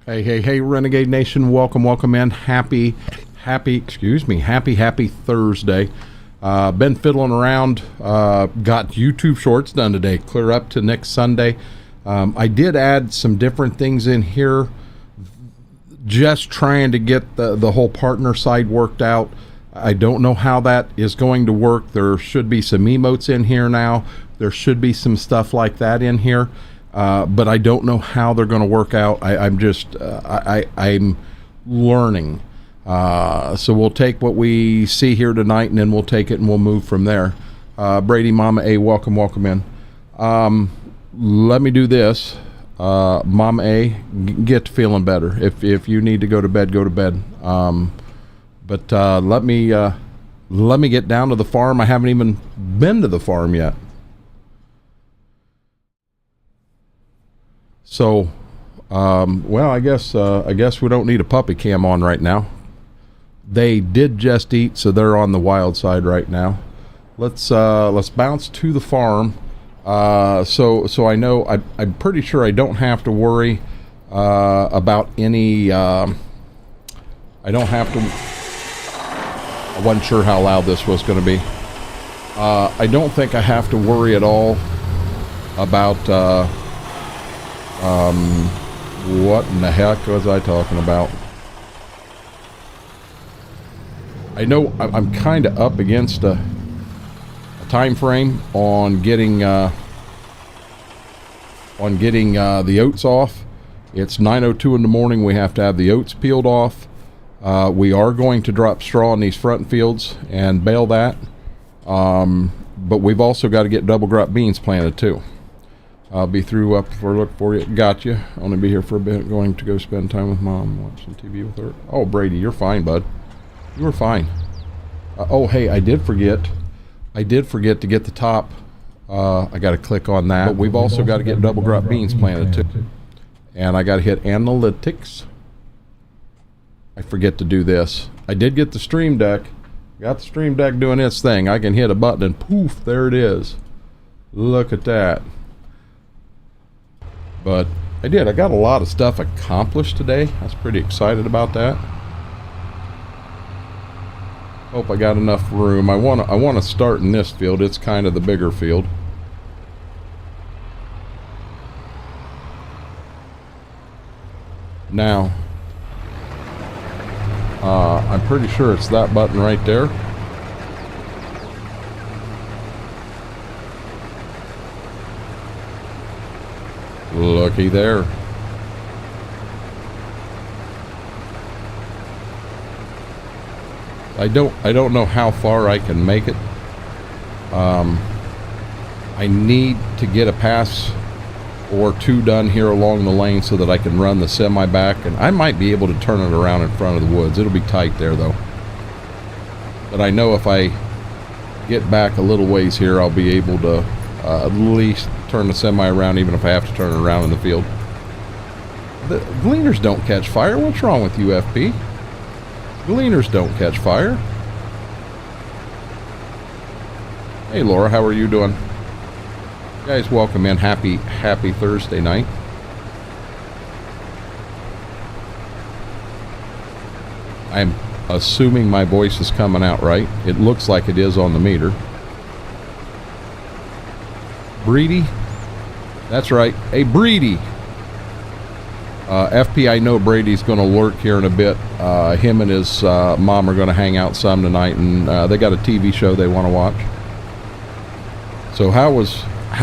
Hey, Renegade Nation, welcome in. Happy Thursday. Been fiddling around, got YouTube Shorts done today, clear up to next Sunday. I did add some different things in here, just trying to get the whole partner side worked out. I don't know how that is going to work. There should be some emotes in here now. There should be some stuff like that in here. But I don't know how they're going to work out. I'm learning. So we'll take what we see here tonight, and then we'll take it and we'll move from there. Brady, Mama A, welcome in. Let me do this. Mama A, get to feeling better. If you need to go to bed, go to bed. But let me get down to the farm. I haven't even been to the farm yet. So, well, I guess we don't need a puppy cam on right now. They did just eat, so they're on the wild side right now. Let's bounce to the farm. So I know I'm pretty sure I don't have to worry about any. I don't have to. I wasn't sure how loud this was going to be. I don't think I have to worry at all about. What in the heck was I talking about? I know I'm kind of up against a time frame on getting the oats off. It's 9:02 in the morning. We have to have the oats peeled off. We are going to drop straw in these front fields and bale that. But we've also got to get double crop beans planted too. I'll be through up for a look for you. Gotcha. Only be here for a bit. Going to go spend time with Mom, watch some TV with her. Oh, Brady, you're fine, bud. You were fine. Oh, hey, I did forget to get the top. I got to click on that. But we've also got to get double crop beans planted too. And I got to hit analytics. I forget to do this. I did get the stream deck. Got the stream deck doing its thing. I can hit a button and poof, there it is. Look at that. But I got a lot of stuff accomplished today. I was pretty excited about that. Hope I got enough room. I want to start in this field. It's kind of the bigger field. Now, I'm pretty sure it's that button right there. Looky there. I don't know how far I can make it. I need to get a pass or two done here along the lane so that I can run the semi back, and I might be able to turn it around in front of the woods. It'll be tight there though. But I know if I get back a little ways here, I'll be able to at least turn the semi around, even if I have to turn it around in the field. The gleaners don't catch fire. What's wrong with you, FP? Gleaners don't catch fire. Hey Laura, how are you doing? Guys, welcome in. Happy Thursday night. I'm assuming my voice is coming out right. It looks like it is on the meter. Breedy? That's right. Hey, Breedy! FP, I know Brady's going to lurk here in a bit. Him and his mom are going to hang out some tonight, and they got a TV show they want to watch. So how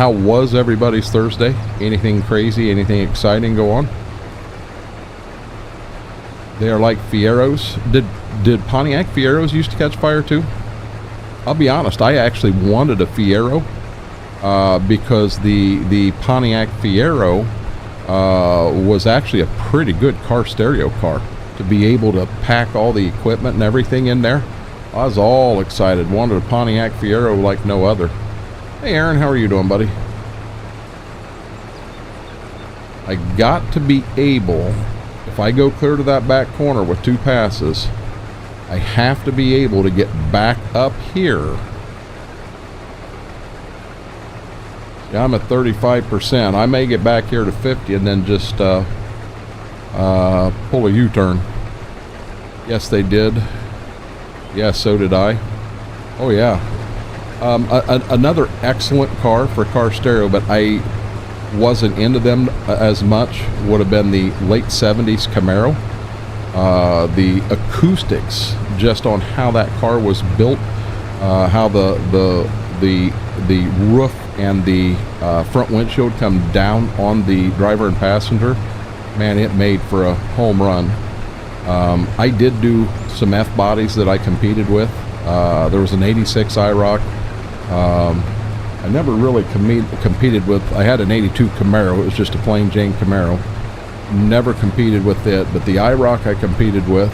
was everybody's Thursday? Anything crazy? Anything exciting go on? They are like Fieros. Did Pontiac Fieros used to catch fire too? I'll be honest, I actually wanted a Fiero. Because the Pontiac Fiero was actually a pretty good car stereo car to be able to pack all the equipment and everything in there. I was all excited. Wanted a Pontiac Fiero like no other. Hey Aaron, how are you doing, buddy? I got to be able, if I go clear to that back corner with two passes, I have to be able to get back up here. Yeah, I'm at 35%. I may get back here to 50 and then just pull a U-turn. Yes, they did. Yes, so did I. Oh yeah. Another excellent car for car stereo, but I wasn't into them as much, would have been the late 70s Camaro. The acoustics, just on how that car was built, how the roof and the front windshield come down on the driver and passenger, man, it made for a home run. I did do some F bodies that I competed with. There was an 86 IROC. I never really competed with, I had an 82 Camaro. It was just a plain Jane Camaro. Never competed with it, but the IROC I competed with,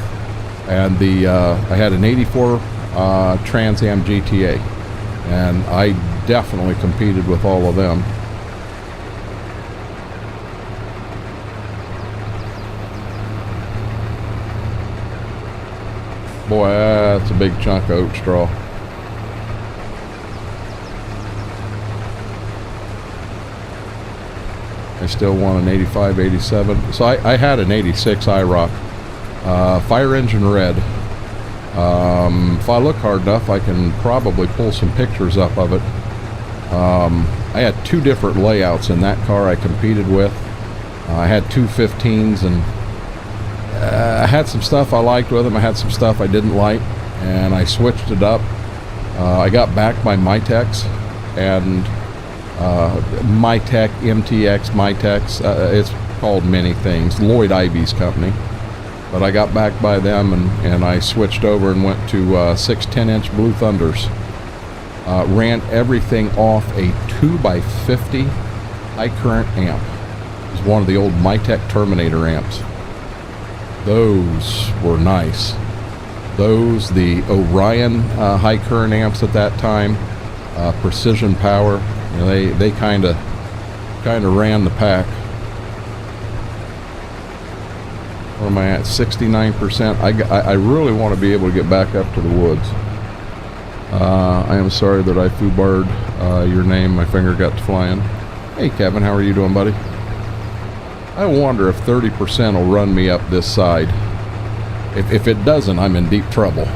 and I had an 84 Trans Am GTA, and I definitely competed with all of them. Boy, that's a big chunk of oat straw. I still want an 85, 87. So I had an 86 IROC, fire engine red. If I look hard enough, I can probably pull some pictures up of it. I had two different layouts in that car I competed with. I had two 15s, and I had some stuff I liked with them. I had some stuff I didn't like, and I switched it up. I got backed by Mitex, and Mitec, MTX, Mitex, it's called many things, Lloyd Ivy's company, but I got backed by them, and I switched over and went to 6 10-inch Blue Thunders. Ran everything off a 2x50 high current amp. It was one of the old Mitec Terminator amps. Those were nice. Those, the Orion high current amps at that time, Precision Power, you know, they kind of ran the pack. Where am I at? 69%. I really want to be able to get back up to the woods. I am sorry that I foobarred your name. My finger got to flying. Hey Kevin, how are you doing, buddy? I wonder if 30% will run me up this side. If it doesn't, I'm in deep trouble.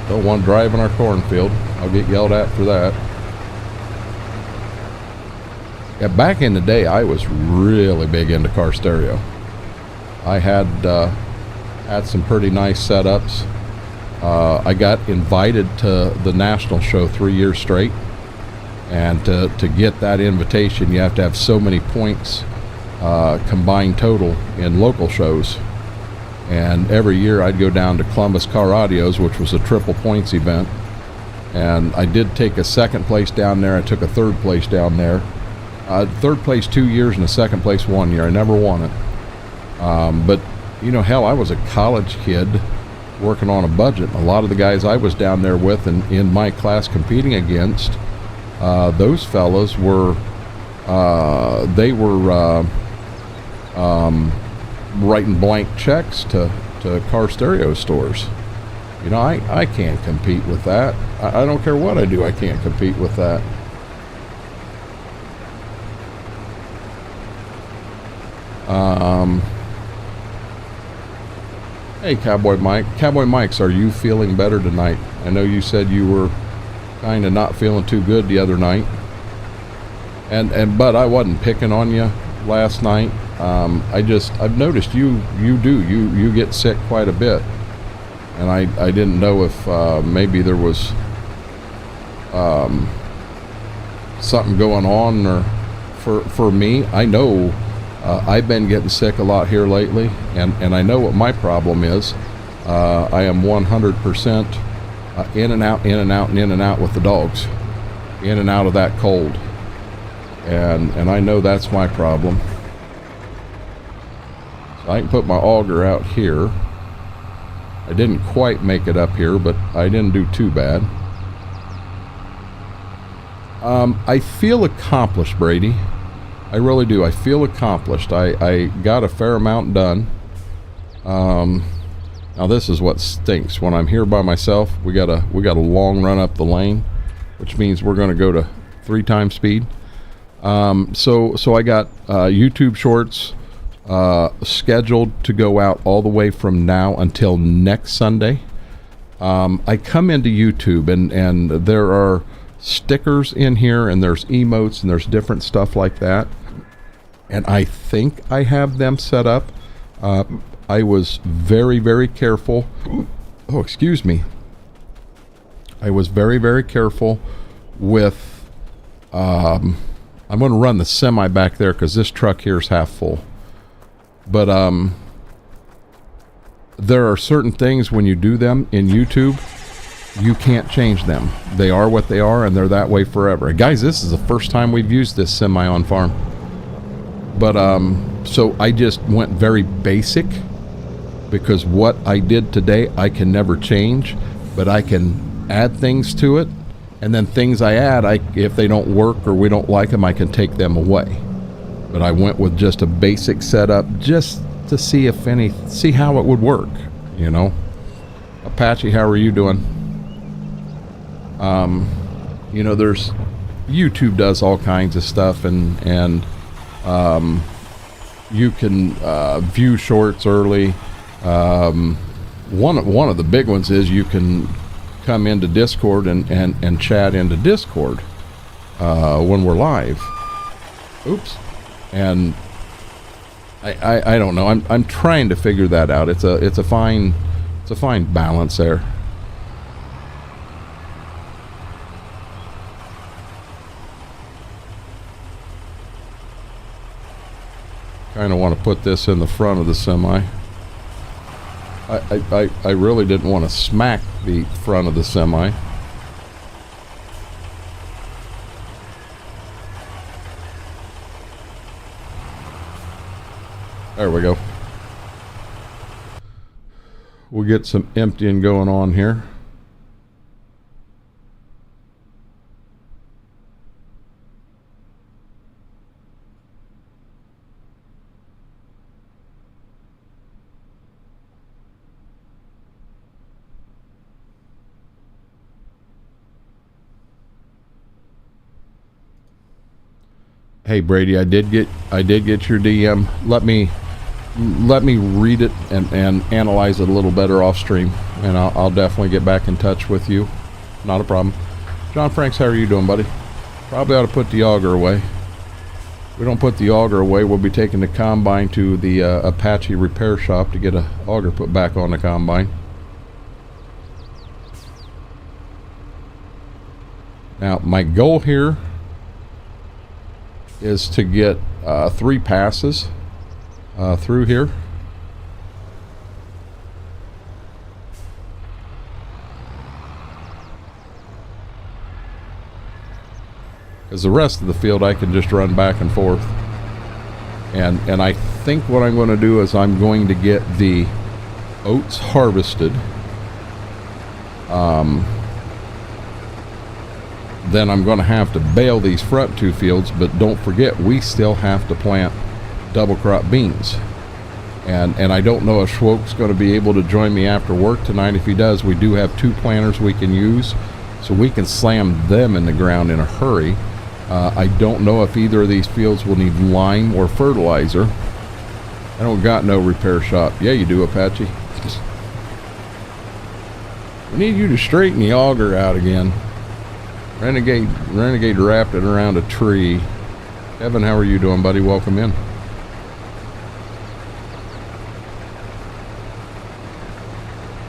Don't want to drive in our cornfield. I'll get yelled at for that. Yeah, back in the day, I was really big into car stereo. I had some pretty nice setups. I got invited to the national show 3 years straight, and to get that invitation, you have to have so many points combined total in local shows. And every year I'd go down to Columbus Car Audios, which was a triple points event, and I did take a second place down there. I took a third place down there. Third place 2 years and a second place 1 year. I never won it. But you know, hell, I was a college kid working on a budget. A lot of the guys I was down there with and in my class competing against, those fellas were writing blank checks to car stereo stores. You know, I can't compete with that. I don't care what I do, I can't compete with that. Hey Cowboy Mike. Cowboy Mike's, are you feeling better tonight? I know you said you were kind of not feeling too good the other night. But I wasn't picking on you last night. I've noticed you get sick quite a bit, and I didn't know if maybe there was something going on, or for me, I know I've been getting sick a lot here lately, and I know what my problem is. I am 100% in and out with the dogs, in and out of that cold, and I know that's my problem. I can put my auger out here. I didn't quite make it up here, but I didn't do too bad. I feel accomplished, Brady. I really do. I feel accomplished. I got a fair amount done. Now this is what stinks. When I'm here by myself, we got a long run up the lane, which means we're going to go to 3 times speed. So I got YouTube shorts scheduled to go out all the way from now until next Sunday. I come into YouTube and there are stickers in here, and there's emotes, and there's different stuff like that, and I think I have them set up. I was very, very careful. Oh, excuse me. I was very, very careful with I'm going to run the semi back there because this truck here is half full, but there are certain things when you do them in YouTube, you can't change them. They are what they are, and they're that way forever. Guys, this is the first time we've used this semi on farm. But so I just went very basic, because what I did today I can never change, but I can add things to it, and then things I add, if they don't work or we don't like them, I can take them away. But I went with just a basic setup just to see how it would work, you know. Apache, how are you doing? You know, there's YouTube does all kinds of stuff, and you can view shorts early. One of the big ones is you can come into Discord and chat into Discord when we're live. Oops. And I don't know. I'm trying to figure that out. It's a fine balance there. Kind of want to put this in the front of the semi. I really didn't want to smack the front of the semi. There we go. We'll get some emptying going on here. Hey Brady, I did get your DM. Let me read it and analyze it a little better off stream, and I'll definitely get back in touch with you. Not a problem. John Franks, how are you doing, buddy? Probably ought to put the auger away. If we don't put the auger away, we'll be taking the combine to the Apache repair shop to get a auger put back on the combine. Now my goal here is to get 3 passes through here. Because the rest of the field I can just run back and forth. And I think what I'm going to do is I'm going to get the oats harvested. Then I'm going to have to bale these front 2 fields, but don't forget we still have to plant double crop beans. And I don't know if Schwoke's going to be able to join me after work tonight. If he does, we do have 2 planters we can use, so we can slam them in the ground in a hurry. I don't know if either of these fields will need lime or fertilizer. I don't got no repair shop. Yeah, you do, Apache. We need you to straighten the auger out again. Renegade wrapped it around a tree. Kevin, how are you doing, buddy? Welcome in.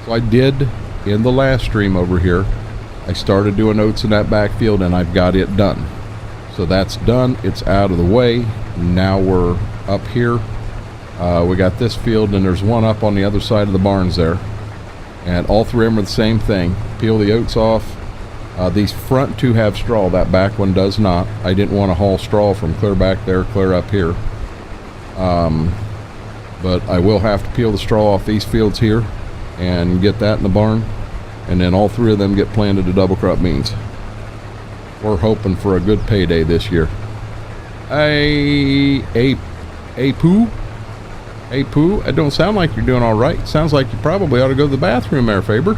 So I did, in the last stream over here, I started doing oats in that backfield, and I've got it done. So that's done. It's out of the way. Now we're up here. We got this field, and there's one up on the other side of the barns there. And all 3 of them are the same thing. Peel the oats off. These front 2 have straw. That back one does not. I didn't want to haul straw from clear back there, clear up here. But I will have to peel the straw off these fields here. and get that in the barn, and then all 3 of them get planted to double crop beans. We're hoping for a good payday this year. Hey Pooh, it don't sound like you're doing all right. Sounds like you probably ought to go to the bathroom there, Faber.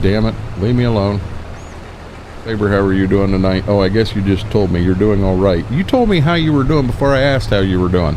Damn it, leave me alone. Faber, how are you doing tonight? Oh, I guess you just told me you're doing all right. You told me how you were doing before I asked how you were doing.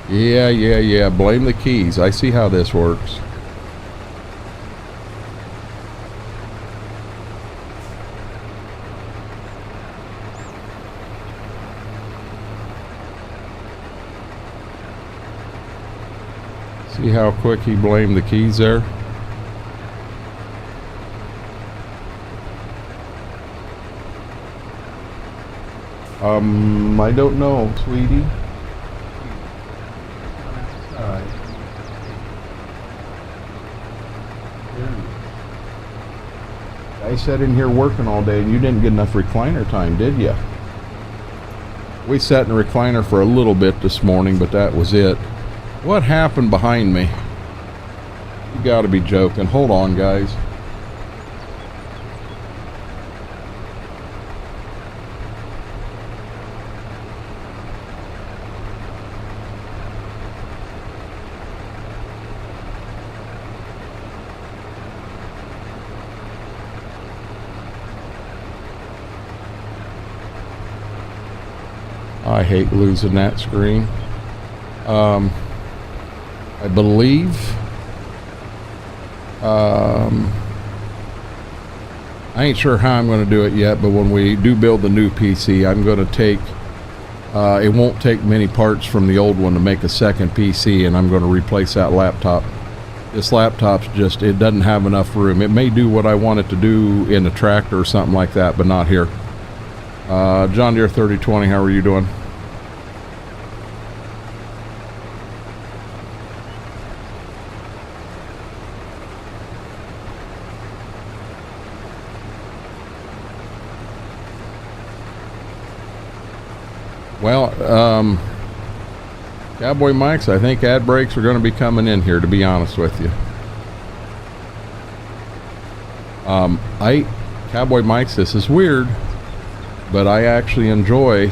Yeah. Blame the keys. I see how this works. See how quick he blamed the keys there? I don't know, sweetie. I sat in here working all day and you didn't get enough recliner time, did you? We sat in a recliner for a little bit this morning, but that was it. What happened behind me? You gotta be joking. Hold on, guys. I hate losing that screen. I believe I ain't sure how I'm going to do it yet, but when we do build the new PC, I'm going to take it won't take many parts from the old one to make a second PC, and I'm going to replace that laptop. This laptop's just, it doesn't have enough room. It may do what I want it to do in a tractor or something like that, but not here. John Deere 3020, how are you doing? Well, Cowboy Mike's, I think ad breaks are going to be coming in here, to be honest with you. Cowboy Mike's, this is weird, but I actually enjoy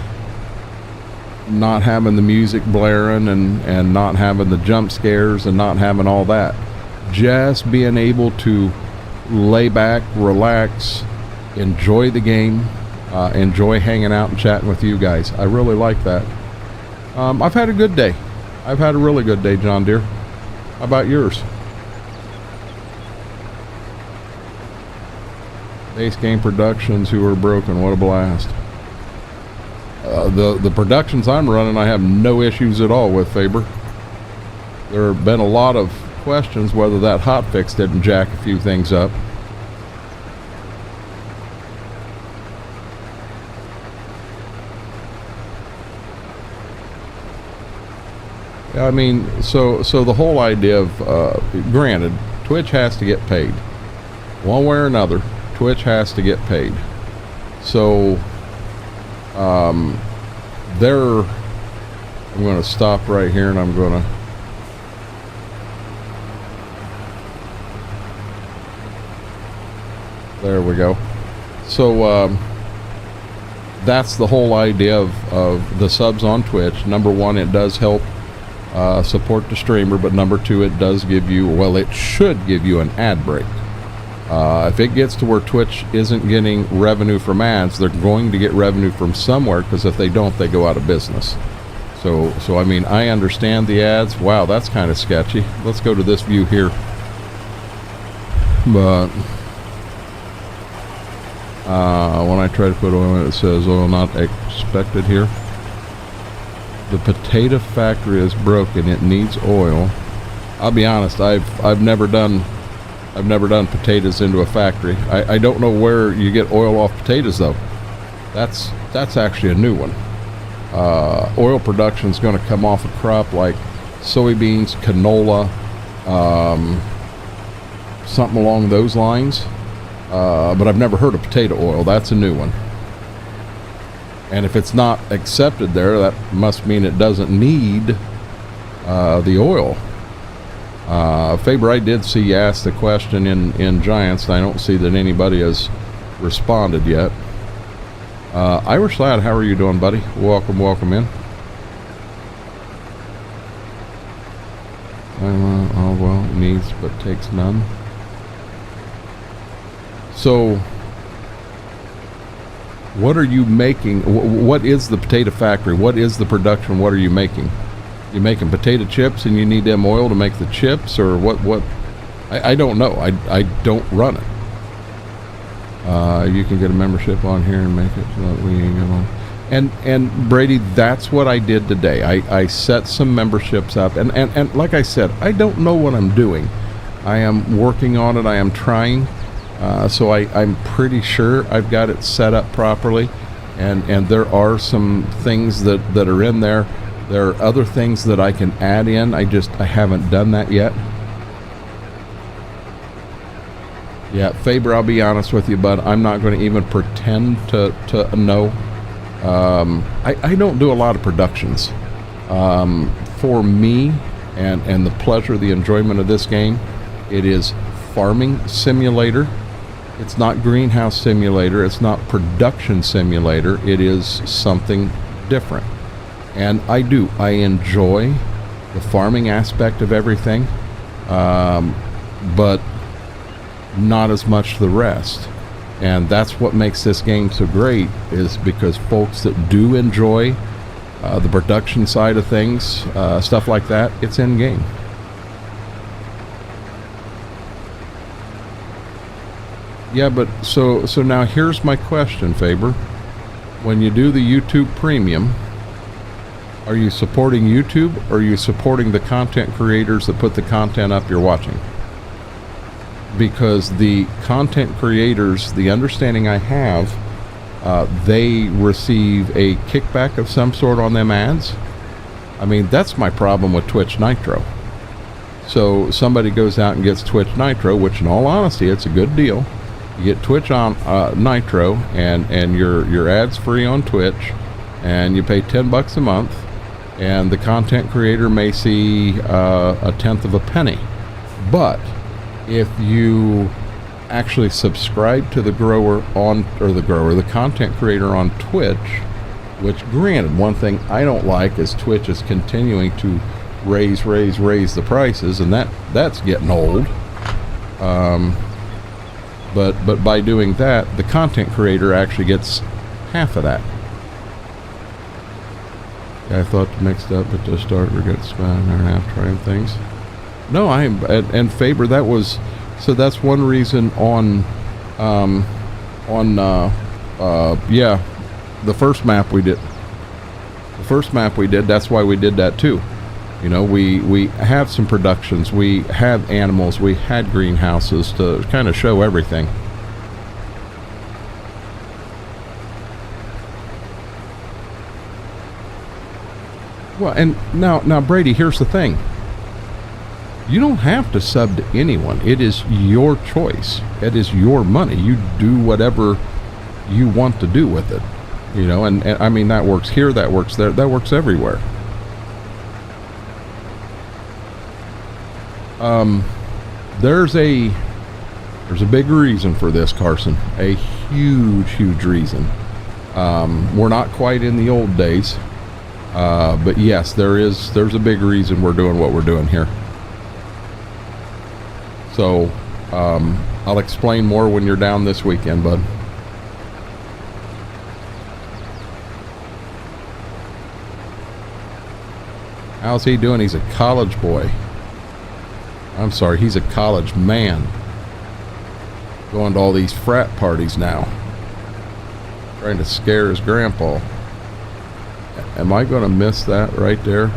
not having the music blaring and not having the jump scares and not having all that. Just being able to lay back, relax, enjoy the game, enjoy hanging out and chatting with you guys. I really like that. I've had a good day. I've had a really good day, John Deere. How about yours? Base Game Productions, who are broken. What a blast. The productions I'm running, I have no issues at all with, Faber. There have been a lot of questions whether that hotfix didn't jack a few things up. I mean, so the whole idea of, granted, Twitch has to get paid. One way or another, Twitch has to get paid. So, I'm going to stop right here and I'm going to there we go. So, that's the whole idea of the subs on Twitch. Number one, it does help support the streamer, but number two, it does give you, well, it should give you an ad break. If it gets to where Twitch isn't getting revenue from ads, they're going to get revenue from somewhere, because if they don't, they go out of business. So I mean, I understand the ads. Wow, that's kind of sketchy. Let's go to this view here. But when I try to put oil in it, it says oil not expected here. The potato factory is broken. It needs oil. I'll be honest, I've never done I've never done potatoes into a factory. I don't know where you get oil off potatoes though. That's actually a new one. Oil production is going to come off a crop like soybeans, canola, something along those lines. But I've never heard of potato oil. That's a new one. And if it's not accepted there, that must mean it doesn't need the oil. Faber, I did see you ask the question in Giants, and I don't see that anybody has responded yet. Irish Lad, how are you doing, buddy? Welcome in. Oh, well, needs but takes none. So, what are you making? What is the potato factory? What is the production? What are you making? You making potato chips and you need them oil to make the chips, or what? I don't know. I don't run it. You can get a membership on here and make it so that we ain't gonna. And Brady, that's what I did today. I set some memberships up, and like I said, I don't know what I'm doing. I am working on it. I am trying. So I'm pretty sure I've got it set up properly, and there are some things that are in there. There are other things that I can add in. I haven't done that yet. Yeah, Faber, I'll be honest with you, bud. I'm not going to even pretend to know. I don't do a lot of productions. For me, and the pleasure, the enjoyment of this game, it is farming simulator. It's not greenhouse simulator. It's not production simulator. It is something different. And I enjoy the farming aspect of everything, but not as much the rest. And that's what makes this game so great, is because folks that do enjoy the production side of things, stuff like that, it's in game. Yeah, but so now here's my question, Faber. When you do the YouTube Premium, are you supporting YouTube, or are you supporting the content creators that put the content up you're watching? Because the content creators, the understanding I have, they receive a kickback of some sort on them ads. I mean, that's my problem with Twitch Nitro. So somebody goes out and gets Twitch Nitro, which in all honesty, it's a good deal. You get Twitch on Nitro, and your ads free on Twitch, and you pay $10 a month, and the content creator may see a tenth of a penny. But if you actually subscribe to the content creator on Twitch, which granted, one thing I don't like is Twitch is continuing to raise the prices, and that's getting old. But by doing that, the content creator actually gets half of that. Yeah, I thought mixed up, but to start we got spun and a half trying things. No, and Faber, that's one reason on the first map we did. That's why we did that too. You know, we have some productions, we have animals, we had greenhouses to kind of show everything. Well, and now Brady, here's the thing. You don't have to sub to anyone. It is your choice. It is your money. You do whatever you want to do with it. You know, and I mean, that works here, that works there, that works everywhere. There's a big reason for this, Carson. A huge reason. We're not quite in the old days, but yes, there's a big reason we're doing what we're doing here. So I'll explain more when you're down this weekend, bud. How's he doing? He's a college boy. I'm sorry, he's a college man. Going to all these frat parties now. Trying to scare his grandpa. Am I going to miss that right there?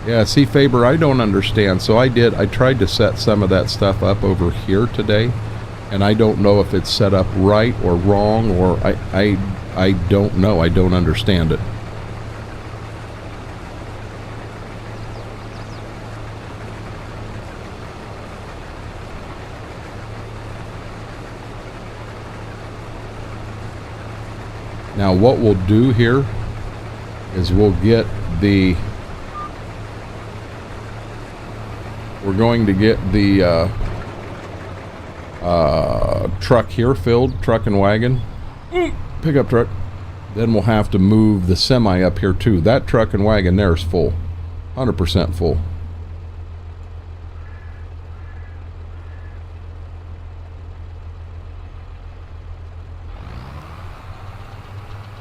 Yeah, see, Faber, I don't understand. So I tried to set some of that stuff up over here today, and I don't know if it's set up right or wrong, or I don't know. I don't understand it. Now what we'll do here is we're going to get the truck here filled, truck and wagon, pickup truck. Then we'll have to move the semi up here too. That truck and wagon there is full, 100% full.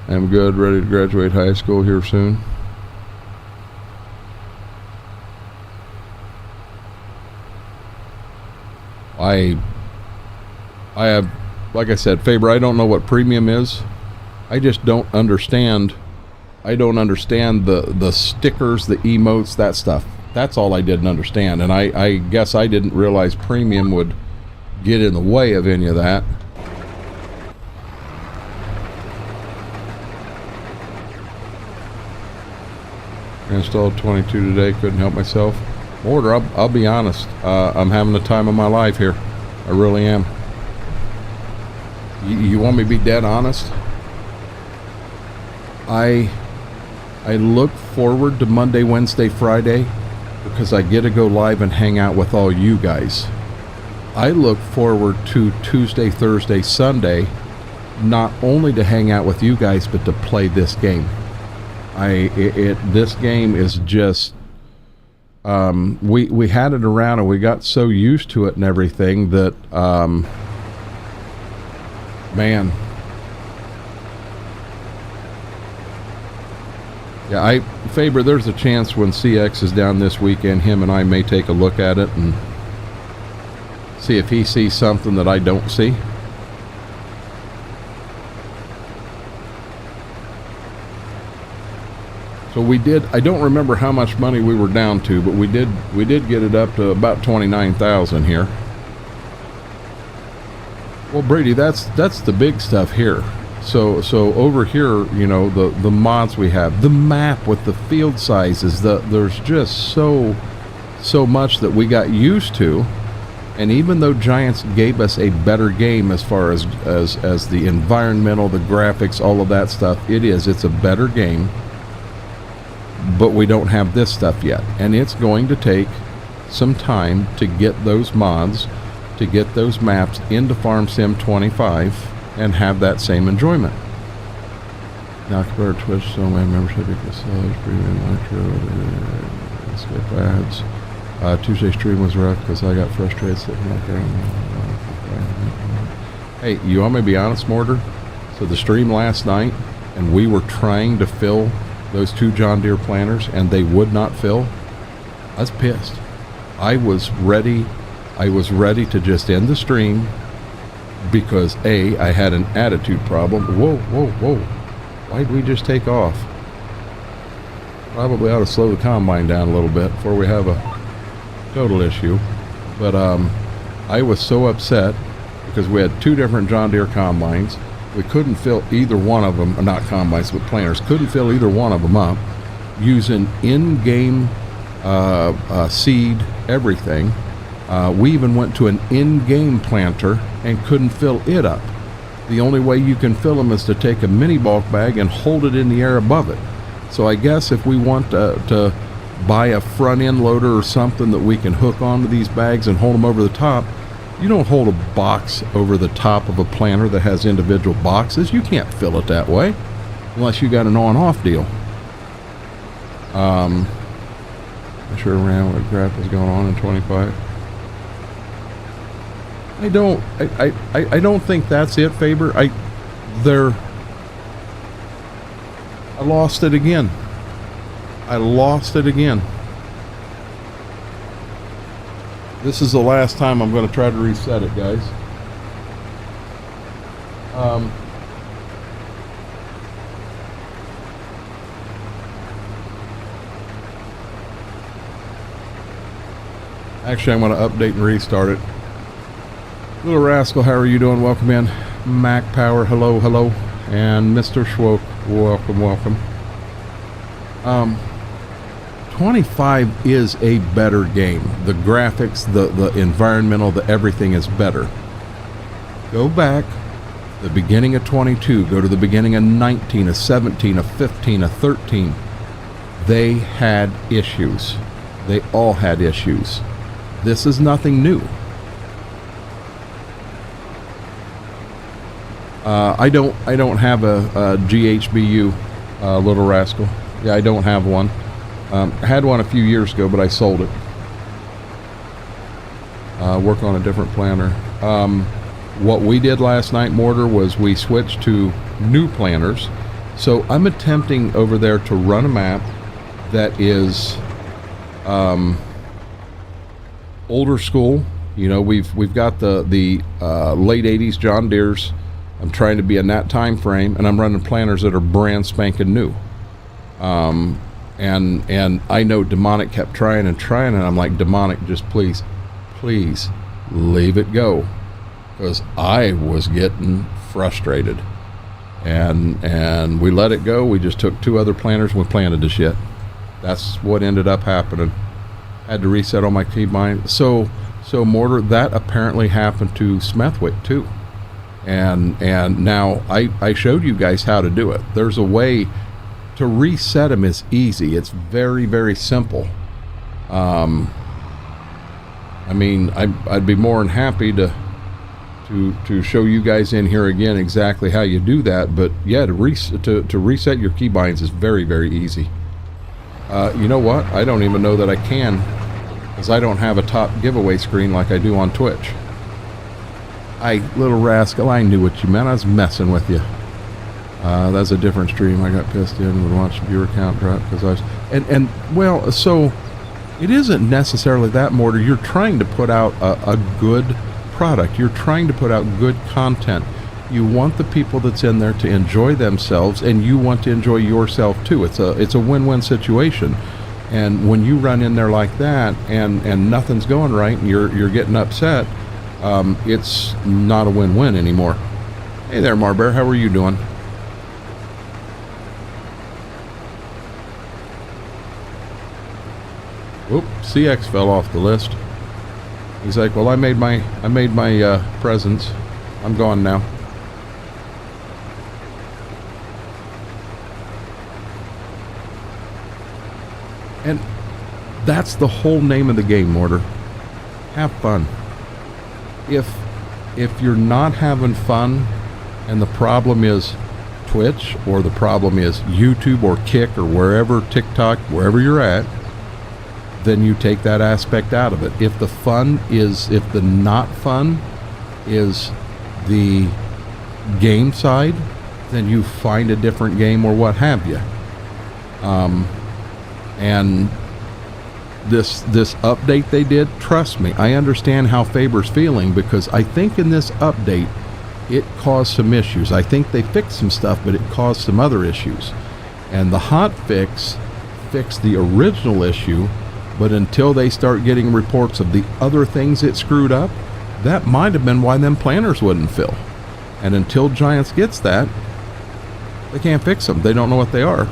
I'm good, ready to graduate high school here soon. I have, like I said, Faber, I don't know what premium is. I just don't understand. I don't understand the stickers, the emotes, that stuff. That's all I didn't understand. And I guess I didn't realize premium would get in the way of any of that. I installed 22 today, couldn't help myself. Mortar, I'll be honest, I'm having the time of my life here. I really am. You want me to be dead honest? I look forward to Monday, Wednesday, Friday because I get to go live and hang out with all you guys. I look forward to Tuesday, Thursday, Sunday, not only to hang out with you guys, but to play this game. This game is just, we had it around and we got so used to it and everything that, man. Yeah, Faber, there's a chance when CX is down this weekend, him and I may take a look at it and see if he sees something that I don't see. So we did, I don't remember how much money we were down to, but we did get it up to about 29,000 here. Well, Brady, that's the big stuff here. So over here, you know, the mods we have, the map with the field sizes, there's just so much that we got used to. And even though Giants gave us a better game as far as the environmental, the graphics, all of that stuff, it's a better game. But we don't have this stuff yet, and it's going to take some time to get those mods, to get those maps into Farm Sim 25 and have that same enjoyment. Now compare to Twitch, so my membership equals premium nitro, skip ads. Tuesday stream was rough because I got frustrated sitting out there. Hey, you want me to be honest, Mortar? So the stream last night, and we were trying to fill those 2 John Deere planters and they would not fill. I was pissed. I was ready to just end the stream because I had an attitude problem. Whoa. Why'd we just take off? Probably ought to slow the combine down a little bit before we have a total issue. But I was so upset because we had 2 different John Deere combines. We couldn't fill either one of them, not combines, but planters, couldn't fill either one of them up using in-game seed, everything. We even went to an in-game planter and couldn't fill it up. The only way you can fill them is to take a mini bulk bag and hold it in the air above it. So I guess if we want to buy a front end loader or something that we can hook onto these bags and hold them over the top, you don't hold a box over the top of a planter that has individual boxes. You can't fill it that way unless you got an on-off deal. I sure ran what crap was going on in 25. I don't think that's it, Faber. I lost it again. This is the last time I'm going to try to reset it, guys. Actually, I'm going to update and restart it. Little Rascal, how are you doing? Welcome in. Mac Power, hello, hello. And Mr. Schwoke, welcome, welcome. 25 is a better game. The graphics, the environmental, the everything is better. Go back, the beginning of 22, go to the beginning of 19, of 17, of 15, of 13. They had issues. They all had issues. This is nothing new. I don't have a GHBU, Little Rascal. Yeah, I don't have one. I had one a few years ago, but I sold it. Work on a different planter. What we did last night, Mortar, was we switched to new planters. So I'm attempting over there to run a map that is older school. You know, we've got the late 80s John Deere's. I'm trying to be in that time frame, and I'm running planters that are brand spanking new. And I know Demonic kept trying, and I'm like, Demonic, just please leave it go, because I was getting frustrated, and we let it go. We just took 2 other planters and we planted the shit. That's what ended up happening. Had to reset on my keybind. So Mortar, that apparently happened to Smethwick too. And now I showed you guys how to do it. There's a way to reset them. Is easy. It's very, very simple. I mean, I'd be more than happy to show you guys in here again exactly how you do that. But yeah, to reset your keybinds is very, very easy. You know what? I don't even know that I can, because I don't have a top giveaway screen like I do on Twitch. Little Rascal, I knew what you meant. I was messing with you. That's a different stream. I got pissed in and watched viewer count drop because I was... And well, so it isn't necessarily that, Mortar. You're trying to put out a good product. You're trying to put out good content. You want the people that's in there to enjoy themselves, and you want to enjoy yourself too. It's a win-win situation. And when you run in there like that and nothing's going right and you're getting upset, it's not a win-win anymore. Hey there, Marbear, how are you doing? Whoop, CX fell off the list. He's like, well, I made my presence. I'm gone now. And that's the whole name of the game, Mortar. Have fun. If you're not having fun, and the problem is Twitch, or the problem is YouTube or Kick or wherever, TikTok, wherever you're at, then you take that aspect out of it. If the not fun is the game side, then you find a different game or what have you. And this update they did, trust me, I understand how Faber's feeling, because I think in this update it caused some issues. I think they fixed some stuff, but it caused some other issues. And the hot fix fixed the original issue, but until they start getting reports of the other things it screwed up, that might have been why them planters wouldn't fill. And until Giants gets that, they can't fix them. They don't know what they are.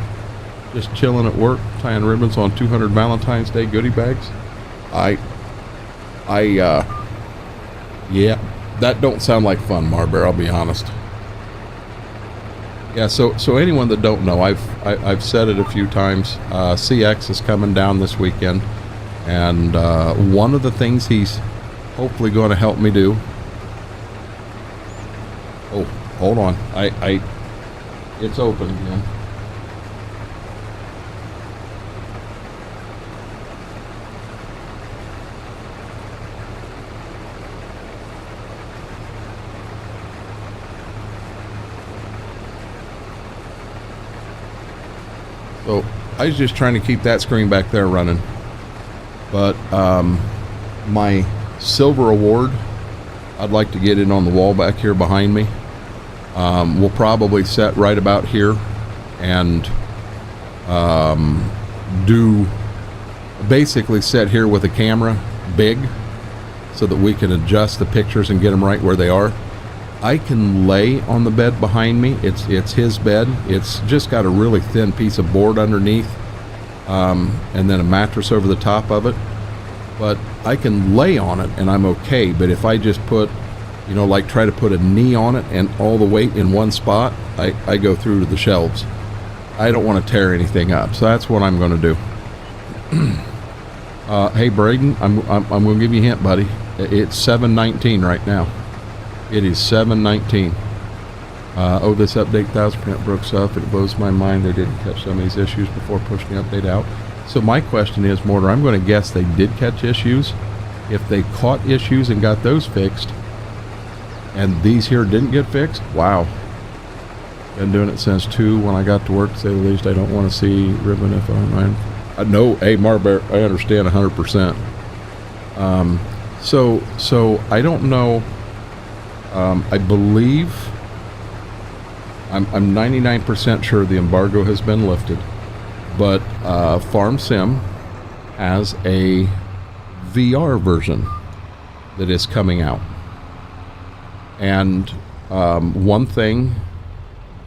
Just chilling at work, tying ribbons on 200 Valentine's Day goodie bags. Yeah, that don't sound like fun, Marbear, I'll be honest. Yeah, so anyone that don't know, I've said it a few times. CX is coming down this weekend, and one of the things he's hopefully going to help me do. Oh, hold on, it's open again. So I was just trying to keep that screen back there running. But my silver award, I'd like to get it on the wall back here behind me. We'll probably set right about here and basically set here with a camera big so that we can adjust the pictures and get them right where they are. I can lay on the bed behind me. It's his bed. It's just got a really thin piece of board underneath, and then a mattress over the top of it. But I can lay on it and I'm okay. But if I just put, you know, like try to put a knee on it and all the weight in one spot, I go through to the shelves. I don't want to tear anything up, so that's what I'm going to do. Hey Braden, I'm going to give you a hint, buddy. It's 7:19 right now. It is 7:19. This update 1000% broke stuff. It blows my mind they didn't catch some of these issues before pushing the update out. So my question is, Mortar, I'm going to guess they did catch issues. If they caught issues and got those fixed, and these here didn't get fixed, wow. Been doing it since 2 when I got to work, to say the least. I don't want to see ribbon if I'm mind. No, hey, Marbear, I understand 100%. So I don't know. I believe, I'm 99% sure the embargo has been lifted, but Farm Sim has a VR version that is coming out. And one thing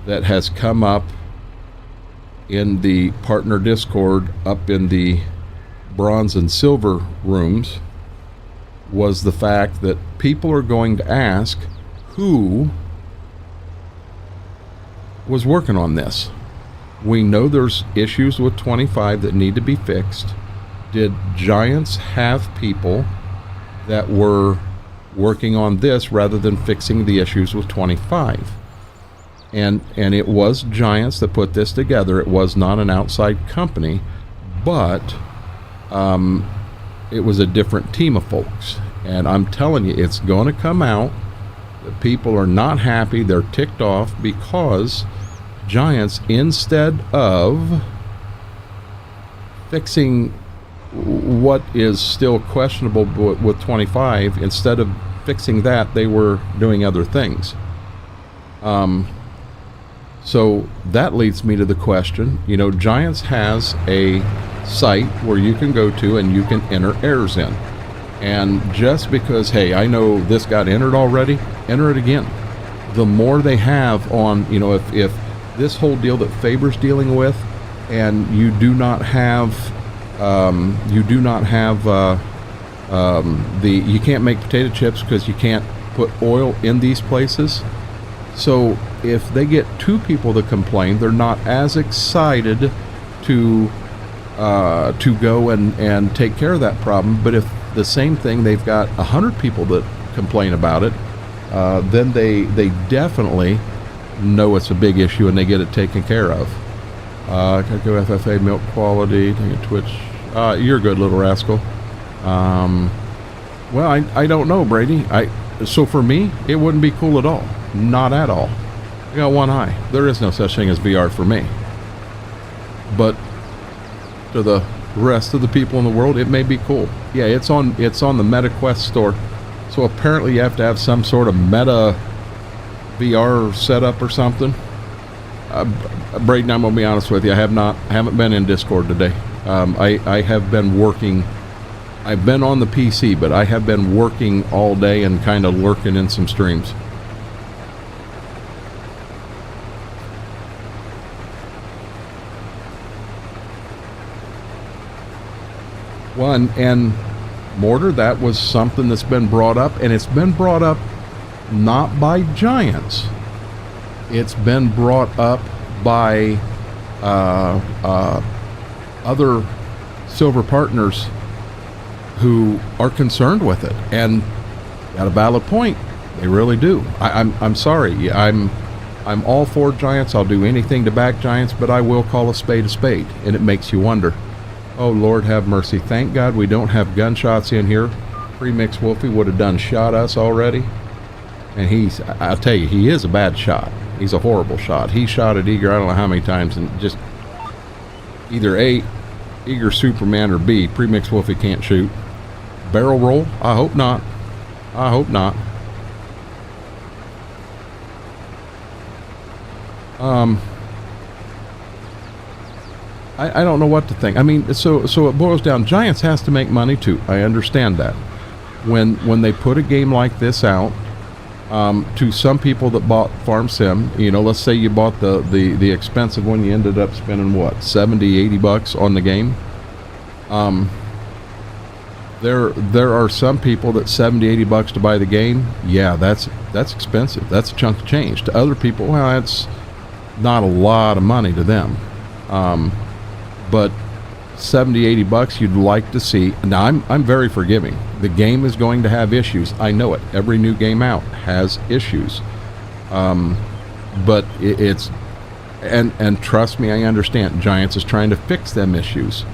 that has come up in the partner Discord up in the bronze and silver rooms was the fact that people are going to ask who was working on this. We know there's issues with 25 that need to be fixed. Did Giants have people that were working on this rather than fixing the issues with 25? And it was Giants that put this together. It was not an outside company, but it was a different team of folks. And I'm telling you, it's going to come out. The people are not happy. They're ticked off because Giants, instead of fixing what is still questionable with 25, instead of fixing that, they were doing other things. So that leads me to the question, you know, Giants has a site where you can go to and you can enter errors in. And just because, hey, I know this got entered already, enter it again. The more they have on, you know, if this whole deal that Faber's dealing with, and you do not have, you can't make potato chips because you can't put oil in these places. So if they get 2 people to complain, they're not as excited to go and take care of that problem. But if the same thing, they've got 100 people that complain about it, then they definitely know it's a big issue and they get it taken care of. Gotta go FFA milk quality. Dang it, Twitch. You're a good little rascal. Well, I don't know, Brady. So for me, it wouldn't be cool at all. Not at all. I got one eye. There is no such thing as VR for me. But to the rest of the people in the world, it may be cool. Yeah, it's on the Meta Quest store. So apparently you have to have some sort of Meta VR setup or something. Braden, I'm gonna be honest with you. I haven't been in Discord today. I have been working. I've been on the PC, but I have been working all day and kind of lurking in some streams. Well, and Mortar, that was something that's been brought up, and it's been brought up not by Giants. It's been brought up by other silver partners who are concerned with it, and got a valid point. They really do. I'm sorry. I'm all for Giants. I'll do anything to back Giants, but I will call a spade, and it makes you wonder. Oh, Lord have mercy. Thank God we don't have gunshots in here. Premix Wolfie would have done shot us already. And I'll tell you, he is a bad shot. He's a horrible shot. He shot at Eager I don't know how many times, and just either A, Eager Superman, or B, Premix Wolfie can't shoot. Barrel roll? I hope not. I hope not. I don't know what to think. I mean, so it boils down. Giants has to make money too. I understand that. When they put a game like this out, to some people that bought Farm Sim, you know, let's say you bought the expensive one, you ended up spending what, $70-$80 on the game. There are some people that $70-$80 to buy the game. Yeah, that's expensive. That's a chunk of change. To other people, well, that's not a lot of money to them. But $70-$80 you'd like to see. Now I'm very forgiving. The game is going to have issues. I know it. Every new game out has issues. But it's and trust me, I understand. Giants is trying to fix them issues.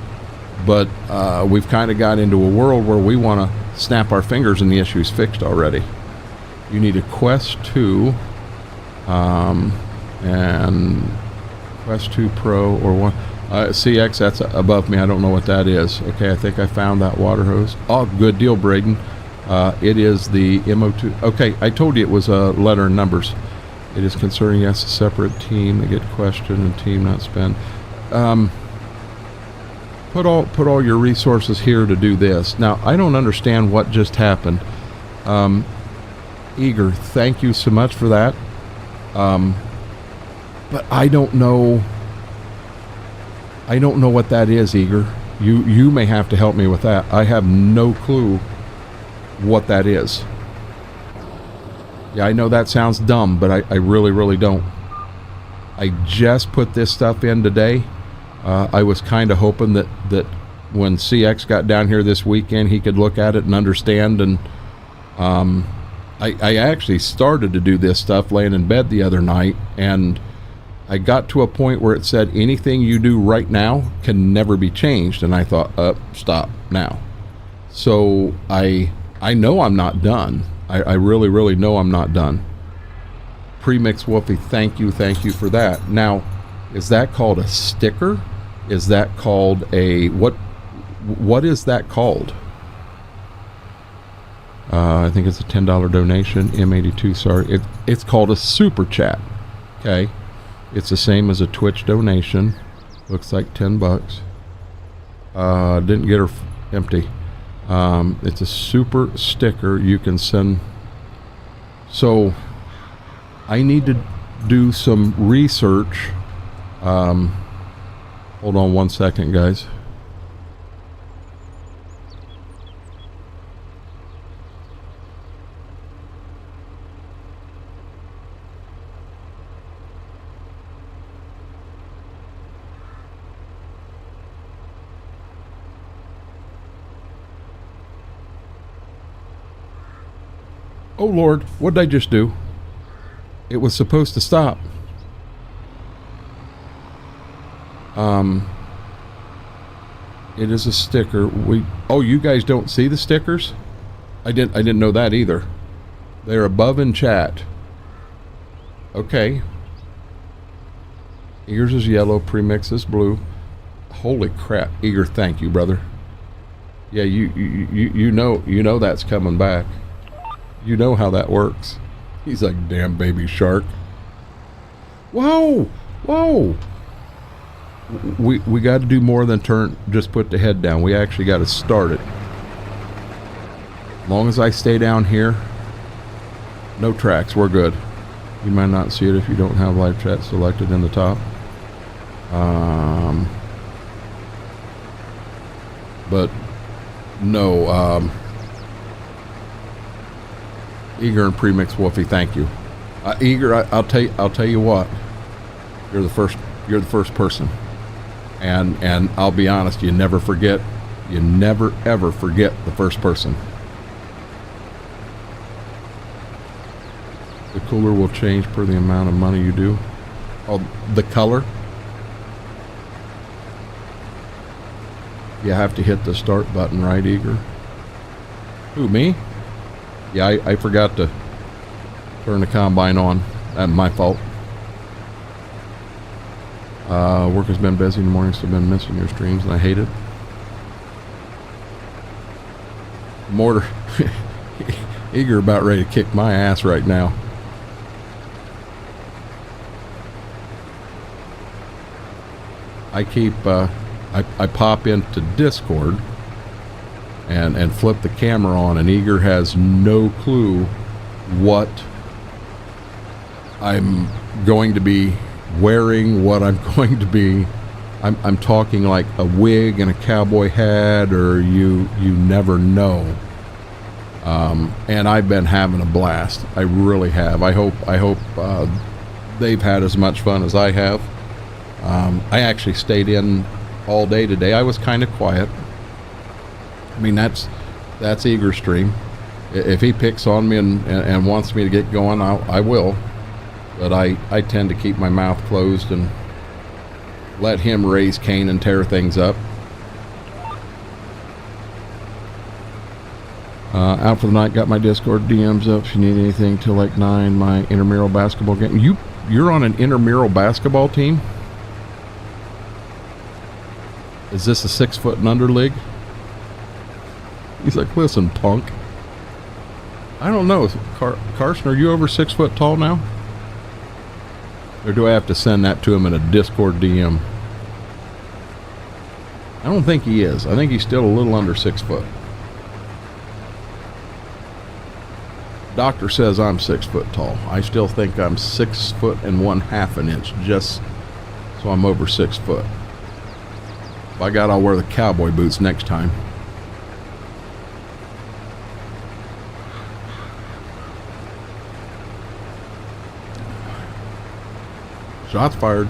But we've kind of got into a world where we want to snap our fingers and the issue's fixed already. You need a Quest 2 and Quest 2 Pro or one. CX, that's above me. I don't know what that is. Okay, I think I found that water hose. Oh, good deal, Braden. It is the MO2. Okay, I told you it was a letter and numbers. It is concerning, yes, a separate team. They get questioned and team not spend. Put all your resources here to do this. Now, I don't understand what just happened. Eager, thank you so much for that. But I don't know what that is, Eager. You may have to help me with that. I have no clue what that is. Yeah, I know that sounds dumb, but I really, really don't. I just put this stuff in today. I was kind of hoping that when CX got down here this weekend, he could look at it and understand. And I actually started to do this stuff laying in bed the other night, and I got to a point where it said anything you do right now can never be changed, and I thought, stop now. So I know I'm not done. I really, really know I'm not done. Premix Wolfie, thank you for that. Now, is that called a sticker? Is that called a what is that called? I think it's a $10 donation. M82, sorry. It's called a super chat. Okay. It's the same as a Twitch donation. Looks like $10. Didn't get her empty. It's a super sticker you can send. So I need to do some research. Hold on one second, guys. Oh Lord, what did I just do? It was supposed to stop. It is a sticker. Oh, you guys don't see the stickers? I didn't know that either. They're above in chat. Okay. Eagers is yellow, premix is blue. Holy crap, Eager, thank you, brother. Yeah, you know that's coming back. You know how that works. He's like, damn baby shark. Whoa, whoa. We got to do more than just put the head down. We actually got to start it. As long as I stay down here, no tracks, we're good. You might not see it if you don't have live chat selected in the top. But no, Eager and Premix Wolfie, thank you. Eager, I'll tell you what. You're the first person. And I'll be honest, you never ever forget the first person. The cooler will change per the amount of money you do. Oh, the color? You have to hit the start button, right, Eager? Who, me? Yeah, I forgot to turn the combine on. That's my fault. Work has been busy in the mornings, so I've been missing your streams, and I hate it. Mortar. Eager about ready to kick my ass right now. I keep I pop into Discord and flip the camera on, and Eager has no clue what I'm going to be wearing, what I'm going to be. I'm talking like a wig and a cowboy hat, or you never know. And I've been having a blast. I really have. I hope they've had as much fun as I have. I actually stayed in all day today. I was kind of quiet. I mean, that's Eager's stream. If he picks on me and wants me to get going, I will. But I tend to keep my mouth closed and let him raise Cain and tear things up. Out for the night, got my Discord DMs up. If you need anything till like 9, my intramural basketball game. You're on an intramural basketball team? Is this a 6 foot and under league? He's like, listen, punk. I don't know. Carson, are you over 6 foot tall now? Or do I have to send that to him in a Discord DM? I don't think he is. I think he's still a little under 6 foot. Doctor says I'm 6 foot tall. I still think I'm 6 foot and 1/2 an inch, just so I'm over 6 foot. By God, I'll wear the cowboy boots next time. Shots fired.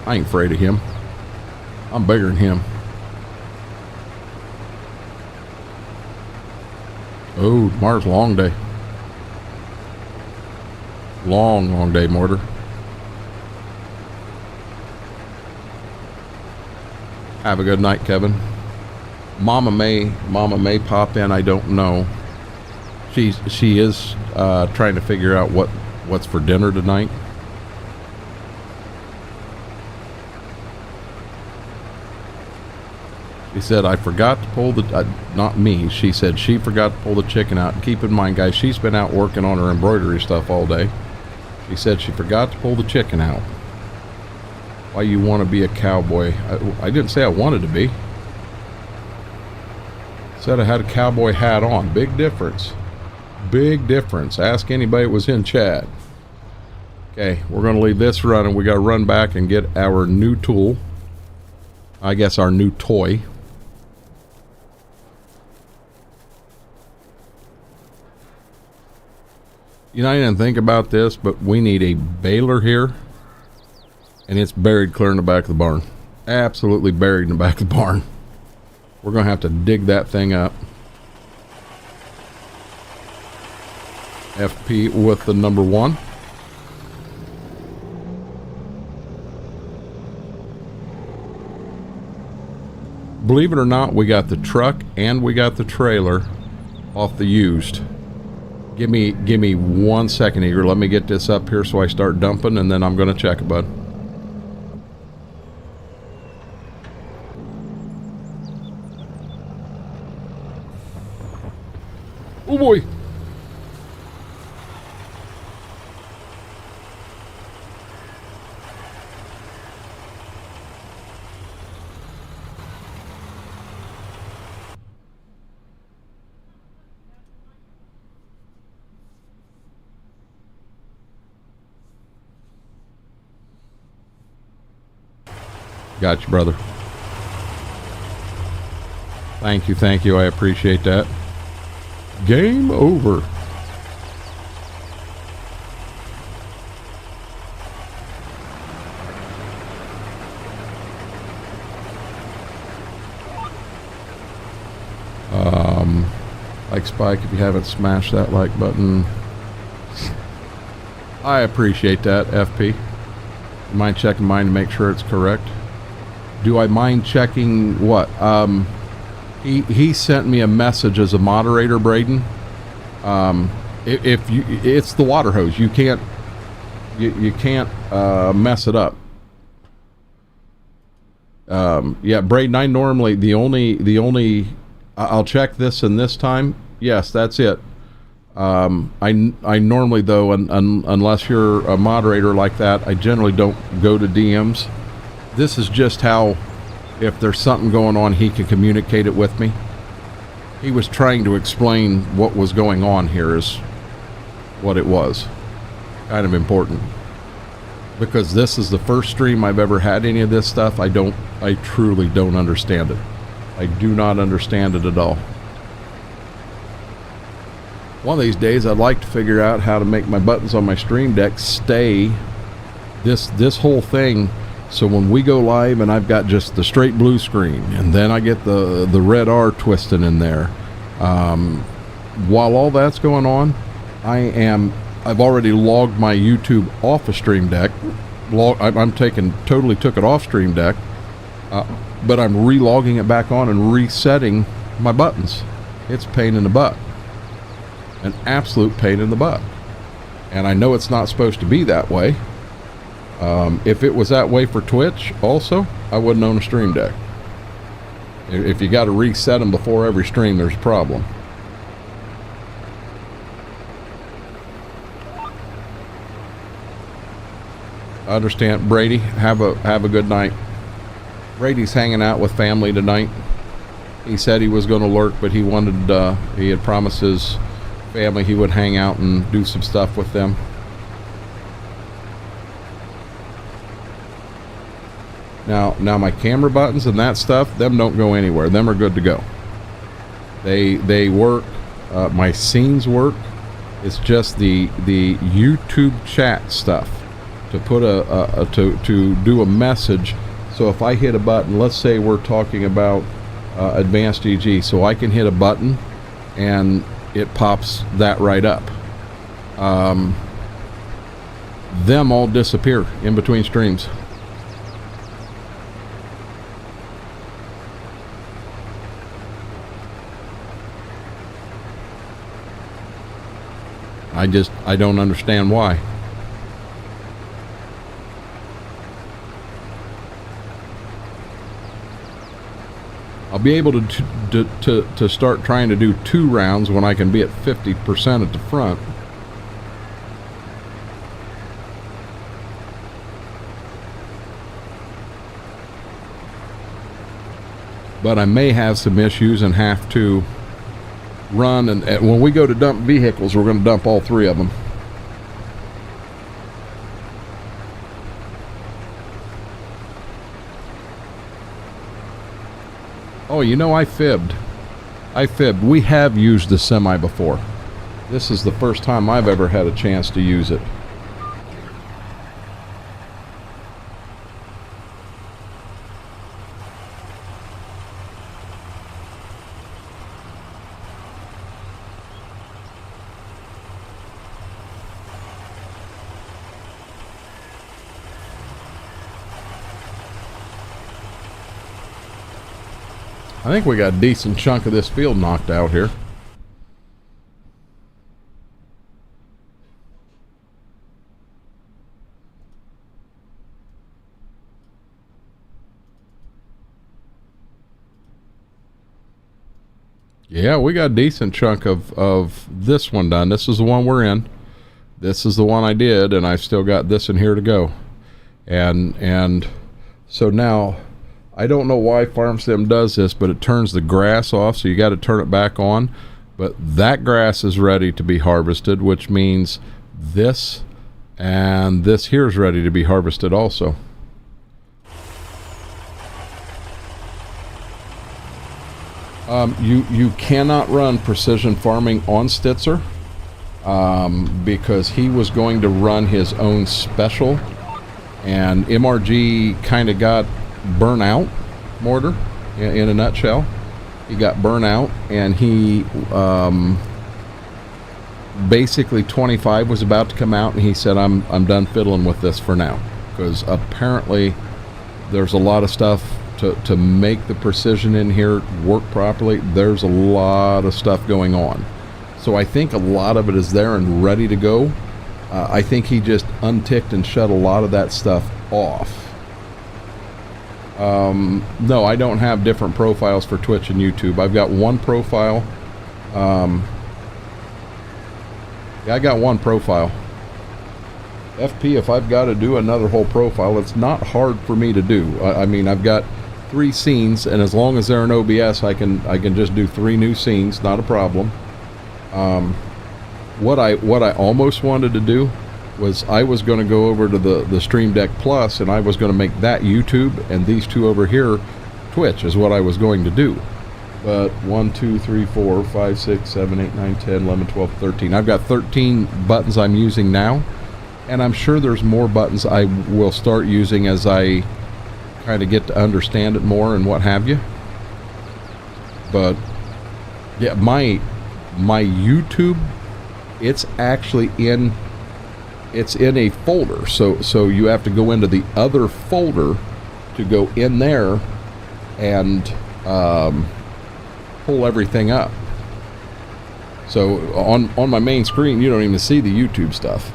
I ain't afraid of him. I'm bigger than him. Oh, tomorrow's a long day. Long day, Mortar. Have a good night, Kevin. Mama may pop in. I don't know. She is trying to figure out what's for dinner tonight. She said, I forgot to pull the, not me, she said she forgot to pull the chicken out. And keep in mind, guys, she's been out working on her embroidery stuff all day. She said she forgot to pull the chicken out. Why you want to be a cowboy? I didn't say I wanted to be. Said I had a cowboy hat on. Big difference. Big difference. Ask anybody that was in chat. Okay, we're going to leave this running. We got to run back and get our new tool. I guess our new toy. You know, I didn't think about this, but we need a baler here. And it's buried clear in the back of the barn. Absolutely buried in the back of the barn. We're going to have to dig that thing up. FP with the number 1. Believe it or not, we got the truck and we got the trailer off the used. Give me 1 second, Eager. Let me get this up here so I start dumping, and then I'm going to check it, bud. Oh boy. Got you, brother. Thank you. I appreciate that. Game over. Like Spike, if you haven't smashed that like button. I appreciate that, FP. You mind checking mine to make sure it's correct? Do I mind checking what? He sent me a message as a moderator, Braden. If you, it's the water hose. You can't mess it up. Yeah, Braden. I normally the only I'll check this and this time. Yes, that's it. I normally though, unless you're a moderator like that, I generally don't go to DMs. This is just how, if there's something going on, he can communicate it with me. He was trying to explain what was going on here is what it was. Kind of important. Because this is the first stream I've ever had any of this stuff. I truly don't understand it. I do not understand it at all. One of these days I'd like to figure out how to make my buttons on my stream deck stay this whole thing, so when we go live and I've got just the straight blue screen and then I get the red R twisting in there, while all that's going on, I've already logged my YouTube off of Stream Deck. Totally took it off Stream Deck, but I'm re-logging it back on and resetting my buttons. It's a pain in the butt. An absolute pain in the butt. And I know it's not supposed to be that way. If it was that way for Twitch also, I wouldn't own a Stream Deck. If you got to reset them before every stream, there's a problem. I understand. Brady, have a good night. Brady's hanging out with family tonight. He said he was going to lurk, but he had promised his family he would hang out and do some stuff with them. Now my camera buttons and that stuff, them don't go anywhere. Them are good to go. They work. My scenes work. It's just the YouTube chat stuff to put to do a message. So if I hit a button, let's say we're talking about advanced EG, so I can hit a button and it pops that right up. Them all disappear in between streams. I don't understand why. I'll be able to start trying to do 2 rounds when I can be at 50% at the front. But I may have some issues and have to run, and when we go to dump vehicles, we're going to dump all 3 of them. Oh, you know, I fibbed. We have used the semi before. This is the first time I've ever had a chance to use it. I think we got a decent chunk of this field knocked out here. Yeah, we got a decent chunk of this one done. This is the one we're in. This is the one I did, and I've still got this in here to go. And so now, I don't know why FarmSim does this, but it turns the grass off, so you got to turn it back on. But that grass is ready to be harvested, which means this and this here is ready to be harvested also. You cannot run precision farming on Stitzer because he was going to run his own special, and MRG kind of got burnout mortar in a nutshell. He got burnout, and he basically 25 was about to come out, and he said, I'm done fiddling with this for now, because apparently there's a lot of stuff to make the precision in here work properly. There's a lot of stuff going on, so I think a lot of it is there and ready to go. I think he just unticked and shut a lot of that stuff off. No, I don't have different profiles for Twitch and YouTube. I've got one profile. Yeah, I got one profile. FP, if I've got to do another whole profile, it's not hard for me to do. I mean, I've got 3 scenes, and as long as they're in OBS, I can just do 3 new scenes, not a problem. What I almost wanted to do was I was going to go over to the Stream Deck Plus, and I was going to make that YouTube, and these 2 over here Twitch is what I was going to do. But 1, 2, 3, 4, 5, 6, 7, 8, 9, 10, 11, 12, 13. I've got 13 buttons I'm using now, and I'm sure there's more buttons I will start using as I kind of get to understand it more and what have you. But yeah, my YouTube, it's actually in a folder, so you have to go into the other folder to go in there and pull everything up. So on my main screen, you don't even see the YouTube stuff.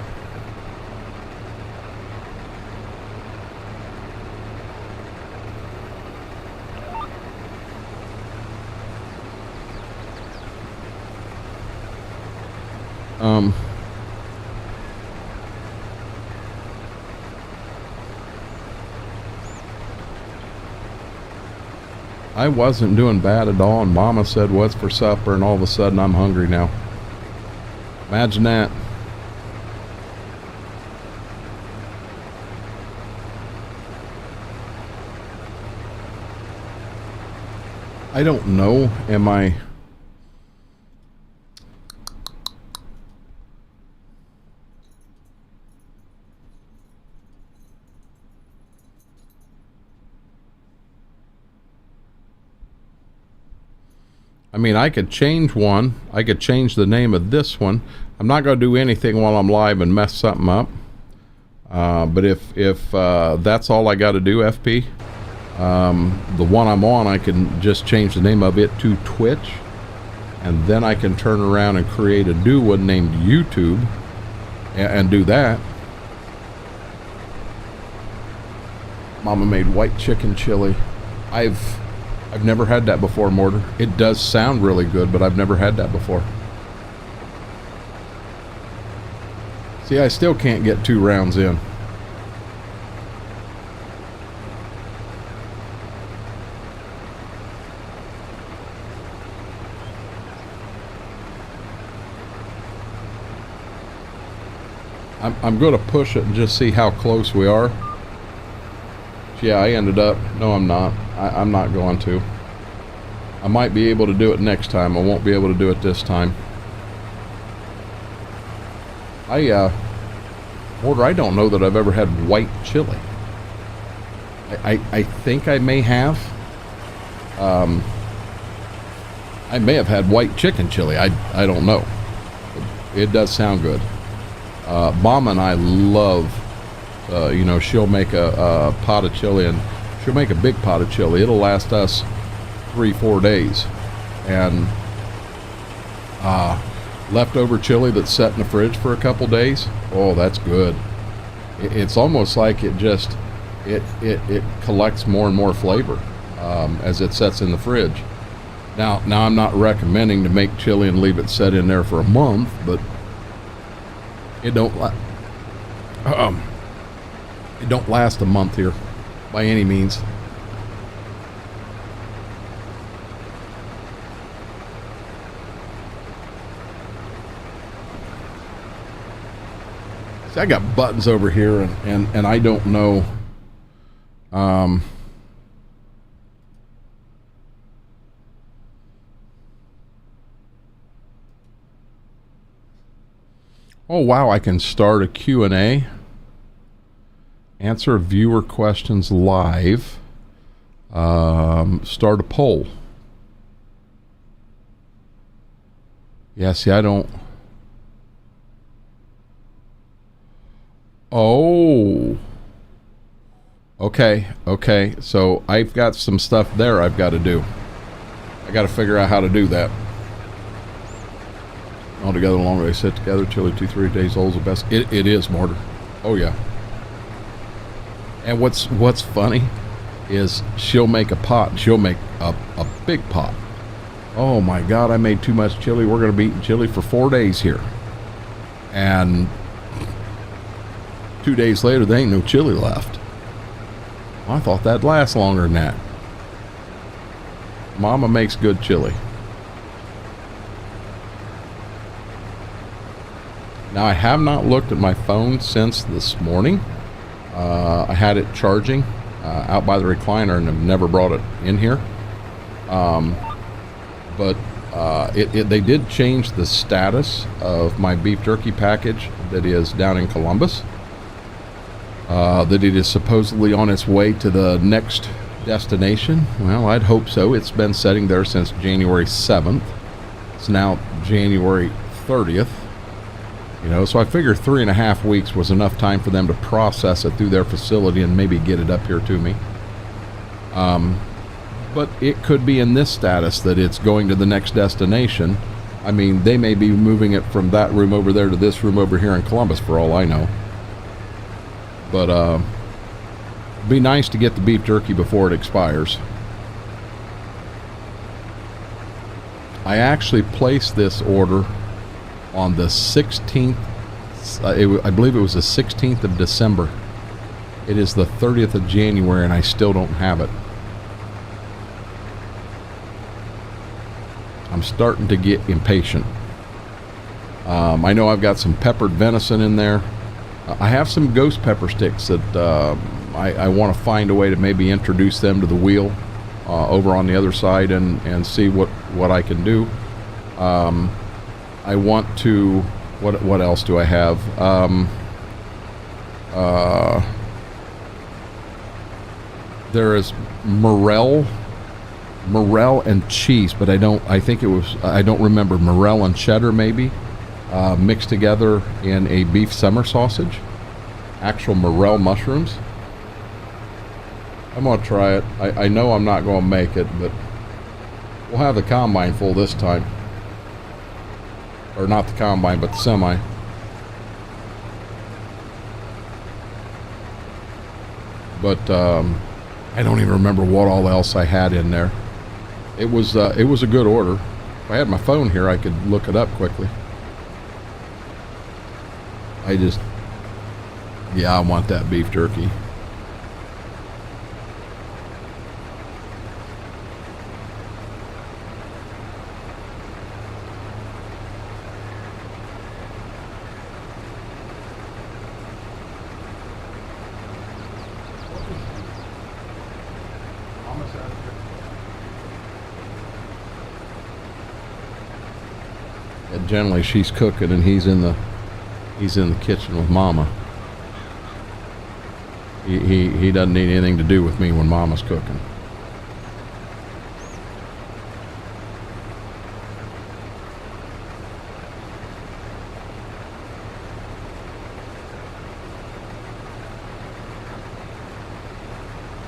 I wasn't doing bad at all, and Mama said, "What's for supper?" And all of a sudden I'm hungry now. Imagine that. I don't know, I mean, I could change one. I could change the name of this one. I'm not going to do anything while I'm live and mess something up. But if that's all I got to do, FP, the one I'm on, I can just change the name of it to Twitch, and then I can turn around and create a new one named YouTube and do that. Mama made white chicken chili. I've never had that before, Mortar. It does sound really good, but I've never had that before. See, I still can't get 2 rounds in. I'm going to push it and just see how close we are. Yeah, I ended up... No, I'm not. I'm not going to. I might be able to do it next time. I won't be able to do it this time. Mortar, I don't know that I've ever had white chili. I think I may have. I may have had white chicken chili. I don't know. It does sound good. Mama and I love... you know, she'll make a pot of chili, and she'll make a big pot of chili. It'll last us 3-4 days. And leftover chili that's set in the fridge for a couple days, oh, that's good. It's almost like it just it collects more and more flavor as it sets in the fridge. Now I'm not recommending to make chili and leave it set in there for a month, but it don't last a month here by any means. See, I got buttons over here, and I don't know. Oh wow, I can start a Q&A. Answer viewer questions live. Start a poll. Yeah, see, I don't... Oh. Okay. So I've got some stuff there I've got to do. I got to figure out how to do that. All together longer they sit together. Chili 2-3 days old is the best. It is, Mortar. Oh yeah. And what's funny is she'll make a pot, and she'll make a big pot. Oh my God, I made too much chili. We're going to be eating chili for 4 days here. And 2 days later, there ain't no chili left. I thought that'd last longer than that. Mama makes good chili. Now, I have not looked at my phone since this morning. I had it charging out by the recliner and have never brought it in here. But they did change the status of my beef jerky package that is down in Columbus. That it is supposedly on its way to the next destination. Well, I'd hope so. It's been sitting there since January 7th. It's now January 30th. You know, so I figure 3.5 weeks was enough time for them to process it through their facility and maybe get it up here to me. But it could be in this status that it's going to the next destination. I mean, they may be moving it from that room over there to this room over here in Columbus for all I know. But be nice to get the beef jerky before it expires. I actually placed this order on the 16th, I believe it was the 16th of December. It is the 30th of January and I still don't have it. I'm starting to get impatient. I know I've got some peppered venison in there. I have some ghost pepper sticks that I want to find a way to maybe introduce them to the wheel over on the other side and see what I can do. I want to, what else do I have? There is morel and cheese, but I don't remember, morel and cheddar maybe, mixed together in a beef summer sausage. Actual morel mushrooms. I'm gonna try it. I know I'm not gonna make it, but we'll have the combine full this time. Or not the combine, but the semi. But I don't even remember what all else I had in there. It was a good order. If I had my phone here, I could look it up quickly. I want that beef jerky. Generally she's cooking and he's in the kitchen with Mama. He doesn't need anything to do with me when Mama's cooking.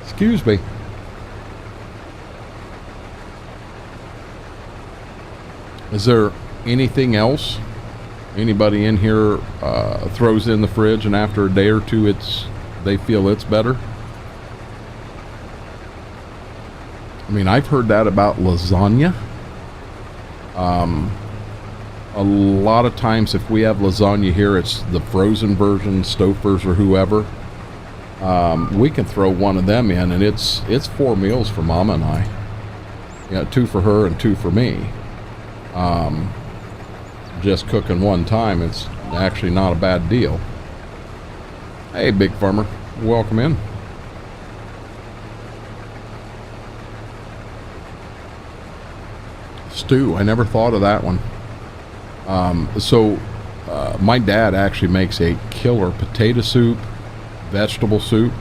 Excuse me. Is there anything else anybody in here throws in the fridge and after a day or two they feel it's better? I mean, I've heard that about lasagna. A lot of times if we have lasagna here, it's the frozen version, Stouffer's or whoever. We can throw one of them in and it's 4 meals for Mama and I. Yeah, 2 for her and 2 for me. Just cooking one time, it's actually not a bad deal. Hey, Big Farmer, welcome in. Stew, I never thought of that one. My dad actually makes a killer potato soup, vegetable soup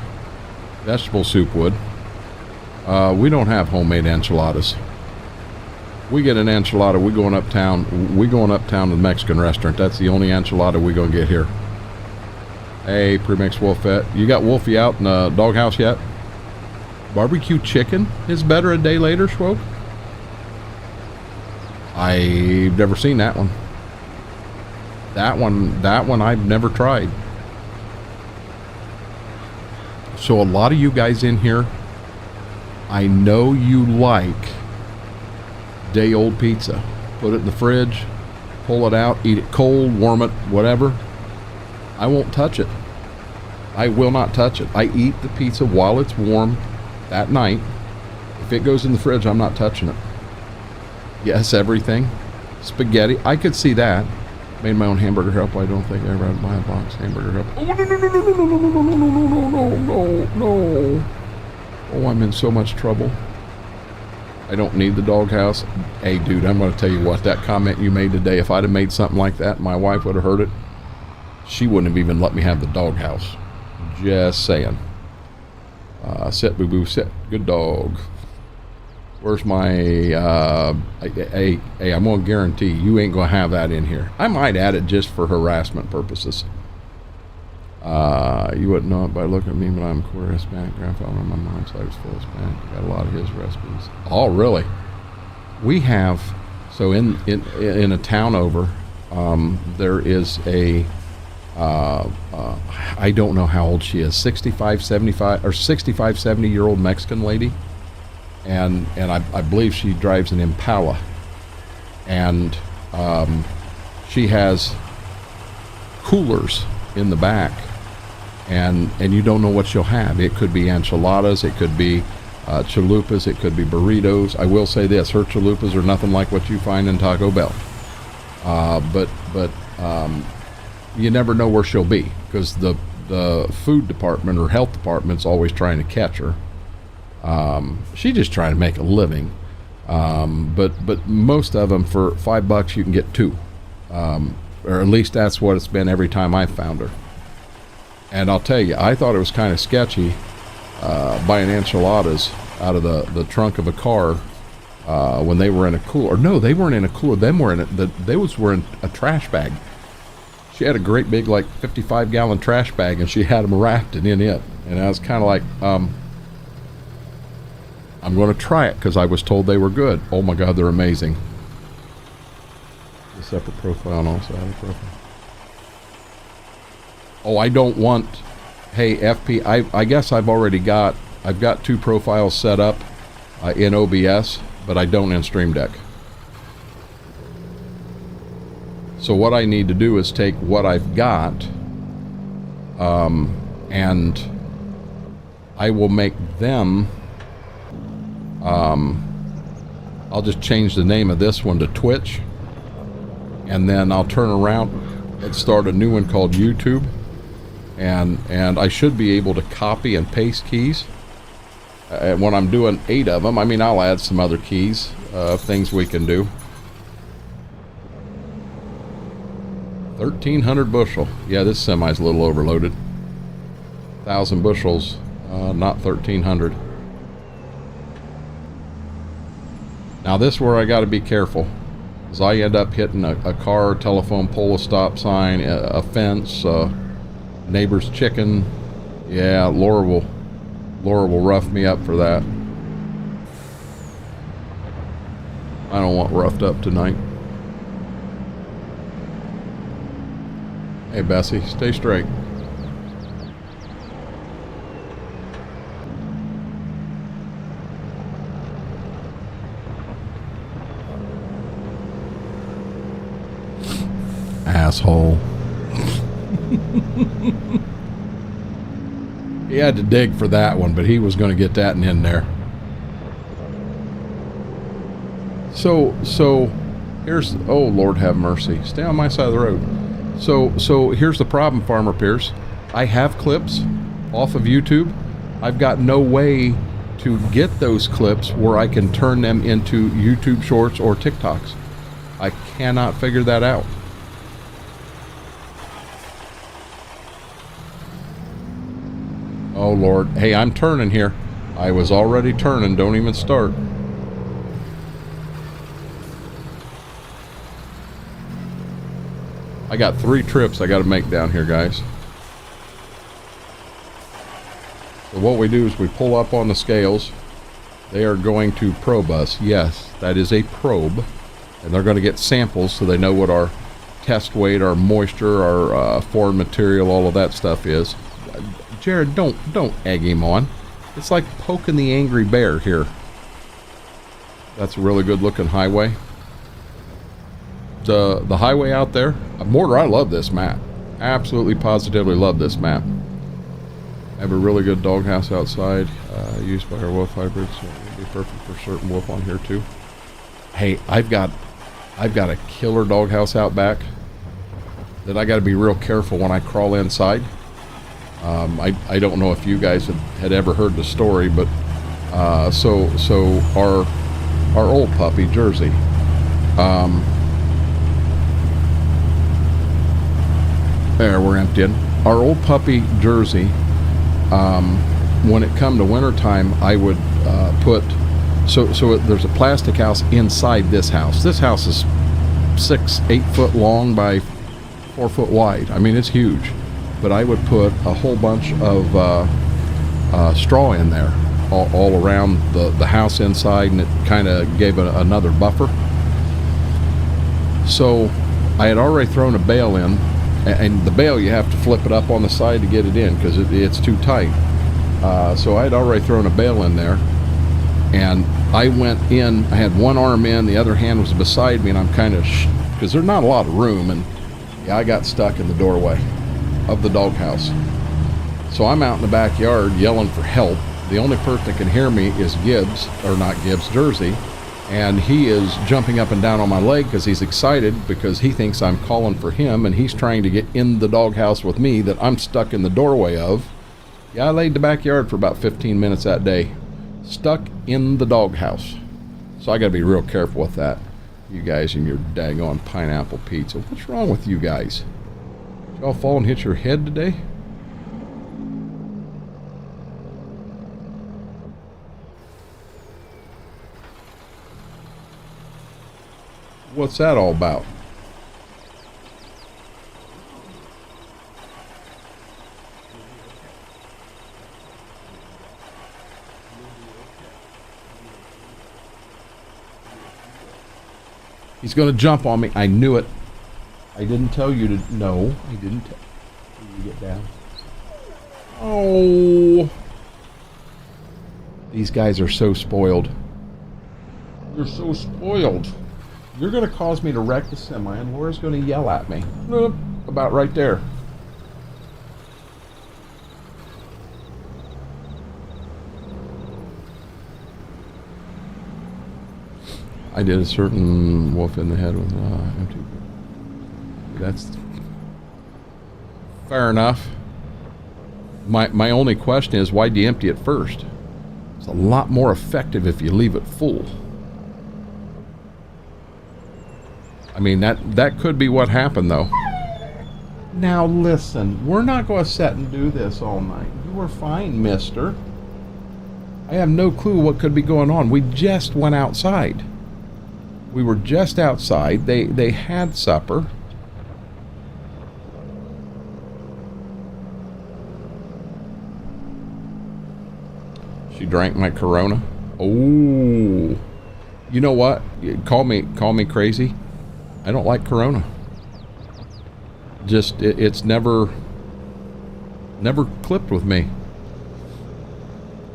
would. We don't have homemade enchiladas. We get an enchilada, we going uptown to the Mexican restaurant. That's the only enchilada we gonna get here. Hey, Premix Wolfette. You got Wolfie out in the doghouse yet? Barbecue chicken is better a day later, Schwoke? I've never seen that one. That one I've never tried. So a lot of you guys in here, I know you like day old pizza. Put it in the fridge, pull it out, eat it cold, warm it, whatever. I won't touch it. I will not touch it. I eat the pizza while it's warm that night. If it goes in the fridge, I'm not touching it. Yes, everything. Spaghetti. I could see that. Made my own hamburger help. I don't think I ever had to buy a box hamburger help. Oh, no. Oh, I'm in so much trouble. I don't need the doghouse. Hey, dude, I'm going to tell you what. That comment you made today, if I'd have made something like that, my wife would have heard it. She wouldn't have even let me have the doghouse. Just saying. Sit, boo-boo, sit. Good dog. Where's my, hey, I'm going to guarantee you ain't going to have that in here. I might add it just for harassment purposes. You wouldn't know it by looking at me, but I'm quarter Hispanic. Grandfather on my mom's side was full Hispanic. Got a lot of his recipes. Oh, really? We have, so in a town over, there is a, I don't know how old she is, 65, 70-year-old Mexican lady. And I believe she drives an Impala, and she has coolers in the back, and you don't know what she'll have. It could be enchiladas, it could be chalupas, it could be burritos. I will say this: her chalupas are nothing like what you find in Taco Bell. But you never know where she'll be, because the food department or health department's always trying to catch her. She's just trying to make a living, but most of them for $5 you can get two, or at least that's what it's been every time I've found her. And I'll tell you, I thought it was kind of sketchy buying enchiladas out of the trunk of a car when they were in a cooler. No, they weren't in a cooler. They were in a trash bag. She had a great big, like 55-gallon trash bag, and she had them wrapped in it. And I was kind of like, I'm going to try it because I was told they were good. Oh my God, they're amazing. A separate profile and also add a profile. Oh, I don't want, hey, FP, I guess I've got two profiles set up in OBS, but I don't in Stream Deck. So what I need to do is take what I've got, and I will make them, I'll just change the name of this one to Twitch, and then I'll turn around and start a new one called YouTube, and I should be able to copy and paste keys. And when I'm doing 8 of them, I mean, I'll add some other keys, things we can do. 1,300 bushel. Yeah, this semi's a little overloaded. 1,000 bushels, not 1,300. Now this is where I got to be careful, because I end up hitting a car, telephone pole, a stop sign, a fence, neighbor's chicken. Yeah, Laura will rough me up for that. I don't want roughed up tonight. Hey Bessie, stay straight. Asshole. He had to dig for that one, but he was going to get that in there. So here's, oh Lord have mercy, stay on my side of the road. So here's the problem, Farmer Pierce. I have clips off of YouTube. I've got no way to get those clips where I can turn them into YouTube shorts or TikToks. I cannot figure that out. Oh Lord. Hey, I'm turning here. I was already turning. Don't even start. I got 3 trips I got to make down here, guys. So what we do is we pull up on the scales. They are going to probe us. Yes, that is a probe. And they're going to get samples so they know what our test weight, our moisture, our foreign material, all of that stuff is. Jared, don't egg him on. It's like poking the angry bear here. That's a really good looking highway. The highway out there, Mortar, I love this map. Absolutely positively love this map. I have a really good doghouse outside, used by our wolf hybrids. So it'll be perfect for certain wolf on here too. Hey, I've got a killer doghouse out back that I got to be real careful when I crawl inside. I don't know if you guys had ever heard the story, but so our old puppy Jersey. There, we're emptying. Our old puppy Jersey. When it come to wintertime, I would put so there's a plastic house inside this house. This house is 6-8 foot long by 4 foot wide. I mean, it's huge. But I would put a whole bunch of straw in there all around the house inside, and it kind of gave another buffer. So I had already thrown a bale in, and the bale you have to flip it up on the side to get it in because it's too tight. So I had already thrown a bale in there, and I went in. I had one arm in, the other hand was beside me, and I'm kind of because there's not a lot of room, and yeah, I got stuck in the doorway of the doghouse. So I'm out in the backyard yelling for help. The only person that can hear me is Jersey, and he is jumping up and down on my leg because he's excited because he thinks I'm calling for him, and he's trying to get in the doghouse with me that I'm stuck in the doorway of. Yeah, I laid in the backyard for about 15 minutes that day, stuck in the doghouse. So I got to be real careful with that. You guys and your daggone pineapple pizza. What's wrong with you guys? Did y'all fall and hit your head today? What's that all about? He's going to jump on me. I knew it. I didn't tell you to. No, I didn't tell you to get down. Oh. These guys are so spoiled. You're so spoiled. You're going to cause me to wreck the semi, and Laura's going to yell at me. About right there. I did a certain wolf in the head with empty. That's fair enough. My only question is, why do you empty it first? It's a lot more effective if you leave it full. I mean, that could be what happened, though. Now listen, we're not going to sit and do this all night. You were fine, mister. I have no clue what could be going on. We just went outside. We were just outside. They had supper. She drank my Corona. Oh, you know what? Call me crazy. I don't like Corona. Just it's never clipped with me.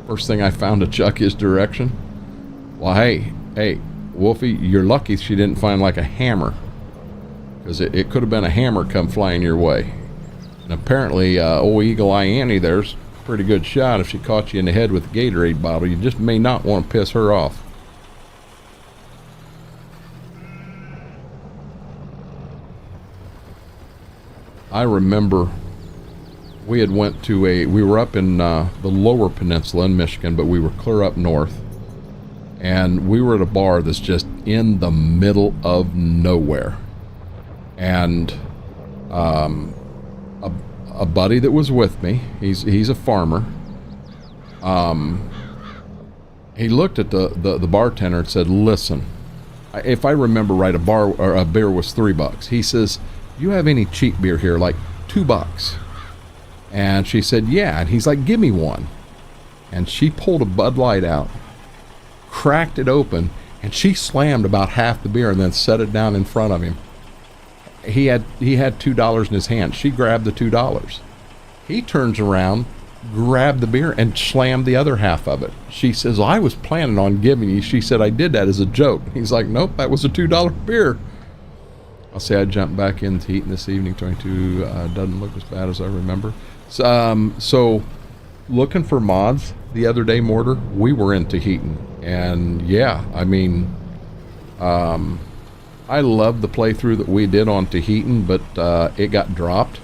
First thing I found to chuck his direction. Well, hey, Wolfie, you're lucky she didn't find like a hammer, because it could have been a hammer come flying your way. And apparently, old Eagle Eye Annie there's a pretty good shot. If she caught you in the head with a Gatorade bottle, you just may not want to piss her off. I remember we were up in the lower peninsula in Michigan, but we were clear up north. And we were at a bar that's just in the middle of nowhere. And a buddy that was with me, he's a farmer. He looked at the bartender and said, "Listen, if I remember right, a beer was $3." He says, "You have any cheap beer here, like $2?" And she said, "Yeah." And he's like, "Give me one." And she pulled a Bud Light out, cracked it open, and she slammed about half the beer and then set it down in front of him. He had $2 in his hand. She grabbed the $2. He turns around, grabbed the beer, and slammed the other half of it. She says, "I was planning on giving you." She said, "I did that as a joke." He's like, "Nope, that was a $2 beer." I'll say I jumped back into eating this evening. 22 doesn't look as bad as I remember. So looking for mods the other day, Mortar, we were in Tahitian. And yeah, I mean, I love the playthrough that we did on Tahitian, but it got dropped.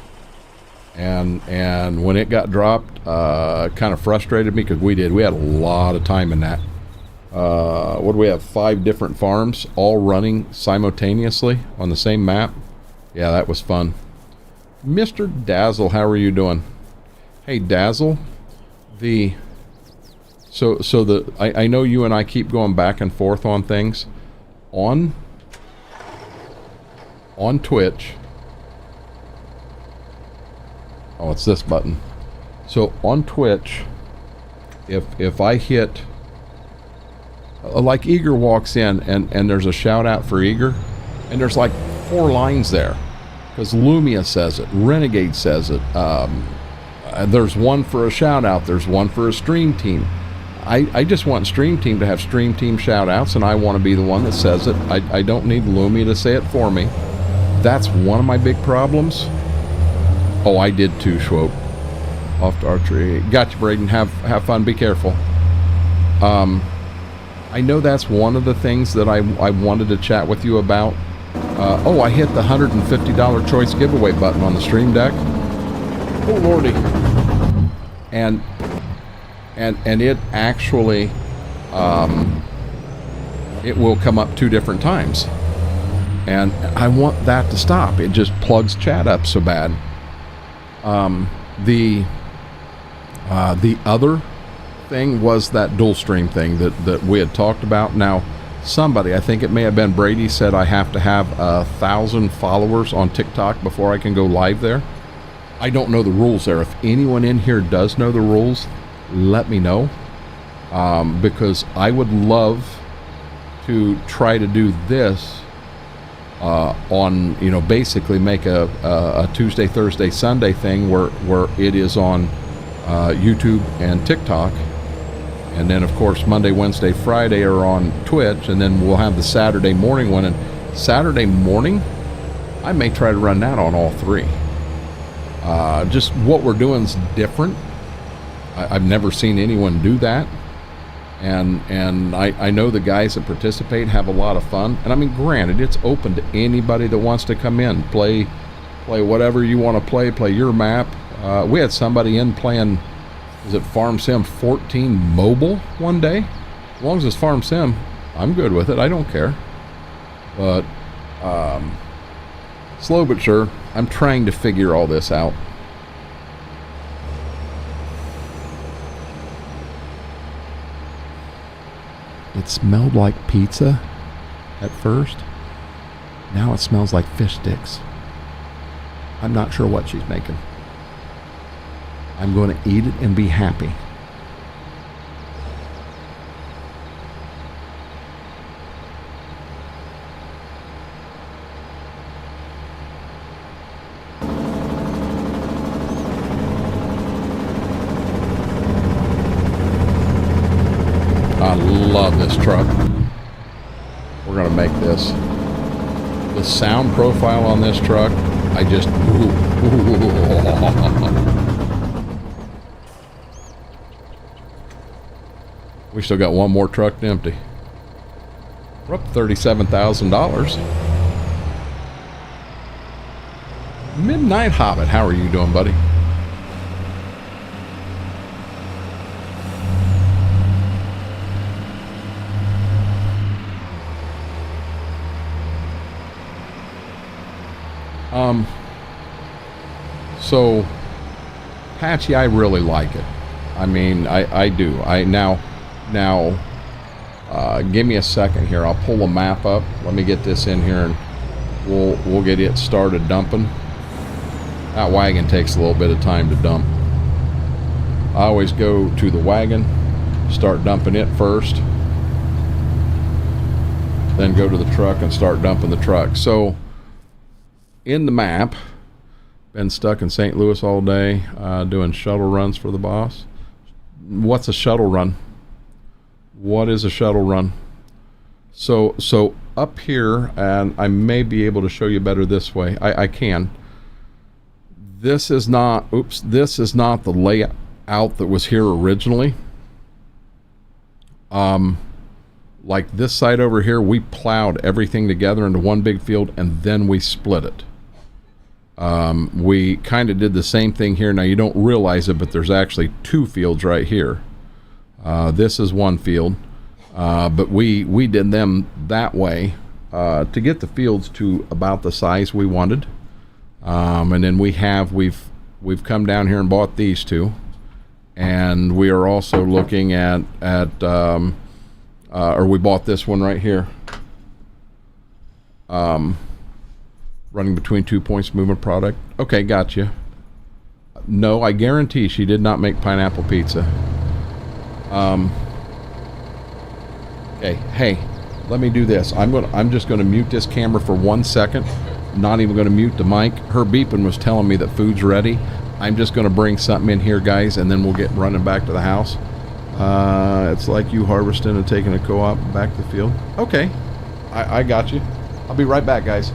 And when it got dropped, kind of frustrated me because we had a lot of time in that. What do we have? 5 different farms all running simultaneously on the same map. Yeah, that was fun. Mr. Dazzle, how are you doing? Hey, Dazzle, I know you and I keep going back and forth on things. On Twitch. Oh, it's this button. So on Twitch, if I hit, like Eager walks in and there's a shout out for Eager, and there's like 4 lines there because Lumia says it, Renegade says it, there's one for a shout out, there's one for a stream team. I just want stream team to have stream team shout outs, and I want to be the one that says it. I don't need Lumia to say it for me. That's one of my big problems. Oh, I did too, Schwope. Off to archery. Gotcha, Braden. Have fun. Be careful. I know that's one of the things that I wanted to chat with you about. I hit the $150 choice giveaway button on the stream deck. Oh, lordy. And it actually, it will come up 2 different times. And I want that to stop. It just plugs chat up so bad. The other thing was that dual stream thing that we had talked about. Now, somebody, I think it may have been Brady, said I have to have 1,000 followers on TikTok before I can go live there. I don't know the rules there. If anyone in here does know the rules, let me know, because I would love to try to do this on, basically make a Tuesday, Thursday, Sunday thing where it is on YouTube and TikTok, and then of course Monday, Wednesday, Friday are on Twitch, and then we'll have the Saturday morning one. And Saturday morning, I may try to run that on all 3. Just what we're doing is different. I've never seen anyone do that. And I know the guys that participate have a lot of fun. And I mean, granted, it's open to anybody that wants to come in, play whatever you want to play your map. We had somebody in playing, is it Farm Sim 14 mobile one day? As long as it's Farm Sim, I'm good with it. I don't care. But slow but sure, I'm trying to figure all this out. It smelled like pizza at first. Now it smells like fish sticks. I'm not sure what she's making. I'm going to eat it and be happy. I love this truck. We're going to make this. The sound profile on this truck, I just... We still got one more truck to empty. We're up to $37,000. Midnight Hobbit, how are you doing, buddy? So Patchy, I really like it. I mean, I do. Now, give me a second here. I'll pull a map up. Let me get this in here, and we'll get it started dumping. That wagon takes a little bit of time to dump. I always go to the wagon, start dumping it first, then go to the truck and start dumping the truck. So, in the map, been stuck in St. Louis all day, doing shuttle runs for the boss. What's a shuttle run? What is a shuttle run? So up here, and I may be able to show you better this way. I can. This is not the layout. out that was here originally. Like this side over here, we plowed everything together into one big field and then we split it. We kind of did the same thing here. Now you don't realize it, but there's actually two fields right here. This is one field, but we did them that way to get the fields to about the size we wanted. And then we've come down here and bought these two, and we are also looking at or we bought this one right here. Running between 2 points movement product. Okay, gotcha. No, I guarantee she did not make pineapple pizza. Okay, hey, let me do this. I'm just gonna mute this camera for 1 second. Not even gonna mute the mic. Her beeping was telling me that food's ready. I'm just gonna bring something in here, guys, and then we'll get running back to the house. It's like you harvesting and taking a co-op back to the field. Okay, I got you. I'll be right back, guys.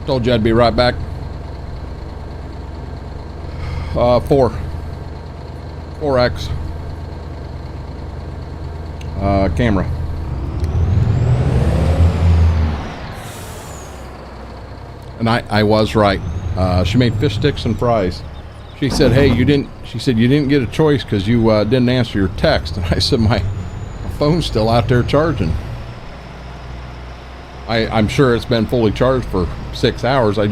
Told you I'd be right back. 4x camera. And I was right. She made fish sticks and fries. She said, "Hey, you didn't." She said, "You didn't get a choice because you didn't answer your text." And I said, "My phone's still out there charging." I'm sure it's been fully charged for 6 hours. I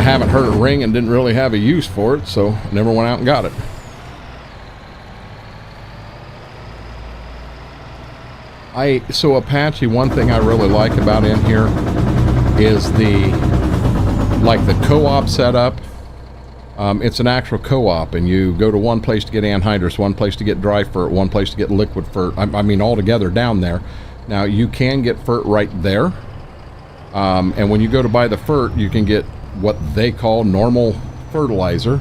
haven't heard it ring and didn't really have a use for it, so I never went out and got it. So Apache, one thing I really like about in here is the co-op setup. It's an actual co-op, and you go to one place to get anhydrous, one place to get dry fert, one place to get liquid fert. I mean, all together down there. Now, you can get fert right there. And when you go to buy the fert, you can get what they call normal fertilizer.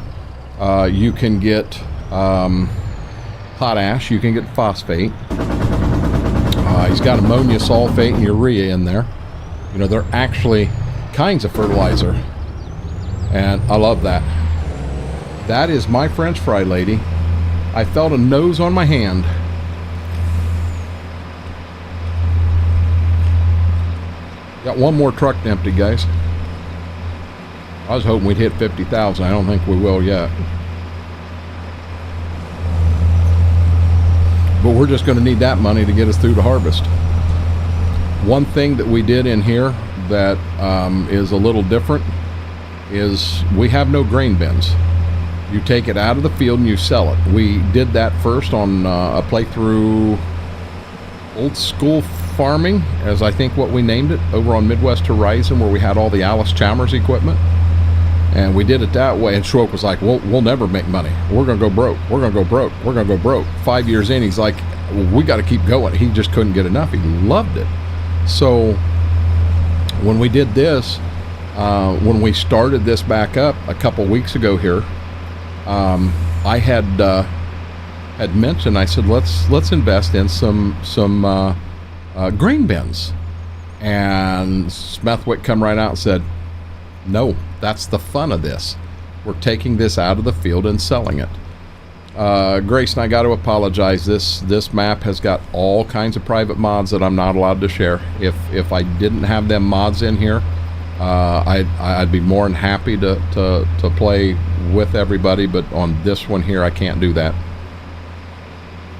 You can get potash. You can get phosphate. He's got ammonia, sulfate, and urea in there. You know, they're actually kinds of fertilizer. And I love that. That is my French fry lady. I felt a nose on my hand. Got one more truck to empty, guys. I was hoping we'd hit 50,000. I don't think we will yet. But we're just going to need that money to get us through the harvest. One thing that we did in here that is a little different is we have no grain bins. You take it out of the field and you sell it. We did that first on a playthrough, old school farming, as I think what we named it, over on Midwest Horizon, where we had all the Alice Chalmers equipment. And we did it that way. And Schwope was like, we'll never make money. We're going to go broke. We're going to go broke. We're going to go broke. 5 years in, he's like, we got to keep going. He just couldn't get enough. He loved it. So when we did this, when we started this back up a couple weeks ago here, I had mentioned, I said, let's invest in some grain bins. And Smethwick come right out and said, no, that's the fun of this. We're taking this out of the field and selling it. Grace and I got to apologize. This map has got all kinds of private mods that I'm not allowed to share. If I didn't have them mods in here, I'd be more than happy to play with everybody, but on this one here, I can't do that.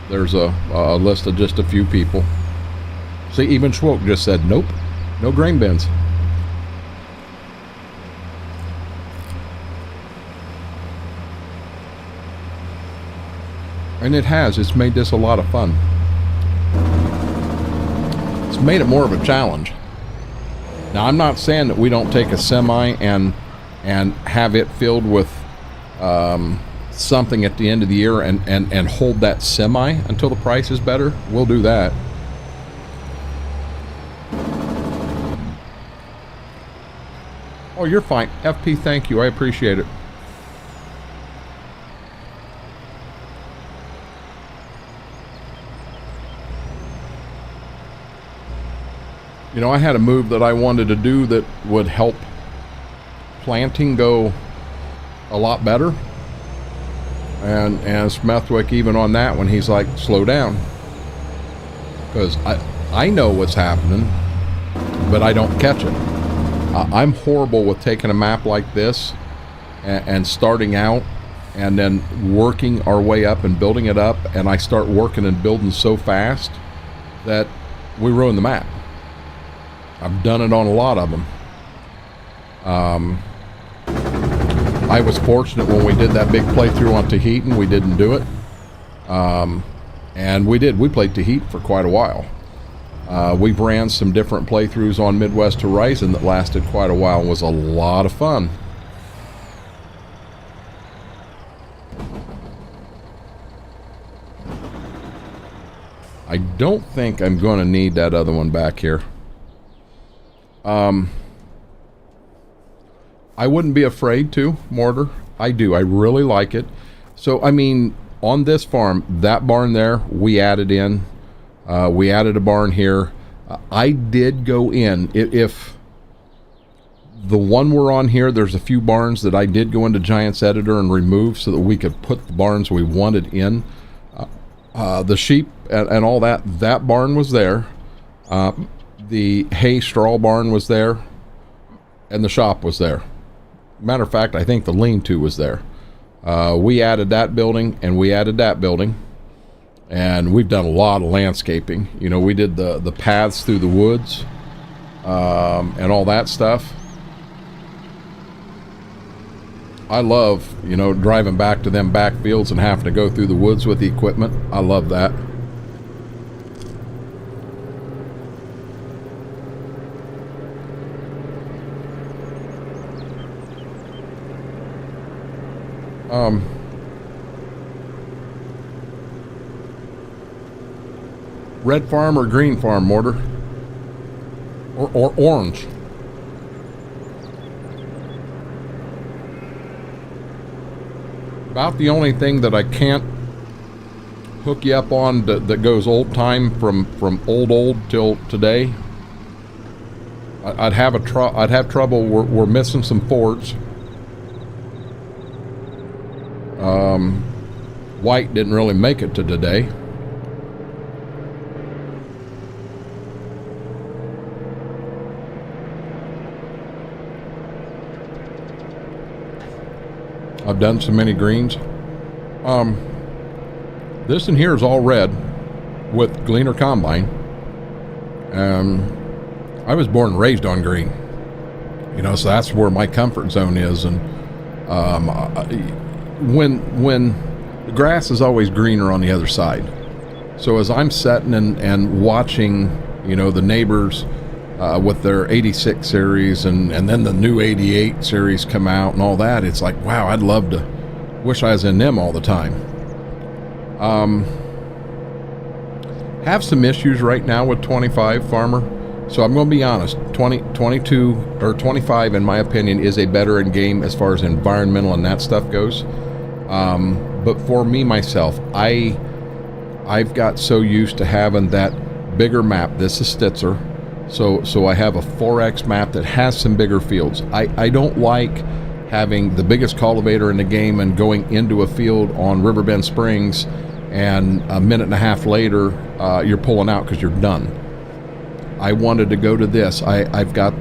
There's a list of just a few people. See, even Schwope just said, nope, no grain bins. And it's made this a lot of fun. It's made it more of a challenge. Now, I'm not saying that we don't take a semi and have it filled with something at the end of the year and hold that semi until the price is better. We'll do that. Oh, you're fine. FP, thank you. I appreciate it. You know, I had a move that I wanted to do that would help planting go a lot better. And Smethwick, even on that one, he's like, slow down. Because I know what's happening, but I don't catch it. I'm horrible with taking a map like this and starting out and then working our way up and building it up. And I start working and building so fast that we ruin the map. I've done it on a lot of them. I was fortunate when we did that big playthrough on Tahitian, we didn't do it. And we played Tahitian for quite a while. We've ran some different playthroughs on Midwest Horizon that lasted quite a while and was a lot of fun. I don't think I'm going to need that other one back here. I wouldn't be afraid to mortar. I do. I really like it. So, I mean, on this farm, that barn there, we added in. We added a barn here. I did go in. If the one we're on here, there's a few barns that I did go into Giants Editor and remove so that we could put the barns we wanted in. The sheep and all that, that barn was there. The hay straw barn was there, and the shop was there. Matter of fact, I think the lean-to was there. We added that building, and we added that building, and we've done a lot of landscaping. You know, we did the paths through the woods, and all that stuff. I love, you know, driving back to them back fields and having to go through the woods with the equipment. I love that. Red farm or green farm, mortar? Or orange? About the only thing that I can't hook you up on that goes old time from old till today. I'd have trouble. We're missing some forts. White didn't really make it to today. I've done so many greens. This in here is all red with Gleaner Combine. I was born and raised on green, you know, so that's where my comfort zone is. And when the grass is always greener on the other side, so as I'm sitting and watching You know, the neighbors with their 86 series and then the new 88 series come out and all that. It's like, wow, I'd love to, wish I was in them all the time. Have some issues right now with 25 Farmer. So I'm going to be honest, 22 or 25 in my opinion is a better in game as far as environmental and that stuff goes. But for me myself, I've got so used to having that bigger map. This is Stitzer. So I have a 4X map that has some bigger fields. I don't like having the biggest cultivator in the game and going into a field on Riverbend Springs and a minute and a half later you're pulling out because you're done. I wanted to go to this. I've got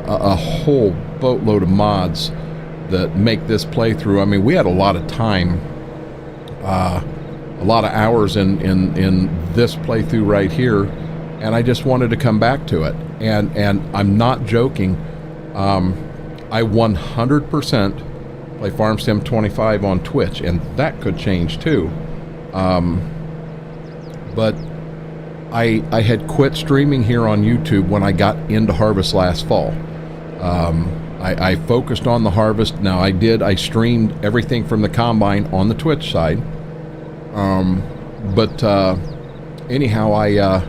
a whole boatload of mods that make this playthrough. I mean, we had a lot of time, a lot of hours in this playthrough right here, and I just wanted to come back to it. And I'm not joking. I 100% play Farm Sim 25 on Twitch, and that could change too. But I had quit streaming here on YouTube when I got into harvest last fall. I focused on the harvest. Now I streamed everything from the combine on the Twitch side. Anyhow, I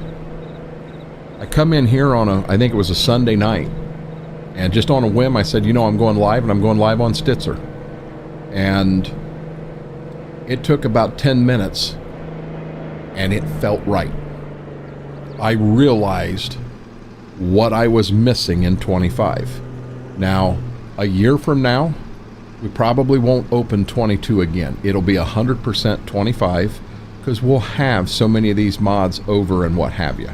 come in here on I think it was a Sunday night, and just on a whim I said, you know, I'm going live, and I'm going live on Stitzer. And it took about 10 minutes, and it felt right. I realized what I was missing in 25. Now, a year from now, we probably won't open 22 again. It'll be 100% 25 because we'll have so many of these mods over and what have you.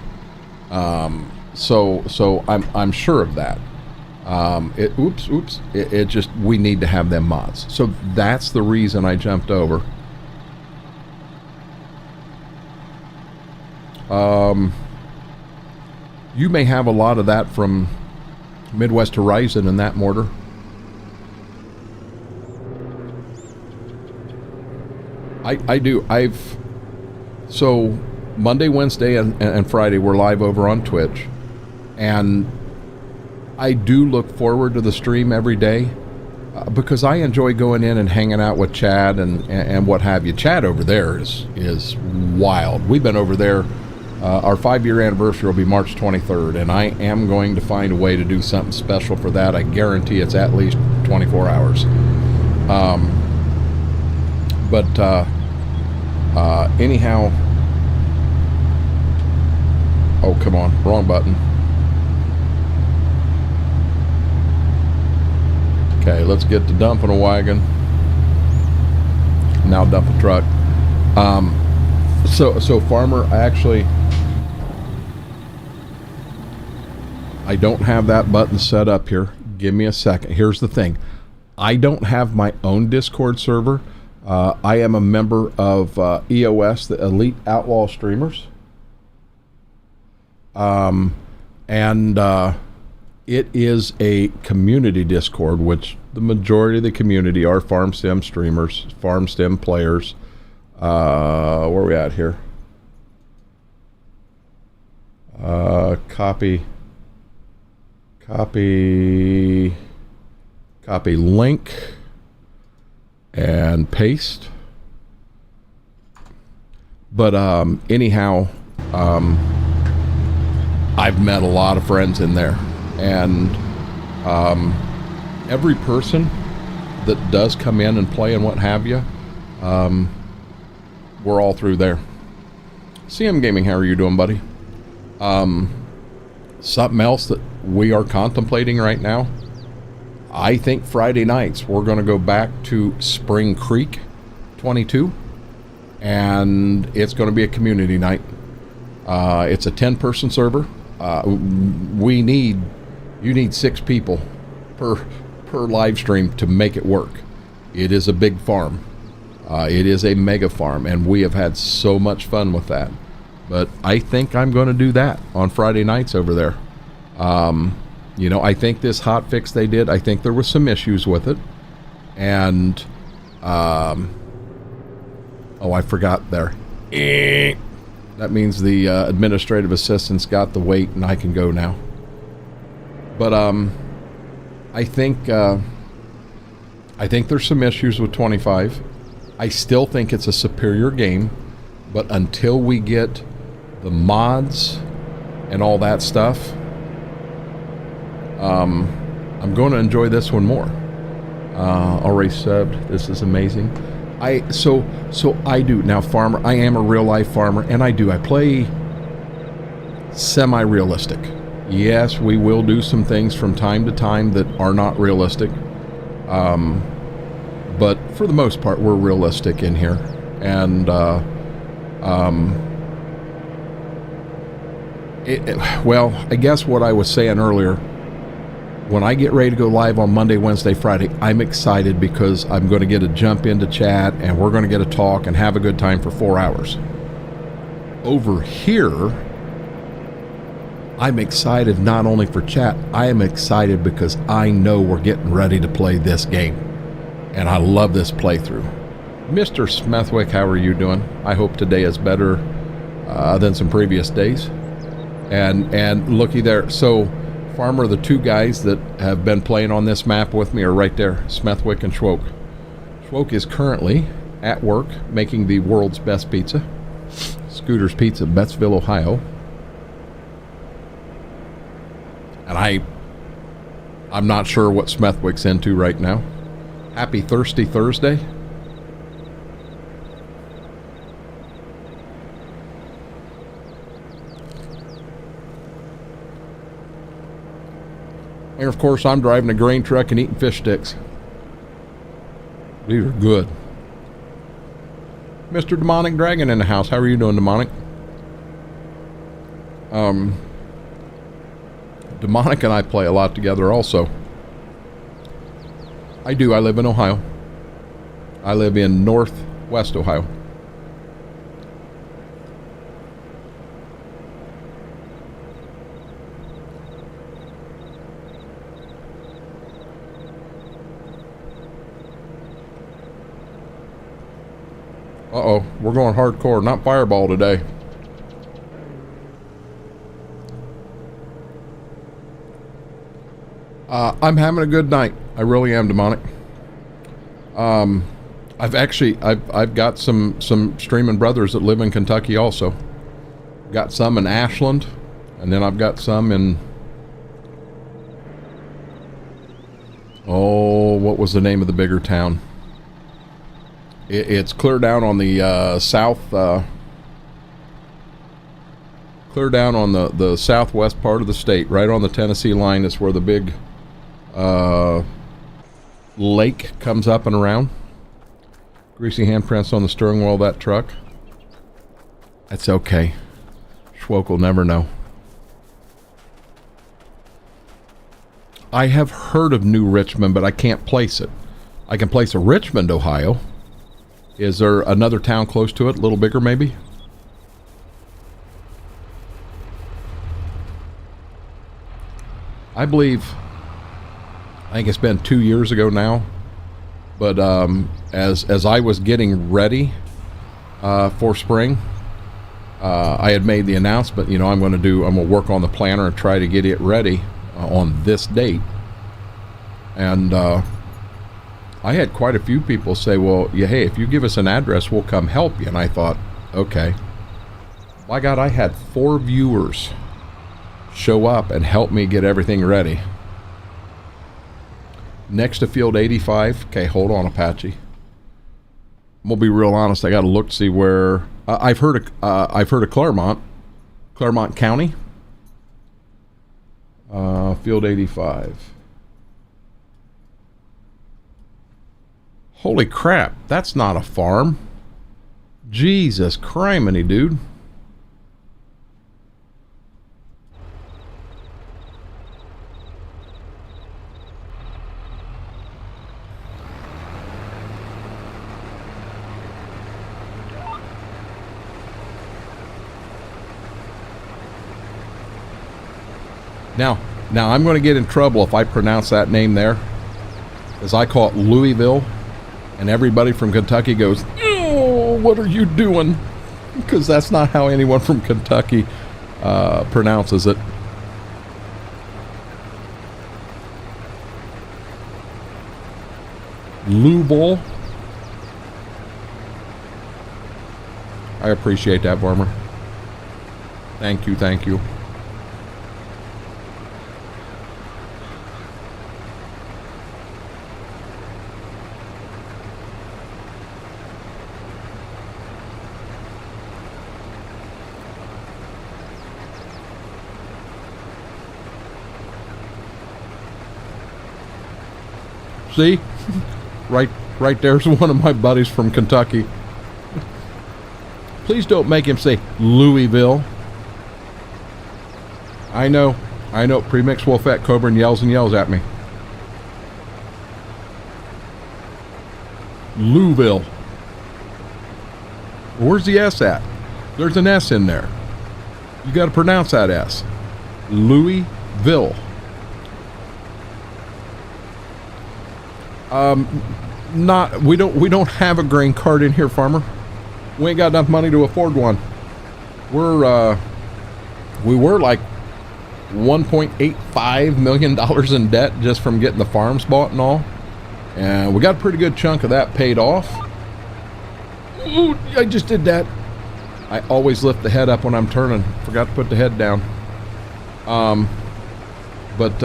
So I'm sure of that. It just, we need to have them mods. So that's the reason I jumped over. You may have a lot of that from Midwest Horizon and that, Mortar. I do. So Monday, Wednesday, and Friday we're live over on Twitch, and I do look forward to the stream every day because I enjoy going in and hanging out with Chad and what have you. Chad over there is wild. We've been over there. Our 5-year anniversary will be March 23rd, and I am going to find a way to do something special for that. I guarantee it's at least 24 hours. Anyhow, oh, come on, wrong button. Okay, let's get to dumping a wagon. Now dump a truck. So Farmer, I don't have that button set up here. Give me a second. Here's the thing. I don't have my own Discord server. I am a member of EOS, the Elite Outlaw Streamers. It is a community Discord, which the majority of the community are Farm Sim streamers, Farm Sim players. Where are we at here? Copy link and paste. But anyhow, I've met a lot of friends in there, and every person that does come in and play and what have you, we're all through there. CM Gaming, how are you doing, buddy? Something else that we are contemplating right now, I think Friday nights we're going to go back to Spring Creek 22, and it's going to be a community night. It's a 10-person server. You need 6 people per live stream to make it work. It is a big farm. It is a mega farm, and we have had so much fun with that. But I think I'm going to do that on Friday nights over there. You know, I think this hot fix they did, I think there was some issues with it. And, oh, I forgot there. That means the administrative assistant's got the weight and I can go now. But I think there's some issues with 25. I still think it's a superior game, but until we get the mods and all that stuff, I'm going to enjoy this one more. Already subbed. This is amazing. So I do now, farmer. I am a real life farmer, and I play semi-realistic. Yes, we will do some things from time to time that are not realistic, but for the most part, we're realistic in here. And well, I guess what I was saying earlier, when I get ready to go live on Monday, Wednesday, Friday, I'm excited because I'm going to get to jump into chat and we're going to get to talk and have a good time for 4 hours. Over here, I'm excited not only for chat, I am excited because I know we're getting ready to play this game. And I love this playthrough. Mr. Smethwick, how are you doing? I hope today is better than some previous days. And looky there. So, Farmer, the two guys that have been playing on this map with me are right there, Smethwick and Schwoke. Schwoke is currently at work making the world's best pizza, Scooter's Pizza, Bettsville, Ohio. And I'm not sure what Smethwick's into right now. Happy Thirsty Thursday. And of course, I'm driving a grain truck and eating fish sticks. These are good. Mr. Demonic Dragon in the house. How are you doing, Demonic? Demonic and I play a lot together also. I do. I live in Ohio. I live in northwest Ohio. Uh-oh, we're going hardcore, not fireball today. I'm having a good night. I really am, Demonic. I've got some streaming brothers that live in Kentucky also. Got some in Ashland, and then I've got some in, oh, what was the name of the bigger town? It's clear down on the south, clear down on the southwest part of the state, right on the Tennessee line. Is where the big lake comes up and around. Greasy handprints on the steering wheel of that truck. That's okay. Schwoke will never know. I have heard of New Richmond, but I can't place it. I can place a Richmond, Ohio. Is there another town close to it, a little bigger maybe? I think it's been 2 years ago now, but as I was getting ready for spring, I had made the announcement, you know, I'm going to work on the planner and try to get it ready on this date. And I had quite a few people say, well, yeah, hey, if you give us an address, we'll come help you. And I thought, okay. My God, I had 4 viewers show up and help me get everything ready. Next to Field 85. Okay, hold on, Apache. I'm gonna be real honest. I got to look to see where. I've heard of Claremont County. Field 85. Holy crap, that's not a farm. Jesus criminy, dude. Now I'm going to get in trouble if I pronounce that name there, as I call it Louisville. And everybody from Kentucky goes, oh, what are you doing? because that's not how anyone from Kentucky pronounces it. Louisville. I appreciate that, farmer. Thank you, thank you. See? Right there's one of my buddies from Kentucky. Please don't make him say Louisville. I know. Premix Wolf at Cobra and yells at me. Louisville. Where's the S at? There's an S in there. You got to pronounce that S. Louisville. We don't have a grain cart in here, farmer. We ain't got enough money to afford one. We were like $1.85 million in debt just from getting the farms bought and all. And we got a pretty good chunk of that paid off. Ooh, I just did that. I always lift the head up when I'm turning. Forgot to put the head down. But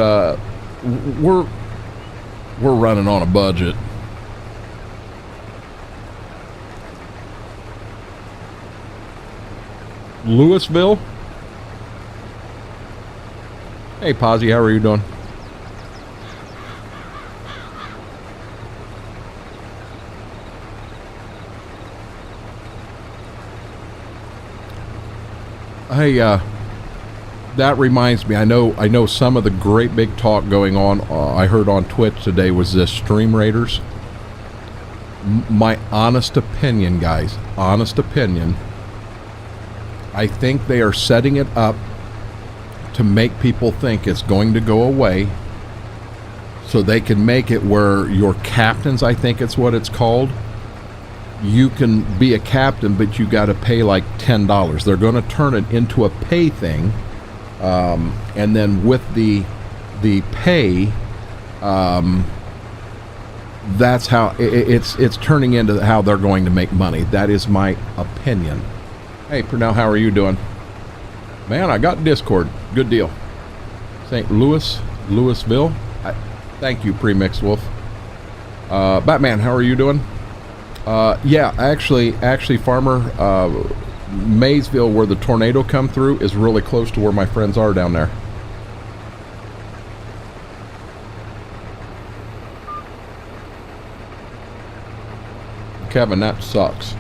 we're running on a budget. Louisville. Hey, Posy, how are you doing? Hey, that reminds me. I know some of the great big talk going on. I heard on Twitch today was this Stream Raiders. My honest opinion, guys. Honest opinion. I think they are setting it up to make people think it's going to go away so they can make it where your captains, I think it's what it's called, you can be a captain, but you got to pay like $10. They're going to turn it into a pay thing, and then with the pay, that's how it's turning into how they're going to make money. That is my opinion. Hey, Purnell, how are you doing? Man, I got Discord. Good deal. St. Louisville. Thank you, Premixed Wolf. Batman, how are you doing? Yeah, actually, Farmer, Maysville, where the tornado come through, is really close to where my friends are down there. Kevin, that sucks.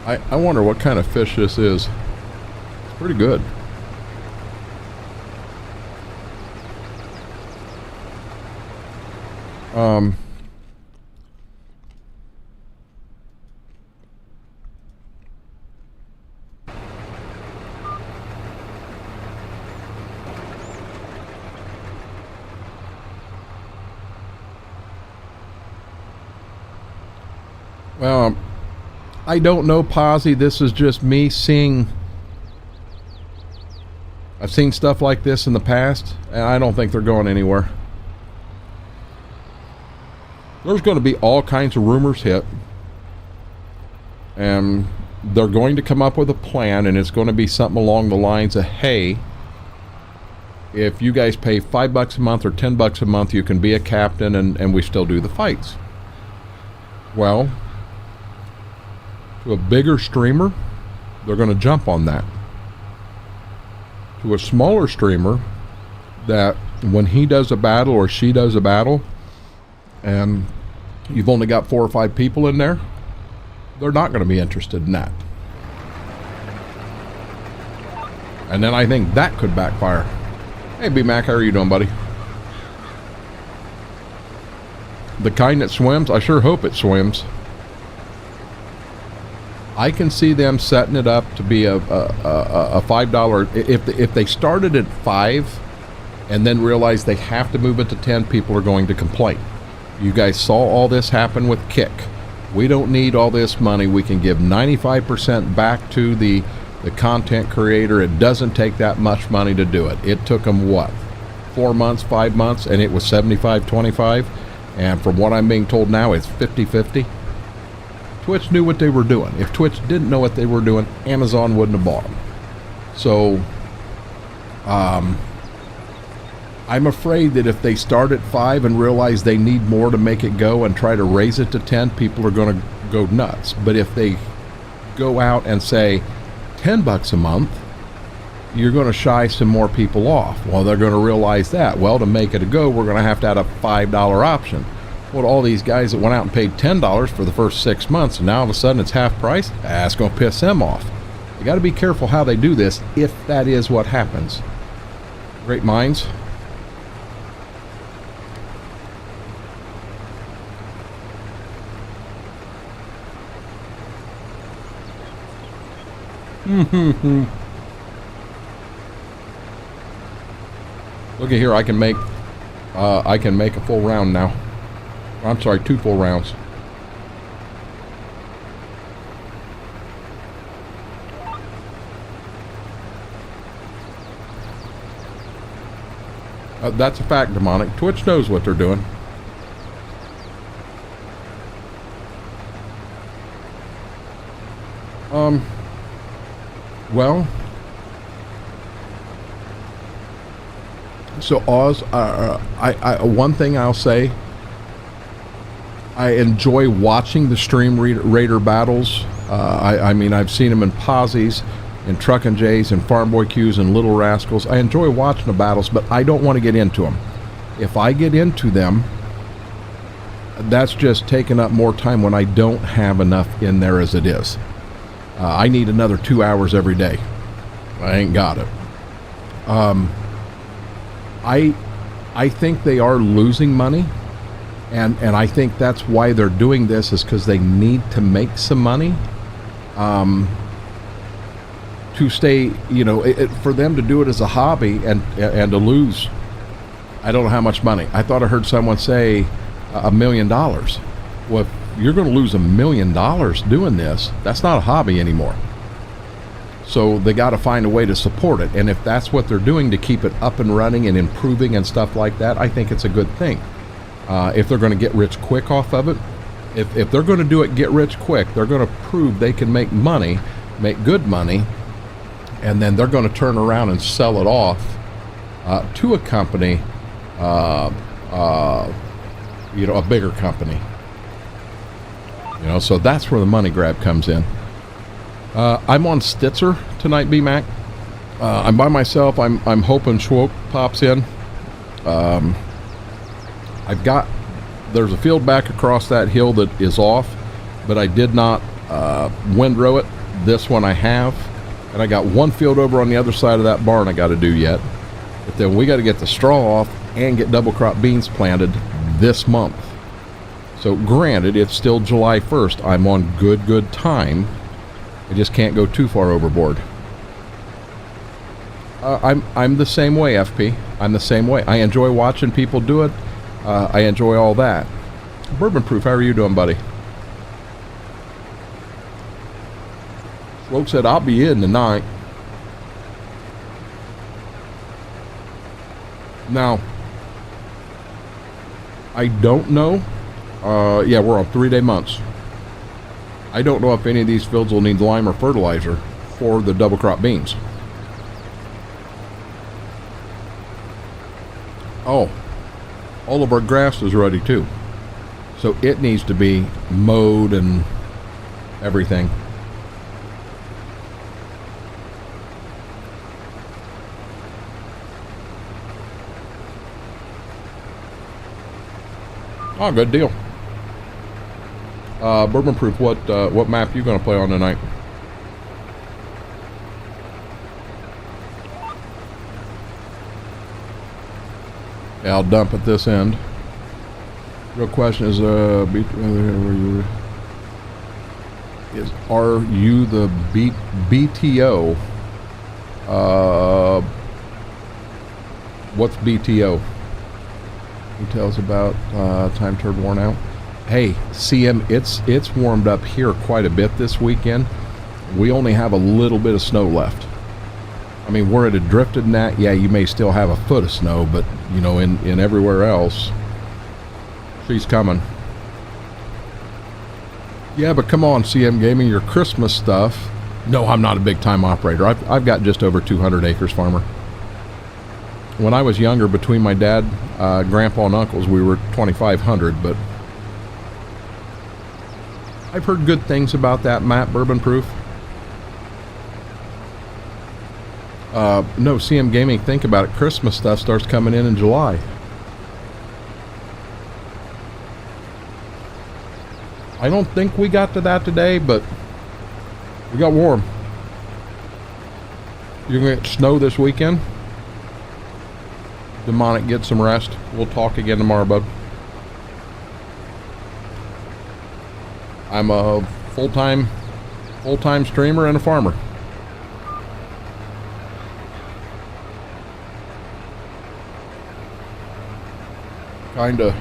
I wonder what kind of fish this is. It's pretty good. Well, I don't know, Posy. This is just me seeing. I've seen stuff like this in the past, and I don't think they're going anywhere. There's going to be all kinds of rumors hit, and they're going to come up with a plan, and it's going to be something along the lines of, hey, if you guys pay $5 a month or $10 a month, you can be a captain, and we still do the fights. Well, to a bigger streamer, they're going to jump on that. To a smaller streamer, that when he does a battle or she does a battle, and you've only got 4 or 5 people in there, they're not going to be interested in that. And then I think that could backfire. Hey, B-Mac, how are you doing, buddy? The kind that swims? I sure hope it swims. I can see them setting it up to be a $5. If they started at $5 and then realize they have to move it to 10, people are going to complain. You guys saw all this happen with Kick. We don't need all this money. We can give 95% back to the content creator. It doesn't take that much money to do it. It took them, what, 4 months, 5 months, and it was 75-25. And from what I'm being told now, it's 50-50. Twitch knew what they were doing. If Twitch didn't know what they were doing, Amazon wouldn't have bought them. So, I'm afraid that if they start at 5 and realize they need more to make it go and try to raise it to 10, people are going to go nuts. But if they go out and say $10 a month, you're going to shy some more people off. Well, they're going to realize that. Well, to make it a go, we're going to have to add a $5 option. Well, all these guys that went out and paid $10 for the first 6 months, and now all of a sudden it's half price, that's going to piss them off. You got to be careful how they do this, if that is what happens. Great minds. Look at here, I can make a full round now. I'm sorry, 2 full rounds. That's a fact, Demonic. Twitch knows what they're doing. Well, so Oz, one thing I'll say, I enjoy watching the Stream Raider battles. I mean, I've seen them in Posies, in Truckin' Jays, in Farm Boy Qs, and Little Rascals. I enjoy watching the battles, but I don't want to get into them. If I get into them, that's just taking up more time when I don't have enough in there as it is. I need another 2 hours every day. I ain't got it. I think they are losing money, and I think that's why they're doing this, is because they need to make some money. To stay, you know, for them to do it as a hobby and to lose, I don't know how much money. I thought I heard someone say $1 million. Well, if you're going to lose $1 million doing this, that's not a hobby anymore. So they got to find a way to support it. And if that's what they're doing to keep it up and running and improving and stuff like that, I think it's a good thing. If they're going to get rich quick off of it, if they're going to do it, get rich quick, they're going to prove they can make money, make good money, and then they're going to turn around and sell it off to a company, you know, a bigger company. You know, so that's where the money grab comes in. I'm on Stitzer tonight, B-Mac. I'm by myself. I'm hoping Schwoke pops in. There's a field back across that hill that is off, but I did not windrow it. This one I have. And I got one field over on the other side of that barn I got to do yet. But then we got to get the straw off and get double crop beans planted this month. So granted, it's still July 1st. I'm on good time. I just can't go too far overboard. I'm the same way, FP. I'm the same way. I enjoy watching people do it. I enjoy all that. Bourbon Proof, how are you doing, buddy? Sloke said, I'll be in tonight. Now, I don't know. Yeah, we're on 3-day months. I don't know if any of these fields will need lime or fertilizer for the double crop beans. Oh, all of our grass is ready too. So it needs to be mowed and everything. Oh, good deal. Bourbon Proof, what map you going to play on tonight? Yeah, I'll dump at this end. Real question is, are you the BTO? What's BTO? Details about time turn worn out. Hey, CM, it's warmed up here quite a bit this weekend. We only have a little bit of snow left. I mean, where it had drifted and that, yeah, you may still have a foot of snow, but, you know, in everywhere else, she's coming. Yeah, but come on, CM Gaming, your Christmas stuff. No, I'm not a big-time operator. I've got just over 200 acres, farmer. When I was younger, between my dad, grandpa, and uncles, we were 2,500, but I've heard good things about that map, Bourbon Proof. No, CM Gaming, think about it. Christmas stuff starts coming in July. I don't think we got to that today, but we got warm. You're going to get snow this weekend? Demonic, get some rest. We'll talk again tomorrow, bud. I'm a full-time streamer and a farmer. Kinda.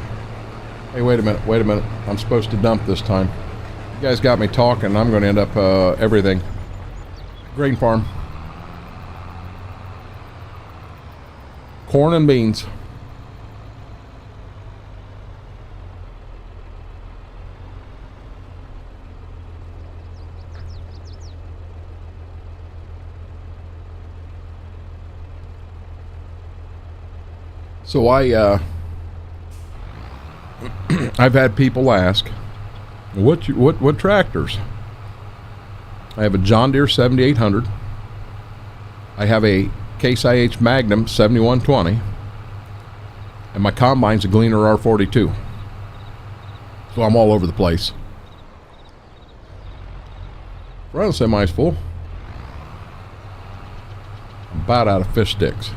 Hey, wait a minute. I'm supposed to dump this time. You guys got me talking. I'm going to end up everything. Grain farm. Corn and beans. So I've had people ask, what tractors? I have a John Deere 7800. I have a Case IH Magnum 7120, and my combine's a Gleaner R42. So I'm all over the place. Front semi's full. I'm about out of fish sticks.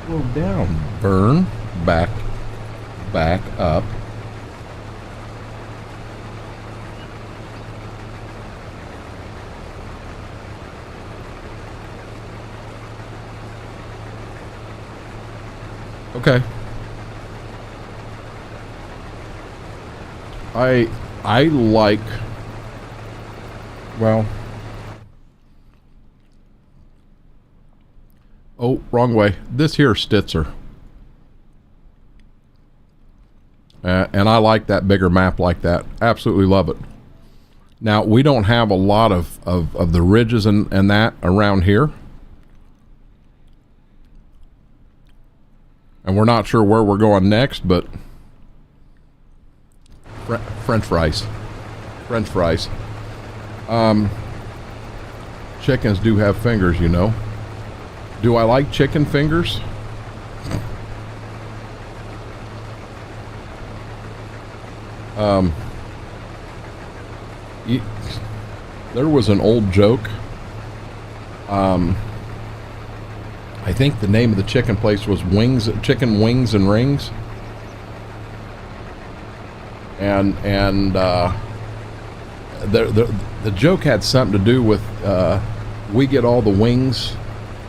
Slow down, burn, back up. Okay. I like, well, oh, wrong way. This here Stitzer. And I like that bigger map like that. Absolutely love it. Now, we don't have a lot of the ridges and that around here. And we're not sure where we're going next, but French fries. French fries. Chickens do have fingers, you know. Do I like chicken fingers? There was an old joke. I think the name of the chicken place was Chicken Wings and Rings. And the joke had something to do with we get all the wings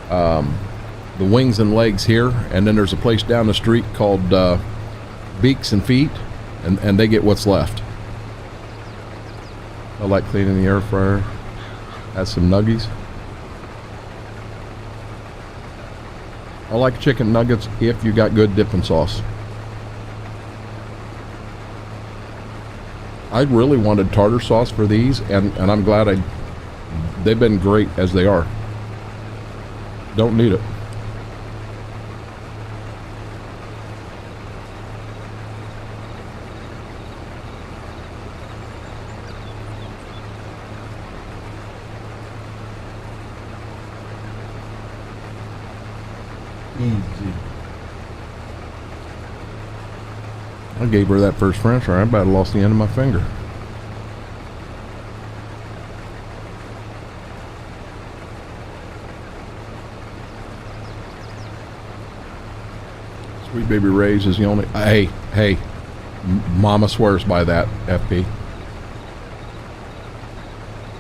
and legs here, and then there's a place down the street called Beaks and Feet, and they get what's left. I like cleaning the air fryer. Has some nuggies. I like chicken nuggets if you got good dipping sauce. I really wanted tartar sauce for these, and I'm glad they've been great as they are. Don't need it. Easy. I gave her that first French fry. I about lost the end of my finger. Sweet Baby Ray's is the only... Hey, Mama swears by that, FP.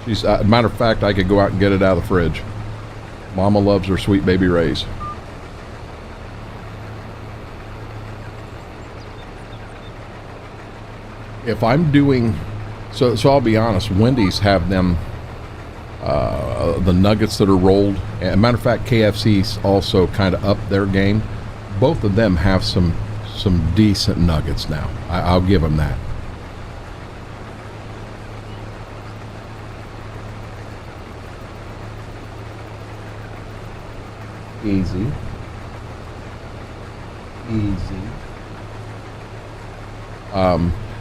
She's... matter of fact, I could go out and get it out of the fridge. Mama loves her Sweet Baby Ray's. If I'm doing... So I'll be honest, Wendy's have them... the nuggets that are rolled. And matter of fact, KFC's also kind of upped their game. Both of them have some decent nuggets now. I'll give them that. Easy.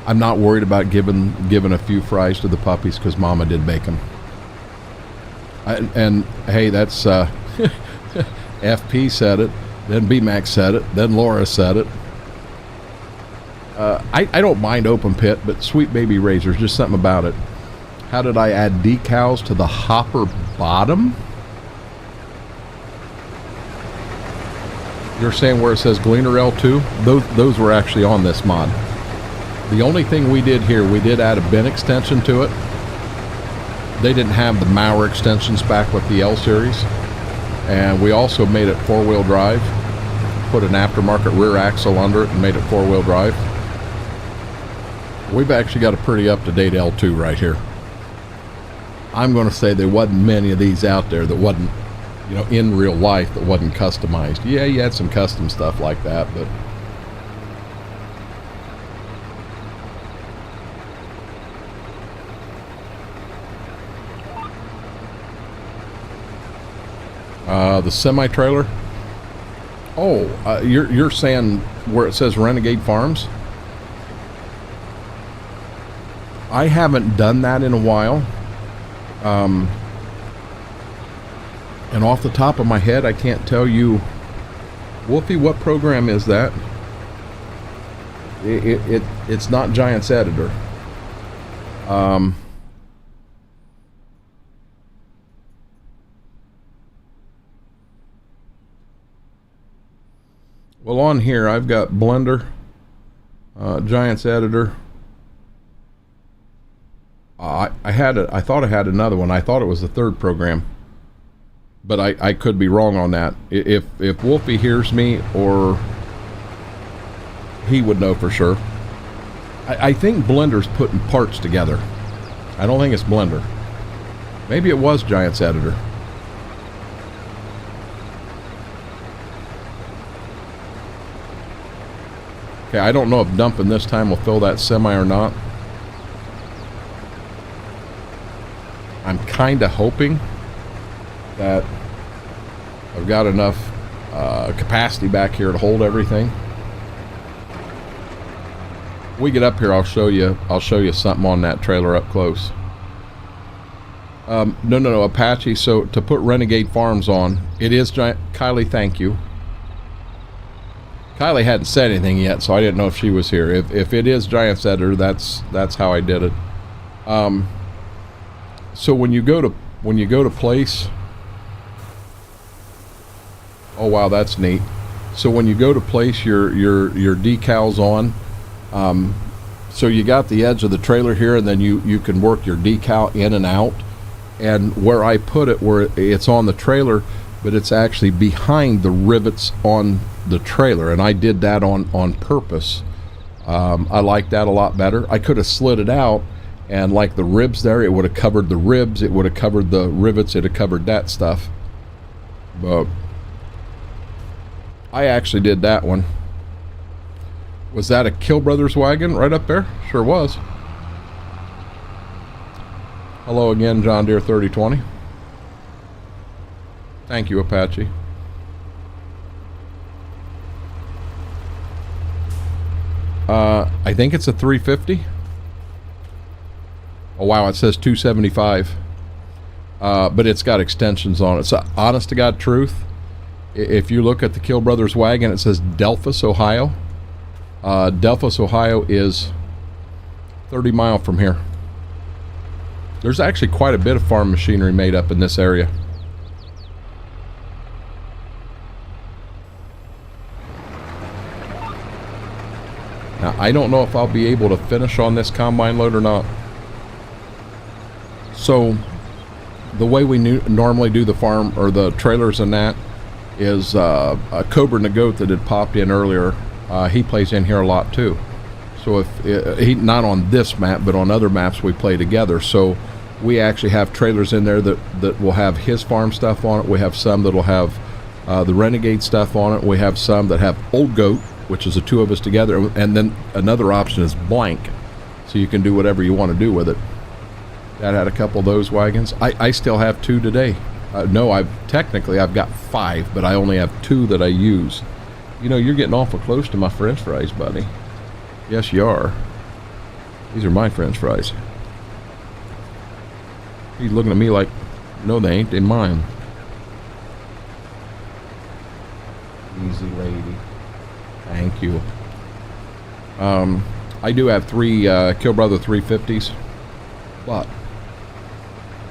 I'm not worried about giving a few fries to the puppies because Mama did bake them. And hey, that's FP said it. Then BMAX said it. Then Laura said it. I don't mind open pit, but Sweet Baby Ray's, there's just something about it. How did I add decals to the hopper bottom? You're saying where it says Gleaner L2? Those were actually on this mod. The only thing we did here, we did add a bin extension to it. They didn't have the Mauer extensions back with the L series. And we also made it four-wheel drive. Put an aftermarket rear axle under it and made it four-wheel drive. We've actually got a pretty up-to-date L2 right here. I'm going to say there wasn't many of these out there that wasn't, you know, in real life that wasn't customized. Yeah, you had some custom stuff like that, but... the semi-trailer. Oh, you're saying where it says Renegade Farms? I haven't done that in a while. And off the top of my head, I can't tell you. Wolfie, what program is that? It's not Giants Editor. Well, on here I've got Blender, Giants Editor. I thought I had another one. I thought it was the third program, but I could be wrong on that. If Wolfie hears me, or he would know for sure. I think Blender's putting parts together. I don't think it's Blender. Maybe it was Giants Editor. Okay, I don't know if dumping this time will fill that semi or not. I'm kind of hoping that I've got enough capacity back here to hold everything. When we get up here, I'll show you something on that trailer up close. No, Apache. So to put Renegade Farms on, it is Giant. Kylie, thank you. Kylie hadn't said anything yet, so I didn't know if she was here. If it is Giants Editor, that's how I did it. So when you go to place, oh wow, that's neat. So when you go to place your decals on, so you got the edge of the trailer here, and then you can work your decal in and out. And where I put it, where it's on the trailer, but it's actually behind the rivets on the trailer, and I did that on purpose. I like that a lot better. I could have slid it out, and like the ribs there, it would have covered the ribs, it would have covered the rivets, it would have covered that stuff. But I actually did that one. Was that a Kill Brothers wagon right up there? Sure was. Hello again, John Deere 3020. Thank you, Apache. I think it's a 350. Oh wow, it says 275. But it's got extensions on it. So honest to God truth, if you look at the Kill Brothers wagon, it says Delphus, Ohio. Delphos, Ohio is 30 miles from here. There's actually quite a bit of farm machinery made up in this area. Now, I don't know if I'll be able to finish on this combine load or not. So, the way we normally do the farm, or the trailers and that, is a Cobra and the Goat that had popped in earlier. He plays in here a lot too. So if he, not on this map, but on other maps we play together. So we actually have trailers in there that will have his farm stuff on it. We have some that will have the Renegade stuff on it. We have some that have Old Goat, which is the two of us together. And then another option is blank. So you can do whatever you want to do with it. Dad had a couple of those wagons. I still have 2 today. No, I've got 5, but I only have 2 that I use. You know, you're getting awful close to my French fries, buddy. Yes, you are. These are my French fries. He's looking at me like, no, they ain't. They're mine. Easy lady. Thank you. I do have 3 Kill Brother 350s, but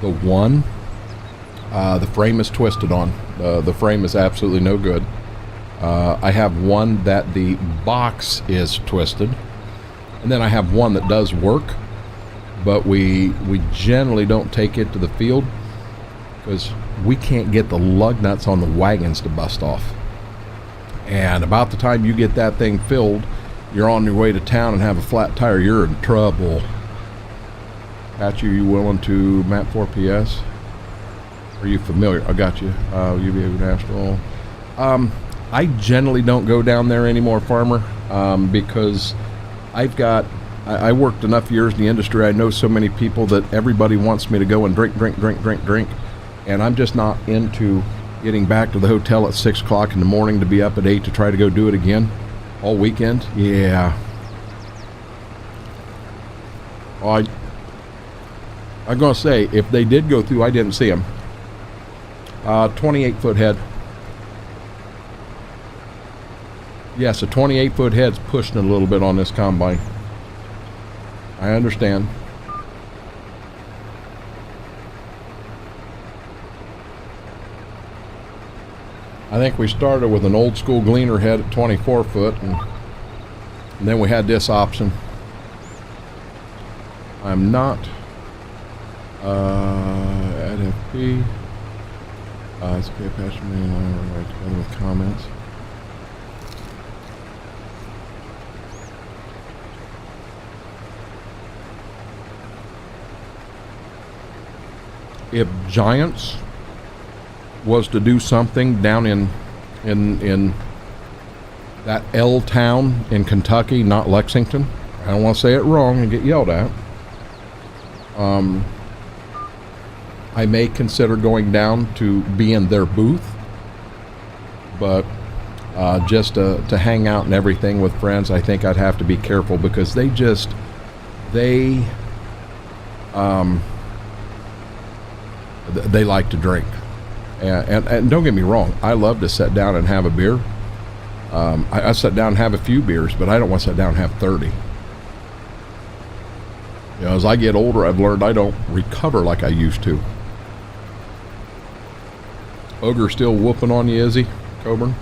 the one, the frame is twisted on. The frame is absolutely no good. I have one that the box is twisted, and then I have one that does work, but we generally don't take it to the field because we can't get the lug nuts on the wagons to bust off. And about the time you get that thing filled, you're on your way to town and have a flat tire, you're in trouble. Patchy, are you willing to map 4 PS? Are you familiar? I got you. UVA National. I generally don't go down there anymore, Farmer, because I worked enough years in the industry. I know so many people that everybody wants me to go and drink, and I'm just not into getting back to the hotel at 6 o'clock in the morning to be up at 8 to try to go do it again all weekend. Yeah. Well, I'm going to say, if they did go through, I didn't see them. 28-foot head. Yes, a 28-foot head's pushing it a little bit on this combine. I understand. I think we started with an old school gleaner head at 24 foot, and then we had this option. I'm not at FP. It's okay, Pastor Me and I are right together with comments. If Giants was to do something down in that L town in Kentucky, not Lexington, I don't want to say it wrong and get yelled at, I may consider going down to be in their booth, but just to hang out and everything with friends, I think I'd have to be careful because they like to drink. And don't get me wrong, I love to sit down and have a beer. I sit down and have a few beers, but I don't want to sit down and have 30. You know, as I get older, I've learned I don't recover like I used to. Ogre still whooping on you, is he, Coburn?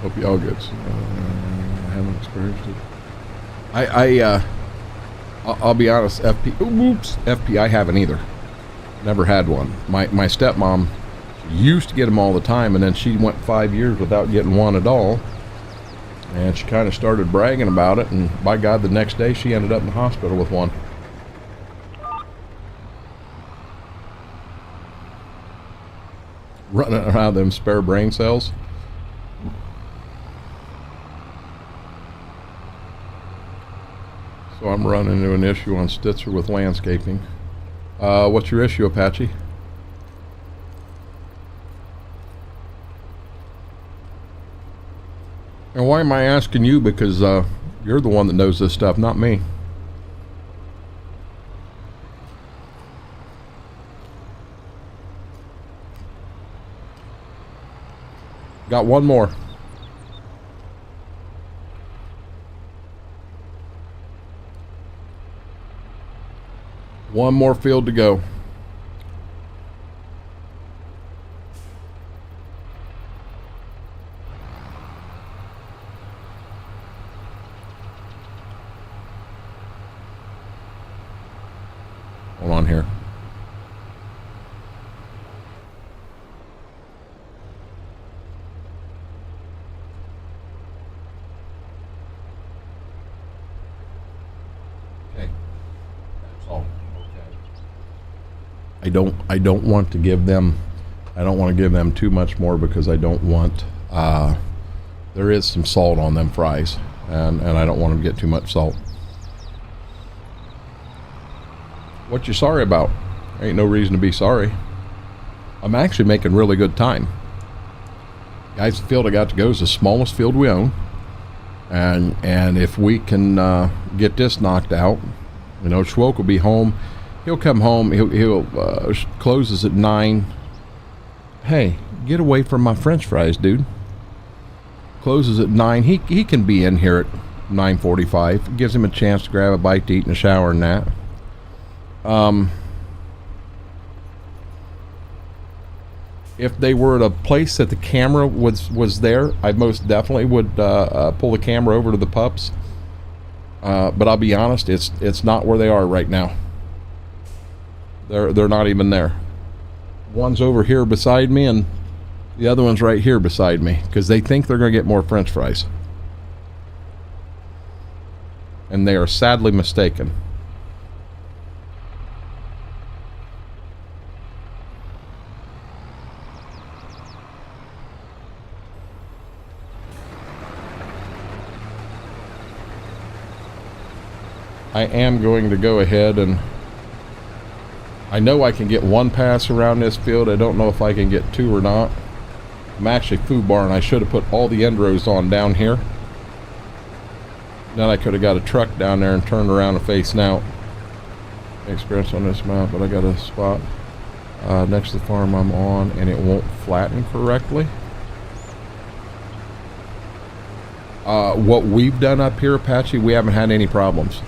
Hope y'all get I haven't experienced it. I'll be honest, FP I haven't either. Never had one. My stepmom used to get them all the time, and then she went 5 years without getting one at all, and she kind of started bragging about it, and by God, the next day she ended up in the hospital with one. Running around them spare brain cells. So I'm running into an issue on Stitzer with landscaping. What's your issue, Apache? And why am I asking you? Because You're the one that knows this stuff, not me. Got one more. One more field to go. Hold on here. Okay. That's all. Okay. I don't want to give them, I don't want to give them too much more because I don't want, there is some salt on them fries, and I don't want them to get too much salt. What you sorry about? Ain't no reason to be sorry. I'm actually making really good time. Guys, the field I got to go is the smallest field we own. And if we can get this knocked out, you know, Schwoke will be home. He'll come home. He'll closes at 9. Hey, get away from my French fries, dude. Closes at 9. He can be in here at 9:45. Gives him a chance to grab a bite to eat in the shower and that. If they were at a place that the camera was there, I most definitely would pull the camera over to the pups. But I'll be honest, it's not where they are right now. They're not even there. One's over here beside me, and the other one's right here beside me because they think they're going to get more French fries, and they are sadly mistaken. I am going to go ahead, and I know I can get one pass around this field. I don't know if I can get two or not. I'm actually foobar, and I should have put all the end rows on down here. Then I could have got a truck down there and turned around and facing out. Experience on this map, but I got a spot next to the farm I'm on, and it won't flatten correctly. What we've done up here, Apache, we haven't had any problems.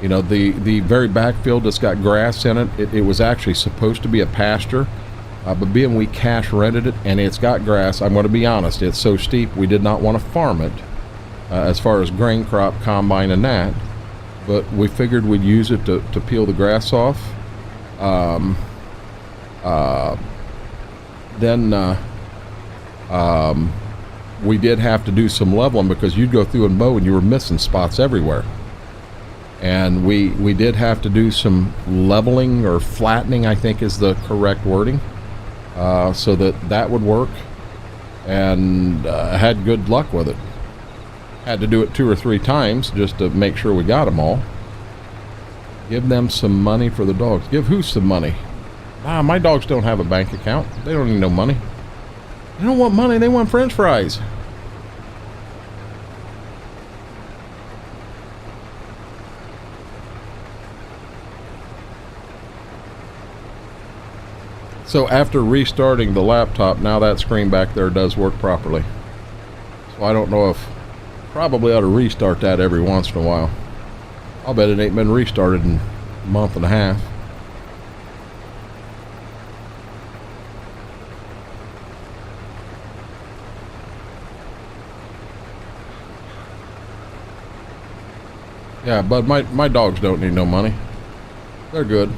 You know, the very backfield that's got grass in it, it was actually supposed to be a pasture, but being we cash rented it and it's got grass, I'm going to be honest, it's so steep we did not want to farm it as far as grain crop, combine and that, but we figured we'd use it to peel the grass off. We did have to do some leveling because you'd go through and mow and you were missing spots everywhere. And we did have to do some leveling or flattening, I think is the correct wording, so that would work, and had good luck with it. Had to do it 2 or 3 times just to make sure we got them all. Give them some money for the dogs. Give who some money? Ah, my dogs don't have a bank account. They don't need no money. They don't want money, they want French fries. So after restarting the laptop, now that screen back there does work properly. So I don't know if, probably ought to restart that every once in a while. I'll bet it ain't been restarted in a month and a half. Yeah, but my dogs don't need no money. They're good.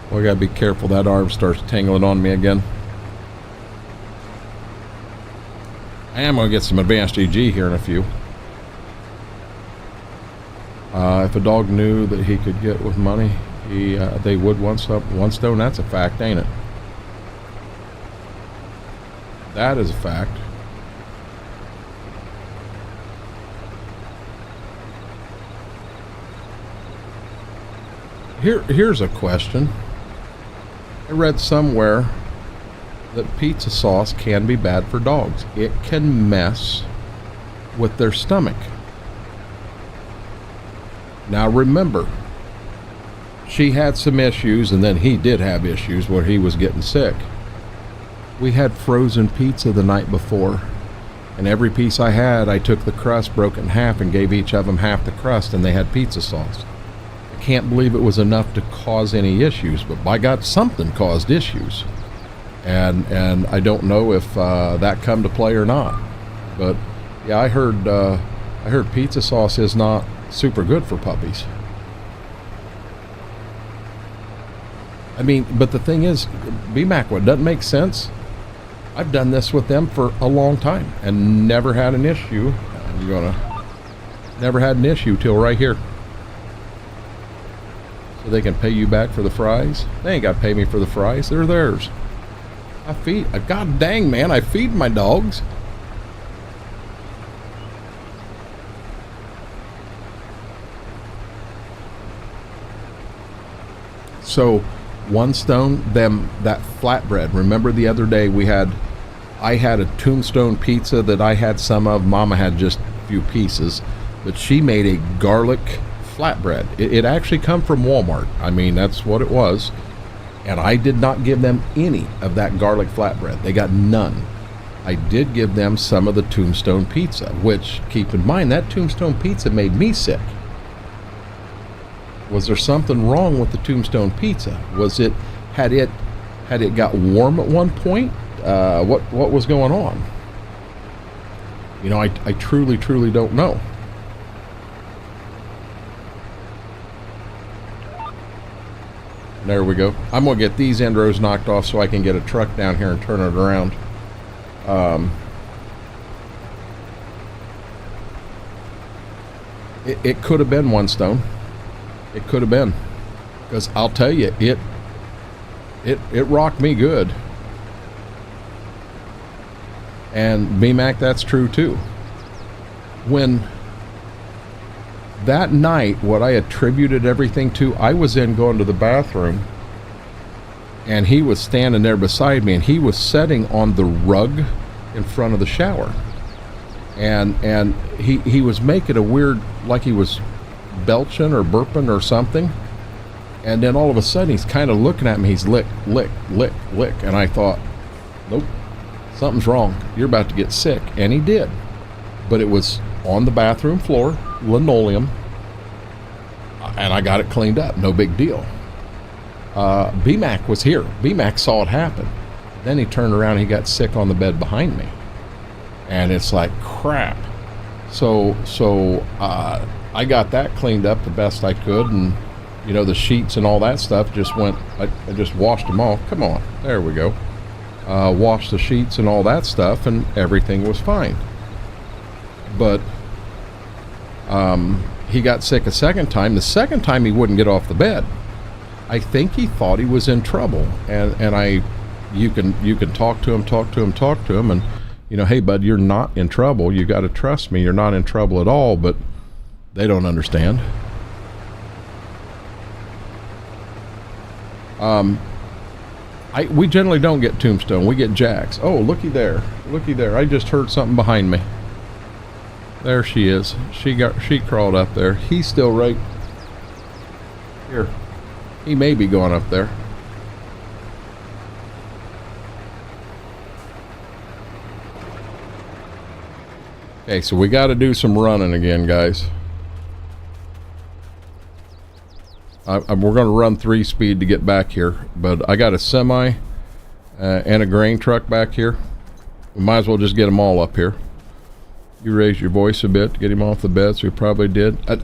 Well, I gotta be careful, that arm starts tangling on me again. I am gonna get some advanced EG here in a few. If a dog knew that he could get with money, they would one stone. That's a fact, ain't it? That is a fact. Here's a question. I read somewhere that pizza sauce can be bad for dogs. It can mess with their stomach. Now remember, she had some issues, and then he did have issues where he was getting sick. We had frozen pizza the night before, and every piece I had, I took the crust, broke it in half, and gave each of them half the crust, and they had pizza sauce. I can't believe it was enough to cause any issues, but by God, something caused issues. And I don't know if that come to play or not. But yeah, I heard pizza sauce is not super good for puppies. I mean, but the thing is, BMAC, what doesn't make sense, I've done this with them for a long time and never had an issue. Never had an issue till right here. So they can pay you back for the fries? They ain't got to pay me for the fries. They're theirs. God dang, man, I feed my dogs. So, one stone, that flatbread. Remember the other day I had a Tombstone pizza that I had some of. Mama had just a few pieces, but she made a garlic flatbread. It actually come from Walmart. I mean, that's what it was. And I did not give them any of that garlic flatbread. They got none. I did give them some of the Tombstone pizza, which, keep in mind, that Tombstone pizza made me sick. Was there something wrong with the Tombstone pizza? Had it got warm at one point? What was going on? You know, I truly don't know. There we go. I'm going to get these end rows knocked off so I can get a truck down here and turn it around. It could have been one stone. It could have been. Because I'll tell you, it rocked me good. And BMAC, that's true too. When that night, what I attributed everything to, I was in going to the bathroom, and he was standing there beside me, and he was sitting on the rug in front of the shower, and he was making a weird, like he was belching or burping or something, and then all of a sudden he's kind of looking at me. He's lick, and I thought, nope, something's wrong. You're about to get sick. And he did, but it was on the bathroom floor, linoleum, and I got it cleaned up. No big deal. BMAC was here. BMAC saw it happen. Then he turned around and he got sick on the bed behind me, and it's like crap. So I got that cleaned up the best I could, and you know, the sheets and all that stuff just went, I just washed them off. Come on, there we go. Washed the sheets and all that stuff, and everything was fine. But he got sick a second time. The second time he wouldn't get off the bed. I think he thought he was in trouble, and you can talk to him, and you know, hey bud, you're not in trouble. You got to trust me. You're not in trouble at all. But they don't understand. We generally don't get Tombstone. We get Jacks. Oh, looky there. I just heard something behind me. There she is. She crawled up there. He's still right here. He may be going up there. Okay, so we got to do some running again, guys. We're going to run 3-speed to get back here, but I got a semi and a grain truck back here. We might as well just get them all up here. You raised your voice a bit to get him off the bed, so we probably did. He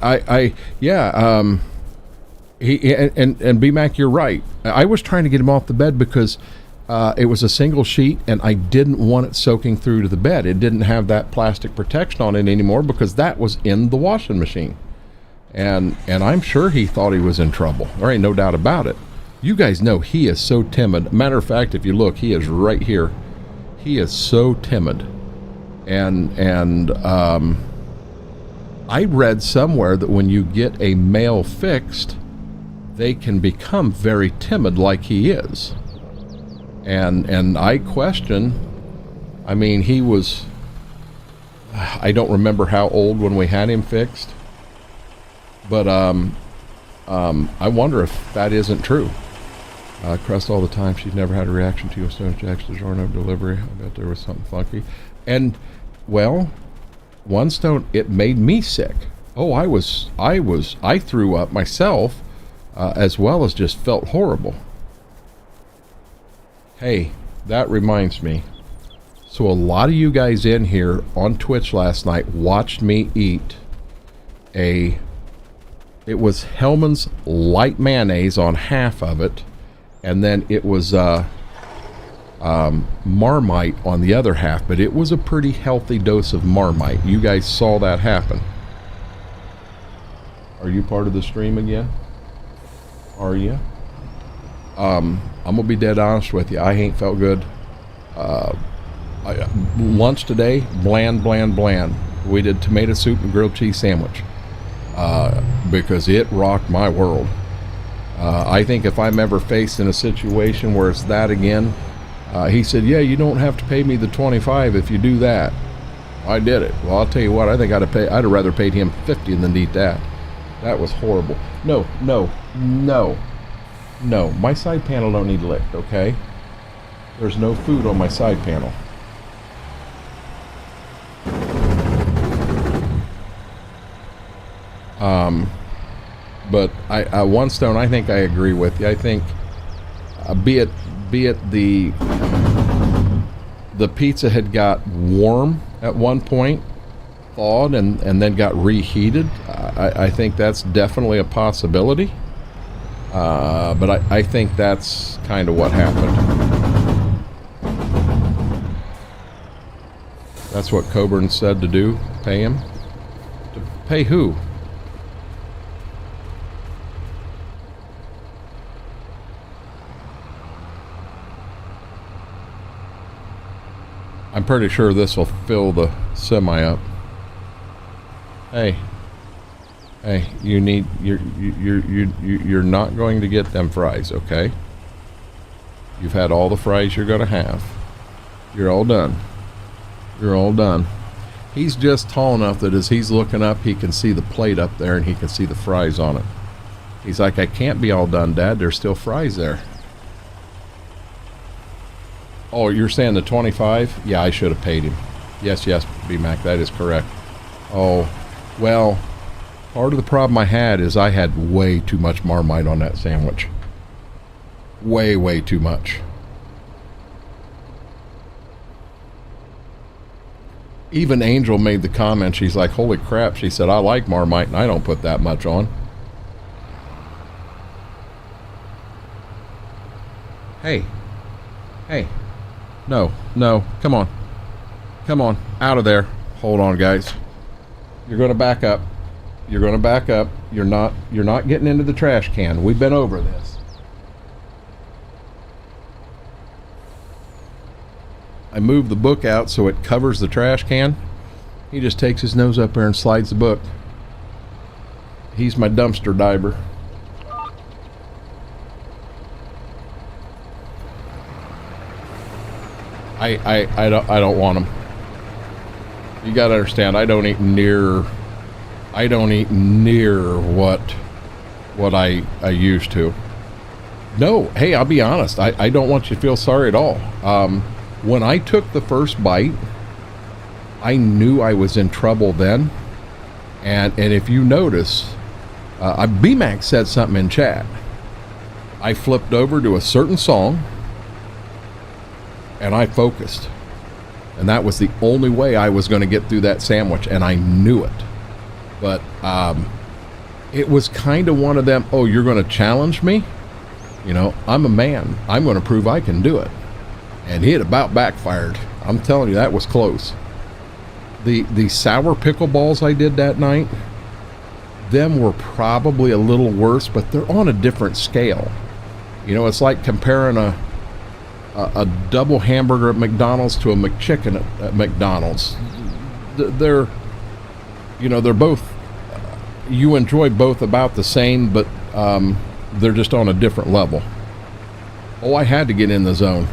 and BMAC, you're right. I was trying to get him off the bed because it was a single sheet, and I didn't want it soaking through to the bed. It didn't have that plastic protection on it anymore because that was in the washing machine. And I'm sure he thought he was in trouble. There ain't no doubt about it. You guys know he is so timid. Matter of fact, if you look, he is right here. He is so timid. And I read somewhere that when you get a male fixed, they can become very timid like he is. And I question, I mean, he was, I don't remember how old when we had him fixed, but I wonder if that isn't true. Crust all the time. She's never had a reaction to Stone Jack's DiGiorno delivery. I bet there was something funky. And, well, one stone, it made me sick. Oh, I threw up myself, as well as just felt horrible. Hey, that reminds me. So a lot of you guys in here on Twitch last night watched me eat it was Hellman's light mayonnaise on half of it, and then it was Marmite on the other half, but it was a pretty healthy dose of Marmite. You guys saw that happen. Are you part of the stream again? Are you? I'm gonna be dead honest with you. I ain't felt good. Lunch today, bland. We did tomato soup and grilled cheese sandwich because it rocked my world. I think if I'm ever faced in a situation where it's that again, he said, yeah, you don't have to pay me the 25 if you do that. I did it. Well, I'll tell you what, I think I'd have rather paid him 50 than eat that. That was horrible. No. My side panel don't need licked, okay? There's no food on my side panel. But one stone, I think I agree with you. I think, be it the pizza had got warm at one point, thawed, and then got reheated. I think that's definitely a possibility. But I think that's kind of what happened. That's what Coburn said to do. Pay him. To pay who? I'm pretty sure this will fill the semi up. Hey, you're not going to get them fries, okay? You've had all the fries you're going to have. You're all done. You're all done. He's just tall enough that as he's looking up, he can see the plate up there and he can see the fries on it. He's like, I can't be all done, Dad. There's still fries there. Oh, you're saying the 25? Yeah, I should have paid him. Yes, B-Mac, that is correct. Oh, well, part of the problem I had is I had way too much Marmite on that sandwich. Way too much. Even Angel made the comment, she's like, holy crap, she said, I like Marmite and I don't put that much on. Hey. No, come on, out of there. Hold on, guys. You're going to back up. You're not getting into the trash can. We've been over this. I moved the book out so it covers the trash can. He just takes his nose up there and slides the book. He's my dumpster diver. I don't want them. You gotta understand, I don't eat near what I used to. No, hey, I'll be honest, I don't want you to feel sorry at all. When I took the first bite, I knew I was in trouble then. And if you notice, B-Mac said something in chat. I flipped over to a certain song and I focused. And that was the only way I was going to get through that sandwich, and I knew it. But it was kind of one of them, oh, you're going to challenge me? You know, I'm a man. I'm going to prove I can do it. And it about backfired. I'm telling you, that was close. The sour pickle balls I did that night, them were probably a little worse, but they're on a different scale. You know, it's like comparing a double hamburger at McDonald's to a McChicken at McDonald's. They're, you know, they're both, you enjoy both about the same, but they're just on a different level. Oh, I had to get in the zone.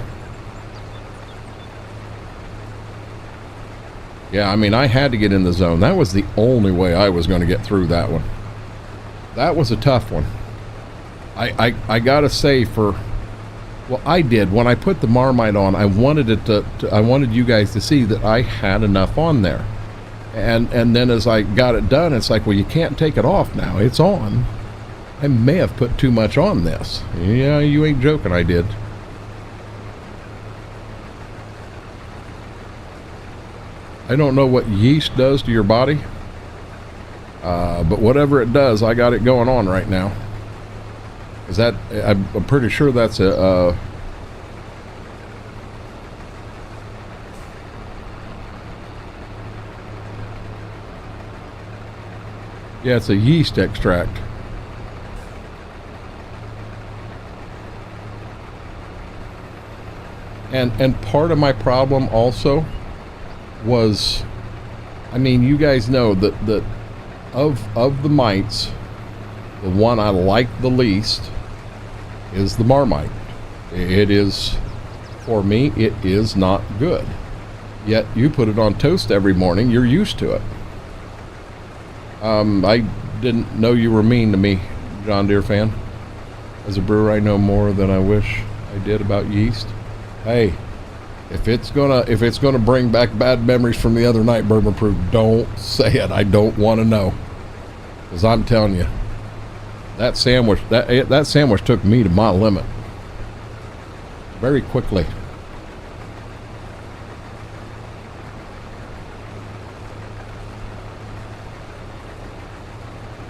Yeah, I mean, I had to get in the zone. That was the only way I was going to get through that one. That was a tough one. I gotta say, well, I did. When I put the Marmite on, I wanted it I wanted you guys to see that I had enough on there. And then as I got it done, it's like, well, you can't take it off now. It's on. I may have put too much on this. Yeah, you ain't joking, I did. I don't know what yeast does to your body, but whatever it does, I got it going on right now. Is that, I'm pretty sure that's a yeah, it's a yeast extract. And part of my problem also was, I mean, you guys know that of the mites, the one I like the least is the Marmite. It is, for me, it is not good. Yet you put it on toast every morning, you're used to it. I didn't know you were mean to me, John Deere fan. As a brewer, I know more than I wish I did about yeast. Hey, if it's gonna bring back bad memories from the other night, Bourbon Proof, don't say it. I don't want to know, because I'm telling you, that sandwich took me to my limit very quickly.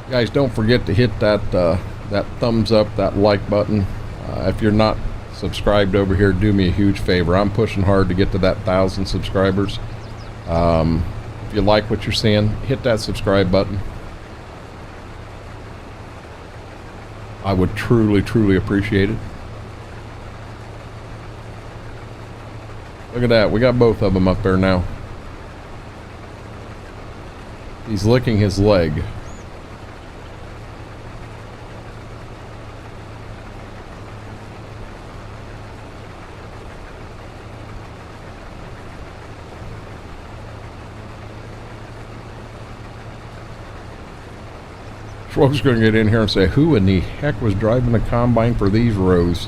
Guys, don't forget to hit that thumbs up, that like button. If you're not subscribed over here, do me a huge favor. I'm pushing hard to get to that 1,000 subscribers. If you like what you're seeing, hit that subscribe button. I would truly appreciate it. Look at that, we got both of them up there now. He's licking his leg. Schwab's going to get in here and say, who in the heck was driving the combine for these rows?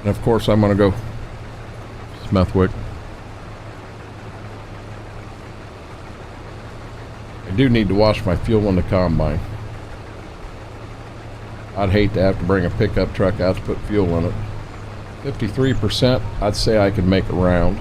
And of course I'm going to go Smethwick. I do need to wash my fuel in the combine. I'd hate to have to bring a pickup truck out to put fuel in it. 53%, I'd say I could make a round.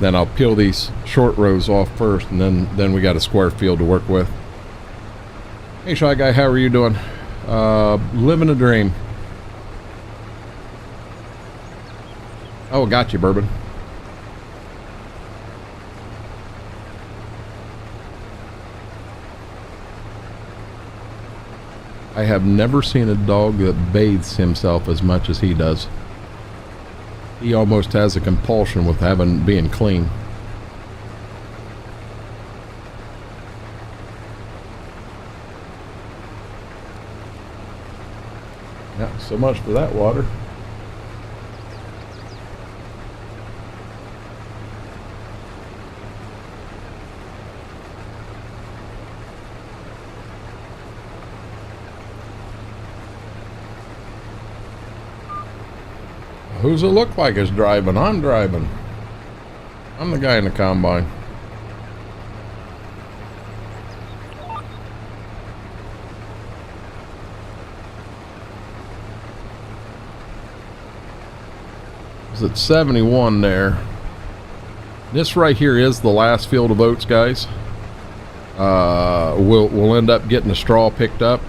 Then I'll peel these short rows off first, and then we got a square field to work with. Hey, Shy Guy, how are you doing? Living a dream. Oh, got you, Bourbon. I have never seen a dog that bathes himself as much as he does. He almost has a compulsion with being clean. Yeah, so much for that water. Who's it look like is driving? I'm driving. I'm the guy in the combine. It's at 71 there. This right here is the last field of oats, guys. We'll end up getting the straw picked up.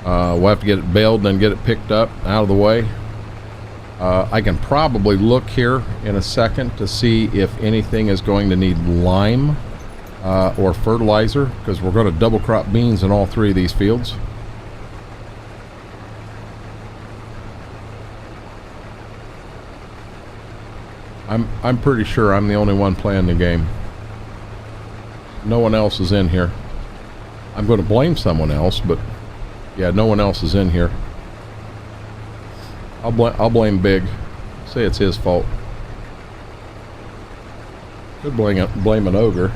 We'll have to get it baled and then get it picked up out of the way. I can probably look here in a second to see if anything is going to need lime or fertilizer, because we're going to double crop beans in all three of these fields. I'm pretty sure I'm the only one playing the game. No one else is in here. I'm going to blame someone else, but yeah, no one else is in here. I'll blame Big. Say it's his fault. Could blame an ogre.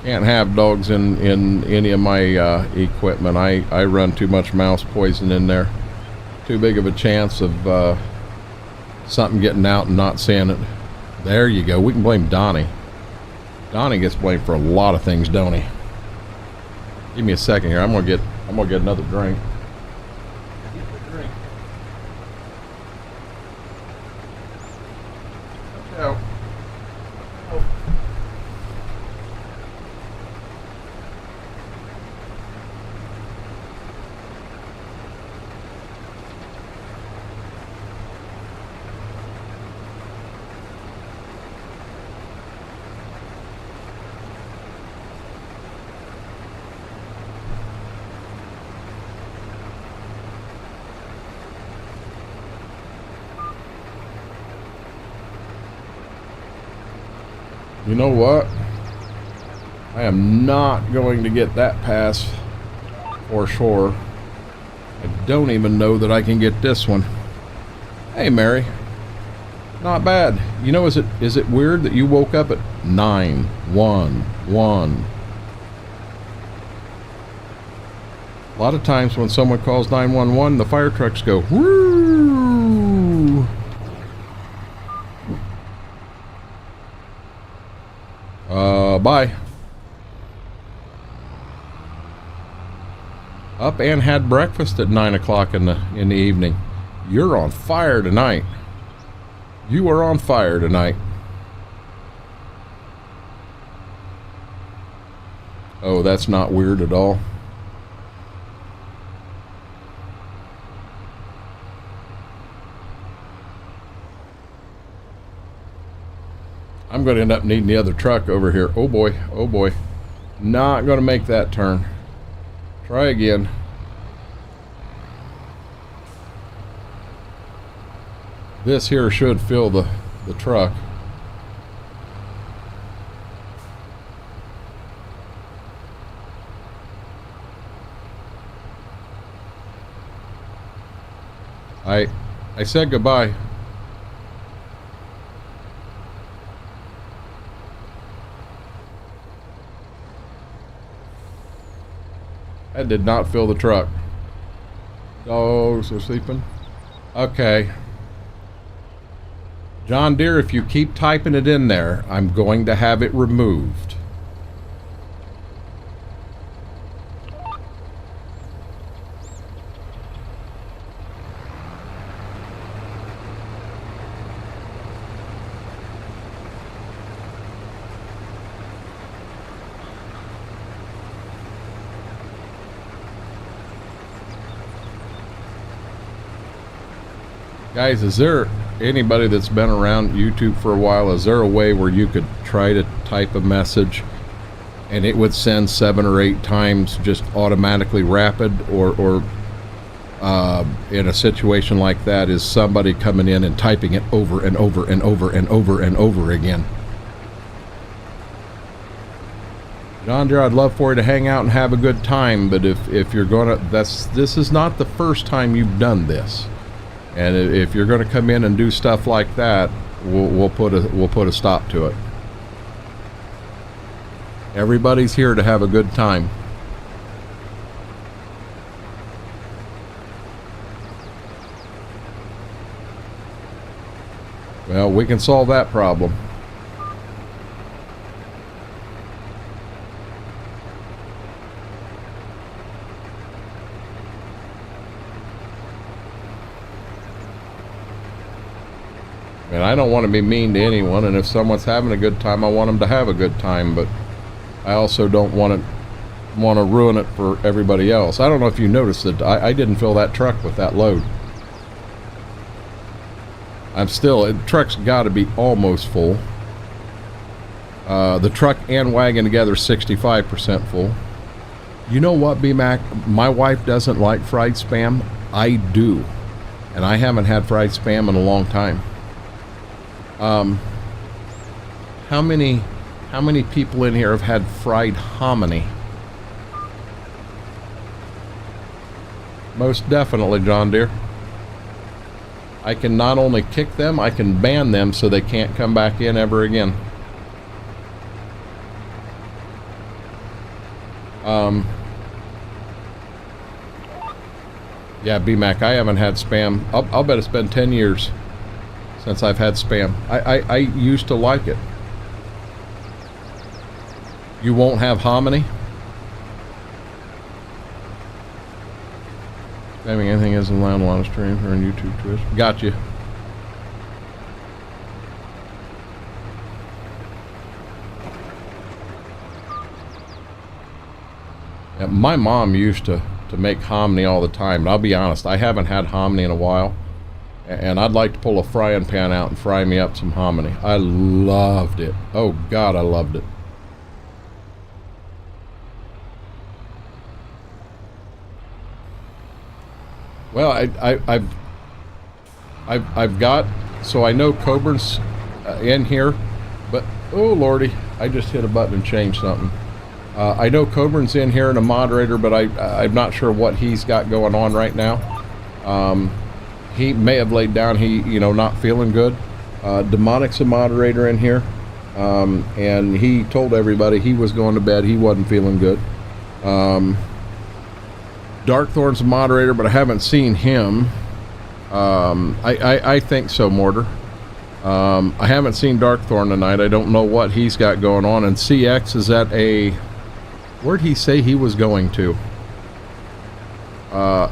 Can't have dogs in any of my equipment. I run too much mouse poison in there. Too big of a chance of something getting out and not seeing it. There you go. We can blame Donnie. Donnie gets blamed for a lot of things, don't he? Give me a second here. I'm gonna get another drink. Get the drink. Watch out. You know what? I am not going to get that pass for sure. I don't even know that I can get this one. Hey, Mary. Not bad. You know, is it weird that you woke up at 911? A lot of times when someone calls 911, the fire trucks go, whoo! Bye. Up and had breakfast at 9 o'clock in the evening. You're on fire tonight. You are on fire tonight. Oh, that's not weird at all. I'm going to end up needing the other truck over here. Oh boy, oh boy. Not going to make that turn. Try again. This here should fill the truck. I said goodbye. That did not fill the truck. Dogs are sleeping. Okay. John Deere, if you keep typing it in there, I'm going to have it removed. Guys, is there anybody that's been around YouTube for a while, is there a way where you could try to type a message and it would send 7 or 8 times just automatically rapid, or in a situation like that, is somebody coming in and typing it over and over and over and over and over again? John Deere, I'd love for you to hang out and have a good time, but if you're gonna, this is not the first time you've done this. And if you're going to come in and do stuff like that, we'll put a stop to it. Everybody's here to have a good time. Well, we can solve that problem. And I don't want to be mean to anyone, and if someone's having a good time, I want them to have a good time, but I also don't want to ruin it for everybody else. I don't know if you noticed that I didn't fill that truck with that load. The truck's got to be almost full. The truck and wagon together 65% full. You know what, B-Mac? My wife doesn't like fried Spam. I do. And I haven't had fried Spam in a long time. How many people in here have had fried hominy? Most definitely, John Deere. I can not only kick them, I can ban them so they can't come back in ever again. Yeah, B-Mac, I haven't had Spam. I'll bet it's been 10 years since I've had Spam. I used to like it. You won't have hominy? Spamming anything isn't allowed on a lot of streams or on YouTube Twitch. Got you. Yeah, my mom used to make hominy all the time, and I'll be honest, I haven't had hominy in a while, and I'd like to pull a frying pan out and fry me up some hominy. I loved it. Oh God, I loved it. Well, I've got, so I know Coburn's in here, but oh lordy, I just hit a button and changed something. I know Coburn's in here and a moderator, but I'm not sure what he's got going on right now. He may have laid down, not feeling good. Demonic's a moderator in here, and he told everybody he was going to bed. He wasn't feeling good. Darkthorn's a moderator, but I haven't seen him. I think so, Mortar. I haven't seen Darkthorn tonight. I don't know what he's got going on. And CX is at a... Where'd he say he was going to?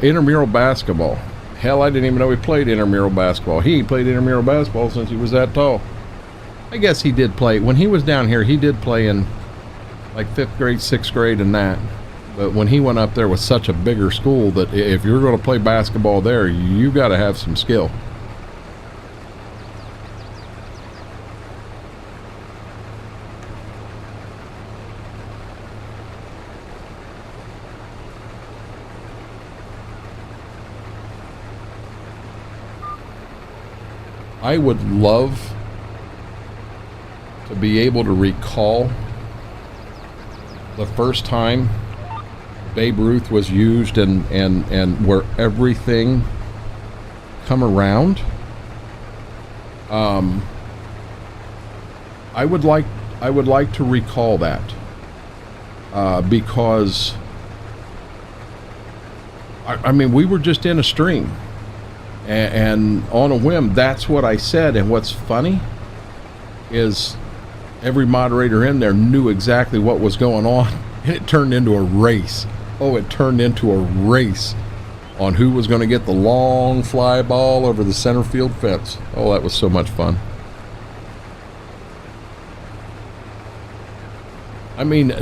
Intramural basketball. Hell, I didn't even know he played intramural basketball. He ain't played intramural basketball since he was that tall. I guess he did play. When he was down here, he did play in like 5th grade, 6th grade and that. But when he went up there with such a bigger school that if you're going to play basketball there, you got to have some skill. I would love to be able to recall the first time Babe Ruth was used and where everything come around. I would like to recall that because I mean, we were just in a stream. And on a whim, that's what I said. And what's funny is every moderator in there knew exactly what was going on. And it turned into a race. Oh, it turned into a race on who was going to get the long fly ball over the center field fence. Oh, that was so much fun. I mean,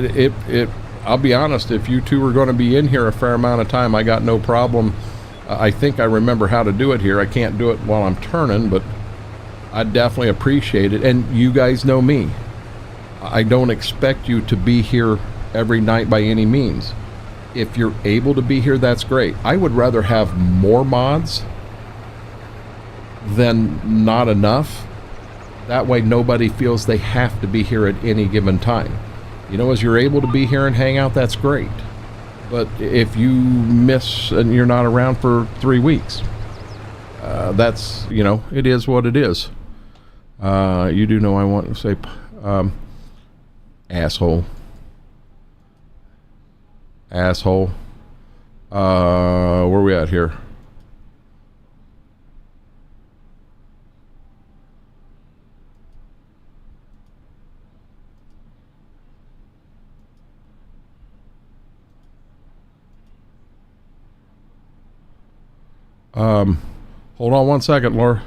I'll be honest, if you two were going to be in here a fair amount of time, I got no problem. I think I remember how to do it here. I can't do it while I'm turning, but I definitely appreciate it. And you guys know me. I don't expect you to be here every night by any means. If you're able to be here, that's great. I would rather have more mods than not enough. That way nobody feels they have to be here at any given time. You know, as you're able to be here and hang out, that's great. But if you miss and you're not around for 3 weeks, that's, it is what it is. You do know I want to say, asshole. Asshole. Where are we at here? Hold on one second, Laura.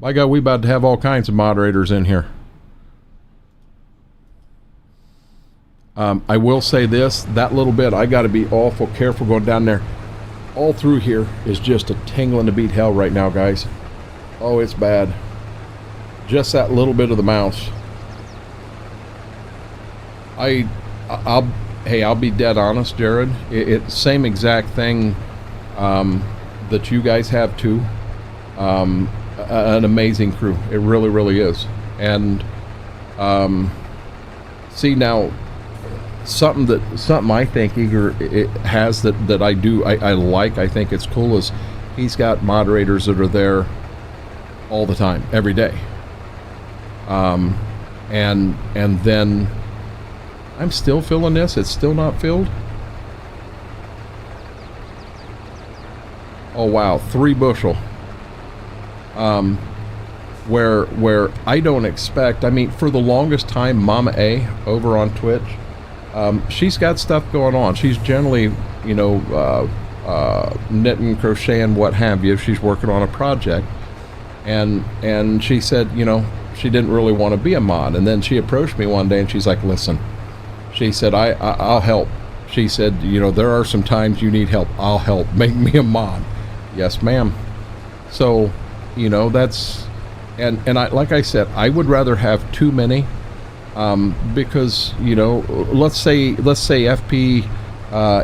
By God, we about to have all kinds of moderators in here. I will say this, that little bit, I got to be awful careful going down there. All through here is just a tingling to beat hell right now, guys. Oh, it's bad. Just that little bit of the mouse. I'll be dead honest, Jared. It's same exact thing that you guys have too. An amazing crew. It really, really is. And see now, something I think Eager it has that I like. I think it's cool is he's got moderators that are there all the time, every day. And then I'm still filling this. It's still not filled. Oh wow, 3 bushel. Where I don't expect. I mean, for the longest time, Mama A over on Twitch, she's got stuff going on. She's generally, you know, knitting, crocheting, what have you. She's working on a project, and she said, you know, she didn't really want to be a mod. And then she approached me one day, and she's like, "Listen," she said, "I'll help." She said, "You know, there are some times you need help. I'll help. Make me a mod." Yes, ma'am. So, you know, that's, and I, like I said, I would rather have too many, because, you know, let's say FP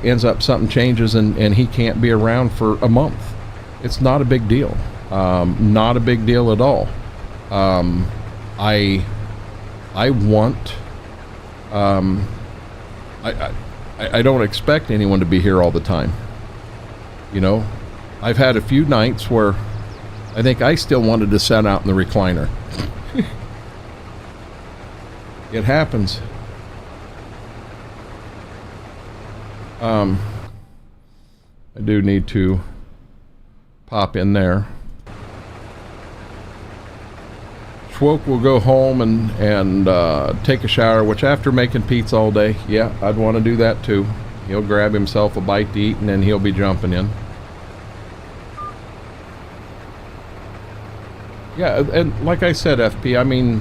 ends up something changes and he can't be around for a month. It's not a big deal. Not a big deal at all. I want, I don't expect anyone to be here all the time. You know, I've had a few nights where I think I still wanted to sit out in the recliner. It happens. I do need to pop in there. Schwoke will go home and take a shower, which after making pizza all day, yeah, I'd want to do that too. He'll grab himself a bite to eat and then he'll be jumping in. Yeah, and like I said, FP, I mean,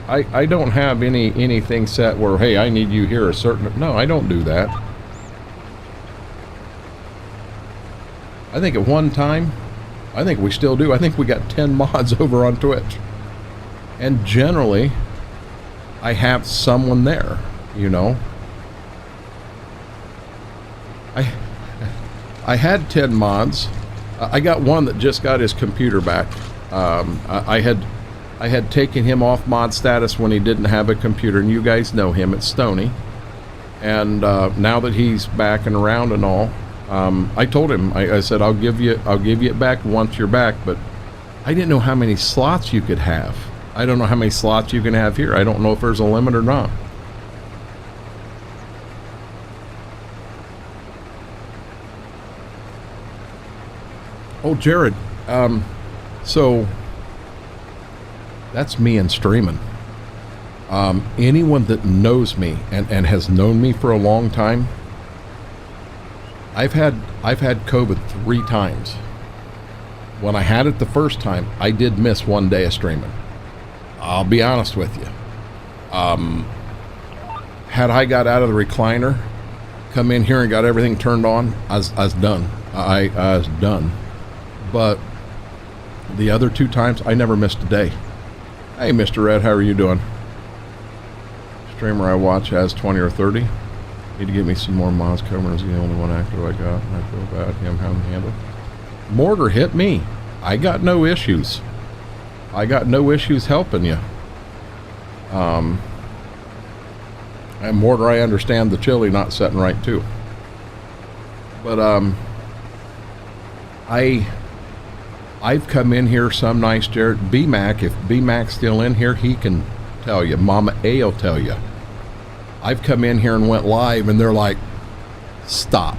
I don't have anything set where, hey, I need you here a certain... No, I don't do that. I think at one time, I think we still do, I think we got 10 mods over on Twitch. And generally, I have someone there, you know. I had 10 mods. I got one that just got his computer back. I had taken him off mod status when he didn't have a computer, and you guys know him. It's Stony. And now that he's back and around and all, I told him, I said, I'll give you it back once you're back. But I didn't know how many slots you could have. I don't know how many slots you can have here. I don't know if there's a limit or not. Oh, Jared. So that's me and streaming. Anyone that knows me and has known me for a long time, I've had COVID 3 times. When I had it the first time, I did miss one day of streaming. I'll be honest with you. Had I got out of the recliner, come in here and got everything turned on, I was done. I was done. But the other 2 times, I never missed a day. Hey, Mr. Red, how are you doing? Streamer I watch has 20 or 30. Need to get me some more mods. Comer's the only one active I got, and I feel bad him having to handle. Mortar hit me. I got no issues. I got no issues helping you. And Mortar, I understand the chili not setting right too. But I've come in here some nights, Jared. B-Mac, if B-Mac's still in here, he can tell you. Mama A will tell you. I've come in here and went live, and they're like, stop.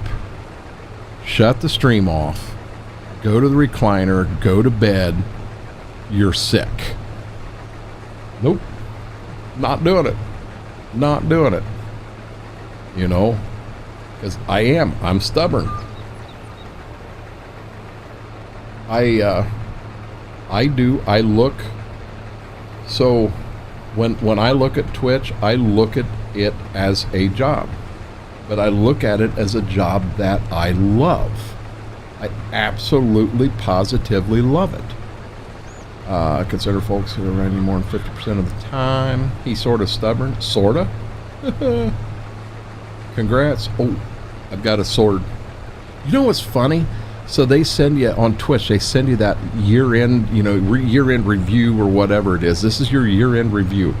Shut the stream off. Go to the recliner. Go to bed. You're sick. Nope. Not doing it. Not doing it. You know? Because I'm I do. I look. So when I look at Twitch, I look at it as a job, but I look at it as a job that I love. I absolutely, positively love it. Consider folks who are running more than 50% of the time. He's sort of stubborn. Sorta. Congrats. Oh, I've got a sword. You know what's funny? So they send you on Twitch, they send you that year-end, year-end review or whatever it is. This is your year-end review.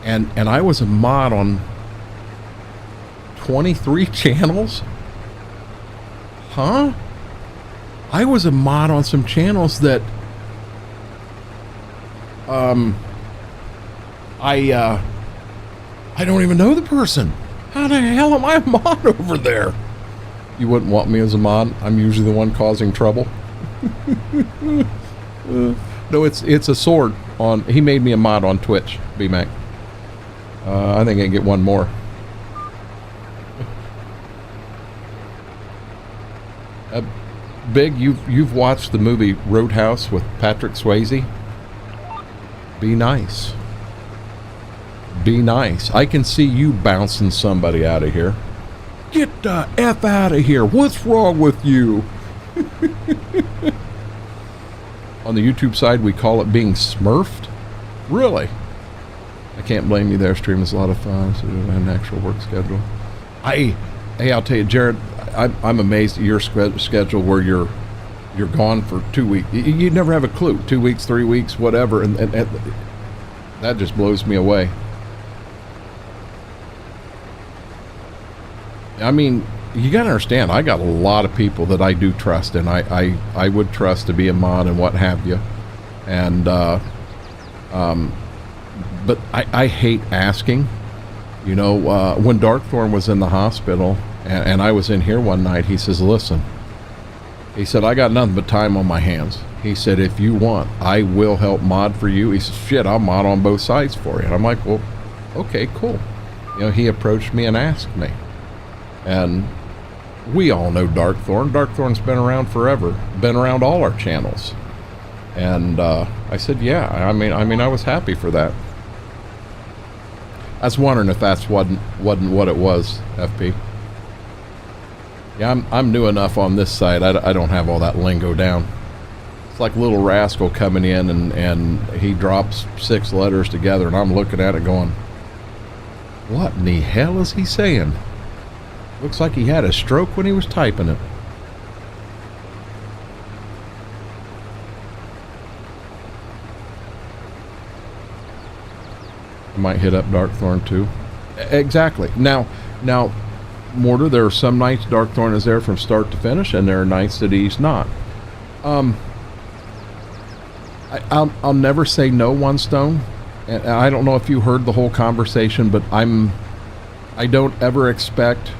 And I was a mod on 23 channels? Huh? I was a mod on some channels that I don't even know the person. How the hell am I a mod over there? You wouldn't want me as a mod. I'm usually the one causing trouble. No, it's a sword on. He made me a mod on Twitch, BMac. I think I can get one more. Big, you've watched the movie Roadhouse with Patrick Swayze. Be nice. Be nice. I can see you bouncing somebody out of here. Get the F out of here. What's wrong with you? On the YouTube side, we call it being smurfed. Really? I can't blame you there. Stream is a lot of fun. So an actual work schedule. Hey, I'll tell you, Jared, I'm amazed at your schedule where you're gone for 2 weeks. You never have a clue. 2 weeks, 3 weeks, whatever. And that just blows me away. I mean, you got to understand, I got a lot of people that I do trust, and I would trust to be a mod and what have you. And, but I hate asking. You know, when Darkthorn was in the hospital, and I was in here one night, he says, listen, he said, I got nothing but time on my hands. He said, if you want, I will help mod for you. He says, shit, I'll mod on both sides for you. And I'm like, well, okay, cool. You know, he approached me and asked me. And we all know Darkthorn. Darkthorn's been around forever, been around all our channels. And I said, yeah, I mean, I was happy for that. I was wondering if that's wasn't what it was, FP. Yeah, I'm new enough on this side. I don't have all that lingo down. It's like Little Rascal coming in and he drops 6 letters together, and I'm looking at it going, what in the hell is he saying? Looks like he had a stroke when he was typing it. I might hit up Darkthorn too. Exactly. Now, Mortar, there are some nights Darkthorn is there from start to finish, and there are nights that he's not. I'll never say no, One Stone. And I don't know if you heard the whole conversation, but I don't ever expect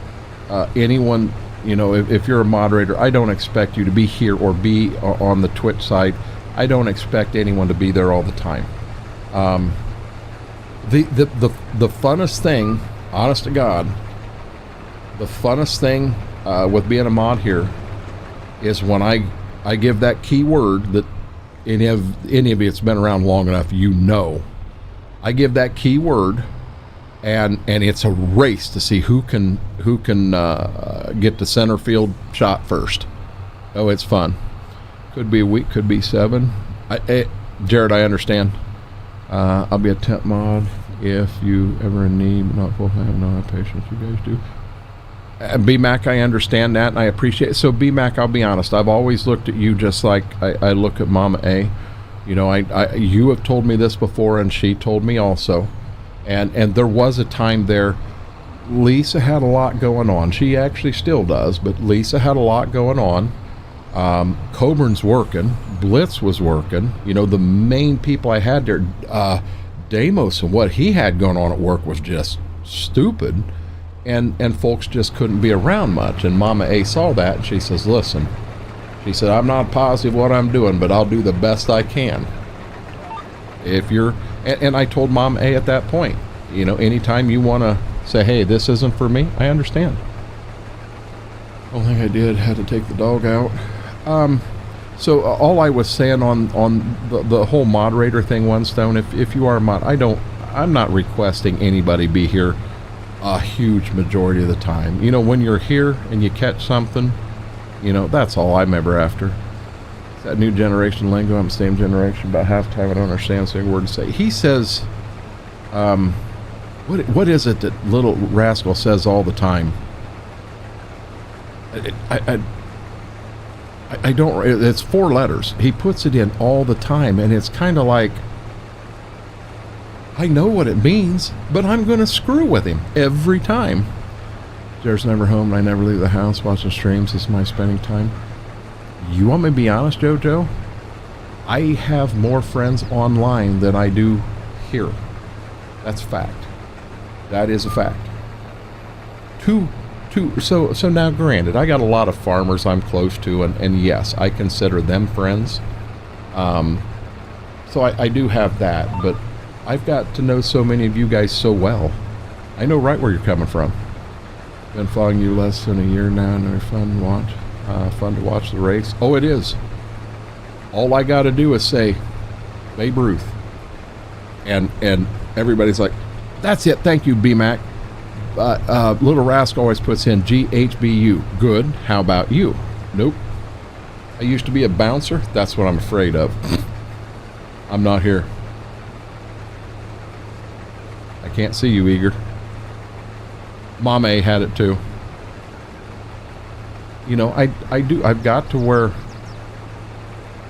anyone, you know, if you're a moderator, I don't expect you to be here or be on the Twitch side. I don't expect anyone to be there all the time. The funnest thing, honest to God, the funnest thing with being a mod here is when I give that key word that any of you that's been around long enough, you know. I give that key word, and it's a race to see who can get the center field shot first. Oh, it's fun. Could be a week, could be 7. Jared, I understand. I'll be a temp mod if you ever in need, but not full time. No, I have patience. You guys do. BMac, I understand that, and I appreciate it. So BMac, I'll be honest, I've always looked at you just like I look at Mama A. You know, you have told me this before, and she told me also. And there was a time there, Lisa had a lot going on. She actually still does, but Lisa had a lot going on. Coburn's working. Blitz was working. You know, the main people I had there, Deimos, and what he had going on at work was just stupid. And folks just couldn't be around much. And Mama A saw that, and she says, listen, she said, I'm not positive what I'm doing, but I'll do the best I can. If you're, and I told Mom A at that point, you know, anytime you want to say, hey, this isn't for me, I understand. Only thing I did, had to take the dog out. So all I was saying on the whole moderator thing, One Stone, if you are a mod, I'm not requesting anybody be here a huge majority of the time. You know, when you're here and you catch something, you know, that's all I'm ever after. Is that new generation lingo? I'm the same generation. About half the time I don't understand a single word to say. He says, what is it that little rascal says all the time? I don't, it's 4 letters. He puts it in all the time, and it's kind of like, I know what it means, but I'm going to screw with him every time. Jared's never home, and I never leave the house. Watching streams is my spending time. You want me to be honest, JoJo? I have more friends online than I do here. That's fact. That is a fact. So now granted, I got a lot of farmers I'm close to, and yes, I consider them friends. So I do have that, but I've got to know so many of you guys so well. I know right where you're coming from. Been following you less than a year now, and they're fun to watch the race. Oh, it is. All I got to do is say Babe Ruth, and everybody's like, that's it, thank you, B-Mac. Little Rascal always puts in GHBU. Good. How about you? Nope. I used to be a bouncer. That's what I'm afraid of. I'm not here. I can't see you, Eager. Mom A had it too. You know, I've got to where,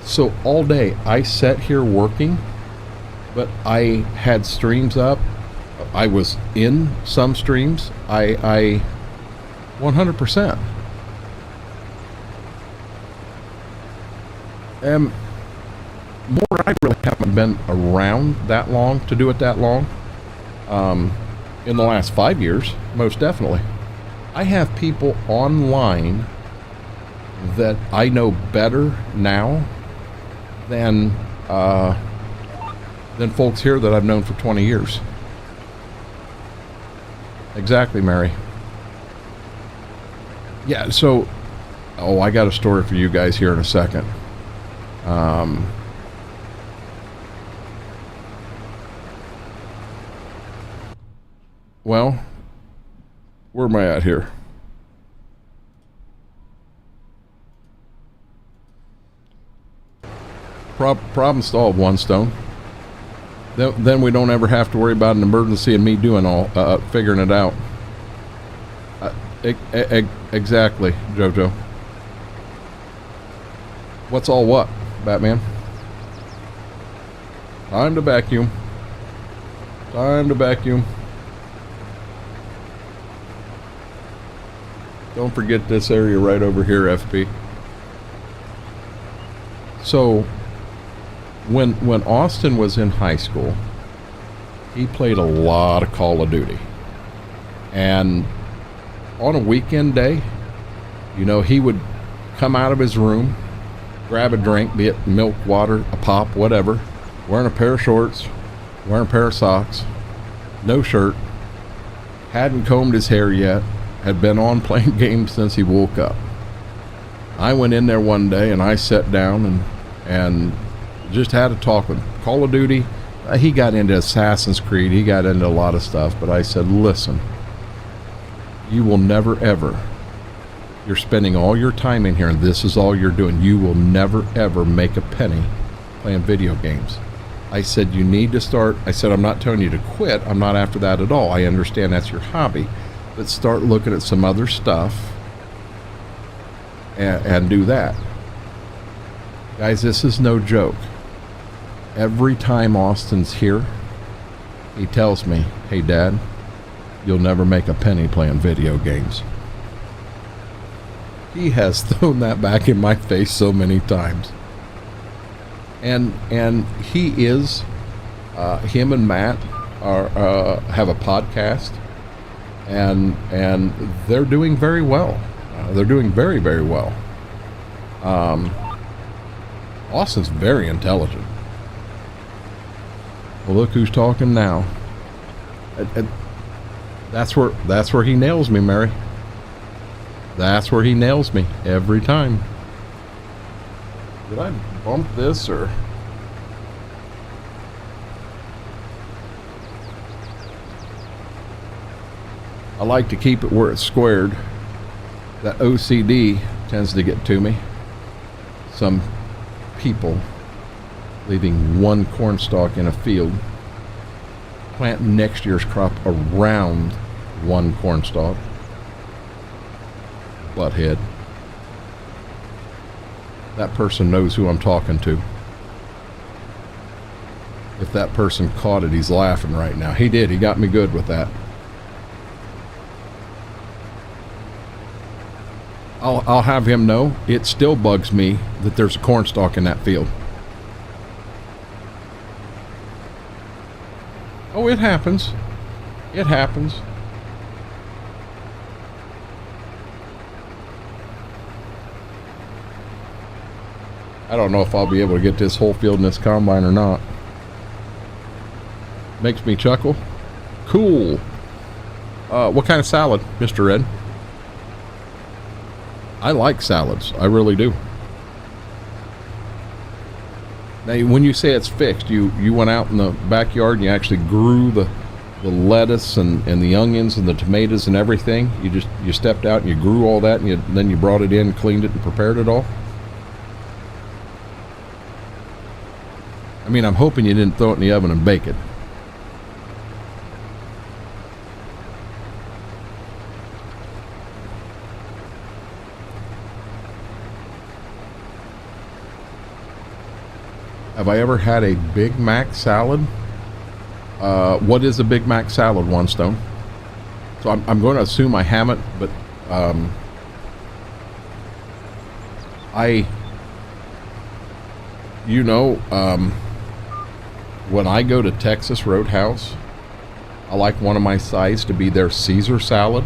so all day I sat here working, but I had streams up. I was in some streams. I 100%. More, I really haven't been around that long to do it that long. In the last 5 years, most definitely. I have people online that I know better now than folks here that I've known for 20 years. Exactly, Mary. Yeah, so, I got a story for you guys here in a second. Well, where am I at here? Problem solved, One Stone. Then we don't ever have to worry about an emergency and me doing all figuring it out. Exactly, JoJo. What's all what, Batman? Time to vacuum. Time to vacuum. Don't forget this area right over here, FP. So, when Austin was in high school, he played a lot of Call of Duty. And on a weekend day, you know, he would come out of his room, grab a drink, be it milk, water, a pop, whatever, wearing a pair of shorts, wearing a pair of socks, no shirt, hadn't combed his hair yet, had been on playing games since he woke up. I went in there one day and I sat down and just had a talk with him. Call of Duty, he got into Assassin's Creed, he got into a lot of stuff, but I said, listen, you will never ever, you're spending all your time in here and this is all you're doing, you will never ever make a penny playing video games. I said, you need to start, I said, I'm not telling you to quit, I'm not after that at all, I understand that's your hobby, but start looking at some other stuff and do that. Guys, this is no joke. Every time Austin's here, he tells me, hey Dad, you'll never make a penny playing video games. He has thrown that back in my face so many times. And he is, him and Matt have a podcast, and they're doing very well. They're doing very, very well. Austin's very intelligent. Well, look who's talking now. That's where he nails me, Mary. That's where he nails me every time. Did I bump this or? I like to keep it where it's squared. That OCD tends to get to me. Some people leaving one corn stalk in a field, plant next year's crop around one corn stalk. Butthead. That person knows who I'm talking to. If that person caught it, he's laughing right now. He did. He got me good with that. I'll have him know it still bugs me that there's a corn stalk in that field. Oh, it happens. It happens. I don't know if I'll be able to get this whole field in this combine or not. Makes me chuckle. Cool. What kind of salad, Mr. Red? I like salads. I really do. Now, when you say it's fixed, you went out in the backyard and you actually grew the lettuce and the onions and the tomatoes and everything. You stepped out and you grew all that, and then you brought it in, cleaned it, and prepared it all. I mean, I'm hoping you didn't throw it in the oven and bake it. Have I ever had a Big Mac salad? What is a Big Mac salad, One Stone? So I'm going to assume I haven't, but when I go to Texas Roadhouse, I like one of my sides to be their Caesar salad.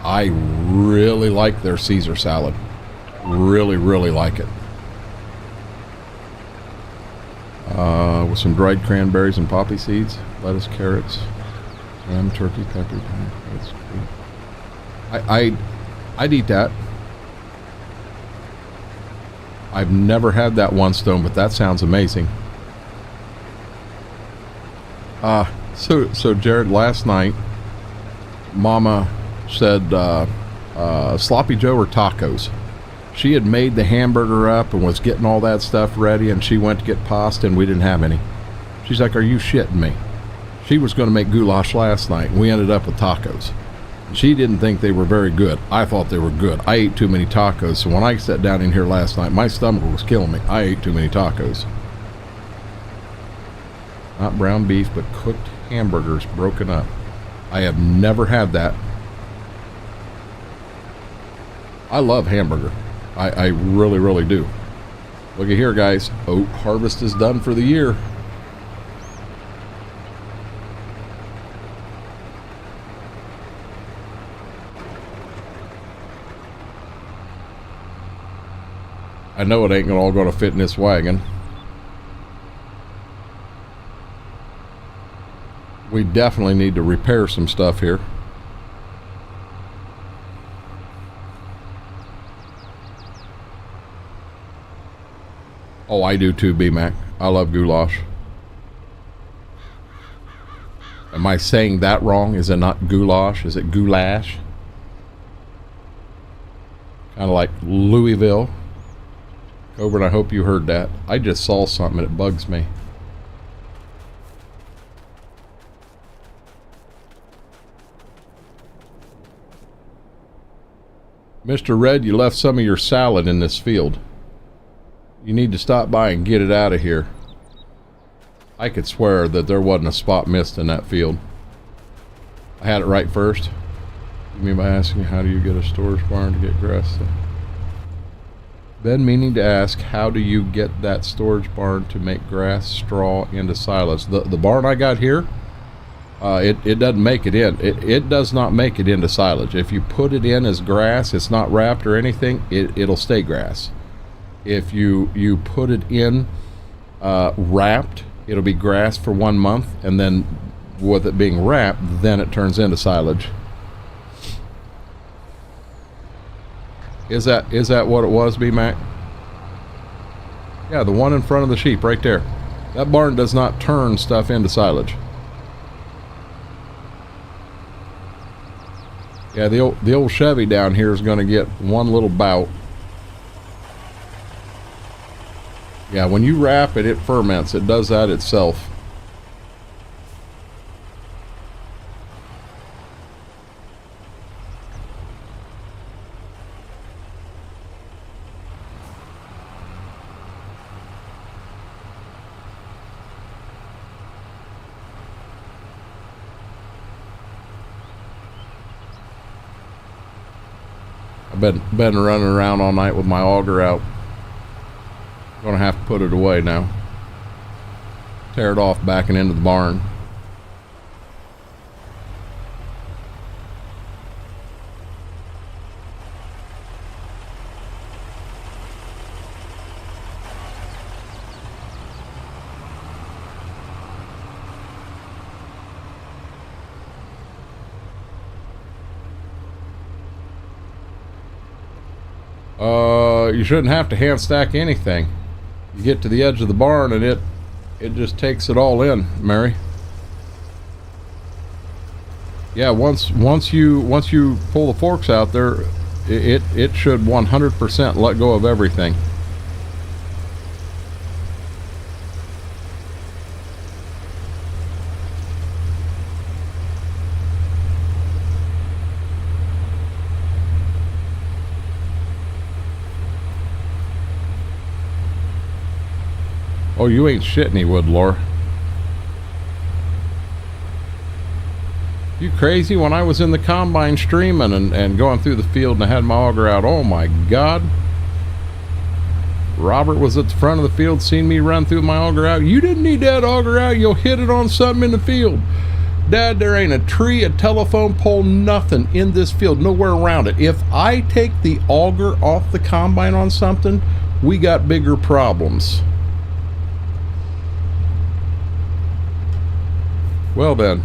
I really like their Caesar salad. Really, really like it. With some dried cranberries and poppy seeds, lettuce, carrots, ham, turkey, pepper. That's good. I'd eat that. I've never had that, One Stone, but that sounds amazing. So Jared, last night, Mama said Sloppy Joe or tacos. She had made the hamburger up and was getting all that stuff ready, and she went to get pasta, and we didn't have any. She's like, "Are you shitting me?" She was going to make goulash last night, and we ended up with tacos. She didn't think they were very good. I thought they were good. I ate too many tacos, so when I sat down in here last night, my stomach was killing me. I ate too many tacos. Not brown beef, but cooked hamburgers broken up. I have never had that. I love hamburger. I really, really do. Look at here, guys. Oat harvest is done for the year. I know it ain't all going to fit in this wagon. We definitely need to repair some stuff here. Oh, I do too, B-Mac. I love goulash. Am I saying that wrong? Is it not goulash? Is it goulash? Kind of like Louisville. Coburn, I hope you heard that. I just saw something and it bugs me. Mr. Red, you left some of your salad in this field. You need to stop by and get it out of here. I could swear that there wasn't a spot missed in that field. I had it right first. You mean by asking, how do you get a storage barn to get grass? Been meaning to ask, how do you get that storage barn to make grass, straw into silage? The barn I got here, it doesn't make it in. It does not make it into silage. If you put it in as grass, it's not wrapped or anything, it'll stay grass. If you put it in wrapped, it'll be grass for 1 month, and then with it being wrapped, then it turns into silage. Is that what it was, B-Mac? Yeah, the one in front of the sheep right there. That barn does not turn stuff into silage. Yeah, the old Chevy down here is going to get one little bout. Yeah, when you wrap it, it ferments. It does that itself. I've been running around all night with my auger out. Gonna have to put it away now. Tear it off, backing into the barn. You shouldn't have to hand stack anything. You get to the edge of the barn and it just takes it all in, Mary. Yeah, once you pull the forks out there, it should 100% let go of everything. Oh, you ain't shitting, he would, Laura. You crazy? When I was in the combine streaming and going through the field and I had my auger out, oh my God. Robert was at the front of the field, seen me run through my auger out. You didn't need that auger out, you'll hit it on something in the field. Dad, there ain't a tree, a telephone pole, nothing in this field, nowhere around it. If I take the auger off the combine on something, we got bigger problems. Well then.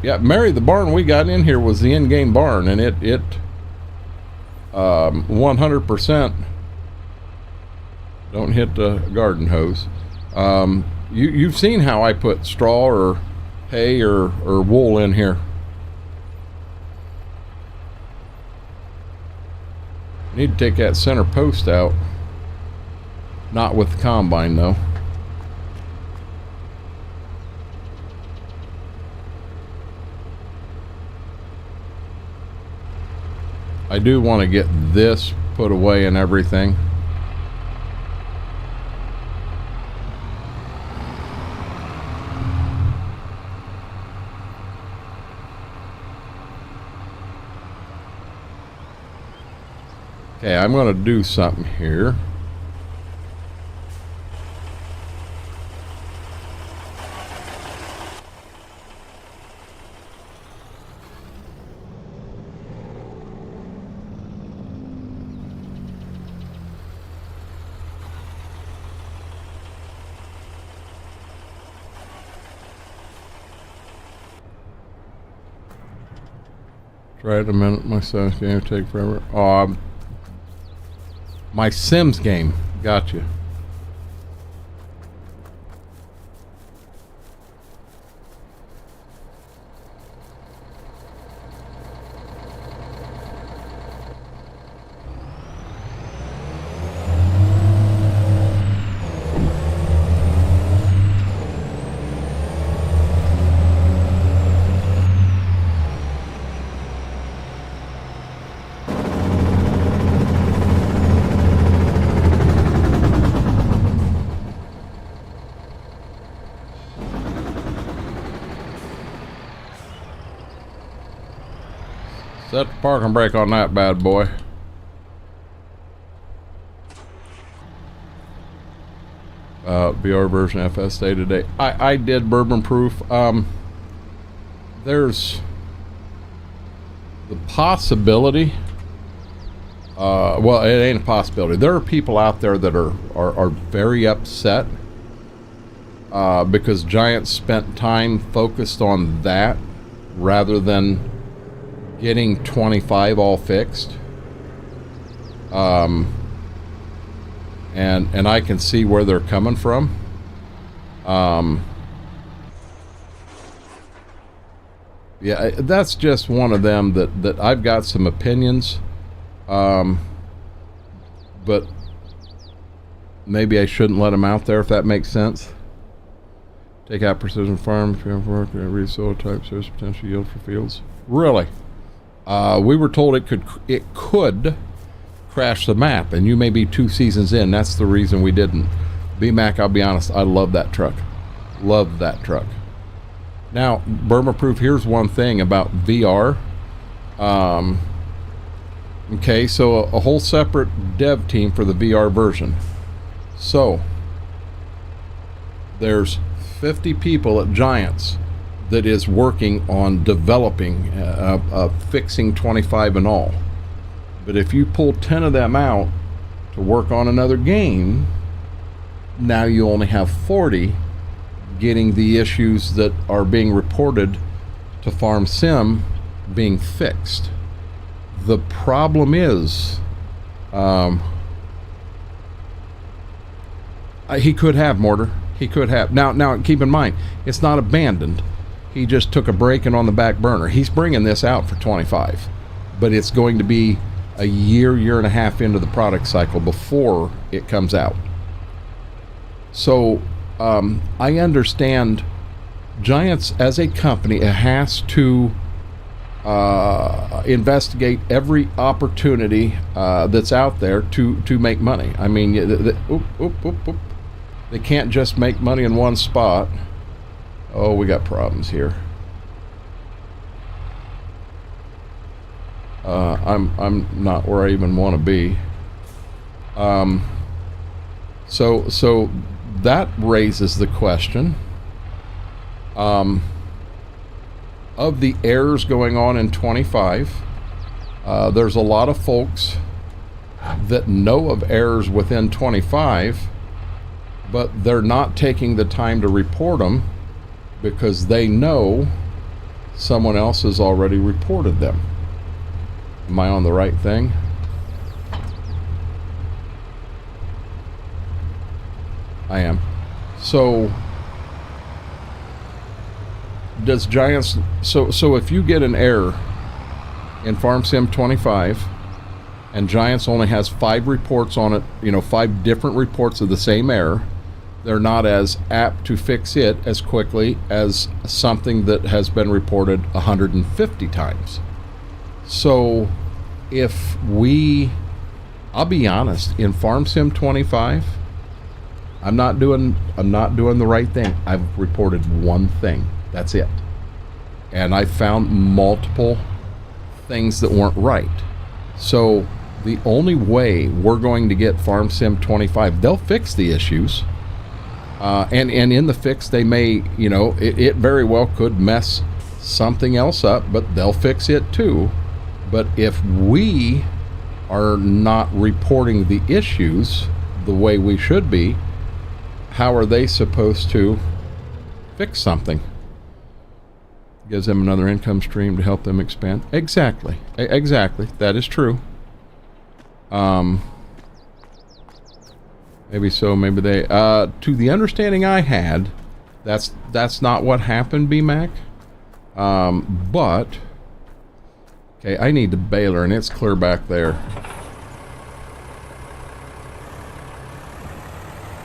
Yeah, Mary, the barn we got in here was the in-game barn, and it 100% don't hit the garden hose. You've seen how I put straw or hay or wool in here. Need to take that center post out. Not with the combine though. I do want to get this put away and everything. Okay, I'm going to do something here. Try it a minute. My son's game will take forever. My Sims game. Gotcha. Set the parking brake on that bad boy. VR version FS day today. I did bourbon proof. There's the possibility. Well, it ain't a possibility. There are people out there that are very upset because Giants spent time focused on that rather than getting 25 all fixed. and I can see where they're coming from. Yeah, that's just one of them that I've got some opinions, but maybe I shouldn't let them out there, if that makes sense. Take out precision farm, every soil type, so there's potential yield for fields. Really? We were told it could crash the map, and you may be 2 seasons in. That's the reason we didn't. BMAC, I'll be honest, I love that truck. Love that truck. Now, Burma Proof, here's one thing about VR. Okay, so a whole separate dev team for the VR version. So, there's 50 people at Giants that is working on developing, fixing 25 and all. But if you pull 10 of them out to work on another game, now you only have 40 getting the issues that are being reported to Farm Sim being fixed. The problem is, he could have Mortar. He could have. Now keep in mind, it's not abandoned. He just took a break and on the back burner. He's bringing this out for 25, but it's going to be a year and a half into the product cycle before it comes out. So I understand Giants as a company has to investigate every opportunity that's out there to make money. I mean, they can't just make money in one spot. Oh, we got problems here. I'm not where I even want to be. So that raises the question of the errors going on in 25. There's a lot of folks that know of errors within 25, but they're not taking the time to report them because they know someone else has already reported them. Am I on the right thing? I am. So does Giants, so if you get an error in Farm Sim 25 and Giants only has 5 reports on it, 5 different reports of the same error, they're not as apt to fix it as quickly as something that has been reported 150 times. So if I'll be honest, in Farm Sim 25, I'm not doing the right thing. I've reported one thing. That's it. And I found multiple things that weren't right. So the only way we're going to get Farm Sim 25, they'll fix the issues. And in the fix, they may, it very well could mess something else up, but they'll fix it too. But if we are not reporting the issues the way we should be, how are they supposed to fix something? Gives them another income stream to help them expand. Exactly. Exactly. That is true. Maybe so, maybe they... to the understanding I had, that's not what happened, BMAC. But... Okay, I need the baler, and it's clear back there.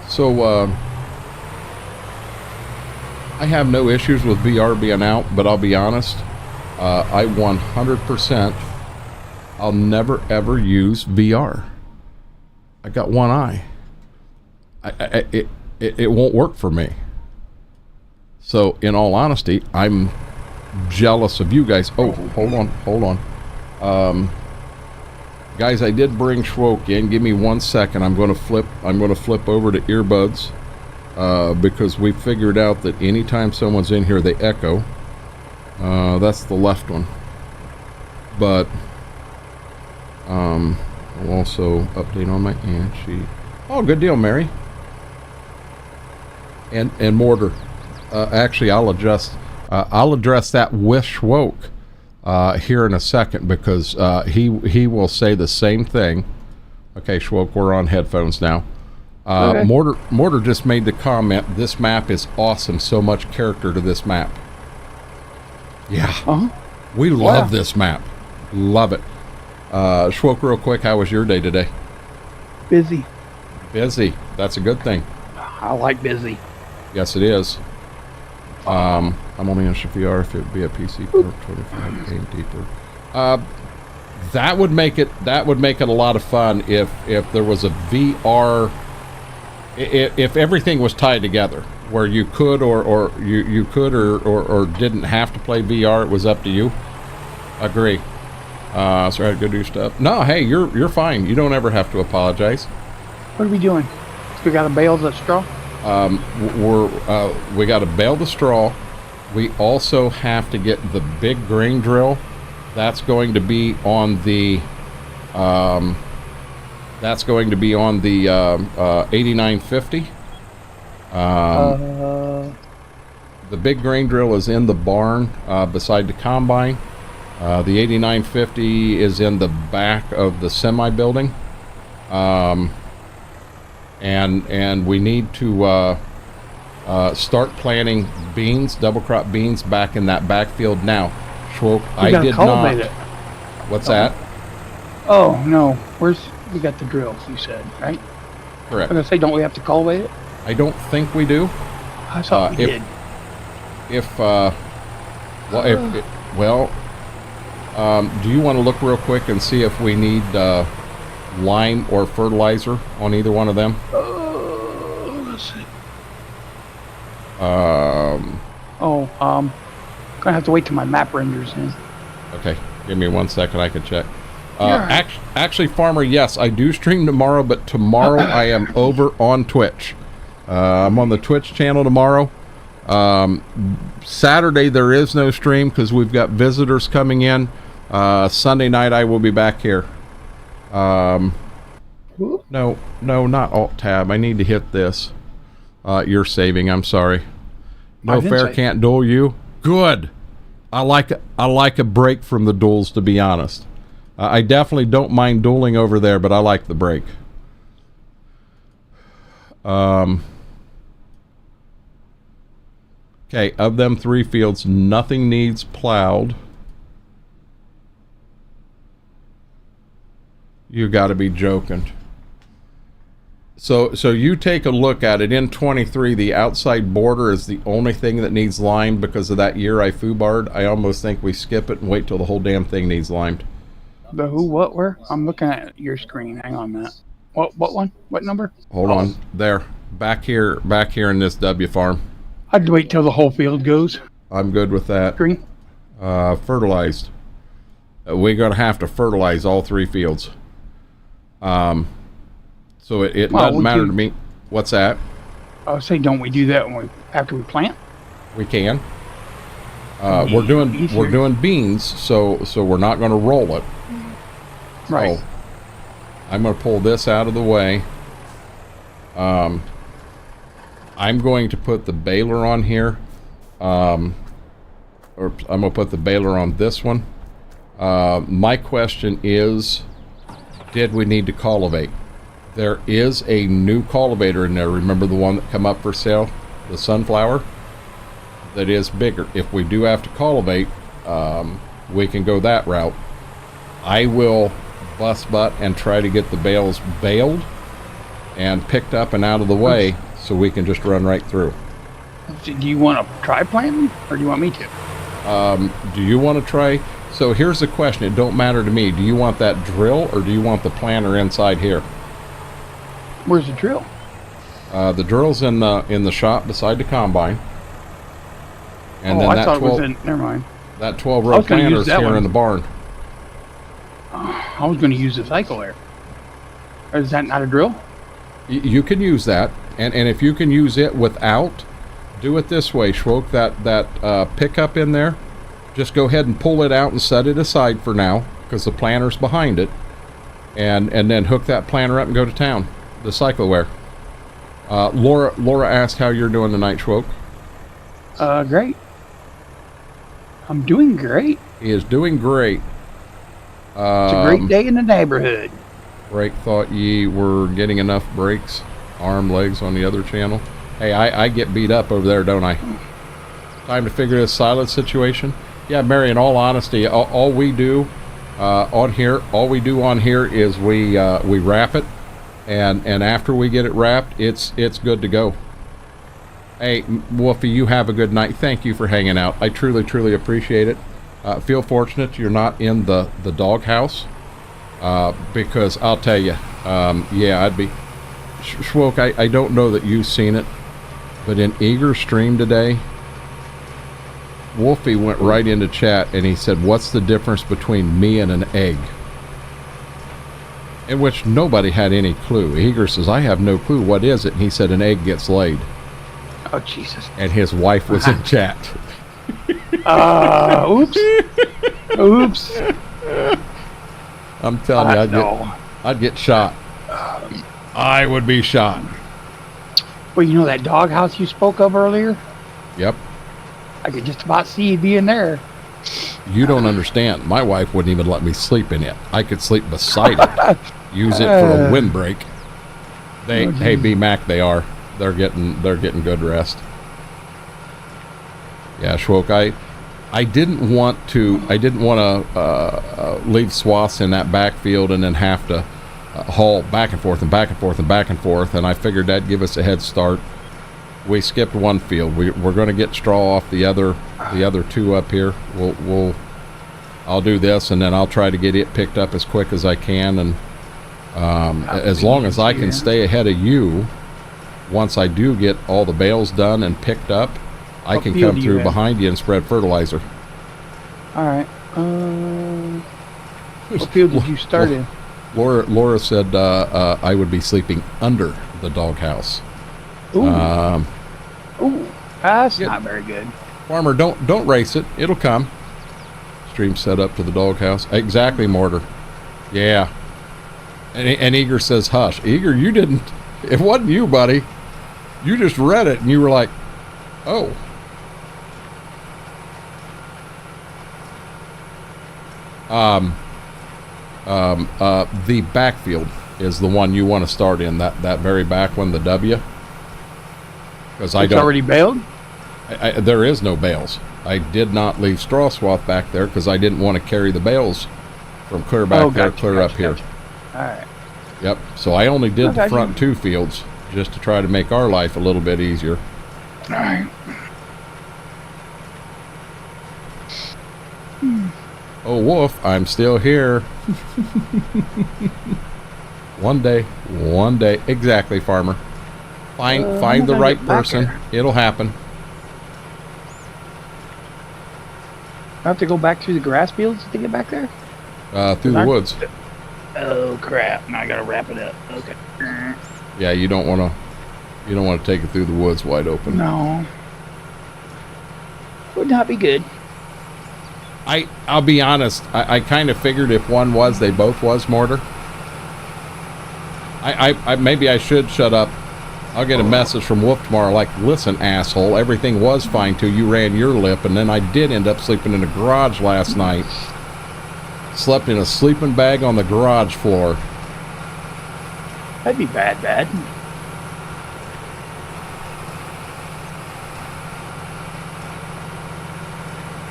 So, I have no issues with VR being out, but I'll be honest, I 100%, I'll never ever use VR. I got one eye. It won't work for me. So, in all honesty, I'm jealous of you guys. Oh, hold on. Guys, I did bring Schwoke in. Give me 1 second. I'm going to flip over to earbuds because we figured out that anytime someone's in here, they echo. That's the left one. But I'll also update on my ant sheet. Oh, good deal, Mary. And Mortar. Actually, I'll address that with Schwoke here in a second because he will say the same thing. Okay, Schwoke, we're on headphones now. Okay. Mortar just made the comment, this map is awesome, so much character to this map. Yeah. We love this map. Love it. Schwoke, real quick, how was your day today? Busy. Busy. That's a good thing. I like busy. Yes, it is. I'm only in VR if it would be a PC port 25 game deeper. That would make it a lot of fun if there was a VR, if everything was tied together where you could or you could or didn't have to play VR. It was up to you. Agree. So I had to go do stuff. No, hey, you're fine. You don't ever have to apologize. What are we doing? We got to bale the straw? We got to bale the straw. We also have to get the big grain drill. That's going to be on the 8950. The big grain drill is in the barn beside the combine. The 8950 is in the back of the semi building. And we need to start planting beans, double crop beans, back in that backfield now. Schwoke, I did not. It. What's that? Oh no, we got the drills? You said, right? Correct. I'm gonna say, don't we have to cultivate it? I don't think we do. I thought we did. Do you want to look real quick and see if we need lime or fertilizer on either one of them? Let's see. Gonna have to wait till my map renders in. Okay, give me 1 second. I can check. Actually, Farmer, yes, I do stream tomorrow, but tomorrow I am over on Twitch. I'm on the Twitch channel tomorrow. Saturday there is no stream because we've got visitors coming in. Sunday night I will be back here. No, not Alt Tab. I need to hit this. You're saving. I'm sorry. No fair can't duel you. Good. I like a break from the duels, to be honest. I definitely don't mind dueling over there, but I like the break. Okay, of them 3 fields, nothing needs plowed. You got to be joking. So you take a look at it. In 23, the outside border is the only thing that needs limed because of that year I foobarred. I almost think we skip it and wait till the whole damn thing needs limed. The who, what, where? I'm looking at your screen. Hang on a minute. What one? What number? Hold on. There. Back here in this W farm. I'd wait till the whole field goes. I'm good with that. Green? Fertilized. We're going to have to fertilize all 3 fields. So it doesn't matter to me. What's that? I would say, don't we do that after we plant? We can. We're doing beans, so we're not going to roll it. Right. So I'm going to pull this out of the way. I'm going to put the baler on here. Or I'm going to put the baler on this one. My question is, did we need to cultivate? There is a new cultivator in there. Remember the one that come up for sale? The sunflower? That is bigger. If we do have to cultivate, we can go that route. I will bust butt and try to get the bales baled and picked up and out of the way so we can just run right through. Do you want to try planting, or do you want me to? Do you want to try? So here's the question. It don't matter to me. Do you want that drill or do you want the planter inside here? Where's the drill? The drill's in the shop beside the combine. And then I thought it was in. Never mind. That 12-row planter's here in the barn. I was going to use the cycle air. Is that not a drill? You can use that, and if you can use it without, do it this way, Schwoke. That pickup in there, just go ahead and pull it out and set it aside for now, because the planter's behind it, and then hook that planter up and go to town. The cycleware. Laura asked how you're doing tonight, Schwoke. Great. I'm doing great. He is doing great. It's a great day in the neighborhood. Break thought ye were getting enough breaks. arm, legs on the other channel. Hey, I get beat up over there, don't I? Time to figure this silage situation. Yeah, Mary, in all honesty, all we do on here is we wrap it, and after we get it wrapped, it's good to go. Hey, Wolfie, you have a good night. Thank you for hanging out. I truly appreciate it. Feel fortunate you're not in the doghouse, because I'll tell you, yeah, I'd be... Schwoke, I don't know that you've seen it, but in Eager's stream today, Wolfie went right into chat and he said, what's the difference between me and an egg? In which nobody had any clue. Eager says, I have no clue. What is it? And he said, an egg gets laid. Oh, Jesus. And his wife was in chat. Oops. Oops. I'm telling you, I'd get shot. I would be shot. Well, you know that doghouse you spoke of earlier? Yep. I could just about see you being there. You don't understand. My wife wouldn't even let me sleep in it. I could sleep beside it. Use it for a windbreak. Hey, B-Mac, they're getting good rest. Yeah, Schwoke, I didn't want to leave swaths in that backfield and then have to haul back and forth, and I figured that'd give us a head start. We skipped one field. We're going to get straw off the other two up here. I'll do this, and then I'll try to get it picked up as quick as I can, and as long as I can stay ahead of you, once I do get all the bales done and picked up, I can come through behind you and spread fertilizer. All right. What field did you start in? Laura said I would be sleeping under the doghouse. Ooh. That's not very good. Farmer, don't race it. It'll come. Stream set up to the doghouse. Exactly, Mortar. Yeah. And Eager says, hush. Eager, you didn't. It wasn't you, buddy. You just read it and you were like, oh. The backfield is the one you want to start in, that very back one, the W. Because it's already baled? There is no bales. I did not leave straw swath back there because I didn't want to carry the bales from clear back there, clear up here. All right. Yep. So I only did the front two fields just to try to make our life a little bit easier. All right. Oh, Wolf, I'm still here. One day. Exactly, Farmer. Find the right person. It'll happen. I have to go back through the grass fields to get back there? Through the woods. Oh crap! Now I gotta wrap it up. Okay. Yeah, you don't want to take it through the woods wide open. No. Would not be good. I'll be honest. I kind of figured if one was, they both was, Mortar. Maybe I should shut up. I'll get a message from Wolf tomorrow like, listen, asshole, everything was fine till you ran your lip, and then I did end up sleeping in the garage last night. Slept in a sleeping bag on the garage floor. That'd be bad.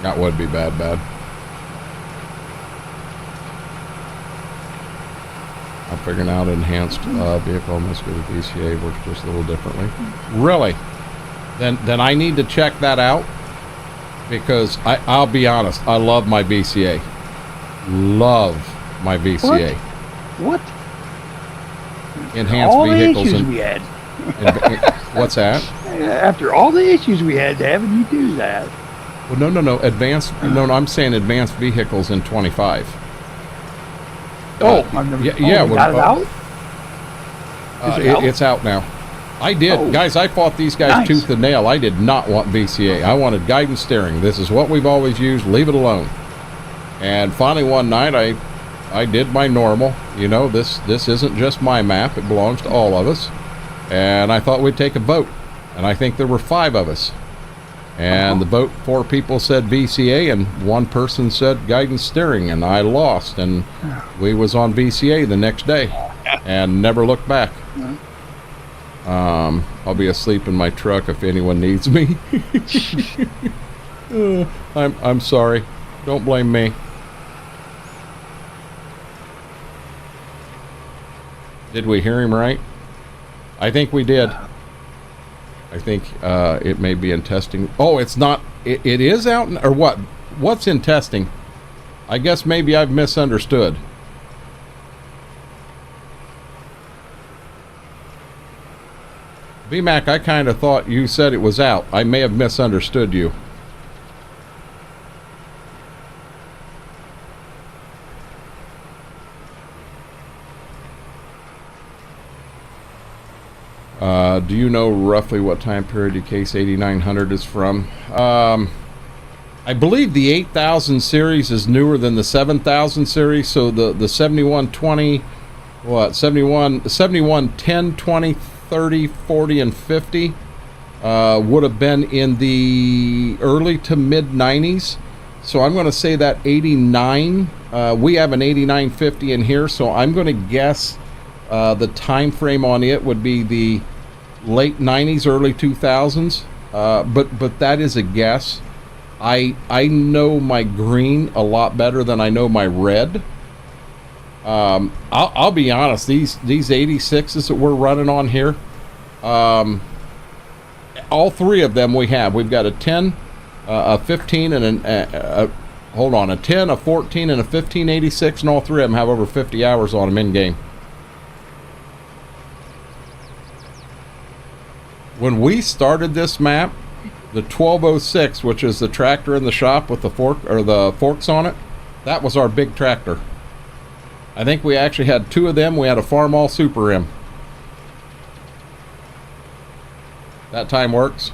That would be bad. I'm figuring out enhanced vehicle must go to VCA, works just a little differently. Really? Then I need to check that out, because I'll be honest, I love my VCA. Love my VCA. What? Enhanced all vehicles the issues we had. What's that? After all the issues we had, haven't you do that? Well, no. Advanced. No, I'm saying advanced vehicles in 25. I've never. Got it out? It's out now. I did, guys. I fought these guys tooth and nail. I did not want VCA. I wanted guidance steering. This is what we've always used. Leave it alone. And finally, one night, I did my normal. You know, this isn't just my map. It belongs to all of us. And I thought we'd take a vote. And I think there were 5 of us. And the vote, 4 people said VCA, and 1 person said guidance steering, and I lost. And we was on VCA the next day, and never looked back. I'll be asleep in my truck if anyone needs me. I'm sorry. Don't blame me. Did we hear him right? I think we did. I think it may be in testing. Oh, it's not. It is out, or what? What's in testing? I guess maybe I've misunderstood. VMAC, I kind of thought you said it was out. I may have misunderstood you. Do you know roughly what time period your case 8900 is from? I believe the 8000 series is newer than the 7000 series, so the 7120, what, 71 10, 20, 30, 40, and 50 would have been in the early to mid 90s. So I'm going to say that 89, we have an 8950 in here, so I'm going to guess the time frame on it would be the late 90s, early 2000s, but that is a guess. I know my green a lot better than I know my red. I'll be honest, these 86s that we're running on here, all three of them we've got a 10, a 15, and a 10, a 14, and a 1586, and all three of them have over 50 hours on them in game. When we started this map, the 1206, which is the tractor in the shop with the fork or the forks on it, that was our big tractor. I think we actually had two of them. We had a Farmall Super M. That time works.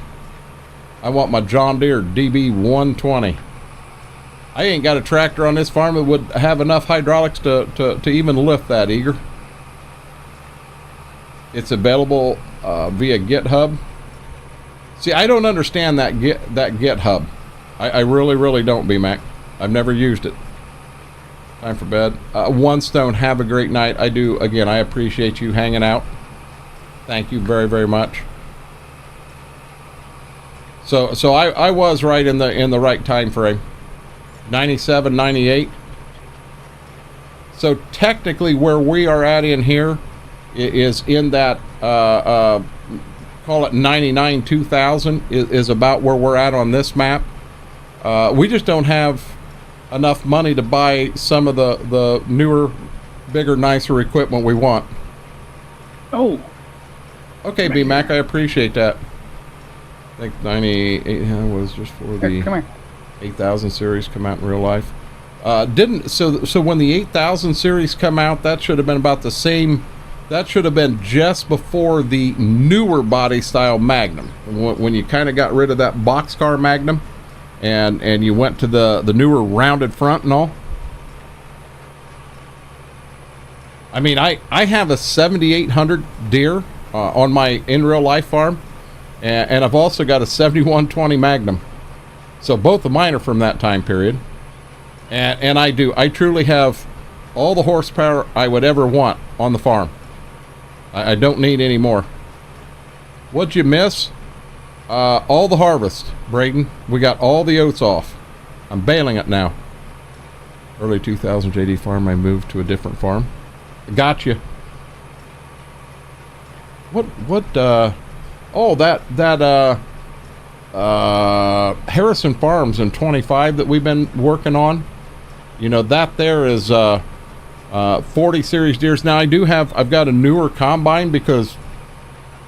I want my John Deere DB 120. I ain't got a tractor on this farm that would have enough hydraulics to even lift that, Eager. It's available via GitHub. See, I don't understand that GitHub. I really don't, B-Mac. I've never used it. Time for bed. One Stone, have a great night. I do. Again, I appreciate you hanging out. Thank you very, very much. So I was right in the right time frame. 97, 98. So technically where we are at in here is in that call it 99 2000 is about where we're at on this map. We just don't have enough money to buy some of the newer, bigger, nicer equipment we want. Oh, okay, B-Mac, I appreciate that. I think 98 was just for the 8000 series come out in real life. So when the 8000 series come out, that should have been about the same. That should have been just before the newer body style Magnum, when you kind of got rid of that boxcar Magnum and you went to the newer rounded front and all. I mean, I have a 7800 Deere on my in real life farm, and I've also got a 7120 Magnum. So both of mine are from that time period, and I truly have all the horsepower I would ever want on the farm. I don't need any more. What'd you miss? All the harvest, Braden. We got all the oats off. I'm baling it now. Early 2000 JD farm, I moved to a different farm. Gotcha. Oh, that Harrison Farms in 25 that we've been working on. You know, that there is 40 series deers. Now I've got a newer combine because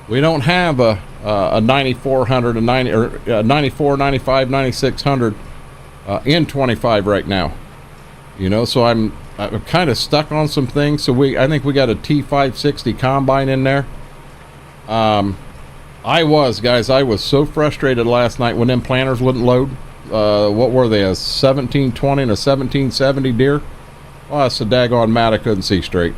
we don't have a 9400, a 90 or 94, 95, 9600 in 25 right now. You know, so I'm kind of stuck on some things. So I think we got a T560 combine in there. I was so frustrated last night when them planters wouldn't load. What were they, a 1720 and a 1770 Deere? Oh, that's a daggone mat I couldn't see straight.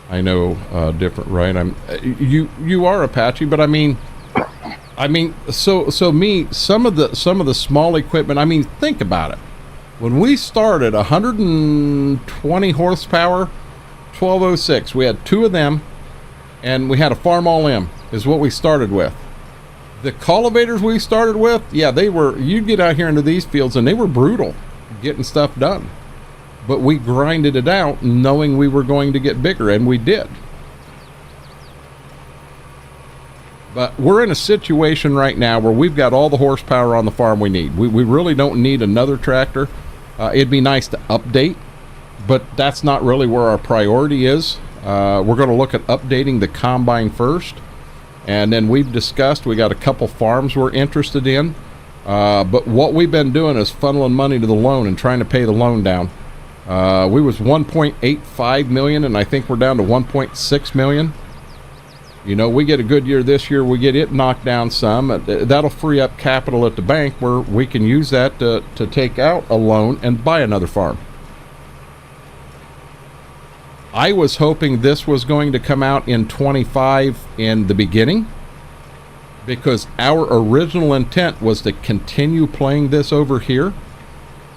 I know, different, right? You are Apache, but I mean, I mean, some of the small equipment. I mean, think about it. When we started, 120 horsepower, 1206. We had 2 of them, and we had a Farm All In is what we started with. The cultivators we started with, yeah, they were. You'd get out here into these fields, and they were brutal, getting stuff done. But we grinded it out, knowing we were going to get bigger, and we did. But we're in a situation right now where we've got all the horsepower on the farm we need. We really don't need another tractor. It'd be nice to update, but that's not really where our priority is. We're going to look at updating the combine first. And then we've discussed, we got a couple farms we're interested in. But what we've been doing is funneling money to the loan and trying to pay the loan down. We was 1.85 million, and I think we're down to 1.6 million. You know, we get a good year this year, we get it knocked down some. That'll free up capital at the bank where we can use that to take out a loan and buy another farm. I was hoping this was going to come out in 25 in the beginning, because our original intent was to continue playing this over here.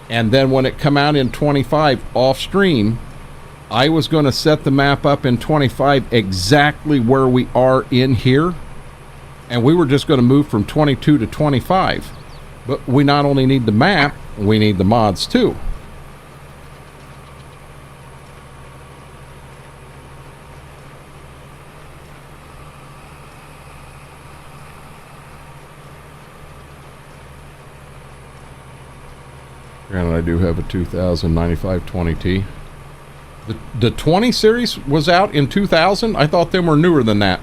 And then when it come out in 25 off stream, I was going to set the map up in 25 exactly where we are in here, and we were just going to move from 22 to 25. But we not only need the map, we need the mods too. Granted, I do have a 2095 20T. The 20 series was out in 2000. I thought them were newer than that.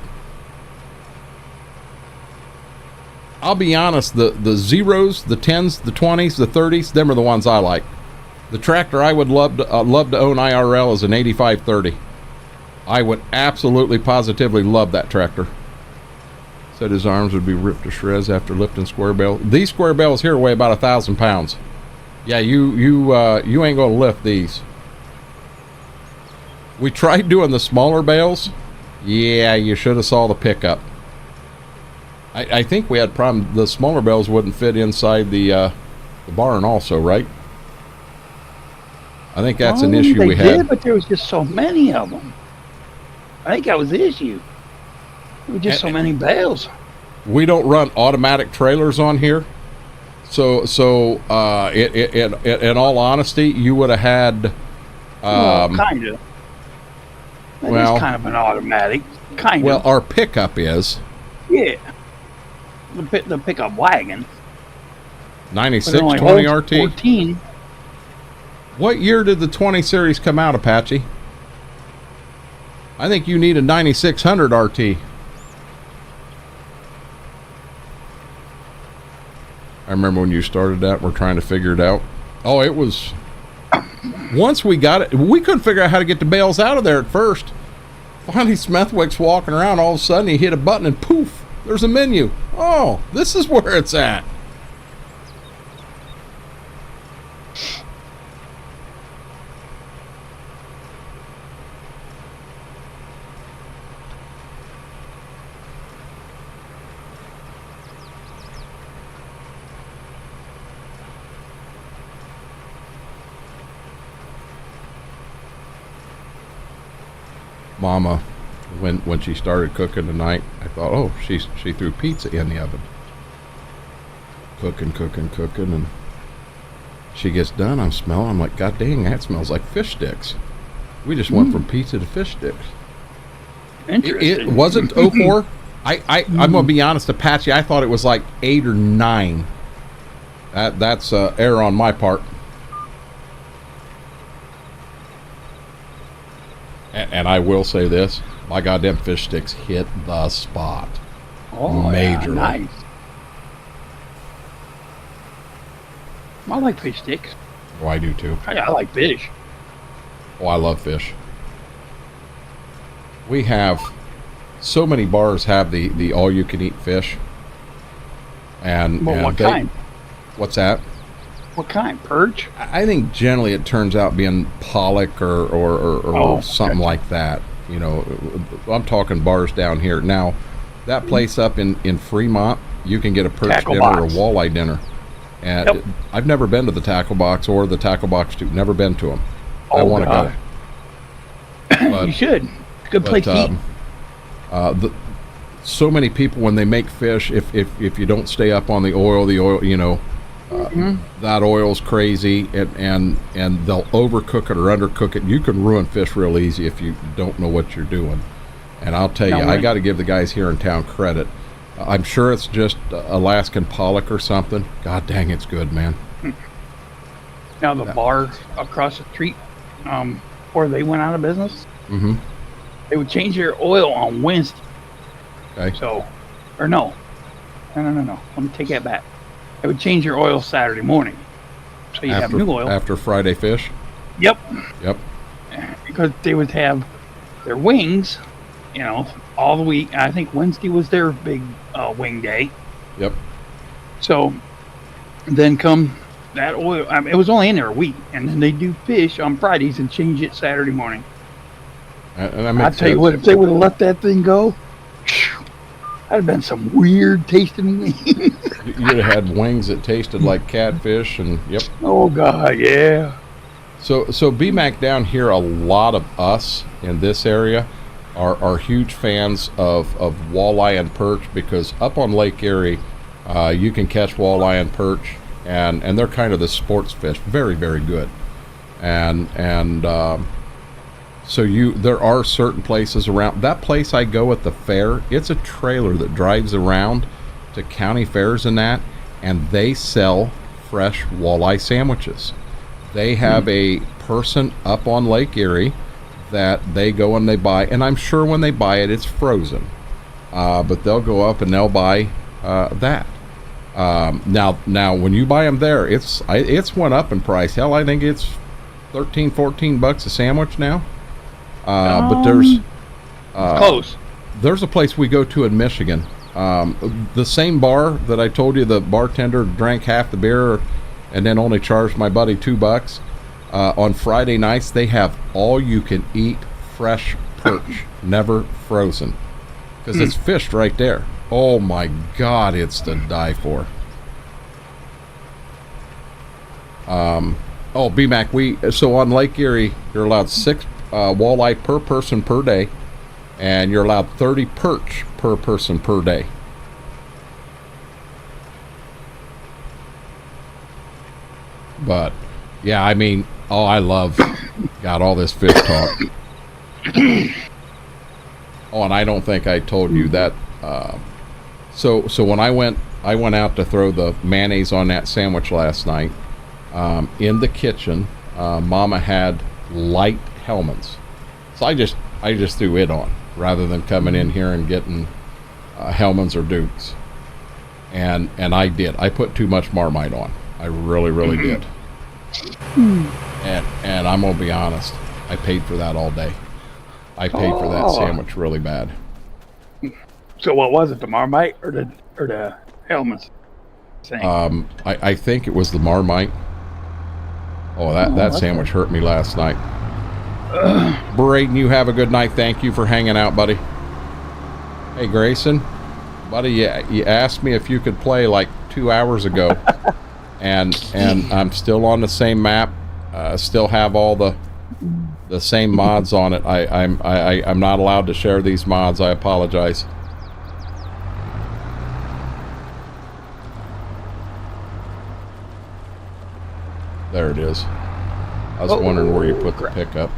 I'll be honest, the zeros, the 10s, the 20s, the 30s, them are the ones I like. The tractor I would love to own IRL is an 8530. I would absolutely positively love that tractor. Said his arms would be ripped to shreds after lifting square bale. These square bales here weigh about 1,000 pounds. Yeah, you ain't gonna lift these. We tried doing the smaller bales. Yeah, you should have saw the pickup. I think we had problem. The smaller bales wouldn't fit inside the barn also, right? I think that's an issue we had. But there was just so many of them. I think that was the issue. There were just so many bales. We don't run automatic trailers on here. So in all honesty, you would have had... kind of. Well, it's kind of an automatic. Kind of. Well, our pickup is. Yeah. The pickup wagon. 9620 RT. 14. What year did the 20 series come out, Apache? I think you need a 9600 RT. I remember when you started that. We're trying to figure it out. Oh, it was... Once we got it, we couldn't figure out how to get the bales out of there at first. Finally, Smethwick's walking around. All of a sudden, he hit a button and poof, there's a menu. Oh, this is where it's at. Mama, when she started cooking tonight, I thought, oh, she threw pizza in the oven. Cooking, and she gets done. I'm smelling. I'm like, God dang, that smells like fish sticks. We just went from pizza to fish sticks. Interesting. It wasn't 04. I'm gonna be honest, Apache. I thought it was like 8 or 9. That's error on my part. And I will say this, my goddamn fish sticks hit the spot. Oh, majorly. Yeah, nice. I like fish sticks. Oh, I do too. I like fish. Oh, I love fish. We have, so many bars have the all-you-can-eat fish. And, well, what kind? What's that? What kind? Perch? I think generally it turns out being pollock or something like that. You know, I'm talking bars down here. Now, that place up in Fremont, you can get a perch Tackle dinner box. or a walleye dinner. And Yep. I've never been to the tackle box or the tackle box too. Never been to them. I Oh, want to go. God. But, You should. Good place to eat. So many people, when they make fish, if you don't stay up on the oil, you know, that oil's crazy, and they'll overcook it or undercook it. You can ruin fish real easy if you don't know what you're doing. And I'll tell you, I got to give the guys here in town credit. I'm sure it's just Alaskan pollock or something. God dang, it's good, man. Now the bar across the street, before they went out of business, they would change their oil on Wednesday. Okay. So, or no. Let me take that back. They would change your oil Saturday morning, so you have new oil. After Friday fish? Yep. Yep. Because they would have their wings, you know, all the week. I think Wednesday was their big wing day. Yep. So, then come that oil. I mean, it was only in there a week, and then they do fish on Fridays and change it Saturday morning. And I tell you what, if they would have let that thing go, that'd have been some weird tasting wings. You'd have had wings that tasted like catfish, and yep. Oh God, yeah. So BMAC down here, a lot of us in this area are huge fans of walleye and perch, because up on Lake Erie, you can catch walleye and perch, and they're kind of the sports fish, very, very good. So there are certain places around. That place I go at the fair, it's a trailer that drives around to county fairs and that, and they sell fresh walleye sandwiches. They have a person up on Lake Erie that they go and they buy, and I'm sure when they buy it, it's frozen. But they'll go up and they'll buy that. Now when you buy them there, it's went up in price. Hell, I think it's $13-14 a sandwich now. But there's Close. There's a place we go to in Michigan. The same bar that I told you, the bartender drank half the beer and then only charged my buddy $2. On Friday nights, they have all you can eat fresh perch, never frozen, because it's fished right there. Oh my God, it's to die for. BMAC, so on Lake Erie, you're allowed 6 walleye per person per day, and you're allowed 30 perch per person per day. But yeah, I mean, I love got all this fish talk. And I don't think I told you that. So when I went out to throw the mayonnaise on that sandwich last night, in the kitchen, Mama had light Hellman's, so I just threw it on rather than coming in here and getting Hellman's or Duke's, and I put too much Marmite on. I really did. And I'm gonna be honest, I paid for that all day. I paid for that sandwich really bad. So what was it, the Marmite or the Hellman's thing? I think it was the Marmite. That sandwich hurt me last night. Braden, you have a good night. Thank you for hanging out, buddy. Hey, Grayson, buddy, you asked me if you could play like 2 hours ago, and I'm still on the same map. Still have all the same mods on it. I'm not allowed to share these mods. I apologize. There it is. I was wondering where you put the pickup.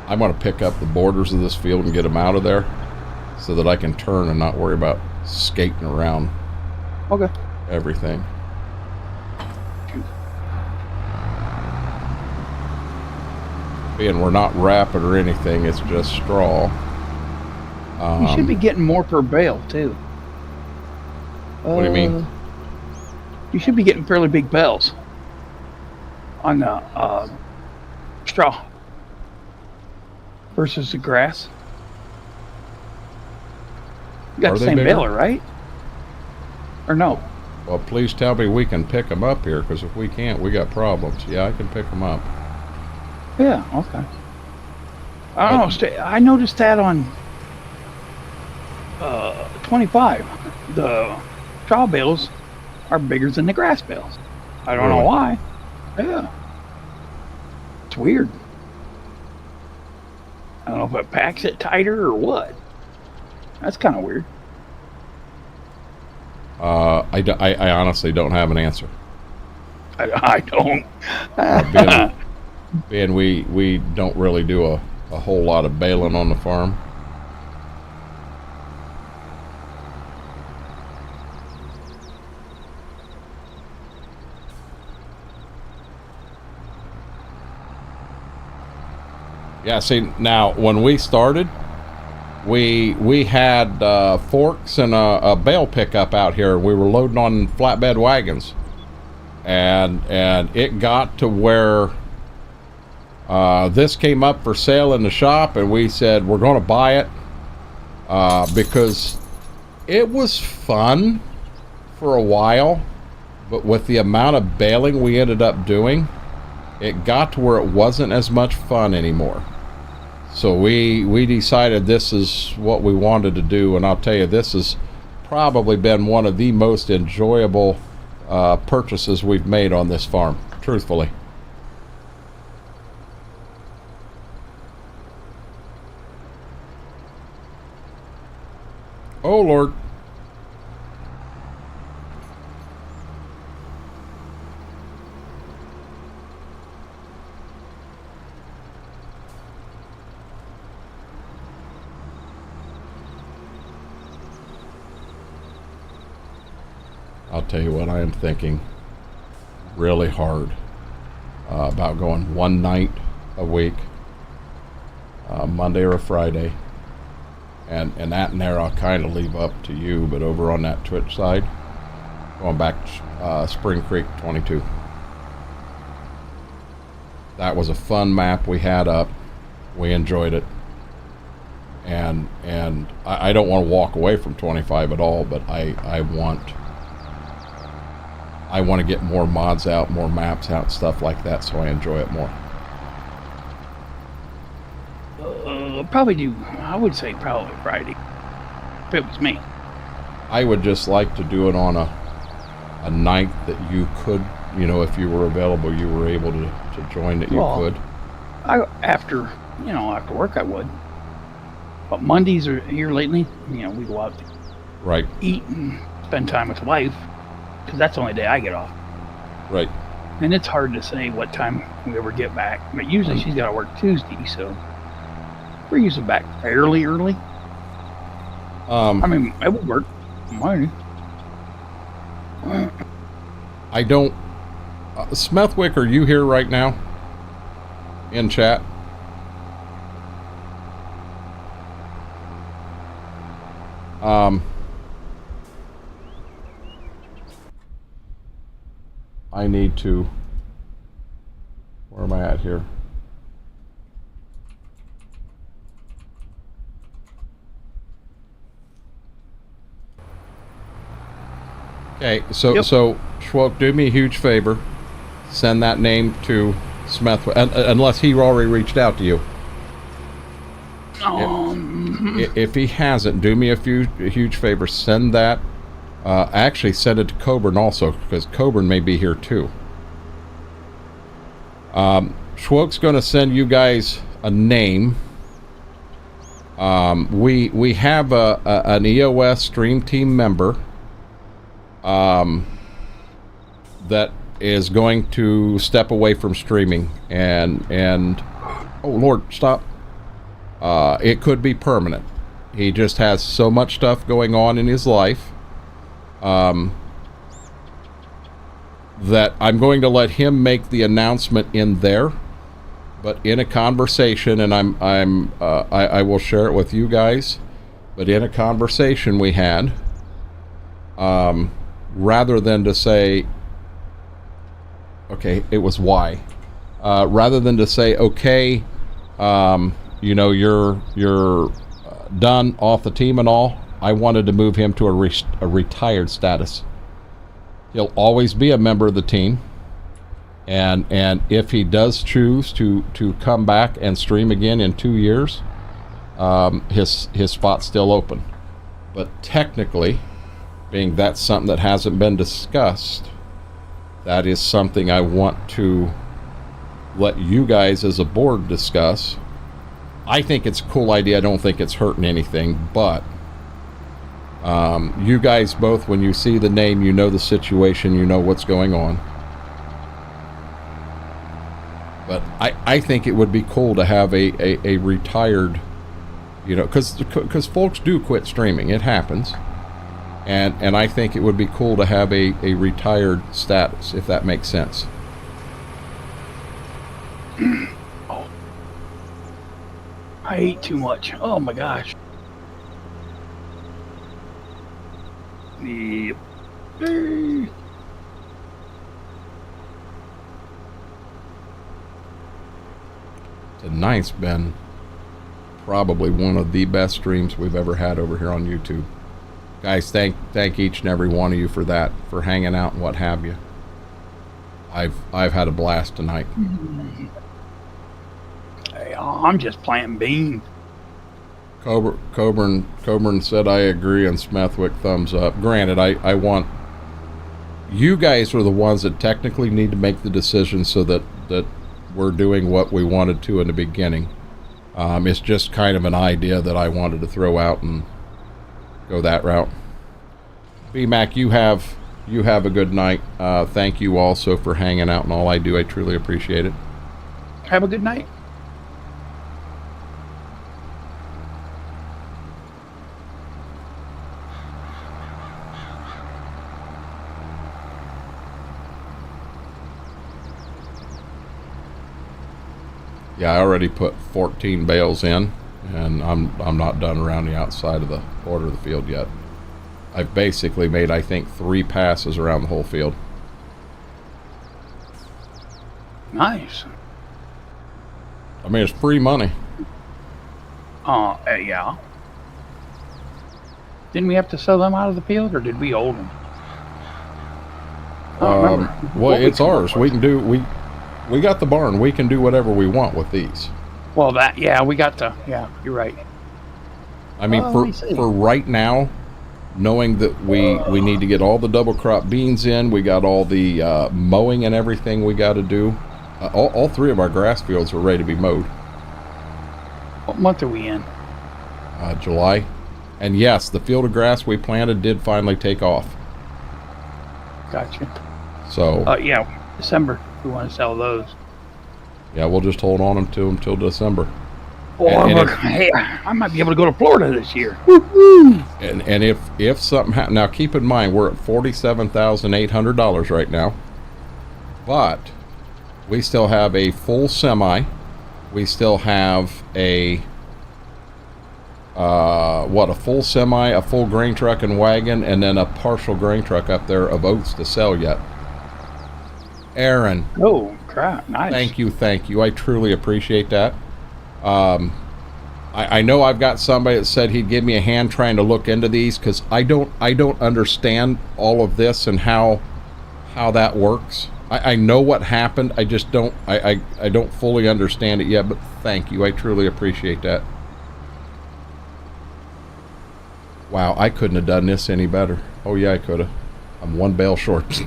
I want to pick up the borders of this field and get them out of there so that I can turn and not worry about skating around everything. And we're not wrapping or anything, it's just straw. You should be getting more per bale too. What do you mean? You should be getting fairly big bales on the straw versus the grass. You got the same baler, right? Or no? Well, please tell me we can pick them up here, because if we can't, we got problems. Yeah, I can pick them up. Yeah, okay. I don't know. I noticed that on 25. The straw bales are bigger than the grass bales. I don't know why. Yeah. It's weird. I don't know if it packs it tighter or what. That's kind of weird. I honestly don't have an answer. I don't. Being we don't really do a whole lot of baling on the farm. Yeah, see, now when we started, we had forks and a bale pickup out here. We were loading on flatbed wagons, and it got to where this came up for sale in the shop, and we said we're going to buy it because it was fun for a while, but with the amount of baling we ended up doing, it got to where it wasn't as much fun anymore. So we decided this is what we wanted to do, and I'll tell you, this has probably been one of the most enjoyable purchases we've made on this farm, truthfully. Oh, Lord. I'll tell you what, I am thinking really hard about going one night a week, Monday or a Friday, and that and there I'll kind of leave up to you, but over on that Twitch side, going back Spring Creek 22. That was a fun map we had up. We enjoyed it. And I don't want to walk away from 25 at all, but I want to get more mods out, more maps out, stuff like that, so I enjoy it more. Probably do. I would say probably Friday, if it was me. I would just like to do it on a night that you could, you know, if you were available, you were able to join, that you could. After work I would. But Mondays are here lately, we go out to eat and spend time with the wife, because that's the only day I get off. Right. And it's hard to say what time we ever get back. But usually she's got to work Tuesday, so we're usually back fairly early. I mean, it would work. Money. I don't... Smethwick, are you here right now? In chat? I need to... Where am I at here? Okay, so Schwoke, do me a huge favor. Send that name to Smith, unless he already reached out to you. If he hasn't, do me a huge favor. Send that. Actually, send it to Coburn also, because Coburn may be here too. Schwoke's going to send you guys a name. We have an EOS Stream Team member that is going to step away from streaming, and oh Lord, stop. It could be permanent. He just has so much stuff going on in his life that I'm going to let him make the announcement in there, but in a conversation, and I will share it with you guys, but in a conversation we had, rather than to say, okay, it was why, rather than to say, okay, you're done off the team and all, I wanted to move him to a retired status. He'll always be a member of the team, and if he does choose to come back and stream again in 2 years, his spot's still open. But technically, being that's something that hasn't been discussed, that is something I want to let you guys as a board discuss. I think it's a cool idea. I don't think it's hurting anything, but you guys both, when you see the name, you know the situation, you know what's going on. But I think it would be cool to have a retired, you know, because folks do quit streaming. It happens. And I think it would be cool to have a retired status, if that makes sense. Oh. I ate too much. Oh my gosh. Yep. Tonight's been probably one of the best streams we've ever had over here on YouTube. Guys, thank each and every one of you for that, for hanging out and what have you. I've had a blast tonight. Hey, I'm just planting beans. Coburn said I agree, and Smethwick thumbs up. Granted, I want you guys are the ones that technically need to make the decision so that we're doing what we wanted to in the beginning. It's just kind of an idea that I wanted to throw out and go that route. B-Mac, you have a good night. Thank you also for hanging out and all I do. I truly appreciate it. Have a good night. Yeah, I already put 14 bales in, and I'm not done around the outside of the border of the field yet. I've basically made, I think, 3 passes around the whole field. Nice. I mean, it's free money. Yeah. Didn't we have to sell them out of the field, or did we hold them? Well, it's ours. We can do, we got the barn. We can do whatever we want with these. Well, we got to, yeah, you're right. I mean, for right now, knowing that we need to get all the double crop beans in, we got all the mowing and everything we got to do. All 3 of our grass fields are ready to be mowed. What month are we in? July. And yes, the field of grass we planted did finally take off. Gotcha. So. Yeah, December. We want to sell those. Yeah, we'll just hold on them to them till December. Hey, I might be able to go to Florida this year. And if something happens, now keep in mind we're at $47,800 right now, but we still have a full semi. We still have a full semi, a full grain truck and wagon, and then a partial grain truck up there of oats to sell yet. Aaron. Oh, crap. Nice. Thank you. I truly appreciate that. I know I've got somebody that said he'd give me a hand trying to look into these, because I don't understand all of this and how that works. I know what happened. I just don't fully understand it yet, but thank you. I truly appreciate that. Wow, I couldn't have done this any better. Oh yeah, I could have. I'm 1 bale short.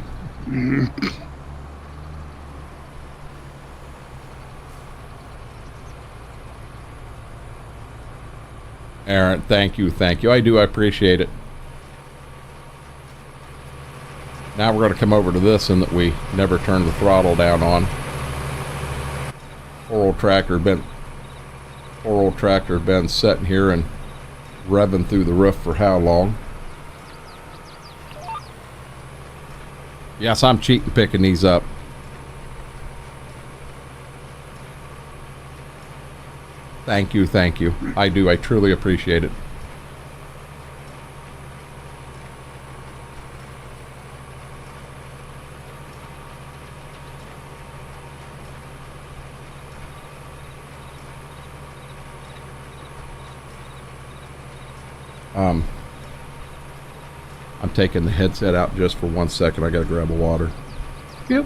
Aaron, thank you. I appreciate it. Now we're going to come over to this, and that we never turn the throttle down on. Poor old tractor been sitting here and revving through the roof for how long? Yes, I'm cheating picking these up. Thank you. I truly appreciate it. I'm taking the headset out just for 1 second. I gotta grab a water. Yep.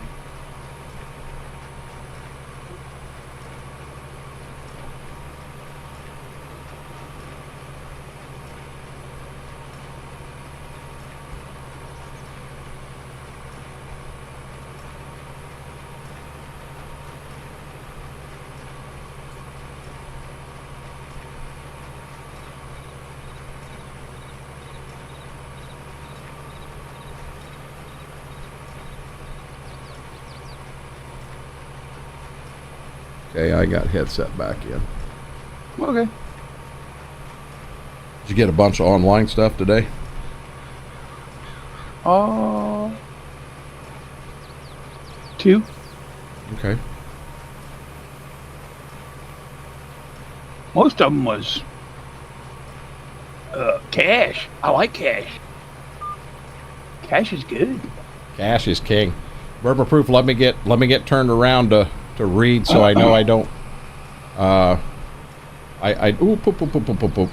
Okay, I got headset back in. Okay. Did you get a bunch of online stuff today? Two. Okay. Most of them was cash. I like cash. Cash is good. Cash is king. Burper proof. Let me get turned around to read so I know I don't. Ooh, poop, poop, poop, poop, poop, poop.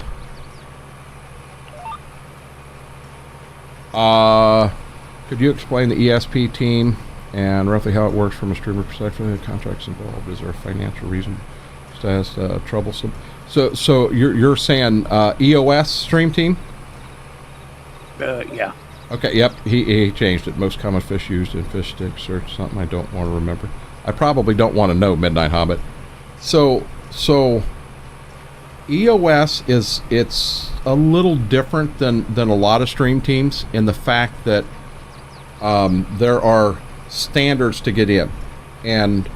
Could you explain the ESP team and roughly how it works from a streamer perspective? The contracts involved. Is there a financial reason? Just as troublesome. So you're saying EOS stream team? Yeah. Okay. Yep. He changed it. Most common fish used in fish stick search. Something I don't want to remember. I probably don't want to know, Midnight Hobbit. So EOS it's a little different than a lot of stream teams in the fact that there are standards to get in, and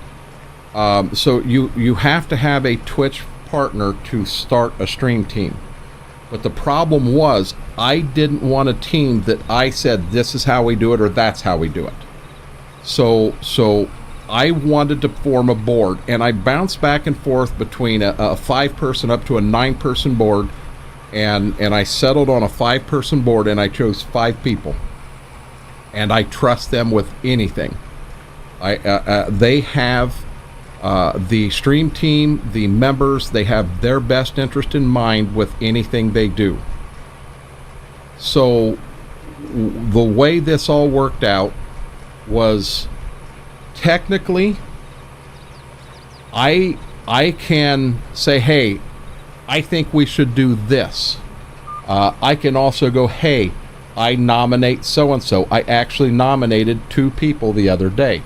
so you have to have a Twitch partner to start a stream team. But the problem was I didn't want a team that I said this is how we do it or that's how we do it. So I wanted to form a board, and I bounced back and forth between a 5-person up to a 9-person board, and I settled on a 5-person board, and I chose 5 people, and I trust them with anything. They have the stream team, the members, they have their best interest in mind with anything they do. So the way this all worked out was, technically, I can say, hey, I think we should do this. I can also go, hey, I nominate so-and-so. I actually nominated 2 people the other day.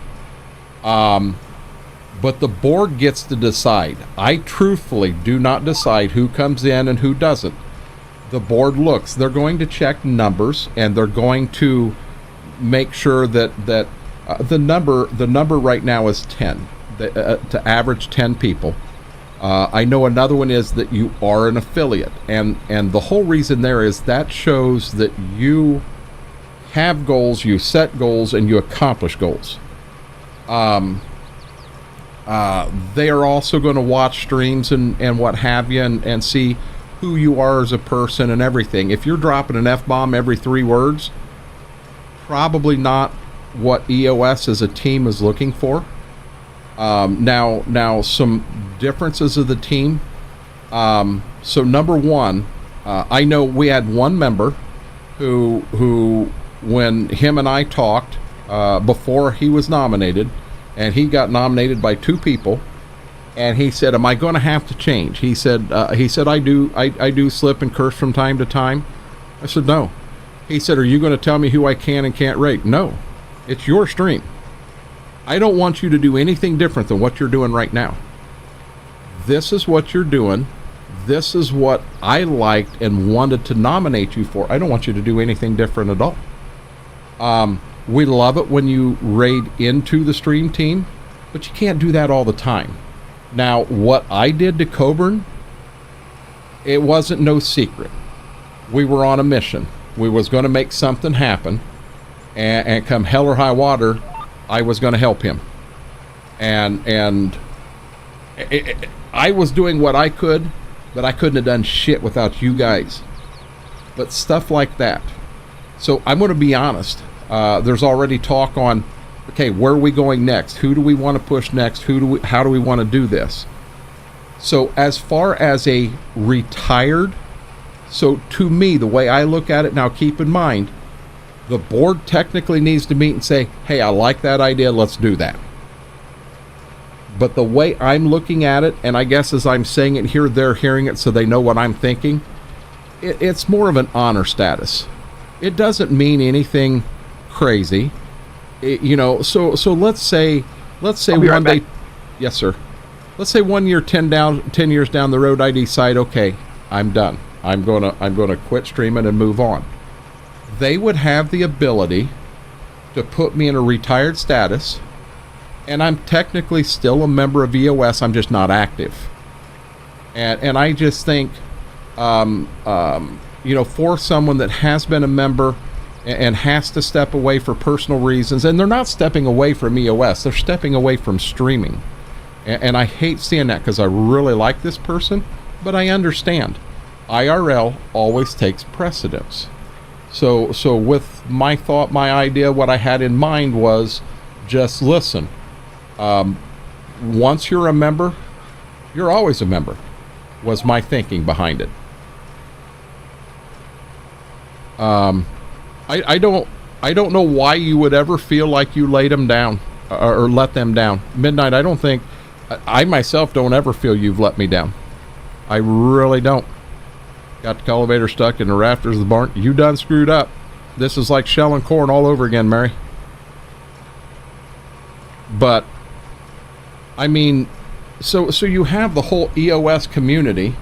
But the board gets to decide. I truthfully do not decide who comes in and who doesn't. The board looks. They're going to check numbers, and they're going to make sure that the number right now is 10, to average 10 people. I know another one is that you are an affiliate, and the whole reason there is that shows that you have goals, you set goals, and you accomplish goals. They are also going to watch streams and what have you, and see who you are as a person and everything. If you're dropping an F-bomb every 3 words, probably not what EOS as a team is looking for. Now some differences of the team. So number one, I know we had one member who when him and I talked before he was nominated, and he got nominated by 2 people, and he said, am I going to have to change? He said I do slip and curse from time to time. I said no. He said, are you going to tell me who I can and can't rate? No. It's your stream. I don't want you to do anything different than what you're doing right now. This is what you're doing. This is what I liked and wanted to nominate you for. I don't want you to do anything different at all. We love it when you raid into the stream team, but you can't do that all the time. Now, what I did to Coburn, it wasn't no secret. We were on a mission. We was going to make something happen. And come hell or high water, I was going to help him. And I was doing what I could, but I couldn't have done shit without you guys. But stuff like that. So I'm going to be honest. There's already talk on, okay, where are we going next? Who do we want to push next? How do we want to do this? So as far as a retired, so to me, the way I look at it now, keep in mind, the board technically needs to meet and say, hey, I like that idea, let's do that. But the way I'm looking at it, and I guess as I'm saying it here, they're hearing it so they know what I'm thinking, it's more of an honor status. It doesn't mean anything crazy. So let's say one day, yes sir, let's say 1 year, 10 years down the road, I decide, okay, I'm done. I'm gonna quit streaming and move on. They would have the ability to put me in a retired status, and I'm technically still a member of EOS. I'm just not active. And I just think, you know, for someone that has been a member and has to step away for personal reasons, and they're not stepping away from EOS, they're stepping away from streaming. And I hate seeing that because I really like this person, but I understand. IRL always takes precedence. So with my thought, my idea, what I had in mind was just listen. Once you're a member, you're always a member, was my thinking behind it. I don't know why you would ever feel like you laid them down or let them down. Midnight, I myself don't ever feel you've let me down. I really don't. Got the elevator stuck in the rafters of the barn. You done screwed up. This is like shelling corn all over again, Mary. But I mean, so you have the whole EOS community,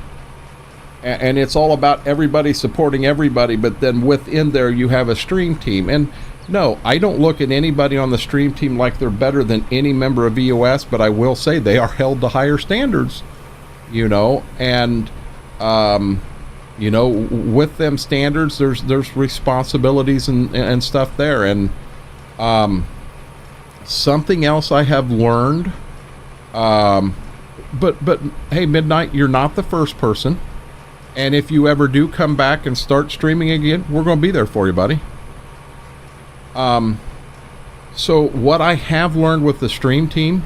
and it's all about everybody supporting everybody, but then within there you have a stream team. And no, I don't look at anybody on the stream team like they're better than any member of EOS, but I will say they are held to higher standards, you know, and you know, with them standards there's responsibilities and stuff there. And something else I have learned, but hey, Midnight, you're not the first person. And if you ever do come back and start streaming again, we're going to be there for you, buddy. So what I have learned with the stream team,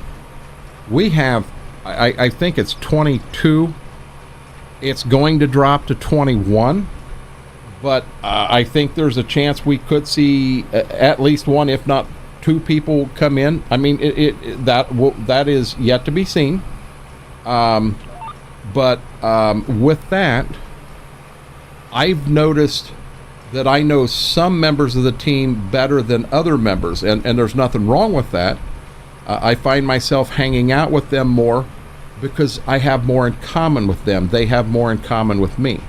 we have, I think it's 22. It's going to drop to 21. But I think there's a chance we could see at least one, if not two people come in. I mean, that is yet to be seen. But with that, I've noticed that I know some members of the team better than other members, and there's nothing wrong with that. I find myself hanging out with them more because I have more in common with them. They have more in common with me.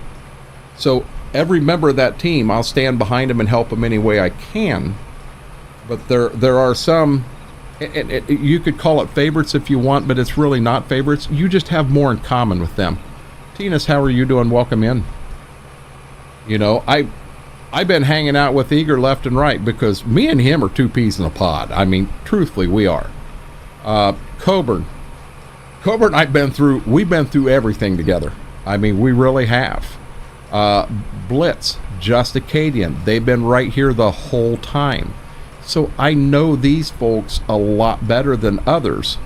So every member of that team, I'll stand behind them and help them any way I can. But there are some, and you could call it favorites if you want, but it's really not favorites. You just have more in common with them. Tinas, how are you doing? Welcome in. You know, I've been hanging out with Eager left and right because me and him are two peas in a pod. I mean, truthfully, we are. Coburn and we've been through everything together. I mean, we really have. Blitz, Just Acadian, they've been right here the whole time. So I know these folks a lot better than others.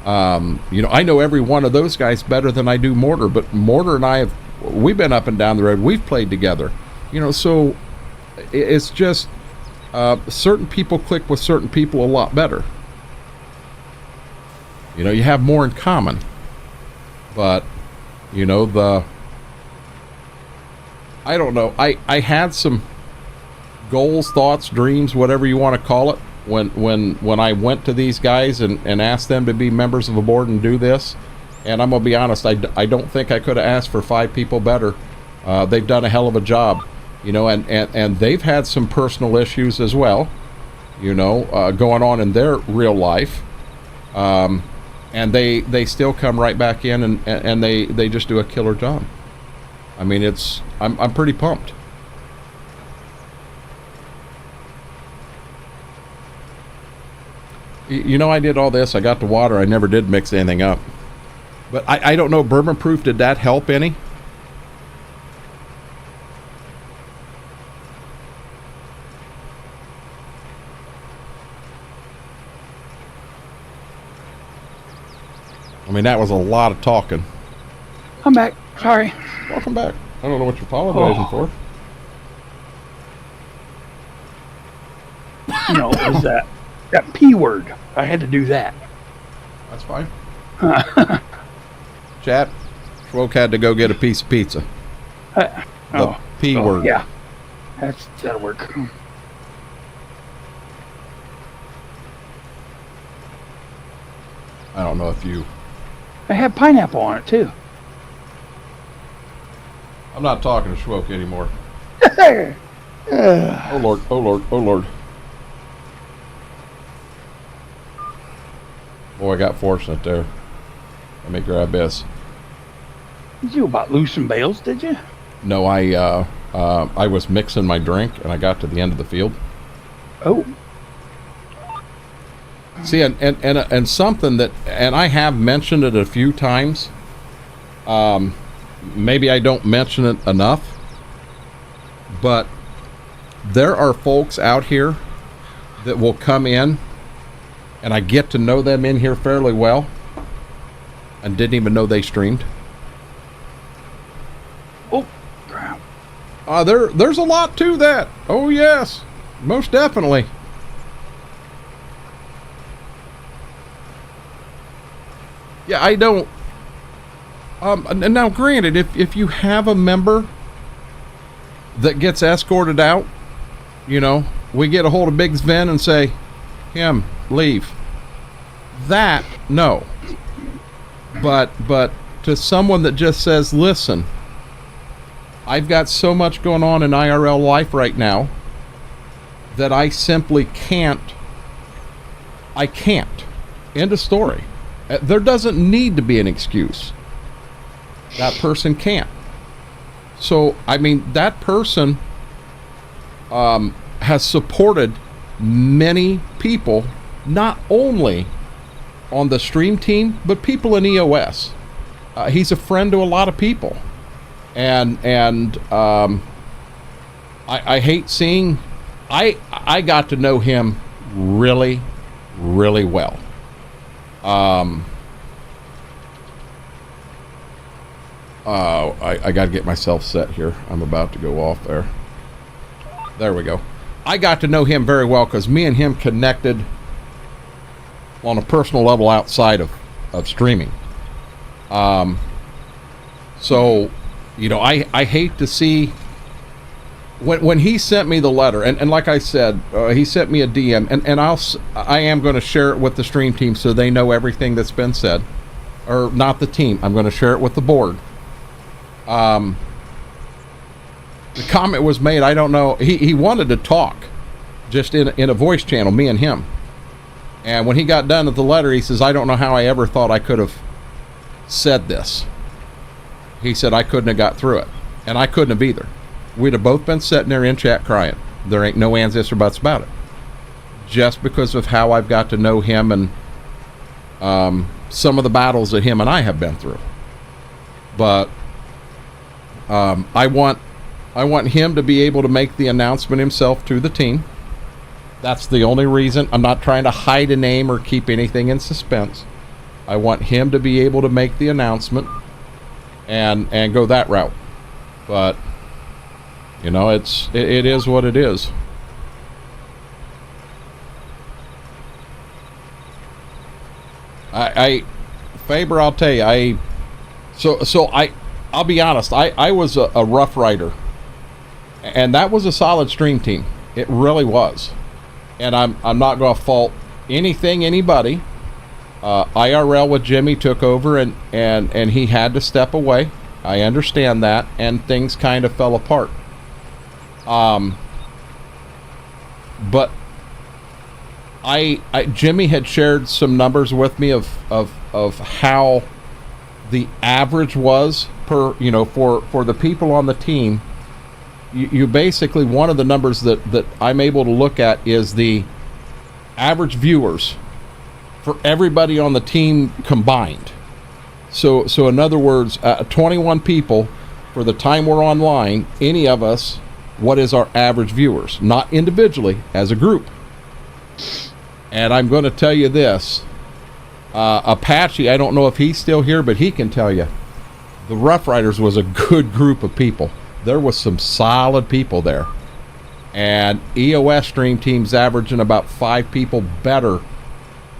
You know, I know every one of those guys better than I do Mortar, but Mortar and we've been up and down the road. We've played together. You know, so it's just certain people click with certain people a lot better. You know, you have more in common. But, you know, I don't know. I had some goals, thoughts, dreams, whatever you want to call it, when I went to these guys and asked them to be members of a board and do this. And I'm gonna be honest, I don't think I could have asked for 5 people better. They've done a hell of a job, you know, and they've had some personal issues as well, you know, going on in their real life, and they still come right back in and they just do a killer job. I mean, I'm pretty pumped. You know, I did all this. I got the water. I never did mix anything up. But I don't know, Bourbon Proof, did that help any? I mean, that was a lot of talking. I'm back. Sorry. Welcome back. I don't know what you're apologizing for. You know, it was that P word. I had to do that. That's fine. Chat, Schwoke had to go get a piece of pizza. The P word. Yeah, that'll work. I don't know if you... I have pineapple on it, too. I'm not talking to Schwoke anymore. Oh, Lord. Oh, Lord. Oh, Lord. Boy, I got fortunate there. Let me grab this. Did you about lose some bales, did you? No, I was mixing my drink and I got to the end of the field. Oh. See, and something that, and I have mentioned it a few times. Maybe I don't mention it enough, but there are folks out here that will come in, and I get to know them in here fairly well, and didn't even know they streamed. Oh, crap. There's a lot to that. Oh yes, most definitely. Yeah, I don't. Now, granted, if you have a member that gets escorted out, you know, we get a hold of Big Sven and say, him, leave. That, no. But to someone that just says, listen, I've got so much going on in IRL life right now that I simply can't. I can't. End of story. There doesn't need to be an excuse. That person can't. So, I mean, that person has supported many people, not only on the stream team, but people in EOS. He's a friend to a lot of people. And I hate seeing... I got to know him really, really well. I got to get myself set here. I'm about to go off there. There we go. I got to know him very well because me and him connected on a personal level outside of streaming. So, you know, I hate to see when he sent me the letter, and like I said, he sent me a DM, and I am going to share it with the stream team so they know everything that's been said. Or not the team. I'm going to share it with the board. The comment was made, I don't know, he wanted to talk just in a voice channel, me and him. And when he got done with the letter, he says, I don't know how I ever thought I could have said this. He said I couldn't have got through it. And I couldn't have either. We'd have both been sitting there in chat crying. There ain't no ands, ifs, or buts about it. Just because of how I've got to know him and some of the battles that him and I have been through. But I want him to be able to make the announcement himself to the team. That's the only reason. I'm not trying to hide a name or keep anything in suspense. I want him to be able to make the announcement and go that route. But you know, it is what it is. Faber, I'll tell you, I'll be honest, I was a rough rider, and that was a solid stream team. It really was. And I'm not going to fault anybody. IRL with Jimmy took over, and he had to step away. I understand that, and things kind of fell apart. But Jimmy had shared some numbers with me of how the average was per, you know, for the people on the team. You basically, one of the numbers that I'm able to look at is the average viewers for everybody on the team combined. So in other words, 21 people for the time we're online, any of us, what is our average viewers? Not individually, as a group. And I'm going to tell you this. Apache, I don't know if he's still here, but he can tell you. The Rough Riders was a good group of people. There was some solid people there. And EOS stream teams averaging about 5 people better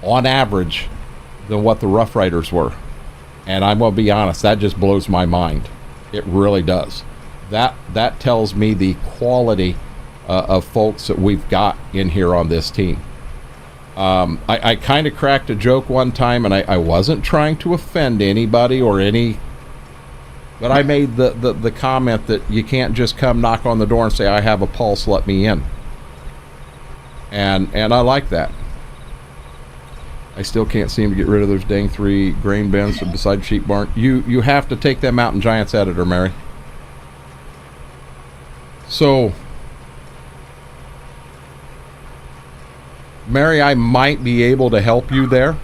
on average than what the Rough Riders were. And I'm going to be honest, that just blows my mind. It really does. That tells me the quality of folks that we've got in here on this team. I kind of cracked a joke one time, and I wasn't trying to offend anybody or any, but I made the comment that you can't just come knock on the door and say, I have a pulse, let me in. And I like that. I still can't seem to get rid of those dang 3 grain bins beside sheep barn. You have to take them out in Giants Editor, Mary. So, Mary, I might be able to help you there.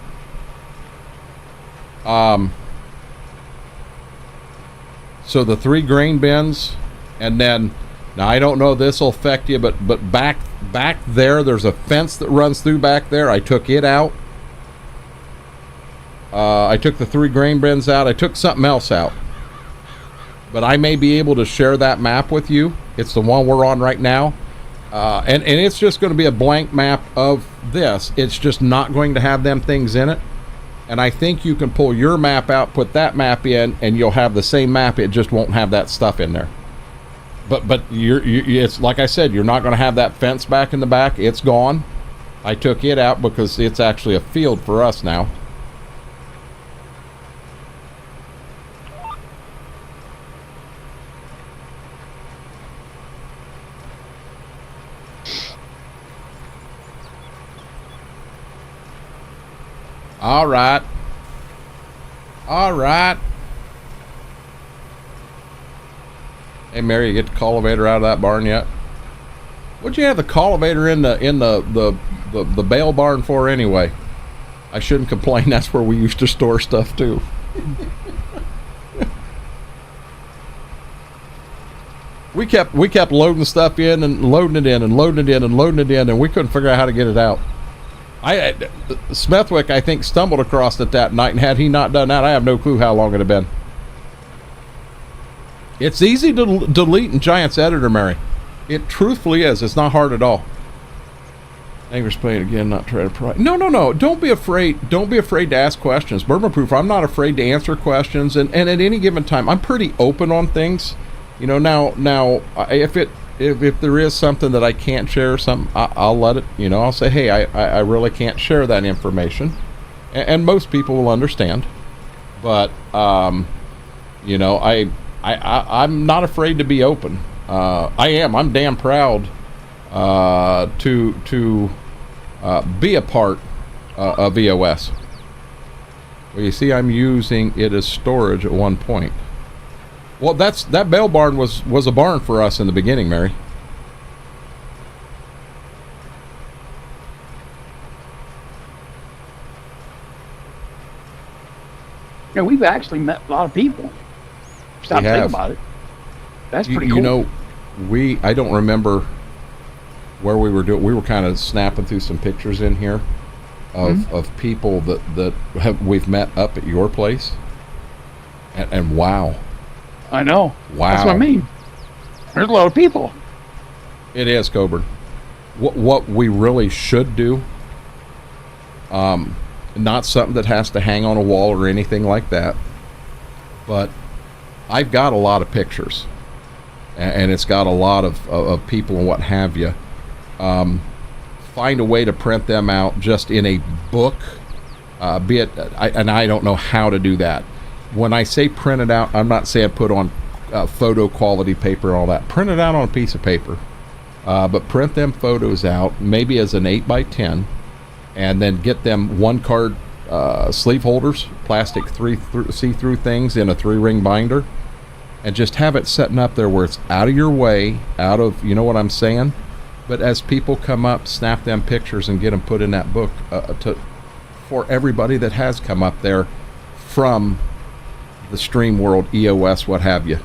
So the 3 grain bins, and then, now I don't know if this will affect you, but back there's a fence that runs through back there. I took it out. I took the 3 grain bins out. I took something else out. But I may be able to share that map with you. It's the one we're on right now. And it's just going to be a blank map of this. It's just not going to have them things in it. And I think you can pull your map out, put that map in, and you'll have the same map. It just won't have that stuff in there. But it's like I said, you're not going to have that fence back in the back. It's gone. I took it out because it's actually a field for us now. All right. All right. Hey, Mary, you get the cultivator out of that barn yet? What'd you have the cultivator in the bale barn for anyway? I shouldn't complain. That's where we used to store stuff too. We kept loading stuff in and loading it in and loading it in and loading it in, and we couldn't figure out how to get it out. Smethwick, I think, stumbled across it that night, and had he not done that, I have no clue how long it had been. It's easy to delete in Giants Editor, Mary. It truthfully is. It's not hard at all. Anger's playing again, not try to pry. No. Don't be afraid. Don't be afraid to ask questions. Burma Proof, I'm not afraid to answer questions, and at any given time, I'm pretty open on things. You know, now, if there is something that I can't share, I'll let it, you know, I'll say, hey, I really can't share that information. And most people will understand. But, you know, I'm not afraid to be open. I'm damn proud to be a part of EOS. Well, you see, I'm using it as storage at one point. Well, that bale barn was a barn for us in the beginning, Mary. Yeah, we've actually met a lot of people. Stop thinking about it. That's pretty cool. You know, I don't remember where we were doing. We were kind of snapping through some pictures in here of people that we've met up at your place, and wow. I know. Wow. That's what I mean. There's a lot of people. It is, Coburn. What we really should do, not something that has to hang on a wall or anything like that, but I've got a lot of pictures, and it's got a lot of people and what have you. Find a way to print them out just in a book, and I don't know how to do that. When I say print it out, I'm not saying put on photo quality paper and all that. Print it out on a piece of paper, but print them photos out, maybe as an 8x10, and then get them 1-card sleeve holders, plastic see-through things in a 3-ring binder, and just have it setting up there where it's out of your way, out of, you know what I'm saying? But as people come up, snap them pictures and get them put in that book for everybody that has come up there from the stream world, EOS, what have you.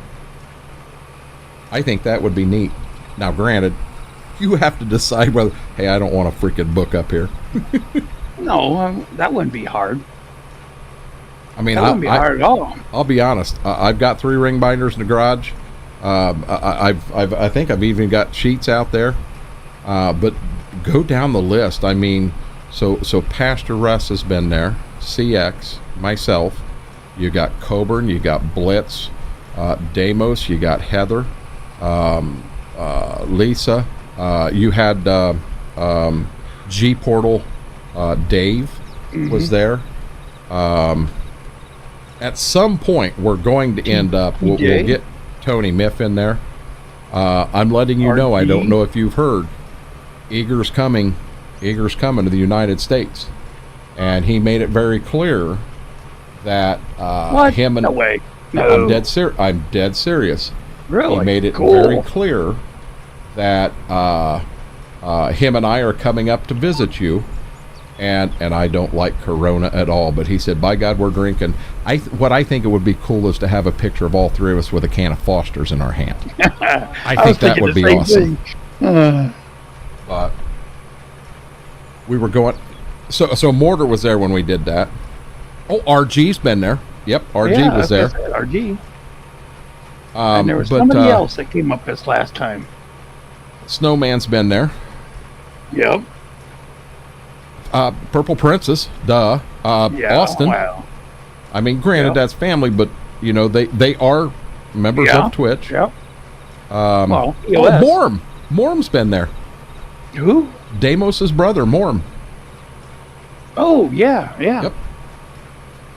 I think that would be neat. Now, granted, you have to decide whether, hey, I don't want a freaking book up here. No, that wouldn't be hard. I mean, that wouldn't be hard at all. I'll be honest. I've got 3-ring binders in the garage. I think I've even got sheets out there. But go down the list. I mean, so Pastor Russ has been there. CX, myself. You got Coburn, you got Blitz, Damos, you got Heather, Lisa, you had G Portal, Dave was there. At some point, we're going to end up, we'll get Tony Miff in there. I'm letting you know, I don't know if you've heard, Eager's coming to the United States. and he made it very clear that What? him and No way. I'm No. I'm dead serious. Really? He made it Cool. very clear that him and I are coming up to visit you, and I don't like Corona at all. But he said, "By God, we're drinking." What I think it would be cool is to have a picture of all three of us with a can of Foster's in our hand. I think that would be awesome. But we were going. So Mortar was there when we did that. Oh, RG's been there. Yep, RG was there. RG. And there was somebody else that came up this last time. Snowman's been there. Yep. Purple Princess, duh. Yeah, Austin. Wow. I mean, granted, that's family, but you know they are members of Twitch. Yep. Well, Morm's been there. Who? Damos's brother, Morm. Oh yeah. Yep.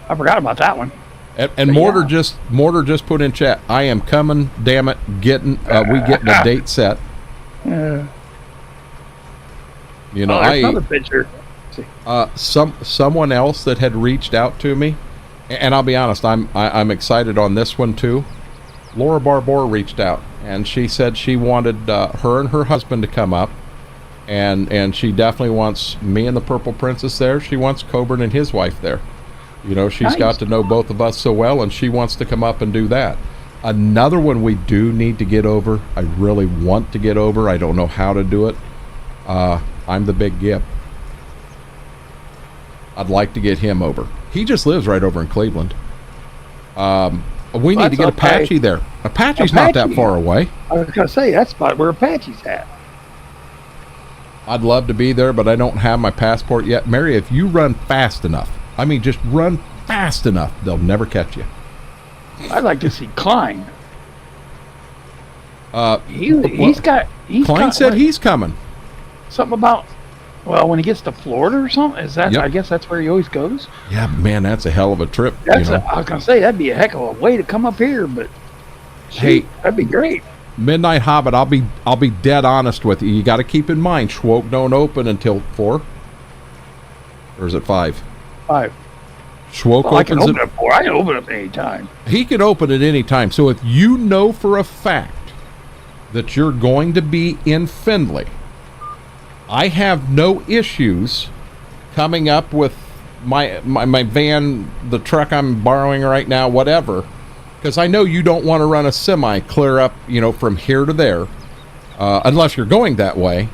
I forgot about that one. And Mortar just put in chat, "I am coming, damn it, we getting a date set." You know, another picture. Someone else that had reached out to me, and I'll be honest, I'm excited on this one too. Laura Barbour reached out, and she said she wanted her and her husband to come up, and she definitely wants me and the Purple Princess there. She wants Coburn and his wife there. You know, she's got to know both of us so well, and she wants to come up and do that. Another one we do need to get over. I really want to get over. I don't know how to do it. I'm the Big Gip. I'd like to get him over. He just lives right over in Cleveland. We need to get Apache there. Apache's not that far away. I was going to say, that's about where Apache's at. I'd love to be there, but I don't have my passport yet. Mary, if you run fast enough, I mean, just run fast enough, they'll never catch you. I'd like to see Klein. Klein said he's coming. Something about, well, when he gets to Florida or something. Is that? Yep. I guess that's where he always goes. Yeah, man, that's a hell of a trip. I was gonna say that'd be a heck of a way to come up here, but hey, that'd be great. Midnight Hobbit, I'll be dead honest with you. You got to keep in mind, Schwoke don't open until 4, or is it 5? 5. Schwoke opens I can open it at 4. I can open it at any time. He can open it any time. So if you know for a fact that you're going to be in Findlay, I have no issues coming up with my van, the truck I'm borrowing right now, whatever, because I know you don't want to run a semi clear up, you know, from here to there, unless you're going that way.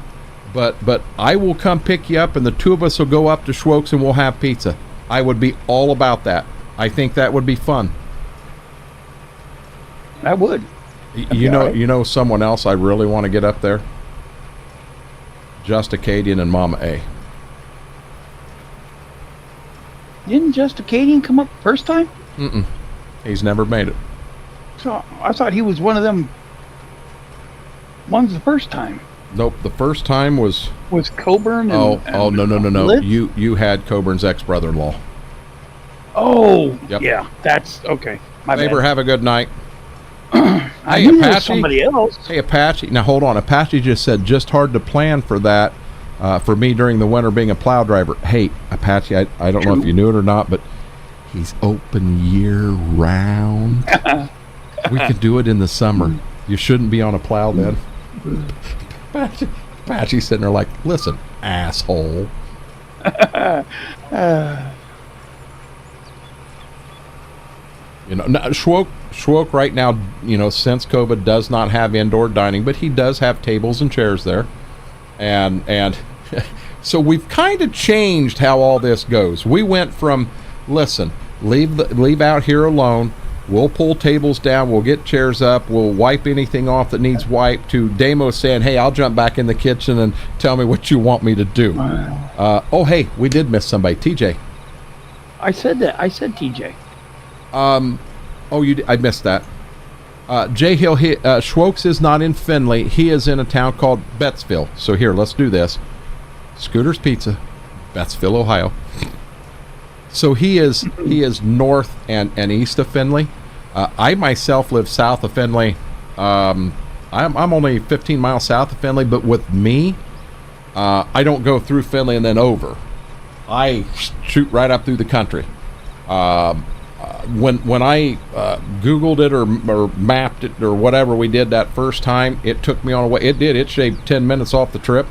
But I will come pick you up, and the two of us will go up to Schwoke's and we'll have pizza. I would be all about that. I think that would be fun. I would. You know someone else I really want to get up there? Just Acadian and Mama A. Didn't Just Acadian come up first time? Mm-mm. He's never made it. So I thought he was one of them ones the first time. Nope, the first time was Coburn. And, no. You had Coburn's ex-brother-in-law. Oh, yep. Yeah, that's okay. My Neighbor, bad. have a good night. Hey, Apache. Somebody else. Hey, Apache. Now hold on. Apache just said just hard to plan for that. For me during the winter being a plow driver. Hey, Apache. I don't know if you knew it or not, but he's open year round. We could do it in the summer. You shouldn't be on a plow then. Apache's sitting there like, listen, asshole. You know, Schwoke right now, you know, since COVID does not have indoor dining, but he does have tables and chairs there. And so we've kind of changed how all this goes. We went from, listen, leave out here alone. We'll pull tables down. We'll get chairs up. We'll wipe anything off that needs wiped, to Damo saying, hey, I'll jump back in the kitchen and tell me what you want me to do. Oh, hey, we did miss somebody. TJ. I said that. I said TJ. I missed that. Jay Hill, Schwoke's is not in Findlay. He is in a town called Bettsville. So here, let's do this. Scooter's Pizza, Bettsville, Ohio. So he is north and east of Findlay. I myself live south of Findlay. I'm only 15 miles south of Findlay, but with me, I don't go through Findlay and then over. I shoot right up through the country. When I Googled it or mapped it or whatever we did that first time, it took me on a way. It shaved 10 minutes off the trip.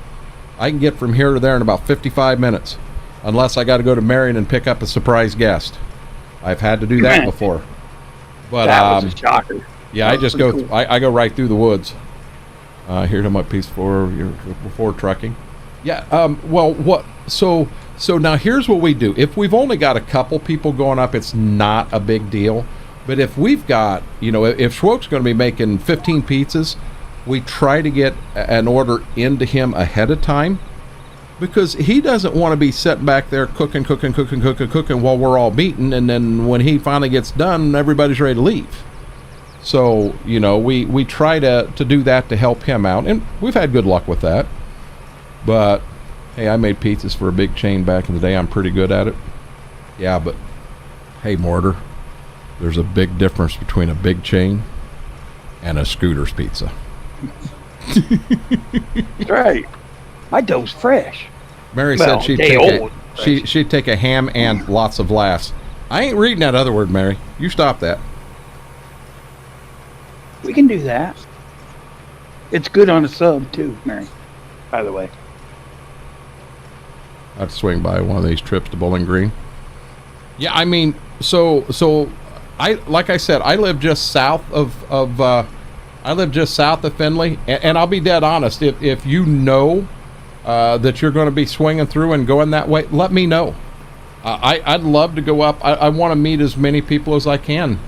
I can get from here to there in about 55 minutes, unless I got to go to Marion and pick up a surprise guest. I've had to do that before. But that was a shocker. Yeah, I just go. Cool. I go right through the woods. Here to my piece before trucking. Yeah. Well, what? So now here's what we do. If we've only got a couple people going up, it's not a big deal. But if we've got, if Schwoke's going to be making 15 pizzas, we try to get an order into him ahead of time, because he doesn't want to be sitting back there cooking while we're all meeting, and then when he finally gets done, everybody's ready to leave. So, we try to do that to help him out, and we've had good luck with that. But hey, I made pizzas for a big chain back in the day. I'm pretty good at it. Yeah, but hey, Mortar, there's a big difference between a big chain and a Scooter's pizza. That's right. My dough's fresh. Mary said she'd take a ham and lots of laughs. I ain't reading that other word, Mary. You stop that. We can do that. It's good on a sub too, Mary, by the way. I'd swing by one of these trips to Bowling Green. Yeah, I mean, so I like I said, I live just south of Findlay, and I'll be dead honest. If you know that you're going to be swinging through and going that way, let me know. I'd love to go up. I want to meet as many people as I can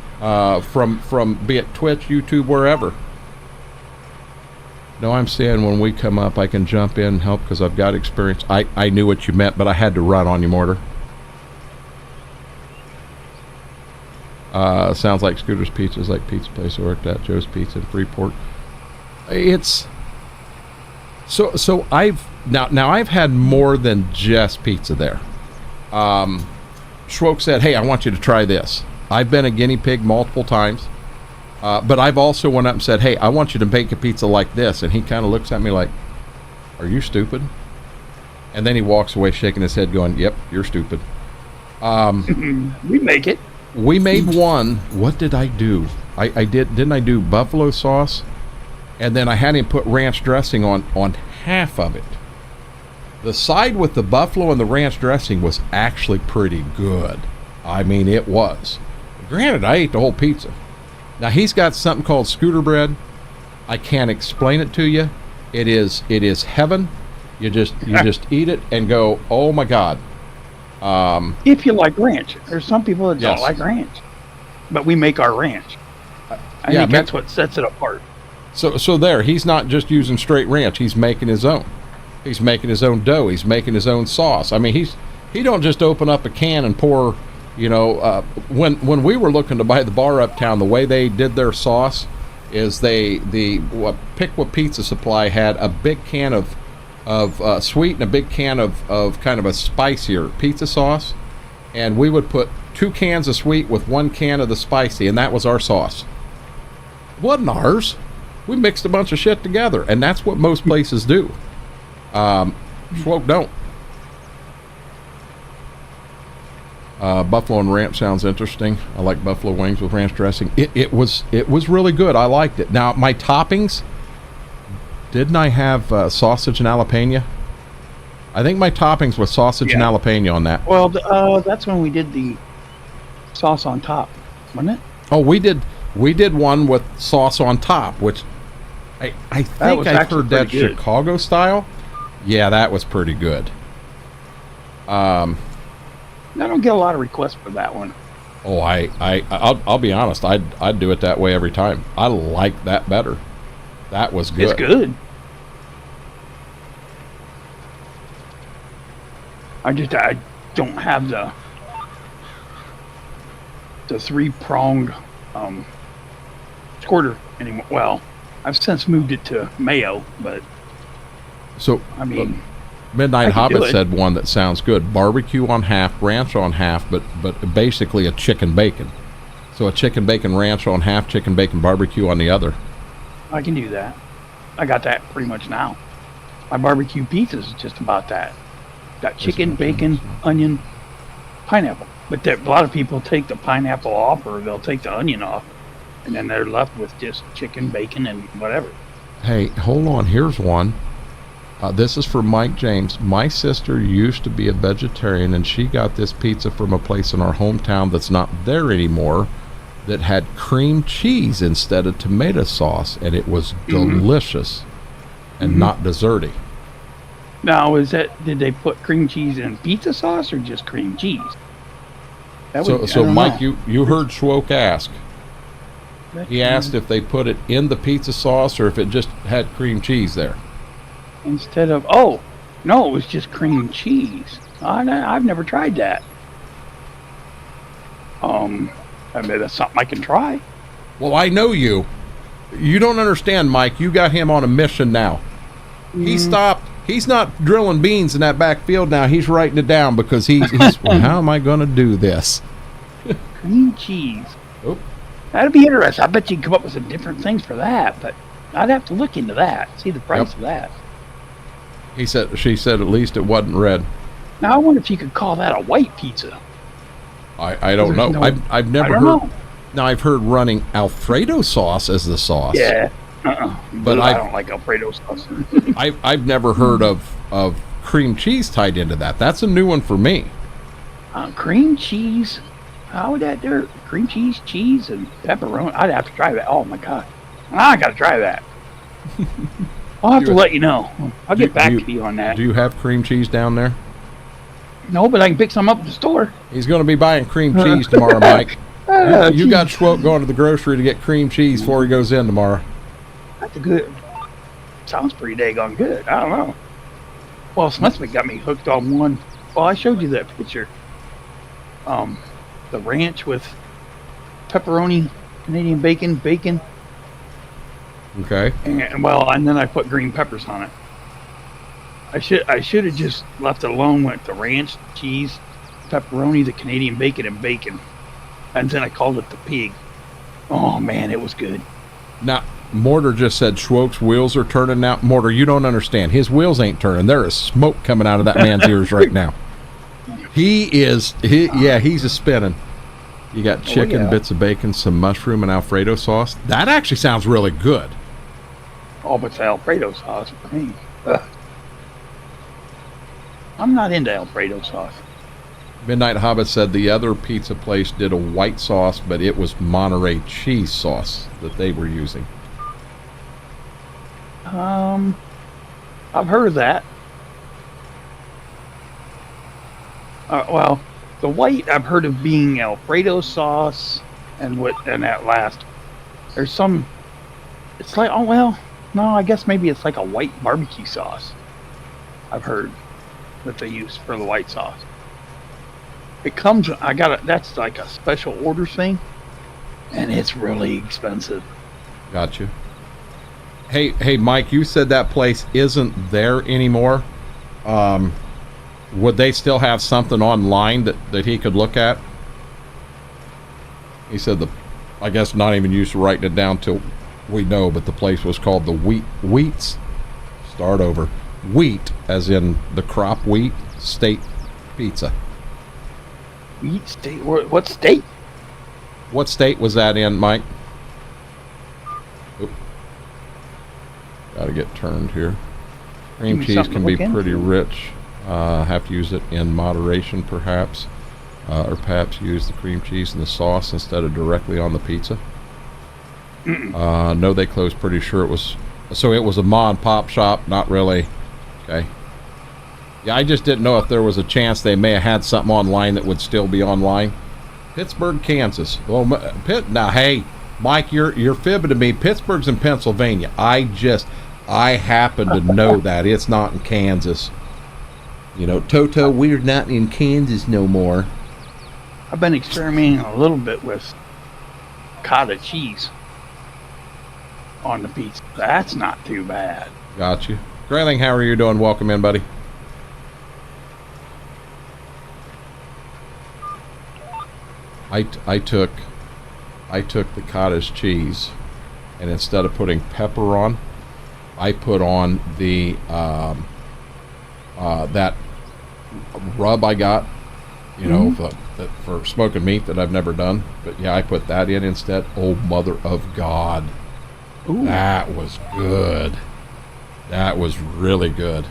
from be it Twitch, YouTube, wherever. No, I'm saying when we come up, I can jump in and help because I've got experience. I knew what you meant, but I had to run on you, Mortar. Sounds like Scooter's Pizza is like pizza place I worked at, Joe's Pizza in Freeport. It's so I've had more than just pizza there. Schwoke said, "Hey, I want you to try this." I've been a guinea pig multiple times. But I've also went up and said, "Hey, I want you to make a pizza like this." And he kind of looks at me like, "Are you stupid?" And then he walks away shaking his head going, "Yep, you're stupid." We make it. We made one. What did I do? Didn't I do buffalo sauce? And then I had him put ranch dressing on half of it. The side with the buffalo and the ranch dressing was actually pretty good. I mean, it was. Granted, I ate the whole pizza. Now he's got something called scooter bread. I can't explain it to you. It is heaven. You just eat it and go, oh my God. If you like ranch, there's some people that don't like ranch, but we make our ranch. I think that's what sets it apart. So there, he's not just using straight ranch. He's making his own. He's making his own dough. He's making his own sauce. I mean, he don't just open up a can and pour. When we were looking to buy the bar uptown, the way they did their sauce is Pickwa Pizza Supply had a big can of sweet and a big can of kind of a spicier pizza sauce, and we would put 2 cans of sweet with 1 can of the spicy, and that was our sauce. It wasn't ours. We mixed a bunch of shit together, and that's what most places do. Schwoke don't. Buffalo and ranch sounds interesting. I like buffalo wings with ranch dressing. It was really good. I liked it. Now my toppings, didn't I have sausage and jalapeno? I think my toppings was sausage and jalapeno on that. Well, that's when we did the sauce on top, wasn't it? Oh, we did one with sauce on top, which I think I heard that Chicago style. Yeah, that was pretty good. I don't get a lot of requests for that one. Oh, I'll be honest. I'd do it that way every time. I like that better. That was good. It's good. I don't have the 3-pronged quarter anymore. Well, I've since moved it to mayo, but so I mean, Midnight Hobbit said one that sounds good: barbecue on half, ranch on half, but basically a chicken bacon. So a chicken bacon ranch on half, chicken bacon barbecue on the other. I can do that. I got that pretty much now. My barbecue pizza is just about that. Got chicken, bacon, onion, pineapple. But a lot of people take the pineapple off, or they'll take the onion off, and then they're left with just chicken, bacon, and whatever. Hey, hold on. Here's one. This is for Mike James. My sister used to be a vegetarian, and she got this pizza from a place in our hometown that's not there anymore that had cream cheese instead of tomato sauce, and it was delicious and not desserty. Now, did they put cream cheese in pizza sauce or just cream cheese? So Mike, you heard Schwoke ask. He asked if they put it in the pizza sauce or if it just had cream cheese there. Instead of, no, it was just cream cheese. I've never tried that. I mean, that's something I can try. Well, I know you. You don't understand, Mike. You got him on a mission now. He stopped. He's not drilling beans in that back field now. He's writing it down because he's well, how am I going to do this? Cream cheese. Oh. That'd be interesting. I bet you can come up with some different things for that, but I'd have to look into that, see the price of that. She said at least it wasn't red. Now I wonder if you could call that a white pizza. I don't know. I've never heard. Now I've heard running Alfredo sauce as the sauce. Yeah. But I don't like Alfredo sauce. I've never heard of cream cheese tied into that. That's a new one for me. Cream cheese. How would that do? Cream cheese, and pepperoni. I'd have to try that. Oh my god. I gotta try that. I'll have to let you know. I'll get back to you on that. Do you have cream cheese down there? No, but I can pick some up at the store. He's going to be buying cream cheese tomorrow, Mike. You got Schwoke going to the grocery to get cream cheese before he goes in tomorrow. That's good. Sounds pretty daggone good. I don't know. Well, Smithman got me hooked on one. Well, I showed you that picture. The ranch with pepperoni, Canadian bacon. Okay. And then I put green peppers on it. I should have just left it alone with the ranch, cheese, pepperoni, the Canadian bacon, and then I called it the pig. Oh man, it was good. Now, Mortar just said Schwoke's wheels are turning now. Mortar, you don't understand. His wheels ain't turning. There is smoke coming out of that man's ears right now. He's a spinning. You got chicken, bits of bacon, some mushroom, and Alfredo sauce. That actually sounds really good. Oh, but it's Alfredo sauce for me. Ugh. I'm not into Alfredo sauce. Midnight Hobbit said the other pizza place did a white sauce, but it was Monterey cheese sauce that they were using. I've heard of that. Well, the white I've heard of being Alfredo sauce, and that last. There's some. It's like, no, I guess maybe it's like a white barbecue sauce. I've heard that they use for the white sauce. It comes. That's like a special order thing, and it's really expensive. Gotcha. Hey, Mike, you said that place isn't there anymore. Would they still have something online that he could look at? He said I guess not even used to writing it down till we know, but the place was called the Wheats. Start over. Wheat, as in the crop wheat, state pizza. Wheat state? What state? What state was that in, Mike? Oop. Gotta get turned here. Cream cheese can be pretty rich. Have to use it in moderation, perhaps. Or perhaps use the cream cheese in the sauce instead of directly on the pizza. No, they closed pretty sure it was. So it was a ma and pop shop, not really. Okay. Yeah, I just didn't know if there was a chance they may have had something online that would still be online. Pittsburgh, Kansas. Well, now, hey, Mike, you're fibbing to me. Pittsburgh's in Pennsylvania. I happen to know that. It's not in Kansas. You know, Toto, we're not in Kansas no more. I've been experimenting a little bit with cottage cheese on the pizza. That's not too bad. Got you. Grayling, how are you doing? Welcome in, buddy. I took the cottage cheese, and instead of putting pepper on, I put on the that rub I got, you know, for smoking meat that I've never done. But yeah, I put that in instead. Oh, mother of God. Ooh. That was good. That was really good.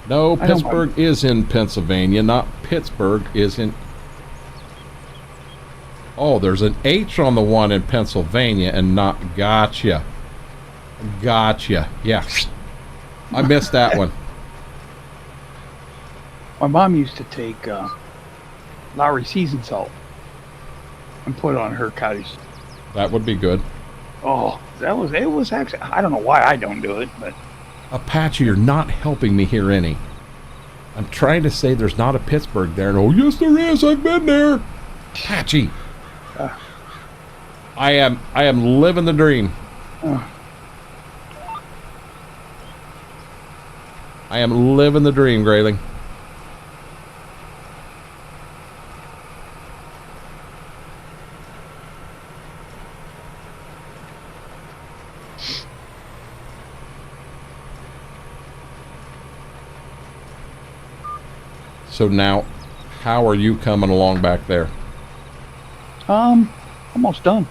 No, Pittsburgh is in Pennsylvania, not Pittsburgh is in... Oh, there's an H on the one in Pennsylvania and not gotcha. Gotcha. Yeah. I missed that one. My mom used to take Lowry seasoned salt and put on her cottage. That would be good. Oh, it was actually, I don't know why I don't do it, but... Apache, you're not helping me here any. I'm trying to say there's not a Pittsburgh there. And, oh, yes, there is. I've been there. Apache. I am living the dream. I am living the dream, Grayling. So now, how are you coming along back there? Almost done.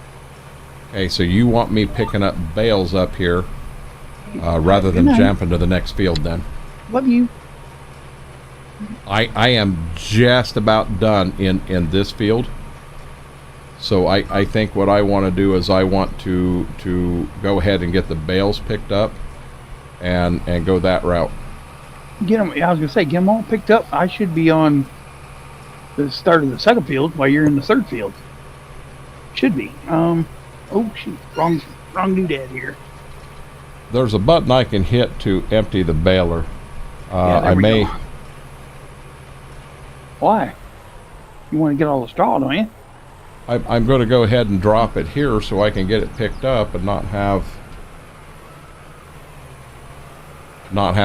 Okay, so you want me picking up bales up here rather than jumping to the next field then? Love you. I am just about done in this field. So I think what I want to do is I want to go ahead and get the bales picked up and go that route. Get them. I was gonna say, get them all picked up. I should be on the start of the second field while you're in the third field. Should be. Oh shoot, wrong doodad here. There's a button I can hit to empty the baler. I may. Go. Why? You want to get all the straw, don't you? I'm going to go ahead and drop it here so I can get it picked up and not have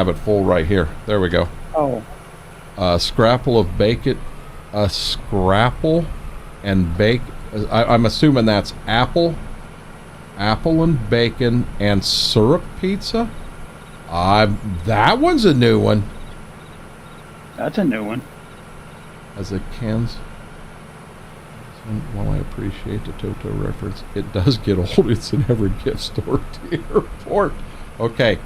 it full right here. There we go. Oh. Scrapple of bacon. A scrapple and bake. I'm assuming that's apple and bacon and syrup pizza. That one's a new one. That's a new one. As it cans. While I appreciate the Toto reference, it does get old. It's in every gift store at the airport. Okay,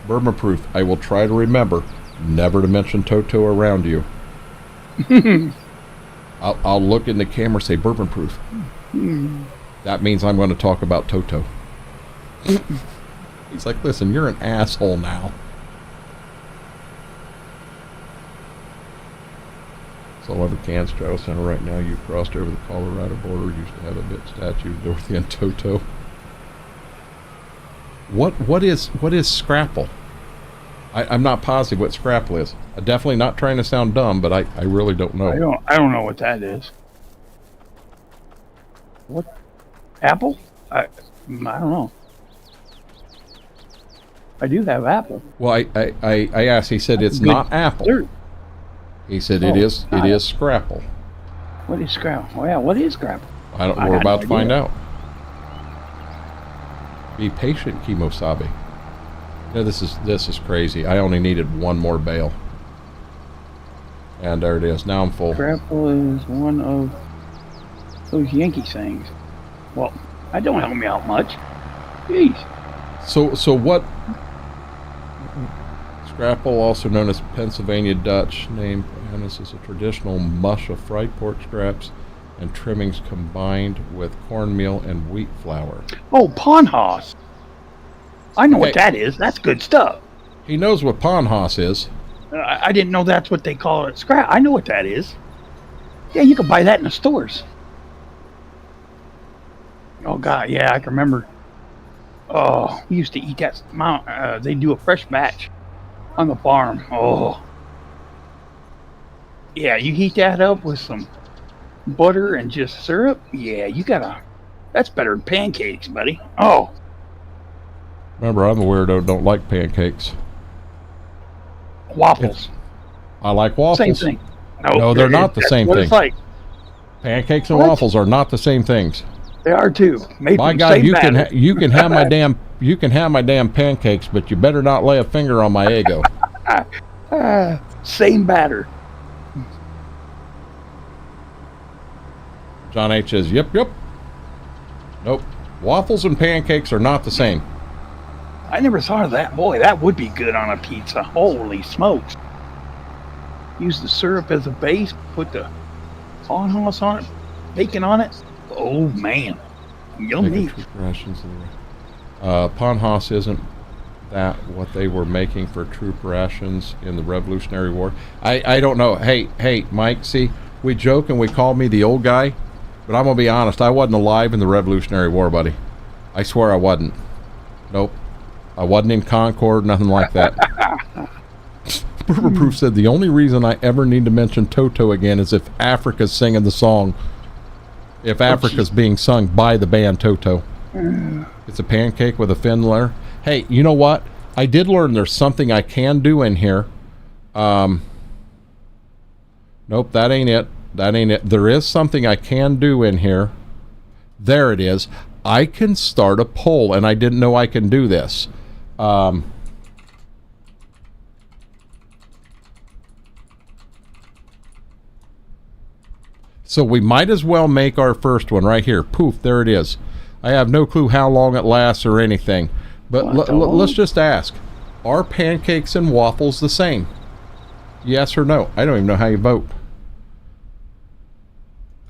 Burma proof. I will try to remember never to mention Toto around you. I'll look in the camera and say bourbon proof. That means I'm going to talk about Toto. He's like, listen, you're an asshole now. It's all over Kansas Travel Center right now. You've crossed over the Colorado border. Used to have a bit statue of Dorothy and Toto. What is Scrapple? I'm not positive what Scrapple is. I'm definitely not trying to sound dumb, but I really don't know. I don't know what that is. What? Apple? I don't know. I do have apple. Well, I asked. He said it's not apple. Dirt. He said it is Scrapple. What is Scrapple? Oh yeah, what is Scrapple? We're about to find out. Be patient, Kimosabe. No, this is crazy. I only needed one more bale. And there it is. Now I'm full. Scrapple is one of those Yankee sayings. Well, that don't help me out much. Jeez. So what? Scrapple, also known as Pennsylvania Dutch name, and this is a traditional mush of fried pork scraps and trimmings combined with cornmeal and wheat flour. Oh, Panhas. I know what that is. That's good stuff. He knows what Panhas is. I didn't know that's what they call it. Scrap. I know what that is. Yeah, you can buy that in the stores. Oh God, yeah, I can remember. Oh, we used to eat that. They do a fresh batch on the farm. Oh, yeah, you heat that up with some butter and just syrup. Yeah, that's better than pancakes, buddy. Oh. Remember, I'm a weirdo. Don't like pancakes. Waffles. I like waffles. Same thing. No, they're not the same thing. It's like. Pancakes and waffles are not the same things. They are too. My God, you can have my damn pancakes, but you better not lay a finger on my Eggo. Same batter. John H says, yep. Nope. Waffles and pancakes are not the same. I never thought of that. Boy, that would be good on a pizza. Holy smokes. Use the syrup as a base, put the Farmhouse on it, bacon on it. Oh, man. Yummy. Farmhouse isn't that what they were making for troop rations in the Revolutionary War? I don't know. Hey, Mike, see, we joke and we call me the old guy, but I'm going to be honest, I wasn't alive in the Revolutionary War, buddy. I swear I wasn't. Nope. I wasn't in Concord, nothing like that. Berber Proof said, the only reason I ever need to mention Toto again is if Africa's singing the song. If Africa's being sung by the band Toto. It's a pancake with a thin layer. Hey, you know what? I did learn there's something I can do in here. Nope, that ain't it. That ain't it. There is something I can do in here. There it is. I can start a poll, and I didn't know I can do this. So we might as well make our first one right here. Poof, there it is. I have no clue how long it lasts or anything. But let's just ask. Are pancakes and waffles the same? Yes or no? I don't even know how you vote.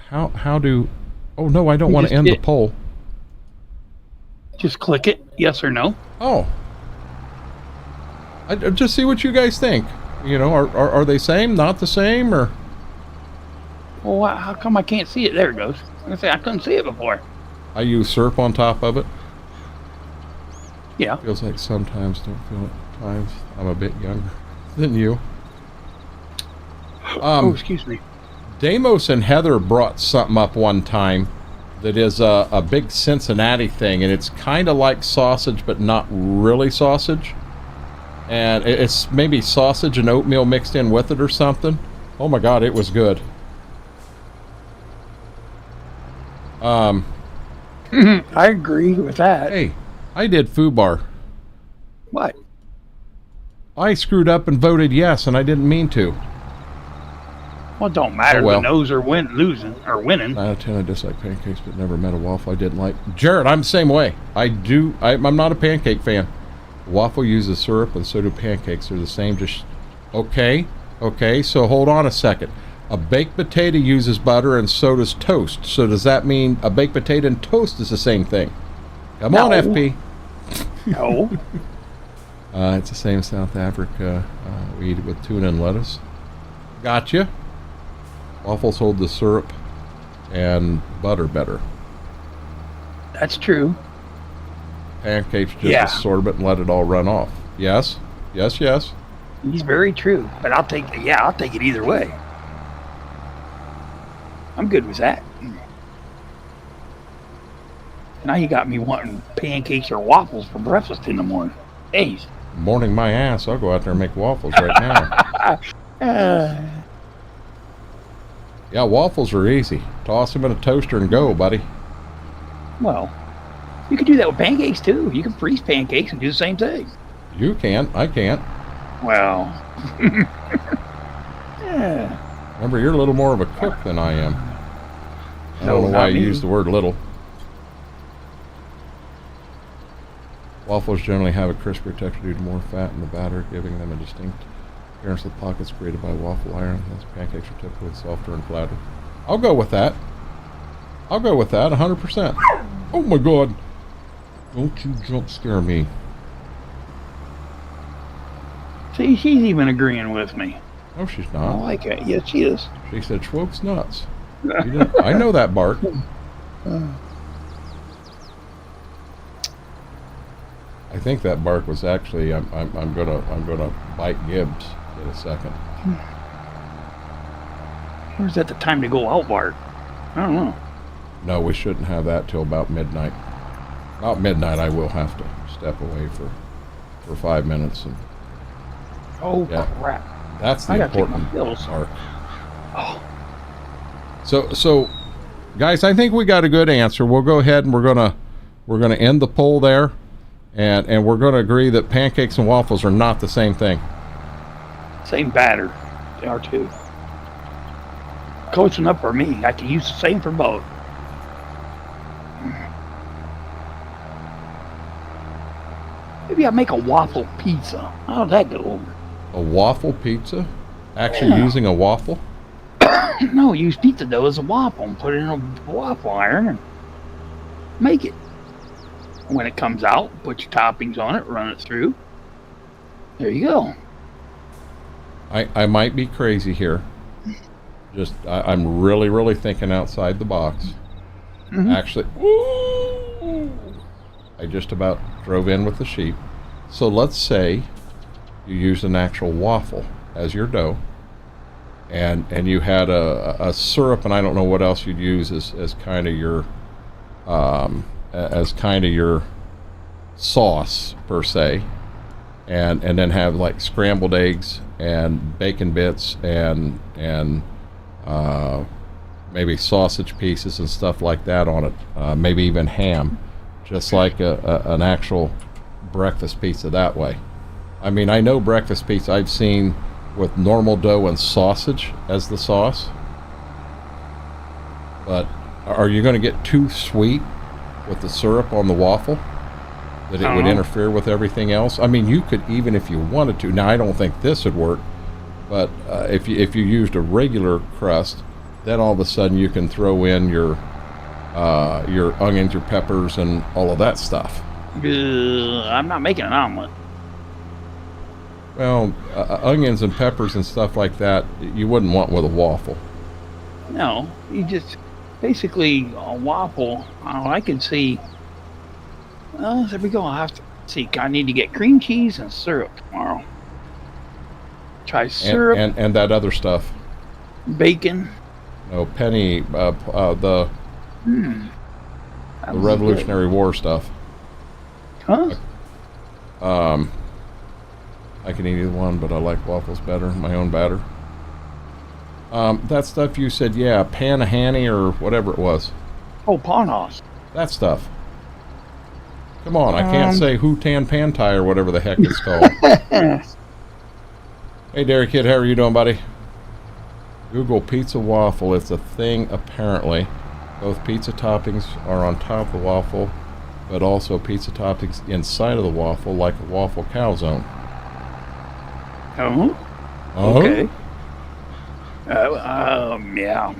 How do... Oh, no, I don't want to end the poll. Just click it. Yes or no. Oh. I just see what you guys think. You know, are they same? Not the same? Or... Well, how come I can't see it? There it goes. I say I couldn't see it before. I use syrup on top of it. Yeah. Feels like sometimes, don't feel it at times. I'm a bit younger than you. Oh, excuse me. Damos and Heather brought something up one time that is a big Cincinnati thing, and it's kind of like sausage, but not really sausage. And it's maybe sausage and oatmeal mixed in with it or something. Oh my God, it was good. I agree with that. Hey, I did FUBAR. What? I screwed up and voted yes, and I didn't mean to. Well, it don't matter. Oh, well. The no's are winning. 9 out of 10, I dislike pancakes, but never met a waffle I didn't like. Jared, I'm the same way. I'm not a pancake fan. Waffle uses syrup, and so do pancakes. They're the same, just... Okay, so hold on a second. A baked potato uses butter, and so does toast. So does that mean a baked potato and toast is the same thing? Come on, FP. No. It's the same in South Africa. We eat it with tuna and lettuce. Gotcha. Waffles hold the syrup and butter better. That's true. Pancakes just absorb it and let it all run off. Yes. He's very true. But I'll take it either way. I'm good with that. Now you got me wanting pancakes or waffles for breakfast in the morning. Days. Morning my ass. I'll go out there and make waffles right now. Yeah, waffles are easy. Toss them in a toaster and go, buddy. Well, you can do that with pancakes too. You can freeze pancakes and do the same thing. You can. I can't. Well. Yeah. Remember, you're a little more of a cook than I am. I don't know why you use the word little. Waffles generally have a crispier texture due to more fat in the batter, giving them a distinct appearance of pockets created by waffle iron. Thus, pancakes are typically softer and flatter. I'll go with that. 100%. Oh my God. Don't you jump scare me. See, she's even agreeing with me. No, she's not. I like it. Yes, she is. She said, Schwoke's nuts. I know that bark. I think that bark was actually. I'm gonna bite Gibbs in a second. Or is that the time to go out, Bart? I don't know. No, we shouldn't have that till about midnight. About midnight, I will have to step away for 5 minutes. And, crap! That's the important part. Oh. So, guys, I think we got a good answer. We'll go ahead and we're gonna end the poll there, and we're gonna agree that pancakes and waffles are not the same thing. Same batter. They are too. close enough for me. I can use the same for both. Maybe I'll make a waffle pizza. How'd that go over? A waffle pizza? Actually using a waffle? No, use pizza dough as a waffle and put it in a waffle iron and make it. When it comes out, put your toppings on it, run it through. There you go. I might be crazy here. Just, I'm really, really thinking outside the box. Mm-hmm. Actually, ooh, I just about drove in with the sheep. So let's say you use an actual waffle as your dough, and you had a syrup, and I don't know what else you'd use as kind of your sauce per se, and then have like scrambled eggs and bacon bits and maybe sausage pieces and stuff like that on it, maybe even ham, just like an actual breakfast pizza that way. I mean, I know breakfast pizza I've seen with normal dough and sausage as the sauce, but are you going to get too sweet with the syrup on the waffle that it would interfere with everything else? I mean, you could, even if you wanted to. Now, I don't think this would work, but if you used a regular crust, then all of a sudden you can throw in your onions, your peppers, and all of that stuff. I'm not making an omelet. Well, onions and peppers and stuff like that, you wouldn't want with a waffle. No, you just basically a waffle. I can see. There we go. I have to see. I need to get cream cheese and syrup tomorrow. Try syrup and that other stuff. Bacon. No, penny. The Revolutionary War stuff. Huh? I can eat either one, but I like waffles better. My own batter. That stuff you said, yeah, Panahani or whatever it was. Oh, Panos. That stuff. Come on, I can't say Hootan Pantai or whatever the heck it's called. Hey, Dairy Kid, how are you doing, buddy? Google pizza waffle. It's a thing, apparently. Both pizza toppings are on top of the waffle, but also pizza toppings inside of the waffle, like a waffle calzone. Oh? Okay. Yeah.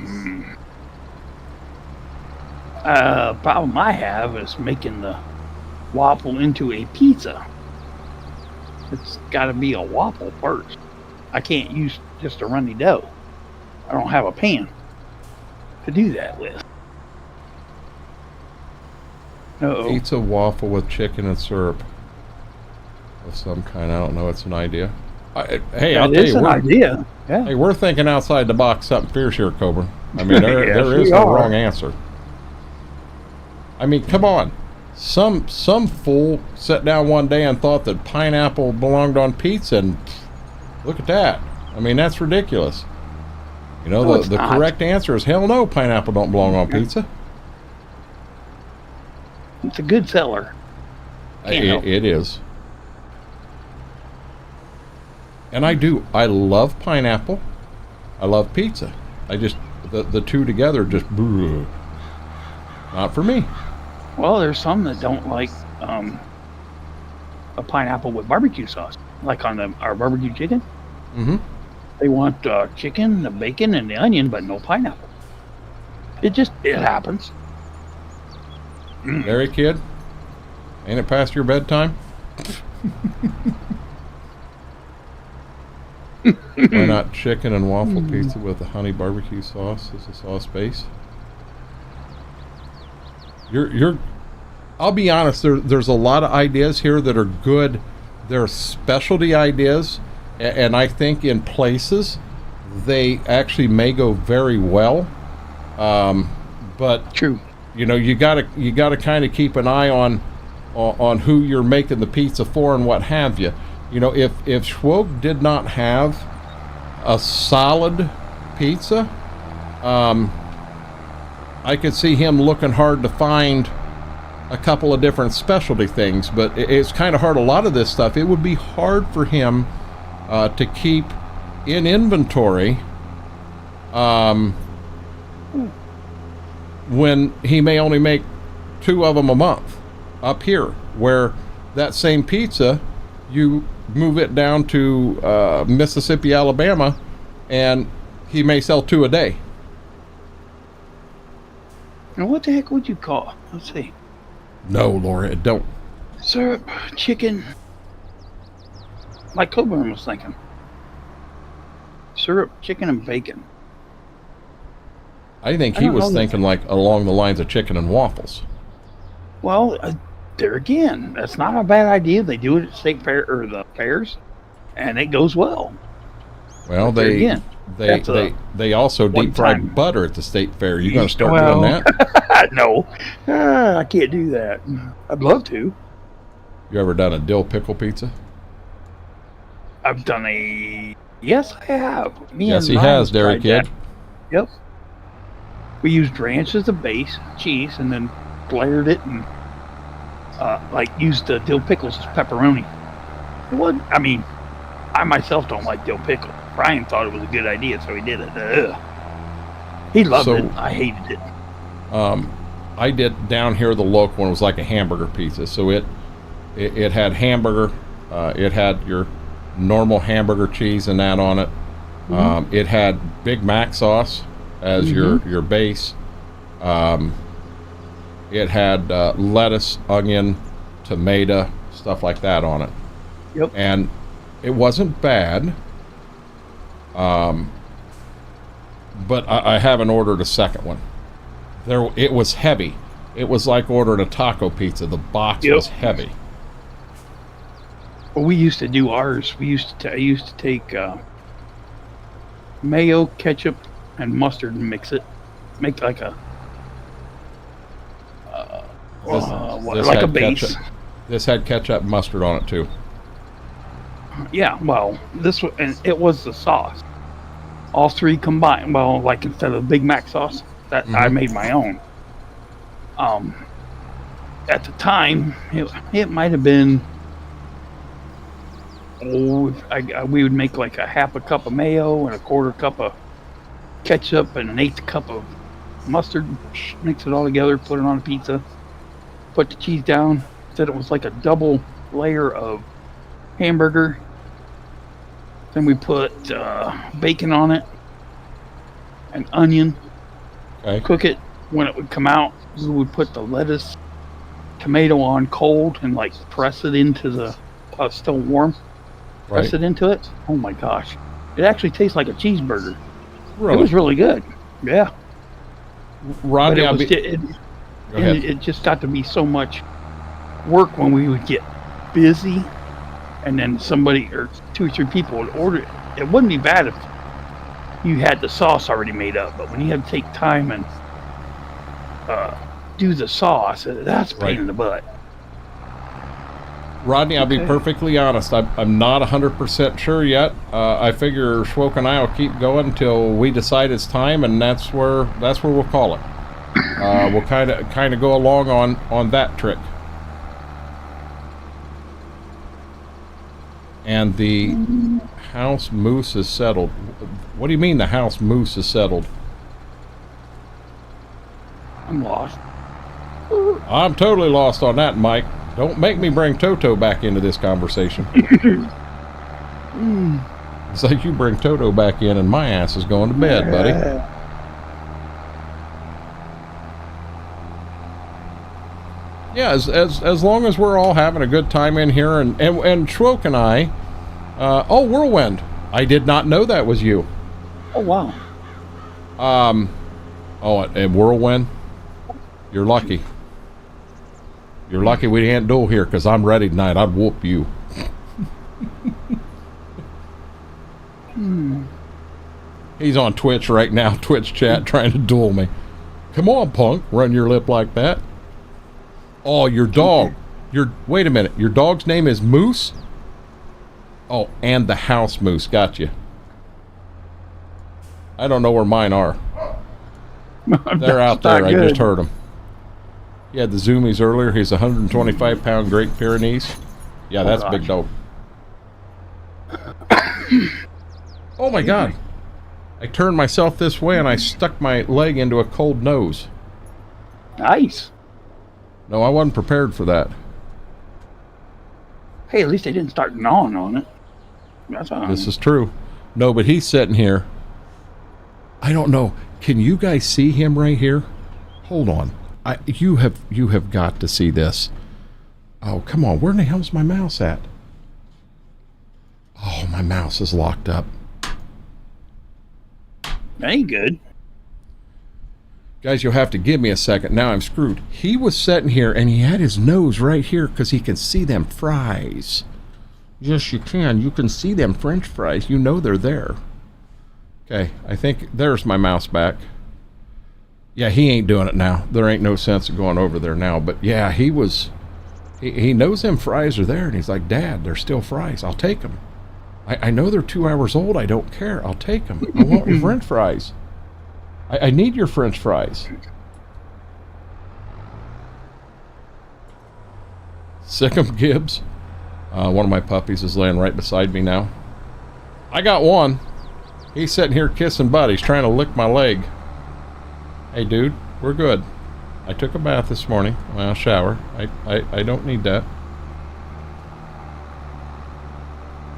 Problem I have is making the waffle into a pizza. It's got to be a waffle first. I can't use just a runny dough. I don't have a pan to do that with. Pizza waffle with chicken and syrup of some kind. I don't know. It's an idea. Hey, I'll tell you, idea. Yeah. Hey, we're thinking outside the box, something fierce here, Cobra. I mean, there is no wrong answer. I mean, come on. Some fool sat down one day and thought that pineapple belonged on pizza, and look at that. I mean, that's ridiculous. You know, the correct answer is hell no, pineapple don't belong on pizza. It's a good seller. It is. And I love pineapple. I love pizza. The two together just, not for me. Well, there's some that don't like a pineapple with barbecue sauce, like on our barbecue chicken. Mm-hmm. They want chicken, the bacon, and the onion, but no pineapple. It happens. Dairy Kid, ain't it past your bedtime? Why not chicken and waffle pizza with a honey barbecue sauce as a sauce base? I'll be honest, there's a lot of ideas here that are good. They're specialty ideas, and I think in places they actually may go very well. But true. You know, you gotta kind of keep an eye on who you're making the pizza for and what have you. You know, if Schwoke did not have a solid pizza, I could see him looking hard to find a couple of different specialty things, but it's kind of hard. A lot of this stuff, it would be hard for him to keep in inventory when he may only make 2 of them a month up here, where that same pizza, you move it down to Mississippi, Alabama, and he may sell 2 a day. Now, what the heck would you call? Let's see. No, Laura, don't. Syrup, chicken. Like Coburn was thinking. Syrup, chicken, and bacon. I think he was thinking like along the lines of chicken and waffles. Well, there again, that's not a bad idea. They do it at state fair or the fairs, and it goes well. Well, they also deep fry butter at the state fair. You going to start doing that? No, I can't do that. I'd love to. You ever done a dill pickle pizza? I've done a. Yes, I have. Yes, he has, Derek Kid. Yep. We used ranch as the base, cheese, and then layered it and used the dill pickles as pepperoni. It wasn't. I mean, I myself don't like dill pickle. Brian thought it was a good idea, so he did it. He loved it. I hated it. I did down here the local one. It was like a hamburger pizza. So it had hamburger. It had your normal hamburger cheese and that on it. Mm-hmm. It had Big Mac sauce as your base. It had lettuce, onion, tomato, stuff like that on it. Yep. And it wasn't bad. But I haven't ordered a second one. It was heavy. It was like ordering a taco pizza. The box was heavy. Well, we used to do ours. I used to take mayo, ketchup, and mustard and mix it. Make like a a base. Ketchup. This had ketchup and mustard on it too. Yeah, well, it was the sauce. All 3 combined. Well, like instead of Big Mac sauce, that I made my own. At the time, it might have been. We would make like a half a cup of mayo and a quarter cup of ketchup and an 1/8 cup of mustard. Mix it all together, put it on a pizza, put the cheese down. Said it was like a double layer of hamburger. Then we put bacon on it, an onion. Okay. Cook it. When it would come out, we would put the lettuce, tomato on cold and like press it into the still warm. Press it into it. Oh my gosh. It actually tastes like a cheeseburger. Really? It was really good. Yeah. Rodney, it just got to be so much work when we would get busy and then somebody or 2 or 3 people would order it. It wouldn't be bad if you had the sauce already made up, but when you had to take time and do the sauce, that's a pain in the butt. Rodney, I'll be perfectly honest. I'm not 100% sure yet. I figure Schwoke and I will keep going until we decide it's time, and that's where we'll call it. We'll kind of go along on that trick. And the house moose is settled. What do you mean the house moose is settled? I'm lost. I'm totally lost on that, Mike. Don't make me bring Toto back into this conversation. It's like you bring Toto back in and my ass is going to bed, buddy. Yeah, as long as we're all having a good time in here, and Schwoke and I, Whirlwind. I did not know that was you. Oh, wow. And Whirlwind, you're lucky. You're lucky we can't duel here, because I'm ready tonight. I'd whoop you. He's on Twitch right now, Twitch chat, trying to duel me. Come on, punk, run your lip like that. Oh, your dog. Wait a minute. Your dog's name is Moose? Oh, and the house moose. Gotcha. I don't know where mine are. They're out there. I just heard them. He had the zoomies earlier. He's 125-pound Great Pyrenees. Yeah, that's a big dog. Oh, my God. I turned myself this way, and I stuck my leg into a cold nose. Nice. No, I wasn't prepared for that. Hey, at least they didn't start gnawing on it. That's all. This is true. No, but he's sitting here. I don't know. Can you guys see him right here? Hold on. You have got to see this. Oh, come on. Where in the hell's my mouse at? Oh, my mouse is locked up. That ain't good. Guys, you'll have to give me a second. Now I'm screwed. He was sitting here, and he had his nose right here because he can see them fries. Yes, you can. You can see them French fries. You know they're there. Okay, I think there's my mouse back. Yeah, he ain't doing it now. There ain't no sense of going over there now. But yeah, he knows them fries are there, and he's like, Dad, they're still fries. I'll take them. I know they're 2 hours old. I don't care. I'll take them. I want your French fries. I need your French fries. Sick'em Gibbs. One of my puppies is laying right beside me now. I got one. He's sitting here kissing butt. He's trying to lick my leg. Hey, dude, we're good. I took a bath this morning. Well, shower. I don't need that.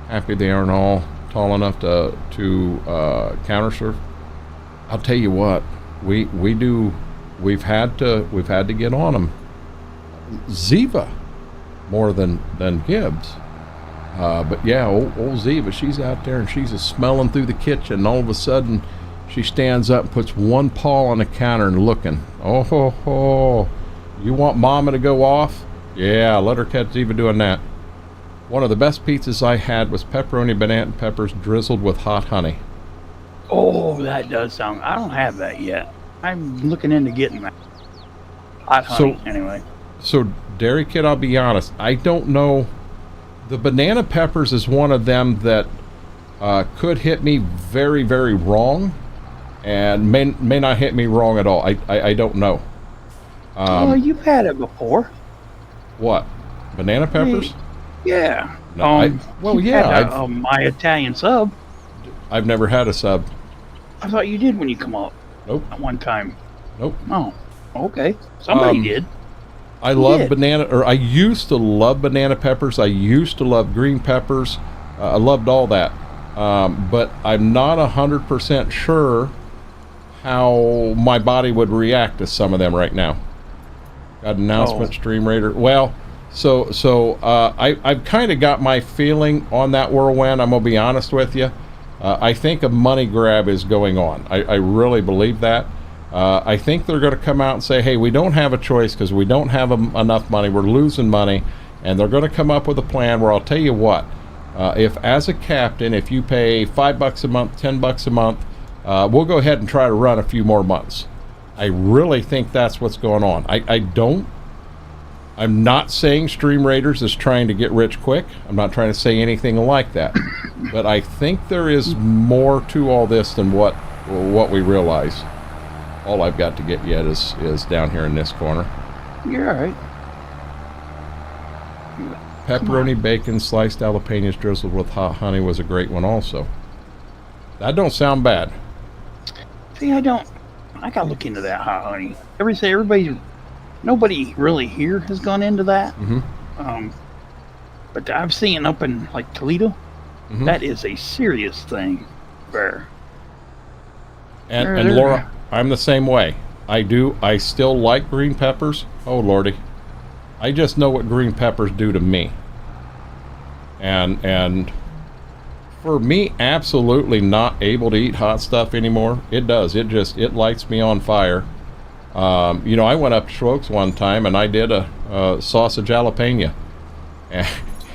Happy they aren't all tall enough to counter surf. I'll tell you what, we've had to get on them. Ziva more than Gibbs. But yeah, old Ziva, she's out there and she's smelling through the kitchen, and all of a sudden she stands up and puts one paw on the counter and looking. Oh ho ho, you want mama to go off? Yeah, let her catch Ziva doing that. One of the best pizzas I had was pepperoni banana peppers drizzled with hot honey. Oh, that does sound... I don't have that yet. I'm looking into getting that. Hot honey, anyway. So, Dairy Kid, I'll be honest. I don't know... The banana peppers is one of them that could hit me very, very wrong. And may not hit me wrong at all. I don't know. Oh, you've had it before. What? Banana peppers? Yeah. No, well, yeah. Had my Italian sub. I've never had a sub. I thought you did when you come up. Nope. At one time. Nope. Oh, okay. Somebody did. I love banana, or I used to love banana peppers. I used to love green peppers. I loved all that. But I'm not 100% sure how my body would react to some of them right now. Got an announcement, Stream Raider. Well, so I've kind of got my feeling on that whirlwind. I'm going to be honest with you. I think a money grab is going on. I really believe that. I think they're going to come out and say, hey, we don't have a choice because we don't have enough money. We're losing money. And they're going to come up with a plan where I'll tell you what, if as a captain, if you pay $5 a month, $10 a month, we'll go ahead and try to run a few more months. I really think that's what's going on. I'm not saying Stream Raiders is trying to get rich quick. I'm not trying to say anything like that. But I think there is more to all this than what we realize. All I've got to get yet is down here in this corner. You're all right. Pepperoni, bacon, sliced jalapenos drizzled with hot honey was a great one also. That don't sound bad. See, I gotta look into that hot honey. Nobody really here has gone into that. Mm-hmm. But I've seen up in like Toledo. Mm-hmm. That is a serious thing there. And Laura, I'm the same way. I still like green peppers. Oh lordy. I just know what green peppers do to me. And for me, absolutely not able to eat hot stuff anymore. It does. It lights me on fire. I went up to Schwokes one time and I did a sausage jalapeno. And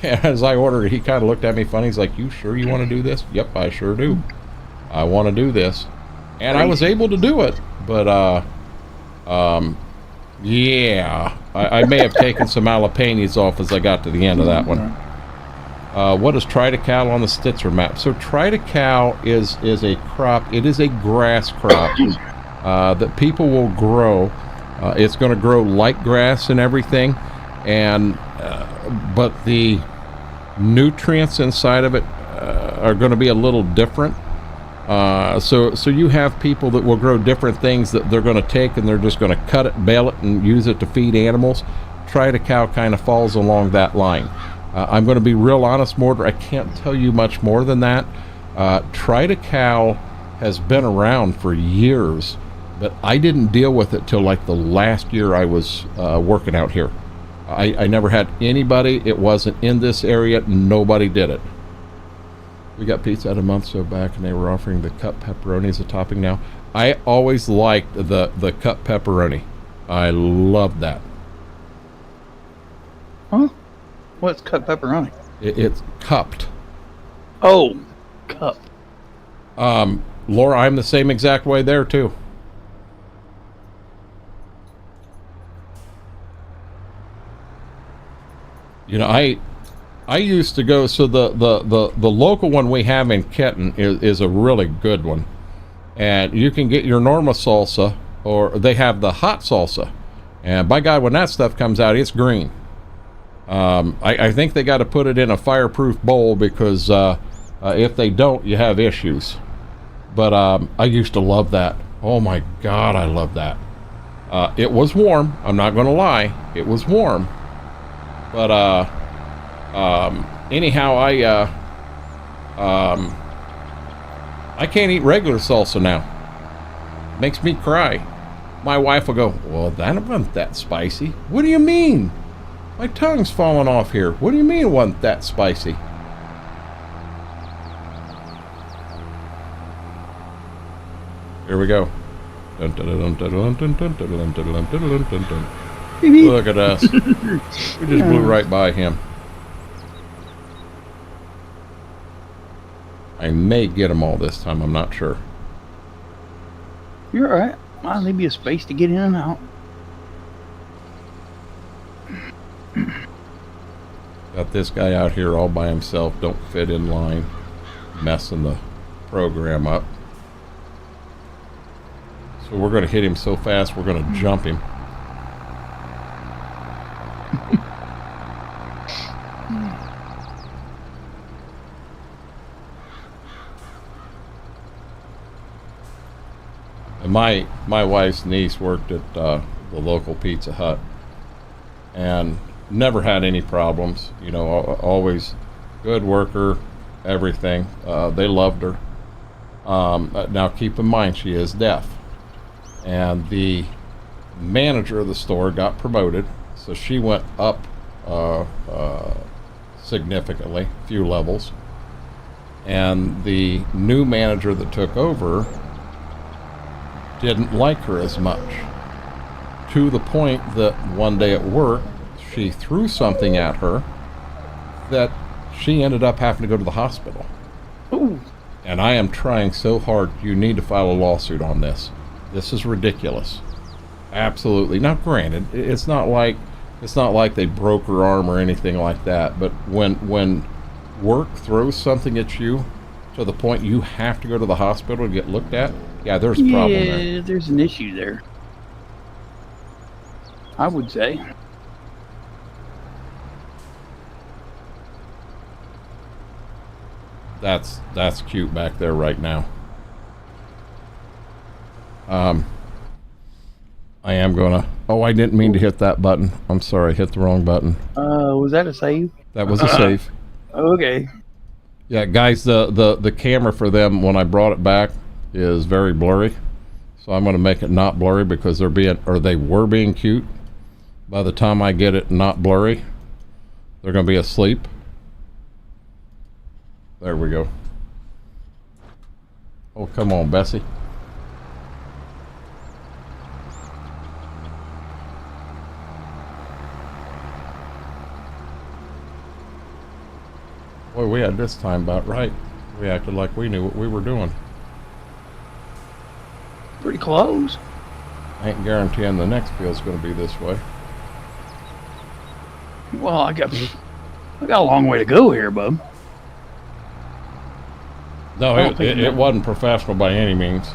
as I ordered it, he kind of looked at me funny. He's like, "You sure you want to do this?" Yep, I sure do. I want to do this. And I was able to do it. But, yeah, I may have taken some jalapenos off as I got to the end of that one. What is triticale on the Stitzer map? So triticale is a crop. It is a grass crop that people will grow. It's going to grow like grass and everything, but the nutrients inside of it are going to be a little different. So you have people that will grow different things that they're going to take and they're just going to cut it, bale it, and use it to feed animals. Try-to-cow kind of falls along that line. I'm going to be real honest, Mortar. I can't tell you much more than that. Try-to-cow has been around for years, but I didn't deal with it till like the last year I was working out here. I never had anybody. It wasn't in this area. Nobody did it. We got pizza out a month or so back, and they were offering the cut pepperoni as a topping now. I always liked the cut pepperoni. I loved that. Huh? What's cut pepperoni? It's cupped. Oh, cup. Laura, I'm the same exact way there, too. You know, I used to go, so the local one we have in Kenton is a really good one. And you can get your normal salsa, or they have the hot salsa. And by God, when that stuff comes out, it's green. I think they got to put it in a fireproof bowl because if they don't, you have issues. But I used to love that. Oh my God, I love that. It was warm. I'm not going to lie. It was warm. But anyhow, I can't eat regular salsa now. Makes me cry. My wife will go, well, that wasn't that spicy. What do you mean? My tongue's falling off here. What do you mean it wasn't that spicy? Here we go. Look at us. We just blew right by him. I may get them all this time. I'm not sure. You're all right. I'll leave you a space to get in and out. Got this guy out here all by himself. Don't fit in line. Messing the program up. So we're going to hit him so fast, we're going to jump him. And my wife's niece worked at the local Pizza Hut and never had any problems. You know, always good worker, everything. They loved her. Now keep in mind, she is deaf. And the manager of the store got promoted, so she went up significantly, a few levels. And the new manager that took over didn't like her as much, to the point that one day at work she threw something at her that she ended up having to go to the hospital. Ooh. And I am trying so hard. You need to file a lawsuit on this. This is ridiculous. Absolutely. Now granted, it's not like they broke her arm or anything like that, but when work throws something at you to the point you have to go to the hospital to get looked at, yeah, there's a problem there. Yeah, there's an issue there, I would say. That's cute back there right now. I am gonna. Oh, I didn't mean to hit that button. I'm sorry, I hit the wrong button. Was that a save? That was a save. Okay. Yeah, guys, the camera for them when I brought it back is very blurry, so I'm gonna make it not blurry because they were being cute. By the time I get it not blurry, they're gonna be asleep. There we go. Oh, come on, Bessie. Boy, we had this time about right. We acted like we knew what we were doing. Pretty close. I ain't guaranteeing the next field's going to be this way. Well, I got a long way to go here, bub. No, it wasn't professional by any means.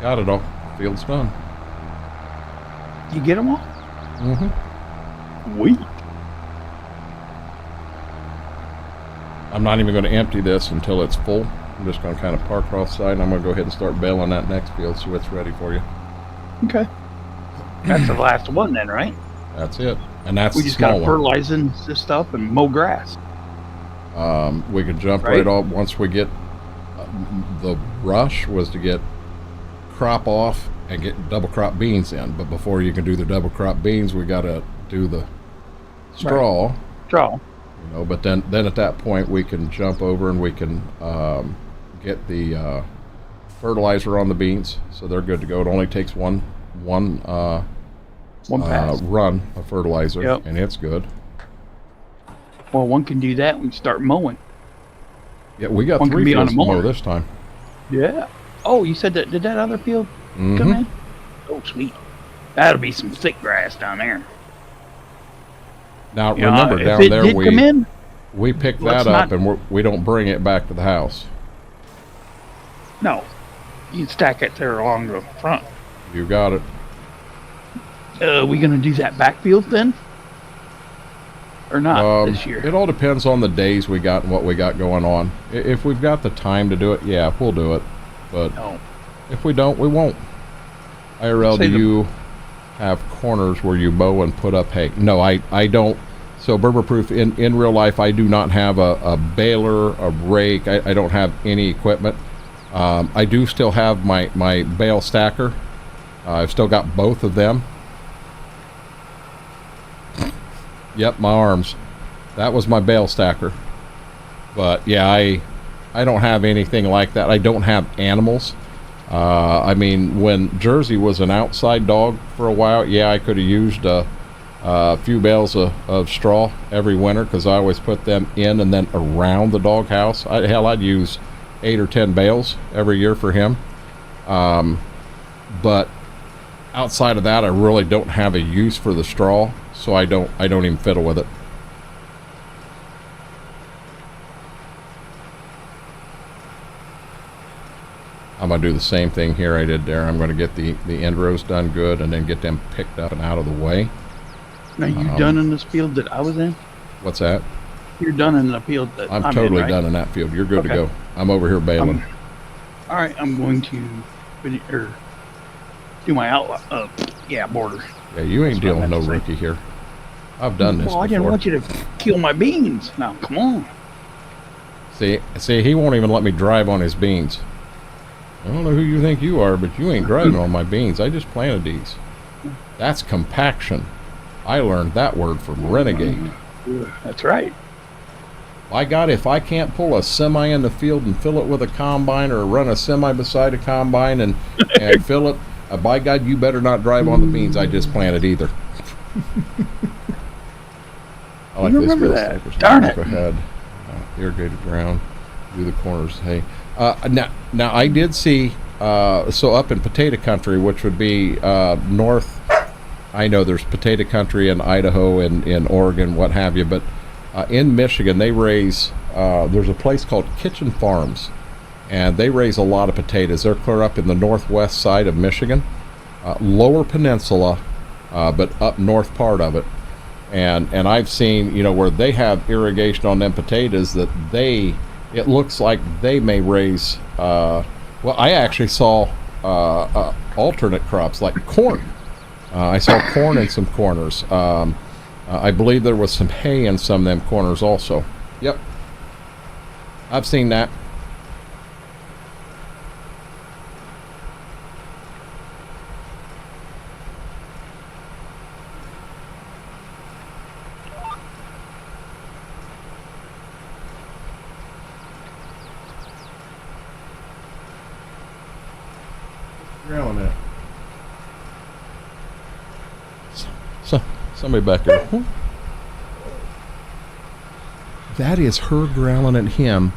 Got it all. Field's done. You get them all? Mm-hmm. Sweet. I'm not even going to empty this until it's full. I'm just going to kind of park it offside, and I'm going to go ahead and start baling that next field so it's ready for you. Okay. That's the last one then, right? That's it. And that's We the just small got to one. fertilize this stuff and mow grass. We could jump right off once we get the rush was to get crop off and get double crop beans in. But before you can do the double crop beans, we got to do the straw. Right. Straw. You know, but then at that point we can jump over and we can get the fertilizer on the beans, so they're good to go. It only takes one pass. run of fertilizer, yep. And it's good. Well, one can do that. We can start mowing. Yeah, we got one 3 fields to mow this time. Yeah. Oh, you said that? Did that other field come in? Oh, sweet. That'll be some thick grass down there. Now remember, down there we pick that up and we don't bring it back to the house. No, you stack it there along the front. You got it. We gonna do that backfield then, or not this year? It all depends on the days we got and what we got going on. If we've got the time to do it, yeah, we'll do it. But if we don't, we won't. IRL, do you have corners where you mow and put up hay? No, I don't. So Berber Proof, in real life, I do not have a baler, a rake. I don't have any equipment. I do still have my bale stacker. I've still got both of them. Yep, my arms. That was my bale stacker. But yeah, I don't have anything like that. I don't have animals. I mean, when Jersey was an outside dog for a while, yeah, I could have used a few bales of straw every winter, because I always put them in and then around the dog house. Hell, I'd use 8 or 10 bales every year for him. But outside of that, I really don't have a use for the straw, so I don't even fiddle with it. I'm going to do the same thing here I did there. I'm going to get the end rows done good and then get them picked up and out of the way. Now, you done in this field that I was in? What's that? You're done in the field that I'm totally in, right? done in that field. You're good to go. I'm over here baling. All right, I'm going to do my outline. Border. Yeah, you ain't dealing with no rookie here. I've done this before. I didn't want you to kill my beans. Now, come on. See, he won't even let me drive on his beans. I don't know who you think you are, but you ain't driving on my beans. I just planted these. That's compaction. I learned that word from Renegade. That's right. By God, if I can't pull a semi in the field and fill it with a combine, or run a semi beside a combine and fill it, by God, you better not drive on the beans I just planted either. I like you this. Remember that? Darn it. Go ahead. Irrigated ground. Do the corners. Hey. Now I did see, so up in potato country, which would be north, I know there's potato country in Idaho and in Oregon, what have you, but in Michigan they raise, there's a place called Kitchen Farms, and they raise a lot of potatoes. They're clear up in the northwest side of Michigan, lower peninsula, but up north part of it. And I've seen, where they have irrigation on them potatoes that it looks like they may raise, I actually saw alternate crops like corn. I saw corn in some corners. I believe there was some hay in some of them corners also. Yep. I've seen that. Somebody back there. That is her growling at him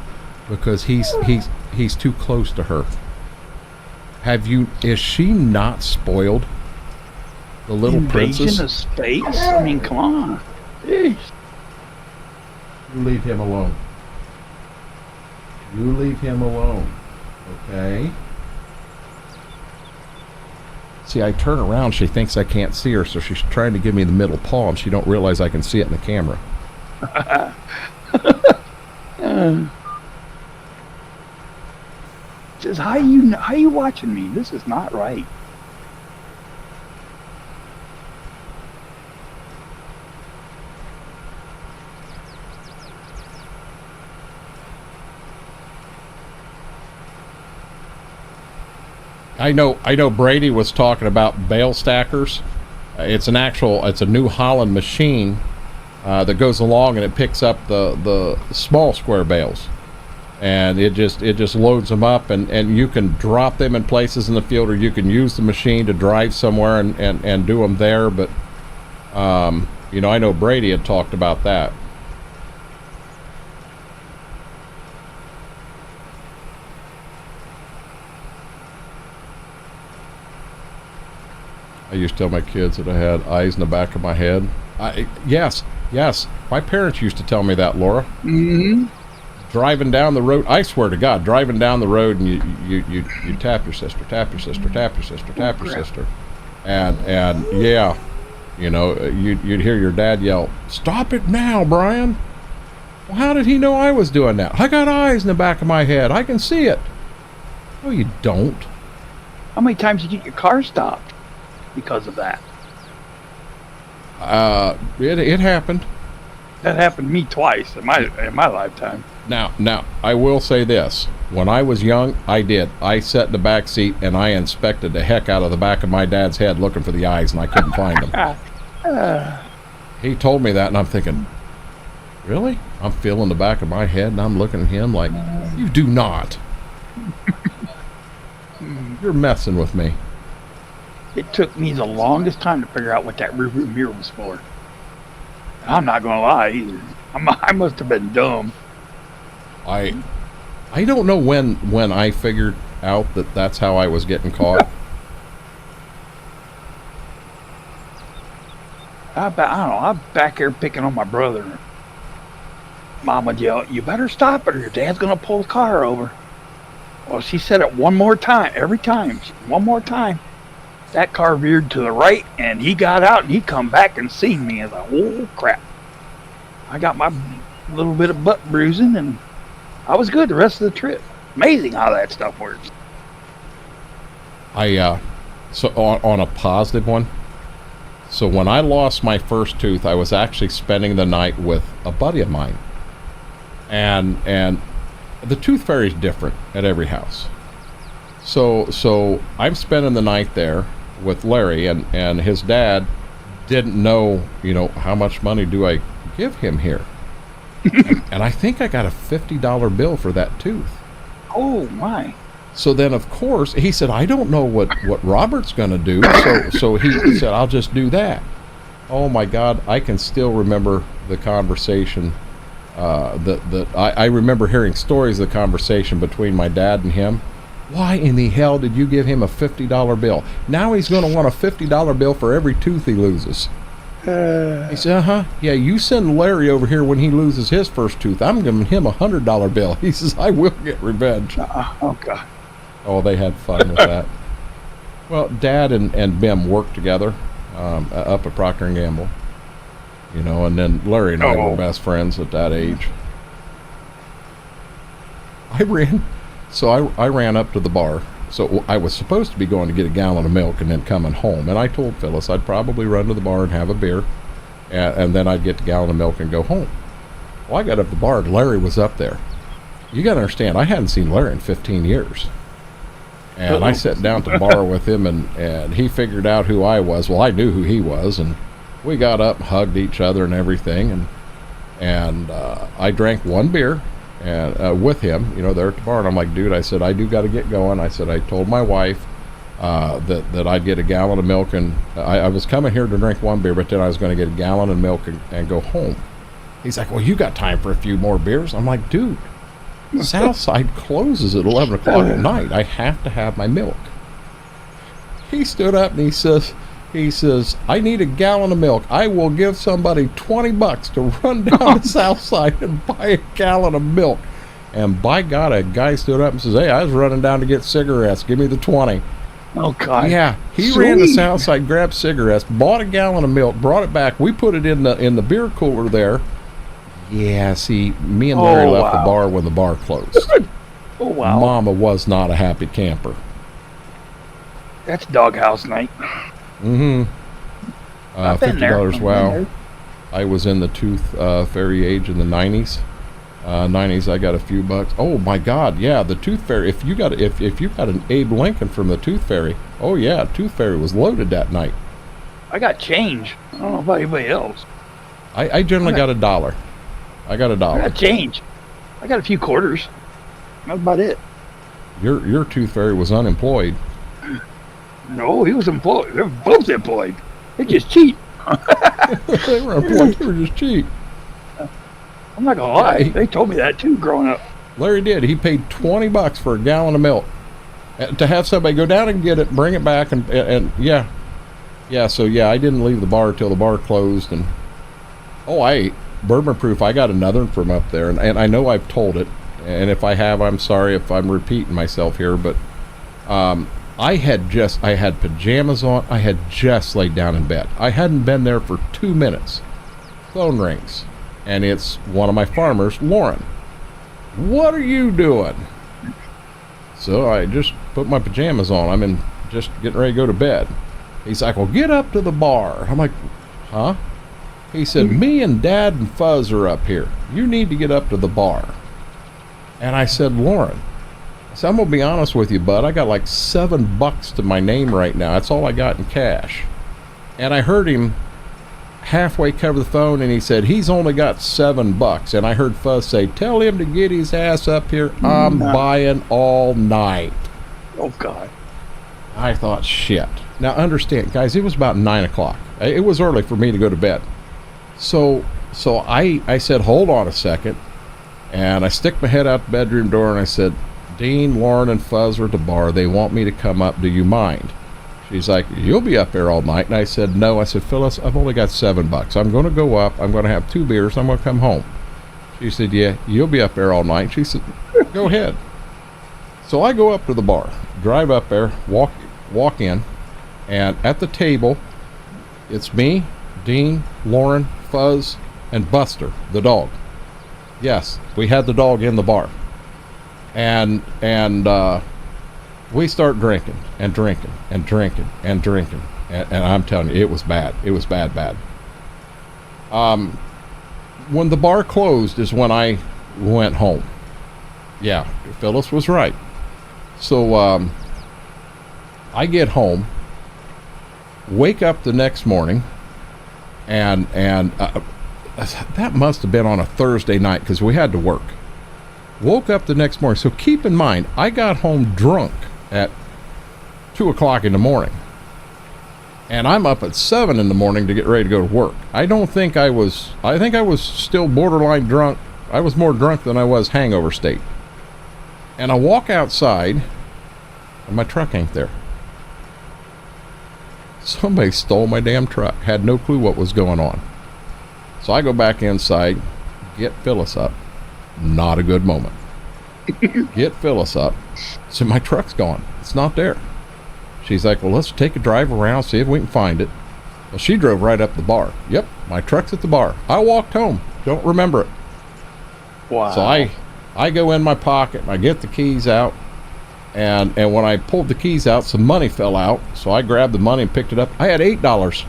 because he's too close to her. Is she not spoiled? The little princess? Invasion of space? I mean, come on. Jeez. You leave him alone. You leave him alone. Okay? See, I turn around, she thinks I can't see her, so she's trying to give me the middle paw, and she don't realize I can see it in the camera. Just how you watching me? This is not right. I know Brady was talking about bale stackers. It's a New Holland machine that goes along and it picks up the small square bales, and it just loads them up, and you can drop them in places in the field, or you can use the machine to drive somewhere and do them there. But you know, I know Brady had talked about that. I used to tell my kids that I had eyes in the back of my head. Yes. My parents used to tell me that, Laura. Mm-hmm. Driving down the road, I swear to God, driving down the road, and you tap your sister, tap your sister, tap your sister, tap your sister, and yeah, you know, you'd hear your dad yell, "Stop it now, Brian!" Well, how did he know I was doing that? I got eyes in the back of my head. I can see it. No, you don't. How many times did you get your car stopped because of that? It happened. That happened to me twice in my lifetime. Now, I will say this. When I was young, I sat in the back seat and I inspected the heck out of the back of my dad's head looking for the eyes, and I couldn't find them. He told me that, and I'm thinking, really? I'm feeling the back of my head, and I'm looking at him like, you do not. You're messing with me. It took me the longest time to figure out what that rearview mirror was for. I'm not gonna lie either. I must have been dumb. I don't know when I figured out that that's how I was getting caught. I don't know. I'm back here picking on my brother. Mom would yell, "You better stop it or your dad's gonna pull the car over." Well, she said it one more time. Every time, one more time. That car veered to the right, and he got out, and he come back and seen me. I was like, oh, crap. I got my little bit of butt bruising, and I was good the rest of the trip. Amazing how that stuff works. So on a positive one, so when I lost my first tooth, I was actually spending the night with a buddy of mine. And the tooth fairy is different at every house. So I'm spending the night there with Larry, and his dad didn't know, you know, how much money do I give him here. and I think I got a $50 bill for that tooth. Oh my. So then, of course, he said, I don't know what Robert's going to do. So he said, I'll just do that. Oh my God, I can still remember the conversation. I remember hearing stories of the conversation between my dad and him. Why in the hell did you give him a $50 bill? Now he's going to want a $50 bill for every tooth he loses. He said, yeah, you send Larry over here when he loses his first tooth. I'm giving him a $100 bill. He says, I will get revenge. Oh, God. Oh, they had fun with that. Well, Dad and Bim worked together up at Procter & Gamble. You know, and then Larry and I were best friends at that age. I ran up to the bar. So I was supposed to be going to get a gallon of milk and then coming home. And I told Phyllis I'd probably run to the bar and have a beer, and then I'd get the gallon of milk and go home. Well, I got up to the bar and Larry was up there. You got to understand, I hadn't seen Larry in 15 years. And I sat down to the bar with him, and he figured out who I was. Well, I knew who he was, and we got up and hugged each other and everything. And I drank one beer and with him, you know, there at the bar, and I'm like, dude, I said, I do got to get going. I said, I told my wife that I'd get a gallon of milk, and I was coming here to drink one beer, but then I was going to get a gallon of milk and go home. He's like, well, you got time for a few more beers? I'm like, dude, Southside closes at 11 o'clock at night. I have to have my milk. He stood up and he says, I need a gallon of milk. I will give somebody $20 to run down to Southside and buy a gallon of milk. And by God, a guy stood up and says, hey, I was running down to get cigarettes. Give me the 20. Oh God. Yeah, he ran the south side, grabbed cigarettes, bought a gallon of milk, brought it back. We put it in the beer cooler there. Yeah, see, me and Larry left the bar when the bar closed. Oh wow. Mama was not a happy camper. That's doghouse night. Mm-hmm. $50. Wow. I was in the tooth fairy age in the 90s. 90s, I got a few bucks. Oh my God, yeah, the tooth fairy. If you got an Abe Lincoln from the tooth fairy, oh yeah, tooth fairy was loaded that night. I got change. I don't know about anybody else. I generally got $1. I got $1. I got change. I got a few quarters. That's about it. Your tooth fairy was unemployed. No, he was employed. They're both employed. They just cheat. They were employed. They were just cheat. I'm not gonna lie. They told me that too growing up. Larry did. He paid $20 for a gallon of milk to have somebody go down and get it, bring it back, and yeah. So yeah, I didn't leave the bar till the bar closed, and I ate bourbon proof. I got another one from up there, and I know I've told it, and if I have, I'm sorry if I'm repeating myself here, but I had pajamas on. I had just laid down in bed. I hadn't been there for 2 minutes. Phone rings, and it's one of my farmers, Lauren. What are you doing? So I just put my pajamas on. I'm just getting ready to go to bed. He's like, well, get up to the bar. I'm like, huh? He said, me and Dad and Fuzz are up here. You need to get up to the bar. And I said, Lauren, I'm going to be honest with you, bud. I got like $7 to my name right now. That's all I got in cash. And I heard him halfway cover the phone, and he said, he's only got $7. And I heard Fuzz say, tell him to get his ass up here. I'm buying all night. Oh, God. I thought, shit. Now, understand, guys, it was about 9 o'clock. It was early for me to go to bed. So I said, hold on a second. And I stick my head out the bedroom door, and I said, Dean, Lauren, and Fuzz are at the bar. They want me to come up. Do you mind? She's like, you'll be up there all night. And I said, no. I said, Phyllis, I've only got $7. I'm going to go up. I'm going to have 2 beers. I'm going to come home. She said, yeah, you'll be up there all night. She said, go ahead. So I go up to the bar, drive up there, walk in, and at the table, it's me, Dean, Lauren, Fuzz, and Buster, the dog. Yes, we had the dog in the bar. And we start drinking and drinking and drinking and drinking. And I'm telling you, it was bad. It was bad. When the bar closed is when I went home. Yeah, Phyllis was right. So I get home, wake up the next morning, and that must have been on a Thursday night because we had to work. Woke up the next morning. So keep in mind, I got home drunk at 2 o'clock in the morning. And I'm up at 7 in the morning to get ready to go to work. I think I was still borderline drunk. I was more drunk than I was hangover state. And I walk outside, and my truck ain't there. Somebody stole my damn truck. Had no clue what was going on. So I go back inside, get Phyllis up. Not a good moment. Get Phyllis up. So my truck's gone. It's not there. She's like, well, let's take a drive around, see if we can find it. Well, she drove right up the bar. Yep, my truck's at the bar. I walked home. Don't remember it. Wow. So I go in my pocket and I get the keys out. And when I pulled the keys out, some money fell out. So I grabbed the money and picked it up. I had $8.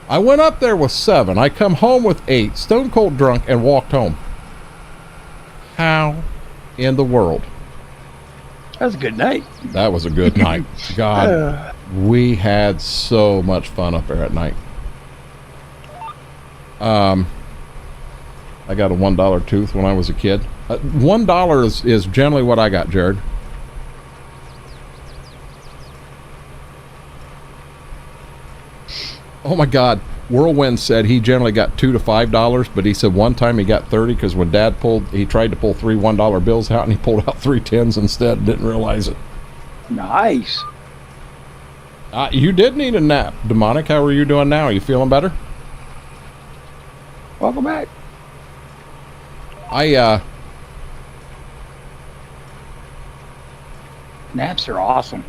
I went up there with 7. I come home with 8, stone cold drunk, and walked home. How in the world? That was a good night. That was a good night. God, we had so much fun up there at night. I got a $1 tooth when I was a kid. $1 is generally what I got, Jared. Oh my God. Whirlwind said he generally got $2 to $5, but he said one time he got 30 because when Dad he tried to pull 3 $1 bills out and he pulled out 3 10s instead and didn't realize it. Nice. You did need a nap. Demonic, how are you doing now? Are you feeling better? Welcome back. Naps are awesome.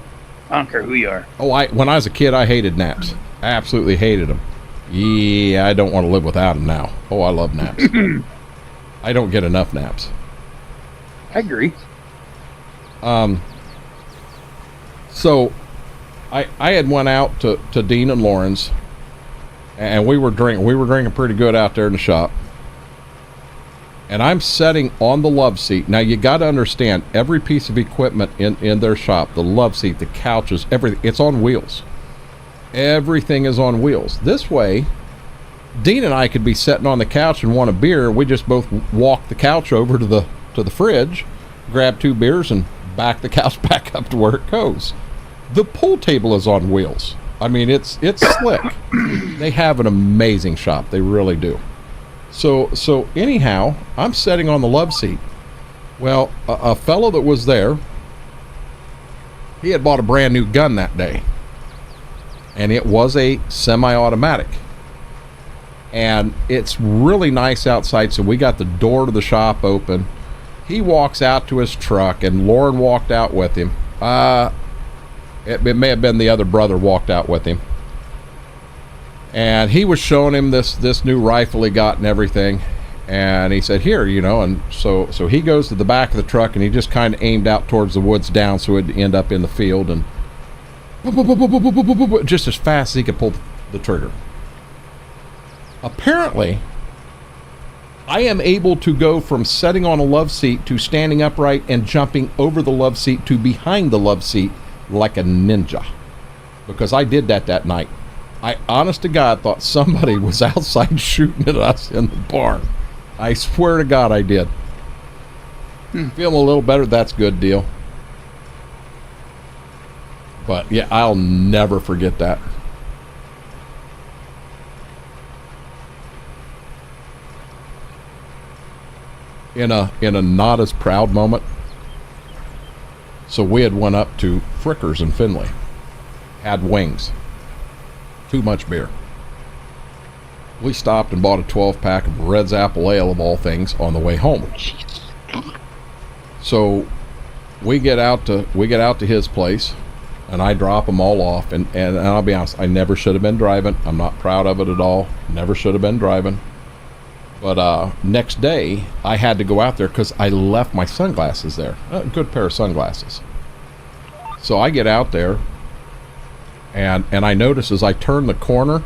I don't care who you are. Oh, when I was a kid, I hated naps. I absolutely hated them. Yeah, I don't want to live without them now. Oh, I love naps. I don't get enough naps. I agree. So I had went out to Dean and Lauren's, and we were drinking pretty good out there in the shop. And I'm sitting on the love seat. Now you got to understand, every piece of equipment in their shop, the love seat, the couches, everything, it's on wheels. Everything is on wheels. This way, Dean and I could be sitting on the couch and want a beer. We just both walk the couch over to the fridge, grab 2 beers, and back the couch back up to where it goes. The pool table is on wheels. I mean, it's slick. They have an amazing shop. They really do. So anyhow, I'm sitting on the love seat. Well, a fellow that was there, he had bought a brand new gun that day, and it was a semi-automatic. And it's really nice outside, so we got the door to the shop open. He walks out to his truck, and Lauren walked out with him. It may have been the other brother walked out with him. And he was showing him this new rifle he got and everything. And he said, here, you know. And so he goes to the back of the truck, and he just kind of aimed out towards the woods down so it'd end up in the field. And just as fast as he could pull the trigger. Apparently, I am able to go from sitting on a love seat to standing upright and jumping over the love seat to behind the love seat like a ninja. Because I did that night. I, honest to God, thought somebody was outside shooting at us in the barn. I swear to God I did. Feeling a little better, that's a good deal. But yeah, I'll never forget that. In a not as proud moment. So we had went up to Fricker's in Findlay. Had wings. Too much beer. We stopped and bought a 12-pack of Red's Apple Ale, of all things, on the way home. So we get out to his place, and I drop them all off. And I'll be honest, I never should have been driving. I'm not proud of it at all. Never should have been driving. But next day, I had to go out there because I left my sunglasses there. A good pair of sunglasses. So I get out there, and I notice as I turn the corner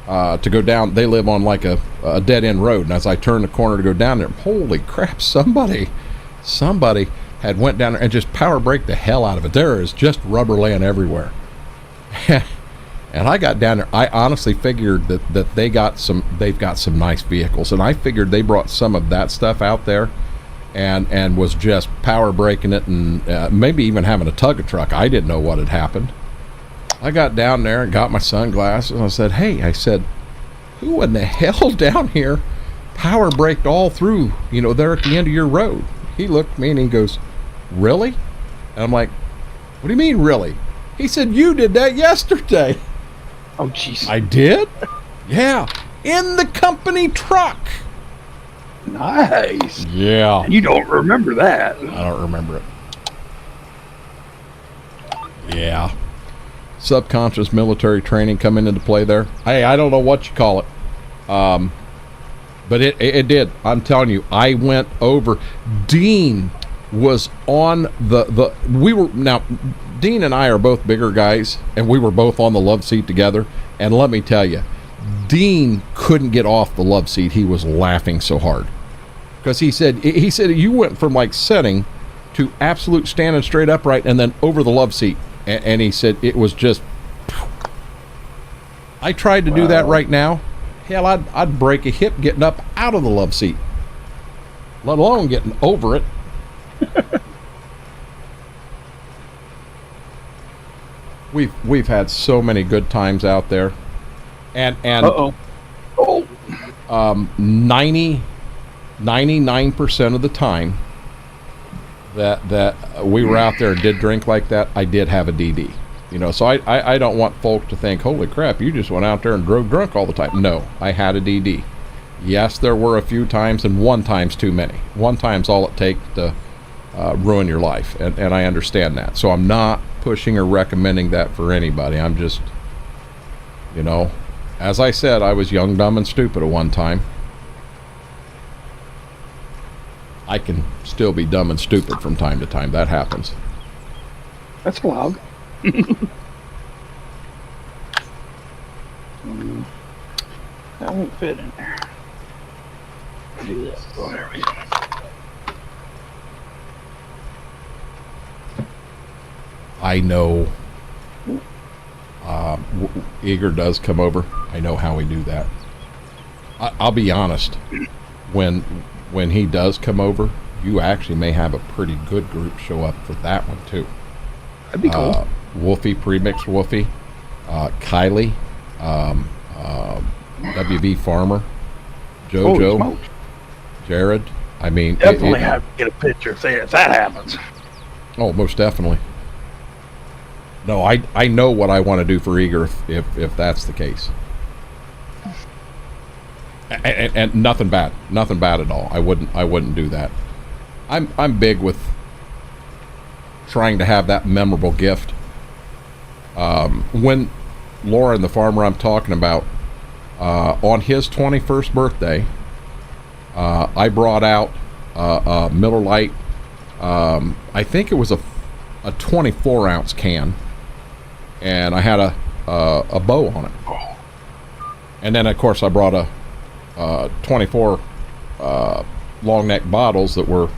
to go down, they live on like a dead-end road, and as I turn the corner to go down there, holy crap, somebody had went down there and just power braked the hell out of it. There is just rubber laying everywhere. And I got down there. I honestly figured that they've got some nice vehicles, and I figured they brought some of that stuff out there and was just power braking it, and maybe even having a tug a truck. I didn't know what had happened. I got down there and got my sunglasses, and I said, hey, who in the hell down here power braked all through, there at the end of your road? He looked at me and he goes, really? And I'm like, what do you mean, really? He said, you did that yesterday. Oh, jeez. I did? Yeah. In the company truck. Nice. Yeah. And you don't remember that. I don't remember it. Yeah. Subconscious military training coming into play there. Hey, I don't know what you call it. But it did. I'm telling you, I went over. Dean was on Dean and I are both bigger guys, and we were both on the love seat together. And let me tell you, Dean couldn't get off the love seat. He was laughing so hard because he said you went from like sitting to absolute standing straight upright and then over the love seat. And he said it was just. I tried to do that right now. Hell, I'd break a hip getting up out of the love seat, let alone getting over it. We've had so many good times out there, and 99% of the time that we were out there and did drink like that, I did have a DD. So I don't want folk to think, holy crap, you just went out there and drove drunk all the time. No, I had a DD. Yes, there were a few times, and one time's too many. One time's all it takes to ruin your life, and I understand that. So I'm not pushing or recommending that for anybody. I'm just, you know, as I said, I was young, dumb, and stupid at one time. I can still be dumb and stupid from time to time. That happens. That's allowed. That won't fit in there. Do that. Oh, there we go. I know Eager does come over. I know how we do that. I'll be honest. When he does come over, you actually may have a pretty good group show up for that one too. That'd be cool. Wolfie, Premix Wolfie, Kylie, WV Farmer, JoJo, Jared. I mean, definitely have to get a picture if that happens. Oh, most definitely. No, I know what I want to do for Eager if that's the case. And nothing bad at all. I wouldn't do that. I'm big with trying to have that memorable gift. When Lauren, the farmer I'm talking about, on his 21st birthday, I brought out a Miller Lite. I think it was a 24-ounce can, and I had a bow on it. And then, of course, I brought a 24 long neck bottles that were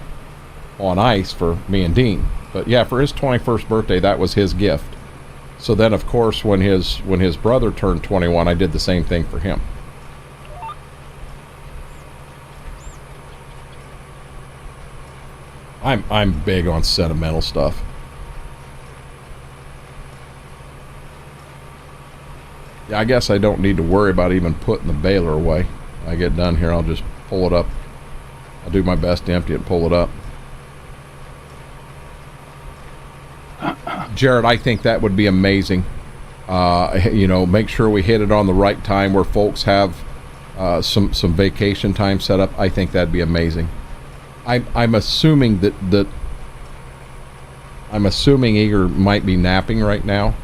on ice for me and Dean. But yeah, for his 21st birthday, that was his gift. So then, of course, when his brother turned 21, I did the same thing for him. I'm big on sentimental stuff. Yeah, I guess I don't need to worry about even putting the baler away. When I get done here, I'll just pull it up. I'll do my best to empty it and pull it up. Jared, I think that would be amazing. You know, make sure we hit it on the right time where folks have some vacation time set up. I think that'd be amazing. I'm assuming that I'm assuming Eager might be napping right now.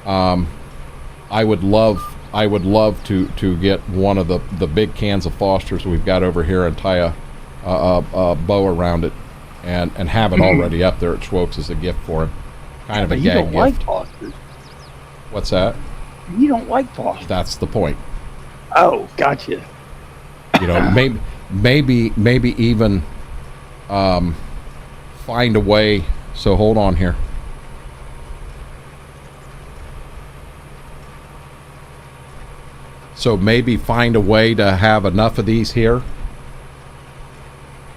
I would love to get one of the big cans of Foster's we've got over here and tie a bow around it and have it already up there at Schwokes as a gift for him. Kind of a gag gift. You don't like Foster's. What's that? You don't like Foster's. That's the point. Oh, gotcha. You know, maybe even find a way. So hold on here. So maybe find a way to have enough of these here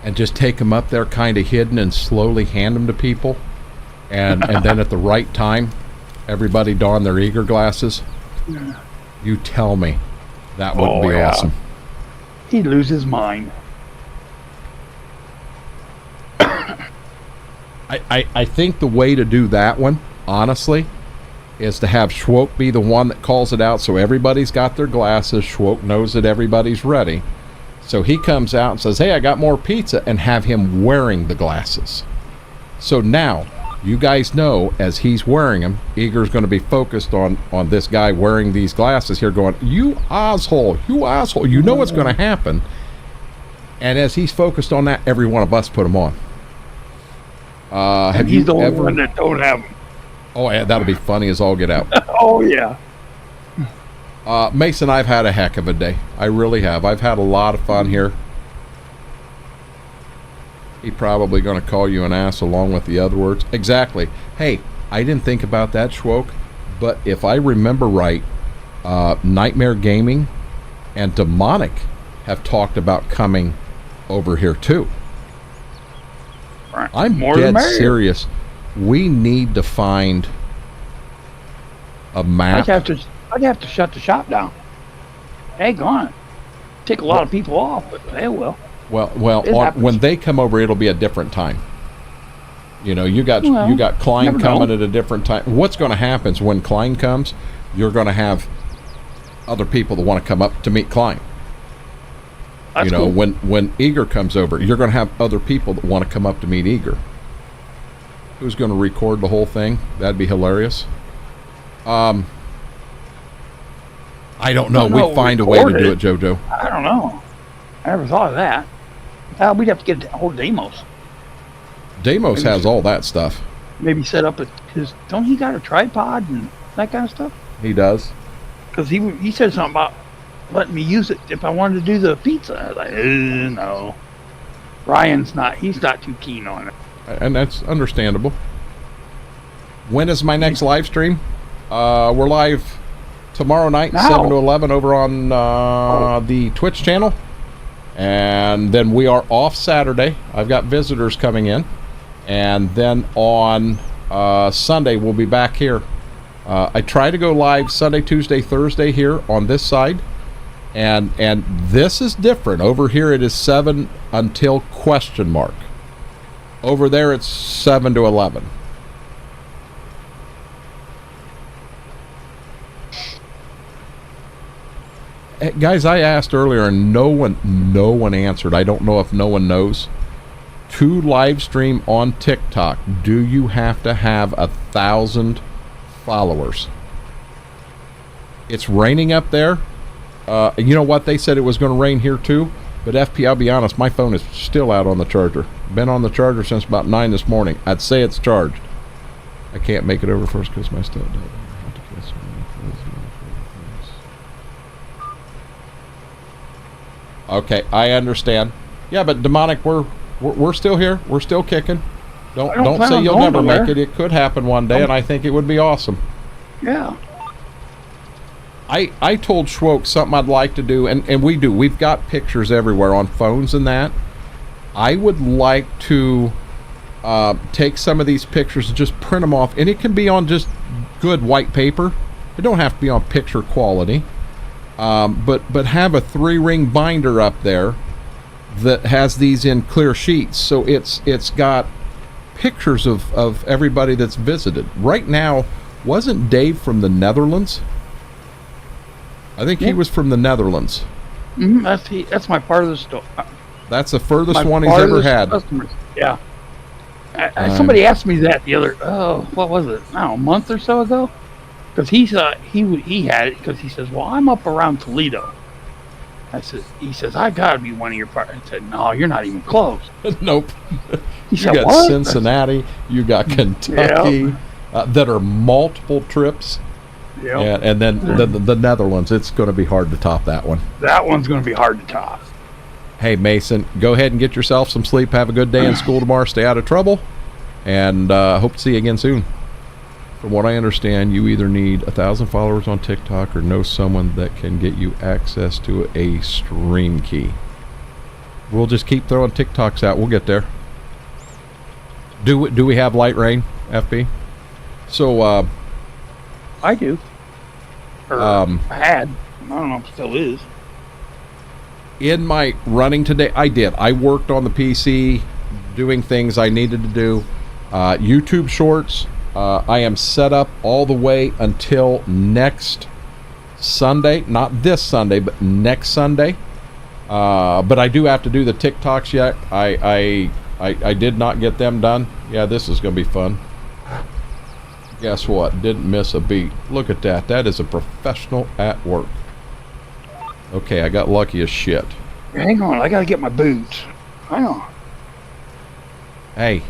and just take them up there kind of hidden and slowly hand them to people. And then at the right time, everybody don their Eager glasses. You tell me. That would be awesome. He'd lose his mind. I think the way to do that one, honestly, is to have Schwoke be the one that calls it out so everybody's got their glasses. Schwoke knows that everybody's ready. So he comes out and says, hey, I got more pizza, and have him wearing the glasses. So now, you guys know, as he's wearing them, Eager's going to be focused on this guy wearing these glasses here going, you asshole, you know what's going to happen. And as he's focused on that, every one of us put them on. Have you the ever... one that don't have them. Oh, yeah, that'll be funny as all get out. Oh, yeah. Mason, I've had a heck of a day. I really have. I've had a lot of fun here. He's probably going to call you an ass along with the other words. Exactly. Hey, I didn't think about that, Schwoke, but if I remember right, Nightmare Gaming and Demonic have talked about coming over here too. I'm dead serious. We need to find a map. I'd have to shut the shop down. Hey, gone. Take a lot of people off, but they will. Well, when they come over, it'll be a different time. You know, you got Klein coming at a different time. What's going to happen is when Klein comes, you're going to have other people that want to come up to meet Klein. That's you know, cool. when Eager comes over, you're going to have other people that want to come up to meet Eager. who's going to record the whole thing. That'd be hilarious. I don't know. We'd find a way to do it, JoJo. I don't know. I never thought of that. We'd have to get a hold of Deimos. Deimos has all that stuff. Maybe set up his. Don't he got a tripod and that kind of stuff? He does. Because he said something about letting me use it if I wanted to do the pizza. I was like, no. Ryan's not. He's not too keen on it. And that's understandable. When is my next live stream? We're live tomorrow night, 7 to 11 over on the Twitch channel. And then we are off Saturday. I've got visitors coming in. And then on Sunday, we'll be back here. I try to go live Sunday, Tuesday, Thursday here on this side. And this is different. Over here it is 7 until question mark. Over there it's 7 to 11. Guys, I asked earlier and no one answered. I don't know if no one knows. To live stream on TikTok, do you have to have 1,000 followers? It's raining up there. You know what? They said it was going to rain here too. But FP, I'll be honest, my phone is still out on the charger. Been on the charger since about 9 this morning. I'd say it's charged. I can't make it over first because my stuff died. Okay, I understand. Yeah, but Demonic, we're still here. We're still kicking. Don't say you'll never make it. It could happen one day, and I think it would be awesome. Yeah. I told Schwoke something I'd like to do, and we do. We've got pictures everywhere on phones and that. I would like to take some of these pictures and just print them off, and it can be on just good white paper. It don't have to be on picture quality. But have a 3-ring binder up there that has these in clear sheets, so it's got pictures of everybody that's visited. Right now, wasn't Dave from the Netherlands? I think he was from the Netherlands. Mm-hmm. That's my part of the store. That's the furthest one he's ever had. Customers. Yeah. Somebody asked me that the other. What was it? I don't know, a month or so ago. Because he had it because he says, well, I'm up around Toledo. He says, I gotta be one of your partners. I said, no, you're not even close. Nope. He you said, got what? Cincinnati, you got Kentucky, that are multiple trips. Yep. And then the Netherlands, it's going to be hard to top that one. That one's going to be hard to top. Hey, Mason, go ahead and get yourself some sleep. Have a good day in school tomorrow. Stay out of trouble. And hope to see you again soon. From what I understand, you either need 1,000 followers on TikTok or know someone that can get you access to a stream key. We'll just keep throwing TikToks out. We'll get there. Do we have light rain, FB? So, I do. Or I had. I don't know if it still is. In my running today, I did. I worked on the PC, doing things I needed to do. YouTube Shorts. I am set up all the way until next Sunday. Not this Sunday, but next Sunday. But I do have to do the TikToks yet. I did not get them done. Yeah, this is going to be fun. Guess what? Didn't miss a beat. Look at that. That is a professional at work. Okay, I got lucky as shit. Hang on, I got to get my boots. Hang on. Hey,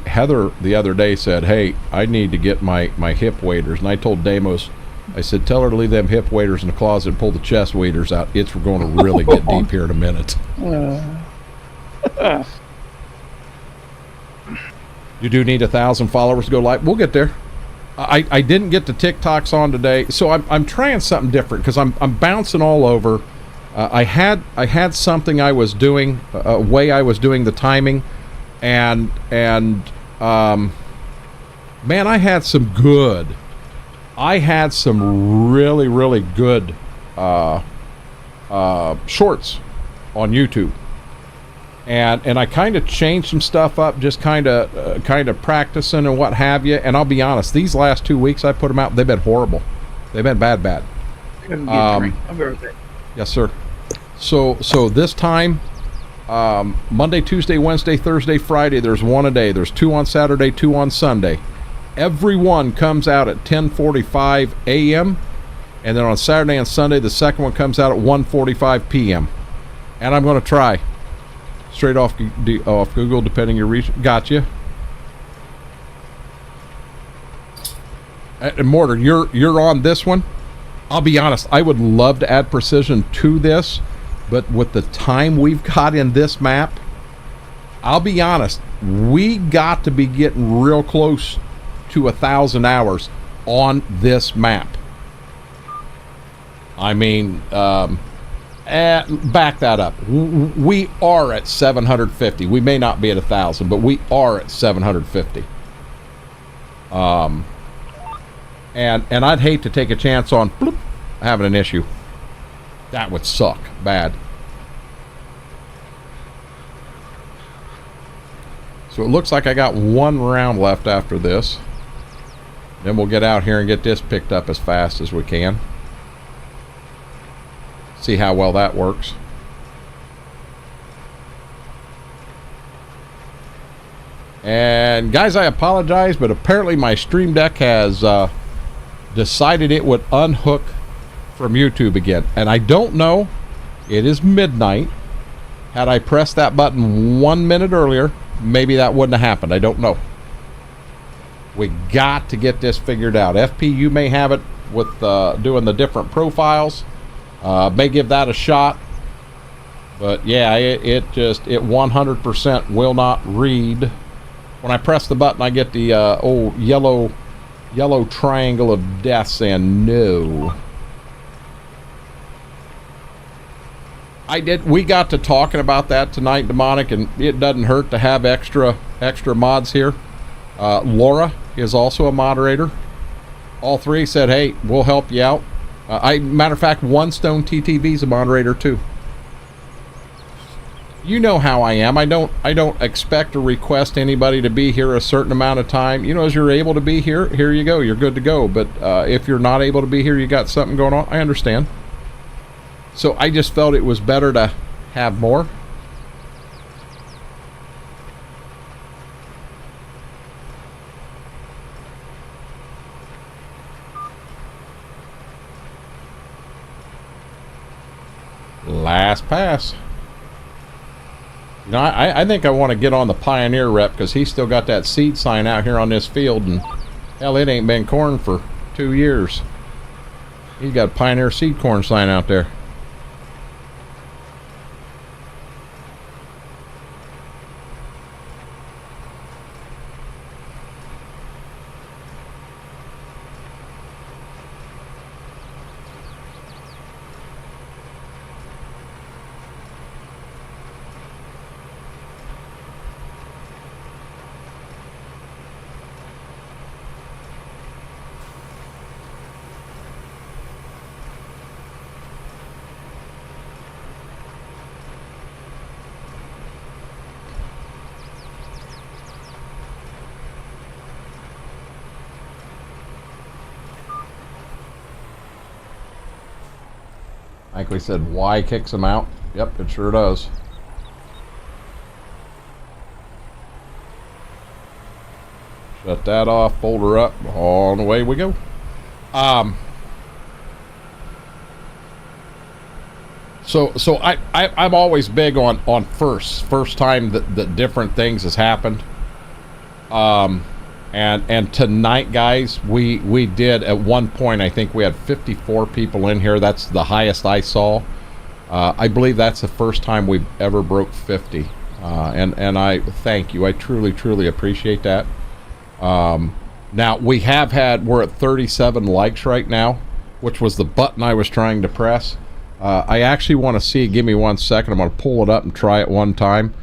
Heather the other day said, hey, I need to get my hip waders. And I told Deimos, I said, tell her to leave them hip waders in the closet and pull the chest waders out. It's going to really get deep here in a minute. You do need 1,000 followers to go live. We'll get there. I didn't get the TikToks on today, so I'm trying something different because I'm bouncing all over. I had something I was doing, a way I was doing the timing, and man, I had some really good shorts on YouTube. And I kind of changed some stuff up, just kind of practicing and what have you. And I'll be honest, these last 2 weeks I put them out, they've been horrible. They've been bad. I'll be right there. Yes, sir. So this time, Monday, Tuesday, Wednesday, Thursday, Friday, there's one a day. There's 2 on Saturday, 2 on Sunday. Everyone comes out at 10:45 a.m. And then on Saturday and Sunday, the second one comes out at 1:45 p.m. And I'm going to try. Straight off Google, depending your region. Gotcha. And Mortar, you're on this one. I'll be honest, I would love to add precision to this, but with the time we've got in this map, I'll be honest, we got to be getting real close to 1,000 hours on this map. I mean, back that up. We are at 750. We may not be at 1,000, but we are at 750. And I'd hate to take a chance on bloop, having an issue. That would suck bad. So it looks like I got 1 round left after this. Then we'll get out here and get this picked up as fast as we can. See how well that works. And guys, I apologize, but apparently my Stream Deck has decided it would unhook from YouTube again. And I don't know. It is midnight. Had I pressed that button 1 minute earlier, maybe that wouldn't have happened. I don't know. We got to get this figured out. FP, you may have it with doing the different profiles. May give that a shot. But yeah, it 100% will not read. When I press the button, I get the old yellow triangle of death saying no. We got to talking about that tonight, Demonic, and it doesn't hurt to have extra mods here. Laura is also a moderator. All three said, hey, we'll help you out. Matter of fact, One Stone TTV is a moderator too. You know how I am. I don't expect or request anybody to be here a certain amount of time. You know, as you're able to be here, here you go. You're good to go. But if you're not able to be here, you got something going on, I understand. So I just felt it was better to have more. Last pass. You know, I think I want to get on the Pioneer rep because he's still got that seed sign out here on this field, and hell, it ain't been corn for 2 years. He's got a Pioneer seed corn sign out there. Like we said, Y kicks them out. Yep, it sure does. Shut that off, fold her up, on the way we go. So I'm always big on first time that different things has happened. And tonight, guys, we did at one point, I think we had 54 people in here. That's the highest I saw. I believe that's the first time we've ever broke 50. And I thank you. I truly appreciate that. Now we're at 37 likes right now, which was the button I was trying to press. I actually want to see, give me 1 second. I'm going to pull it up and try it one time.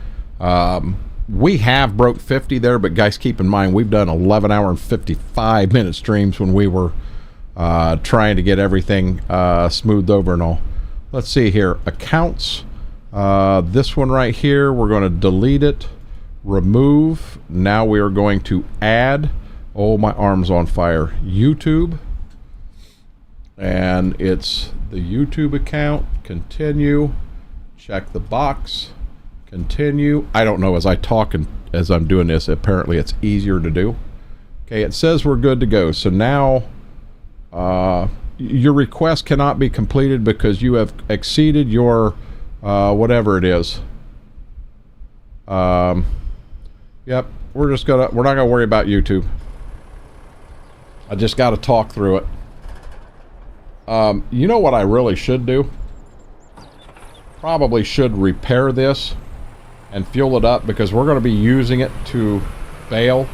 We have broke 50 there, but guys, keep in mind, we've done 11 hour and 55 minute streams when we were trying to get everything smoothed over and all. Let's see here. Accounts. This one right here, we're going to delete it. Remove. Now we are going to add. Oh, my arm's on fire. YouTube. And it's the YouTube account. Continue. Check the box. Continue. I don't know, as I talk and as I'm doing this, apparently it's easier to do. Okay, it says we're good to go. So now your request cannot be completed because you have exceeded your whatever it is. Yep, we're not gonna worry about YouTube. I just got to talk through it. You know what I really should do? Probably should repair this and fuel it up, because we're going to be using it to bale.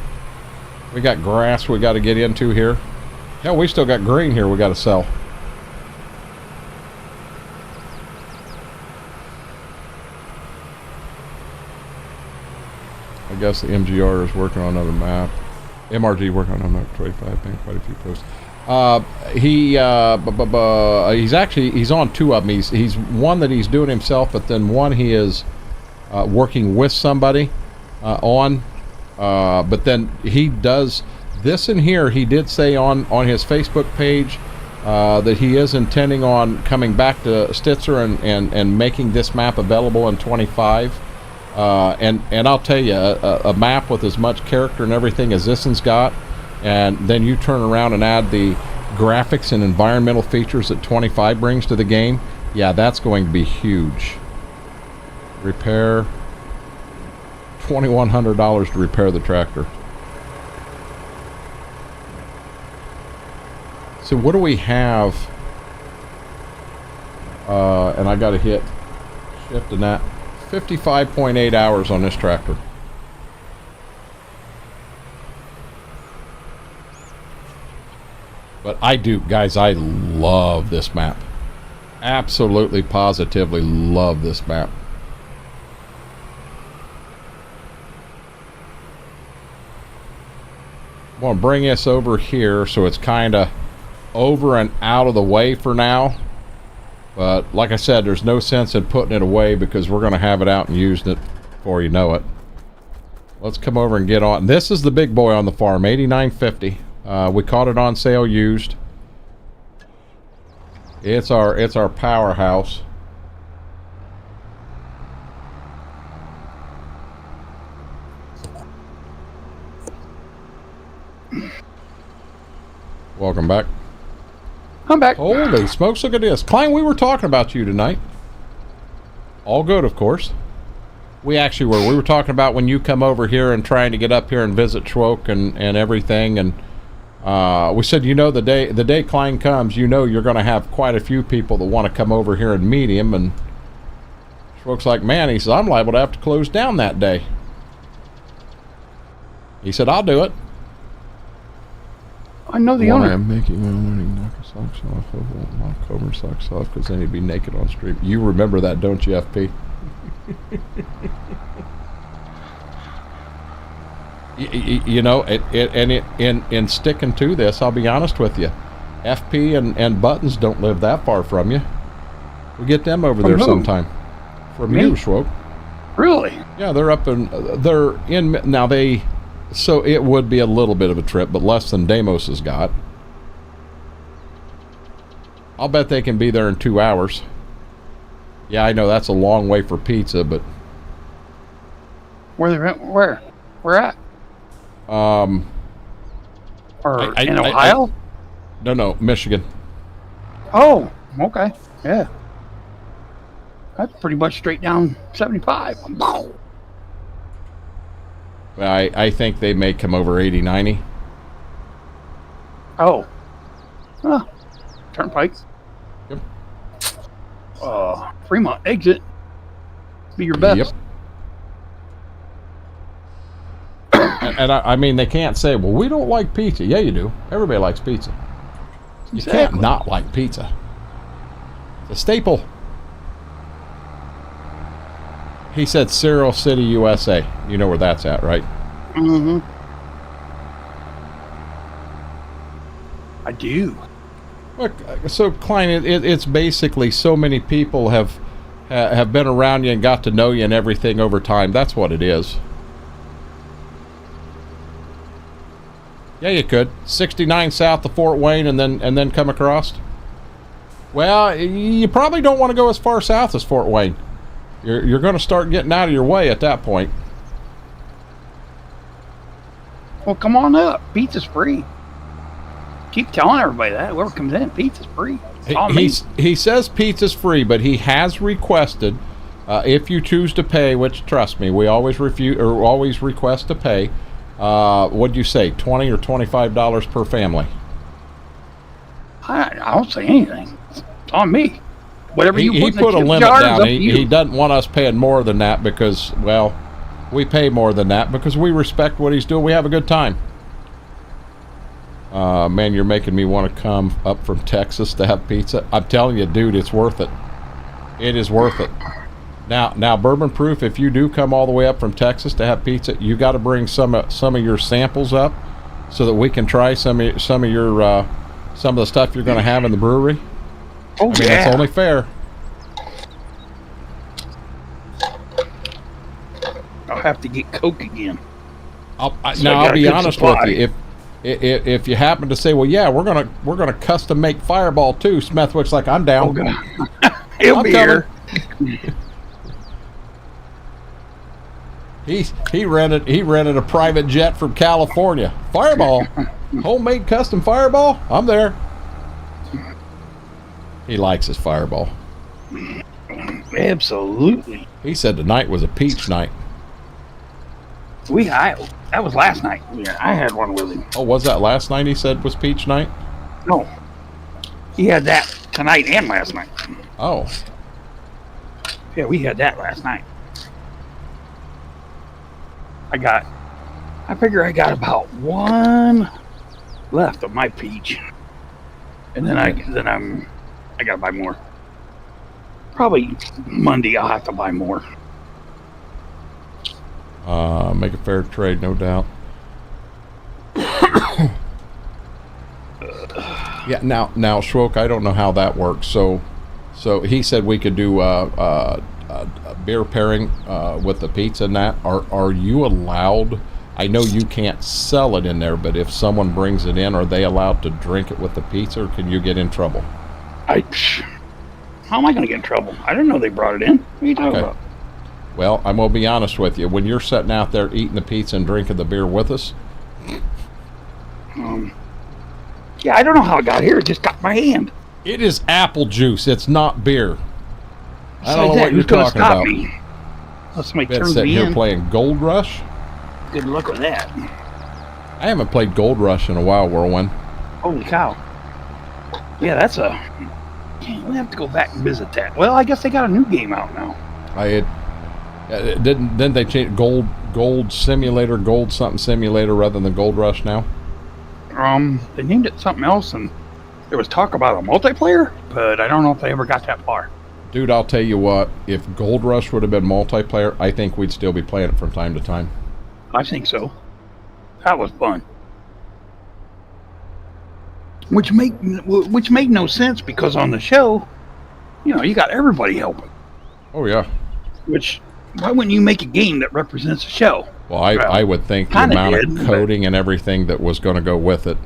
We got grass we got to get into here. Hell, we still got grain here we got to sell. I guess the MGR is working on another map. MRG working on another 25, made quite a few posts. He's on two of them. He's one that he's doing himself, but then one he is working with somebody on. But then he does this in here. He did say on his Facebook page that he is intending on coming back to Stitzer and making this map available in 25. And I'll tell you, a map with as much character and everything as this one's got, and then you turn around and add the graphics and environmental features that 25 brings to the game, yeah, that's going to be huge. Repair, $2,100 to repair the tractor. So what do we have? And I got to hit shift and that. 55.8 hours on this tractor. But I do, guys, I love this map. Absolutely, positively love this map. I'm going to bring this over here so it's kind of over and out of the way for now. But like I said, there's no sense in putting it away because we're going to have it out and using it before you know it. Let's come over and get on. This is the big boy on the farm, $89.50. We caught it on sale used. It's our powerhouse. Welcome back. I'm back. Holy smokes, look at this. Klein, we were talking about you tonight. All good, of course. We actually were. We were talking about when you come over here and trying to get up here and visit Schwoke and everything. And we said, you know, the day Klein comes, you know you're going to have quite a few people that want to come over here and meet him. And Schwoke's like, man, he says, I'm liable to have to close down that day. He said, I'll do it. I know the owner. I'm making my morning knock his socks off. I won't knock Homer's socks off because then he'd be naked on stream. You remember that, don't you, FP? You know, in sticking to this, I'll be honest with you. FP and Buttons don't live that far from you. We get them over there sometime. From you, Schwoke. Really? Yeah, they're in now they. So it would be a little bit of a trip, but less than Deimos has got. I'll bet they can be there in 2 hours. Yeah, I know that's a long way for pizza, but where they're at? Where at? In Ohio? No, Michigan. Oh, okay, yeah. That's pretty much straight down 75. I think they may come over 80, 90. Oh. Huh. Turnpike. Yep. Fremont exit. Be your best. Yep. and I mean, they can't say, well, we don't like pizza. Yeah, you do. Everybody likes pizza. You can't not like pizza. It's a staple. He said Cyril City, USA. You know where that's at, right? Mm-hmm. I do. Look, so Klein, it's basically so many people have been around you and got to know you and everything over time. That's what it is. Yeah, you could 69 south of Fort Wayne and then come across. Well, you probably don't want to go as far south as Fort Wayne. you're going to start getting out of your way at that point. Well, come on up. Pizza's free. Keep telling everybody that. Whoever comes in, pizza's free. He says pizza's free, but he has requested, if you choose to pay, which trust me, we always always request to pay. What'd you say, $20 or $25 per family? I don't say anything. It's on me. Whatever he put a limit down. He doesn't want us paying more than that because, well, we pay more than that because we respect what he's doing. We have a good time. Man, you're making me want to come up from Texas to have pizza. I'm telling you, dude, it's worth it. It is worth it. Now, Bourbon Proof, if you do come all the way up from Texas to have pizza, you got to bring some of your samples up so that we can try some of the stuff you're going to have in the brewery. Oh, I mean, it's only fair. I'll have to get Coke again. I'll be honest with you. If you happen to say, well, yeah, we're gonna custom make Fireball too, Smethwick's like, I'm down. Oh, God. He'll be here. He rented a private jet from California. Fireball, homemade custom Fireball. I'm there. He likes his Fireball. Absolutely. He said tonight was a peach night. That was last night. Yeah, I had one with him. Oh, was that last night? He said was peach night. No, he had that tonight and last night. Oh, yeah, we had that last night. I figure I got about one left of my peach, and then I gotta buy more. Probably Monday I'll have to buy more. Make a fair trade, no doubt. Yeah. Now, Schwoke, I don't know how that works. So he said we could do a beer pairing with the pizza and that. Are you allowed? I know you can't sell it in there, but if someone brings it in, are they allowed to drink it with the pizza, or can you get in trouble? How am I going to get in trouble? I didn't know they brought it in. What are you talking about? Well, I'm going to be honest with you. When you're sitting out there eating the pizza and drinking the beer with us. Yeah, I don't know how it got here. It just got my hand. It is apple juice. It's not beer. I don't know what you're Who's gonna talking stop about. Me? Unless somebody Been turns sitting me here in. playing Gold Rush. Good luck with that. I haven't played Gold Rush in a while, Whirlwind. Holy cow. Yeah, that's a... We'll have to go back and visit that. Well, I guess they got a new game out now. Didn't they change Gold Simulator, Gold something Simulator rather than Gold Rush now? They named it something else, and there was talk about a multiplayer, but I don't know if they ever got that far. Dude, I'll tell you what, if Gold Rush would have been multiplayer, I think we'd still be playing it from time to time. I think so. That was fun. Which made no sense because on the show, you got everybody helping. Oh yeah. Why wouldn't you make a game that represents a show? Well, I would think the amount of coding and everything that was going to go with it.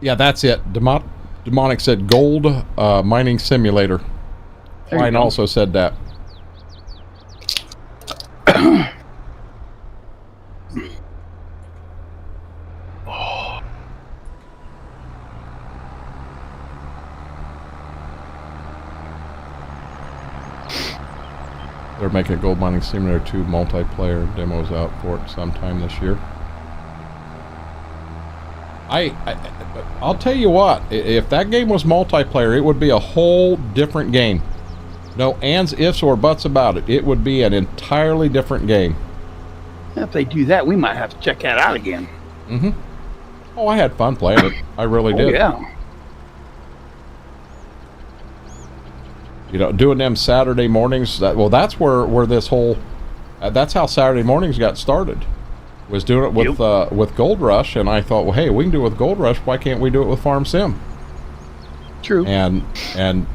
Yeah, that's it. Demonic said Gold Mining Simulator. Klein also said that. They're making a Gold Mining Simulator 2 multiplayer demos out for it sometime this year. I'll tell you what, if that game was multiplayer, it would be a whole different game. No ands, ifs, or buts about it. It would be an entirely different game. If they do that, we might have to check that out again. Mm-hmm. Oh, I had fun playing it. I really did. Yeah. Doing them Saturday mornings. That's where this whole. That's how Saturday mornings got started. Was doing it with Gold Rush, and I thought, well, hey, we can do it with Gold Rush. Why can't we do it with Farm Sim? True. And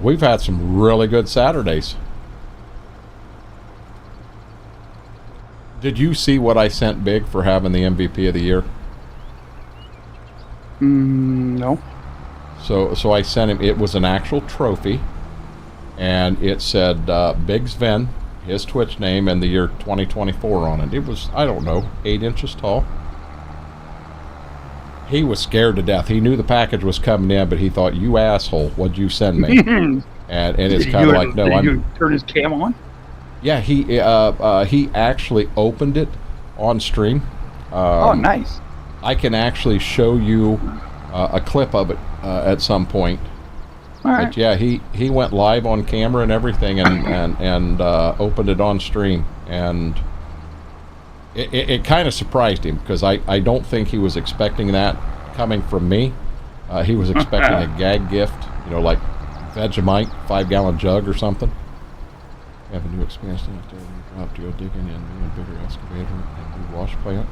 we've had some really good Saturdays. Did you see what I sent Big for having the MVP of the year? No. So I sent him. It was an actual trophy, and it said Big Sven, his Twitch name, and the year 2024 on it. It was, I don't know, 8 inches tall. He was scared to death. He knew the package was coming in, but he thought, "You asshole, what'd you send me?" and it's kind of like, no, did you turn his cam on? Yeah, he actually opened it on stream. Oh, nice. I can actually show you a clip of it at some point. All right. But yeah, he went live on camera and everything, and opened it on stream, and it kind of surprised him, because I don't think he was expecting that coming from me. He was expecting a gag gift, you know, like Vegemite 5-gallon jug or something. We have a new expansion out there. We dropped you a digging in, new and bigger excavator and new wash plant.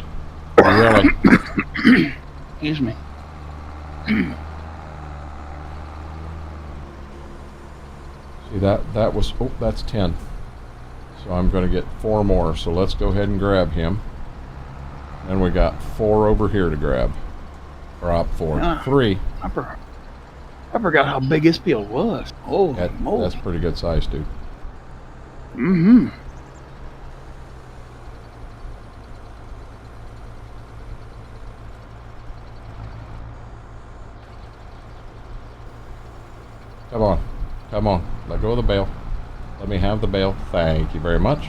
Really? Excuse me. See, that was, oh, that's 10. So I'm going to get 4 more. So let's go ahead and grab him. And we got 4 over here to grab. Or 4. 3. I forgot how big his field was. Oh, that's pretty good size, dude. Mm-hmm. Come on. Come on. Let go of the bale. Let me have the bale. Thank you very much.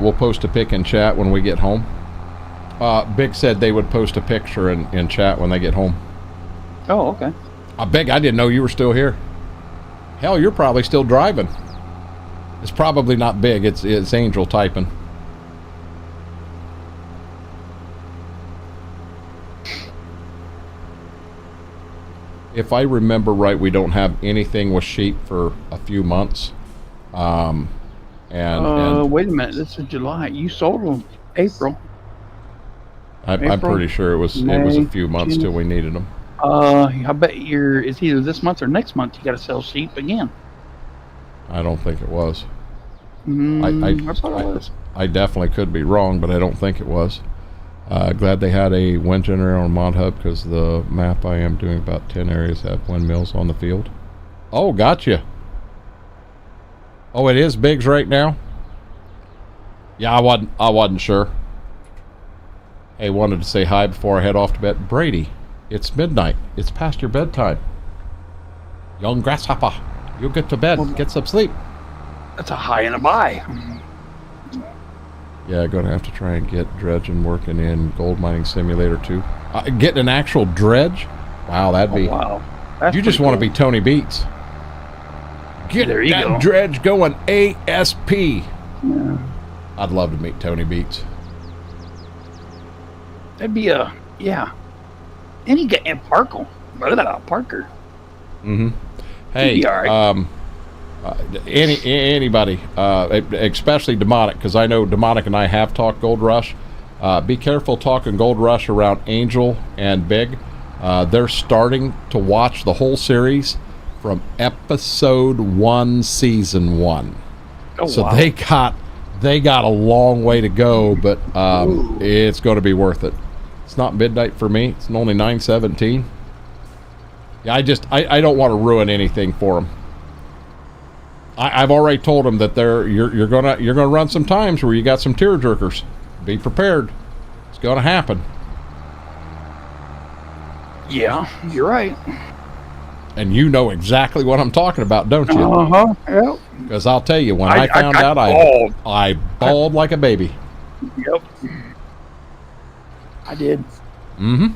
We'll post a pic in chat when we get home. Big said they would post a picture in chat when they get home. Oh, okay. Big, I didn't know you were still here. Hell, you're probably still driving. It's probably not Big. It's Angel typing. If I remember right, we don't have anything with sheep for a few months. And wait a minute. This is July. You sold them April. I'm pretty sure it was a few months till we needed them. I bet it's either this month or next month you got to sell sheep again. I don't think it was. I thought it was. I definitely could be wrong, but I don't think it was. Glad they had a wind generator on Mod Hub, because the map I am doing, about 10 areas have windmills on the field. Oh, gotcha. Oh, it is Biggs right now? Yeah, I wasn't sure. Hey, wanted to say hi before I head off to bed. Brady, it's midnight. It's past your bedtime. Young grasshopper, you get to bed. Get some sleep. That's a high and a buy. Yeah, gonna have to try and get dredging working in Gold Mining Simulator 2. Getting an actual dredge? Wow, that'd be... Wow. That's you just want to be Tony Beats. Get there you that go. dredge going ASP. Yeah. I'd love to meet Tony Beats. That'd be yeah. And he got Parker. Parker. Mm-hmm. Hey, right. Anybody, especially Demonic, because I know Demonic and I have talked Gold Rush. Be careful talking Gold Rush around Angel and Big. They're starting to watch the whole series from episode 1, season 1. Oh, so wow. they got a long way to go, but it's going to be worth it. It's not midnight for me. It's only 9:17. Yeah, I don't want to ruin anything for them. I've already told them that you're gonna run some times where you got some tear jerkers. Be prepared. It's gonna happen. Yeah, you're right. And you know exactly what I'm talking about, don't you? Uh-huh. Yep. Because I'll tell you, when I found out, I bawled like a baby. Yep. I did. Mm-hmm.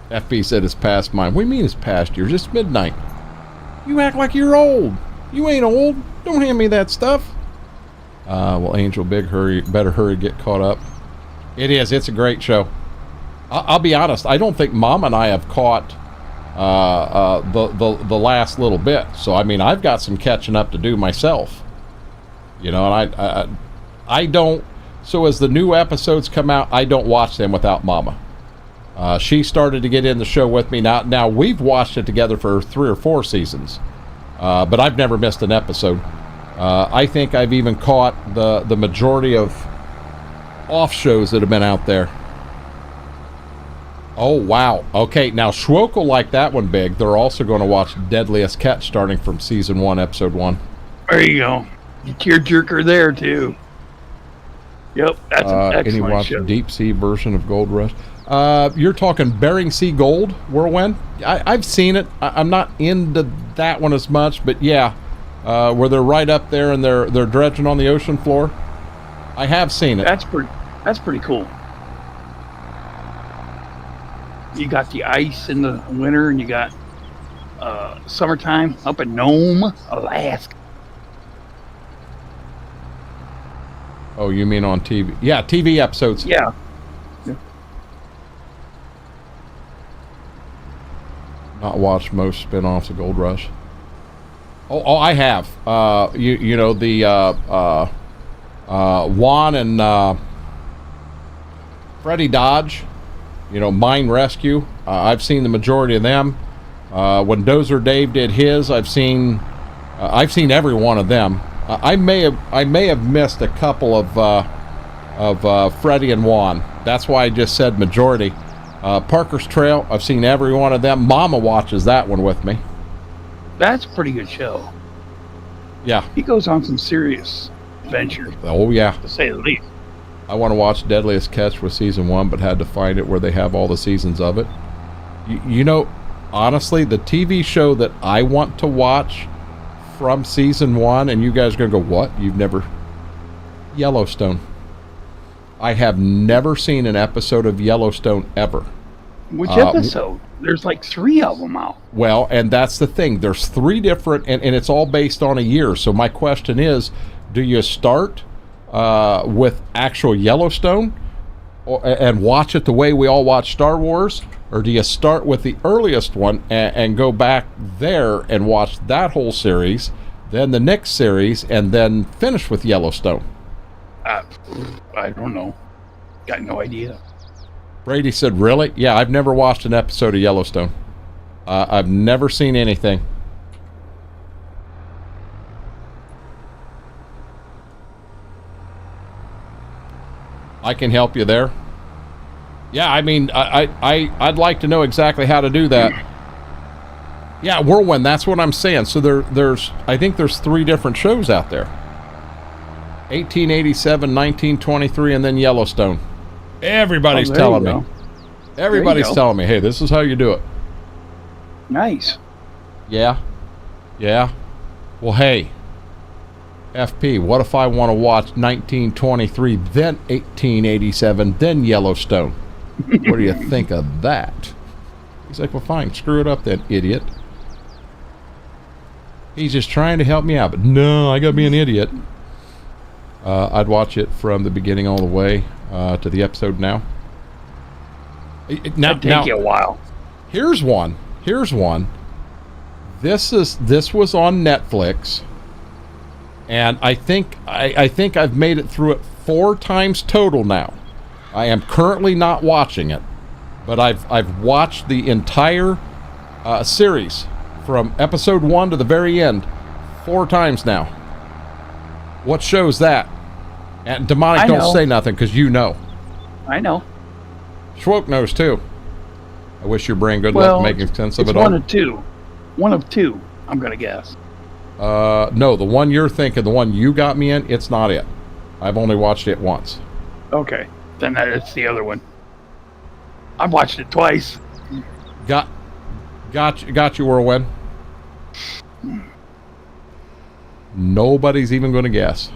FB said it's past mine. What do you mean it's past yours? It's midnight. You act like you're old. You ain't old. Don't hand me that stuff. Well, Angel, better hurry, get caught up. It is. It's a great show. I'll be honest. I don't think Mom and I have caught the last little bit. So I mean, I've got some catching up to do myself. You know, and I don't. So as the new episodes come out, I don't watch them without Mama. She started to get in the show with me. Now we've watched it together for 3 or 4 seasons, but I've never missed an episode. I think I've even caught the majority of off shows that have been out there. Oh, wow. Okay, now Schwoke will like that one big. They're also going to watch Deadliest Catch starting from Season 1, Episode 1. There you go. You tearjerker there, too. Yep, that's an excellent and you watch show. Deep Sea version of Gold Rush. You're talking Bering Sea Gold Whirlwind? I've seen it. I'm not into that one as much, but yeah, where they're right up there and they're dredging on the ocean floor. I have seen it. That's pretty cool. You got the ice in the winter, and you got summertime up in Nome, Alaska. Oh, you mean on TV? Yeah, TV episodes. Yeah. Not watched most spin-offs of Gold Rush. Oh, I have. You know the Juan and Freddie Dodge. You know, Mine Rescue. I've seen the majority of them. When Dozer Dave did his, I've seen every one of them. I may have missed a couple of Freddie and Juan. That's why I just said majority. Parker's Trail, I've seen every one of them. Mama watches that one with me. That's a pretty good show. Yeah. He goes on some serious adventures. Oh, yeah. To say the least. I want to watch Deadliest Catch with Season 1, but had to find it where they have all the seasons of it. You know, honestly, the TV show that I want to watch from Season 1, and you guys are going to go, what? You've never... Yellowstone. I have never seen an episode of Yellowstone ever. Which episode? There's like 3 of them out. Well, and that's the thing. There's 3 different, and it's all based on a year. So my question is, do you start with actual Yellowstone and watch it the way we all watch Star Wars? Or do you start with the earliest one and go back there and watch that whole series, then the next series, and then finish with Yellowstone? I don't know. Got no idea. Brady said, really? Yeah, I've never watched an episode of Yellowstone. I've never seen anything. I can help you there. Yeah, I mean, I'd like to know exactly how to do that. Yeah, Whirlwind, that's what I'm saying. So I think there's 3 different shows out there. 1887, 1923, and then Yellowstone. Everybody's telling me. Everybody's telling me, hey, this is how you do it. Nice. Yeah. Yeah. Well, hey, FP, what if I want to watch 1923, then 1887, then Yellowstone? What do you think of that? He's like, well, fine, screw it up then, idiot. He's just trying to help me out, but no, I gotta be an idiot. I'd watch it from the beginning all the way to the episode now. It'd take you a while. Here's one. This was on Netflix, and I think I've made it through it 4 times total now. I am currently not watching it, but I've watched the entire series from episode 1 to the very end 4 times now. What show's that? And Demonic, don't say nothing, because you know. I know. Schwoke knows too. I wish your brain good luck making sense of it all. One of two. One of 2, I'm going to guess. No, the one you're thinking, the one you got me in, it's not it. I've only watched it once. Okay, then it's the other one. I've watched it twice. Got you, Whirlwind. Nobody's even going to guess.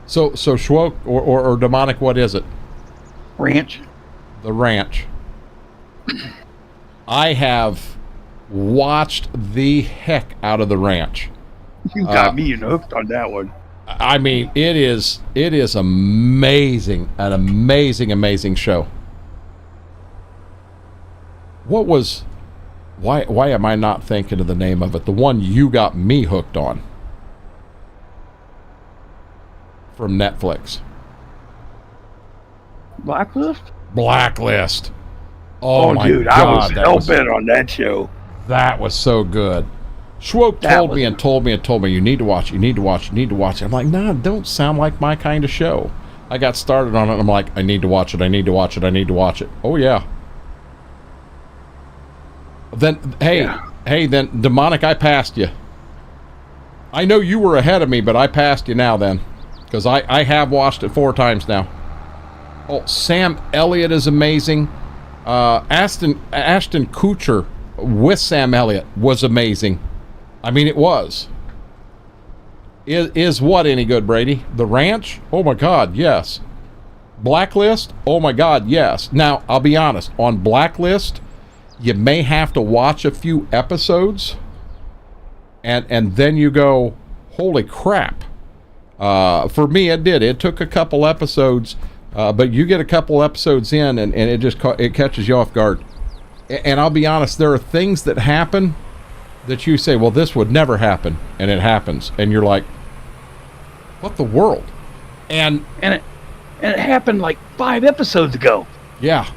So Schwoke or Demonic, what is it? Ranch. The Ranch. I have watched the heck out of The Ranch. You got me hooked on that one. I mean, it is amazing, an amazing show. Why am I not thinking of the name of it? The one you got me hooked on from Netflix. Blacklist. Oh my dude, God, I was hell-bent on that show. That was so good. Schwoke told me, you need to watch. I'm like, nah, don't sound like my kind of show. I got started on it, and I'm like, I need to watch it, I need to watch it, I need to watch it. Oh, yeah. Then, hey, then, Demonic, I passed you. I know you were ahead of me, but I passed you now then. Because I have watched it 4 times now. Oh, Sam Elliott is amazing. Ashton Kutcher with Sam Elliott was amazing. I mean, it was. Is what any good, Brady? The Ranch? Oh my God, yes. Blacklist? Oh my God, yes. Now, I'll be honest. On Blacklist, you may have to watch a few episodes, and then you go, holy crap. For me, it did. It took a couple episodes, but you get a couple episodes in, and it just it catches you off guard. And I'll be honest, there are things that happen that you say, well, this would never happen, and it happens, and you're like, what the world? And it happened like 5 episodes ago. Yeah.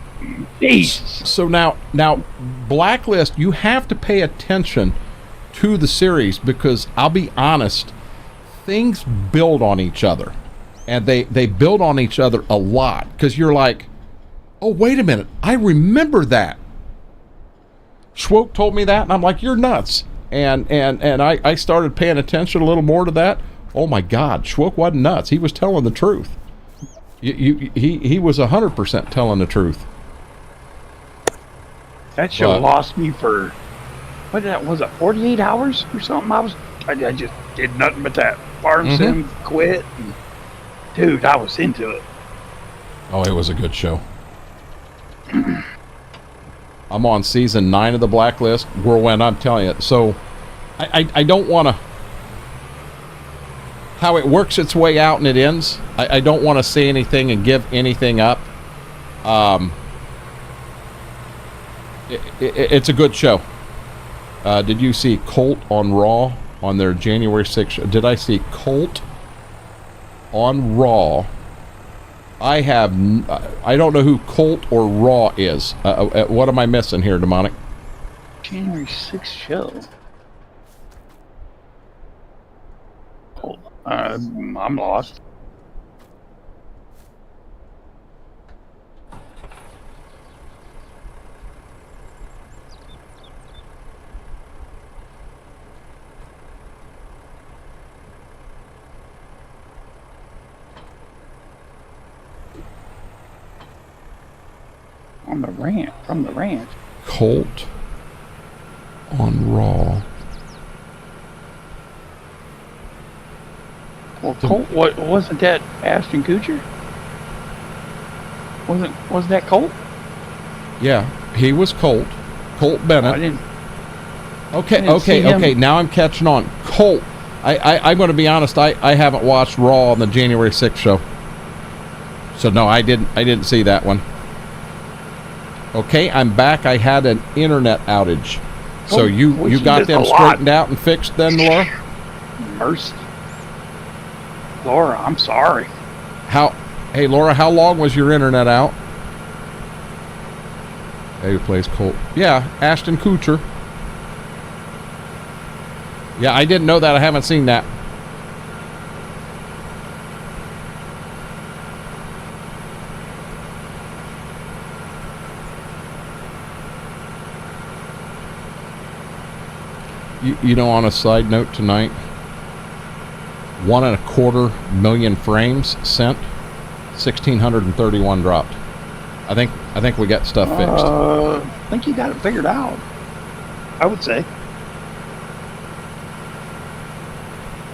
Jeez. So now Blacklist, you have to pay attention to the series, because I'll be honest, things build on each other, and they build on each other a lot, because you're like, oh, wait a minute, I remember that. Schwoke told me that, and I'm like, you're nuts. And I started paying attention a little more to that. Oh my God, Schwoke wasn't nuts. He was telling the truth. He was 100% telling the truth. That show lost me for, was it 48 hours or something? I just did nothing but that. Farm sim, quit. And, dude, I was into it. Oh, it was a good show. I'm on season 9 of the Blacklist. Whirlwind, I'm telling you. So, I don't want to... How it works its way out and it ends, I don't want to say anything and give anything up. It's a good show. Did you see Colt on Raw on their January 6th show? Did I see Colt on Raw? I don't know who Colt or Raw is. What am I missing here, Demonic? January 6th show. I'm lost. On the ranch, from the ranch. Colt on Raw. Well, Colt, wasn't that Ashton Kutcher? Wasn't that Colt? Yeah, he was Colt. Colt Bennett. I didn't Okay. Now I'm catching on. Colt. I'm going to be honest. I haven't watched Raw on the January 6th show. So no, I didn't see that one. Okay, I'm back. I had an internet outage. So you got them straightened out and fixed then, Laura? Mercy. Laura, I'm sorry. Hey, Laura, how long was your internet out? Hey, who plays Colt? Yeah, Ashton Kutcher. Yeah, I didn't know that. I haven't seen that. You know, on a side note tonight, 1.25 million frames sent, 1,631 dropped. I think we got stuff fixed. I think you got it figured out, I would say.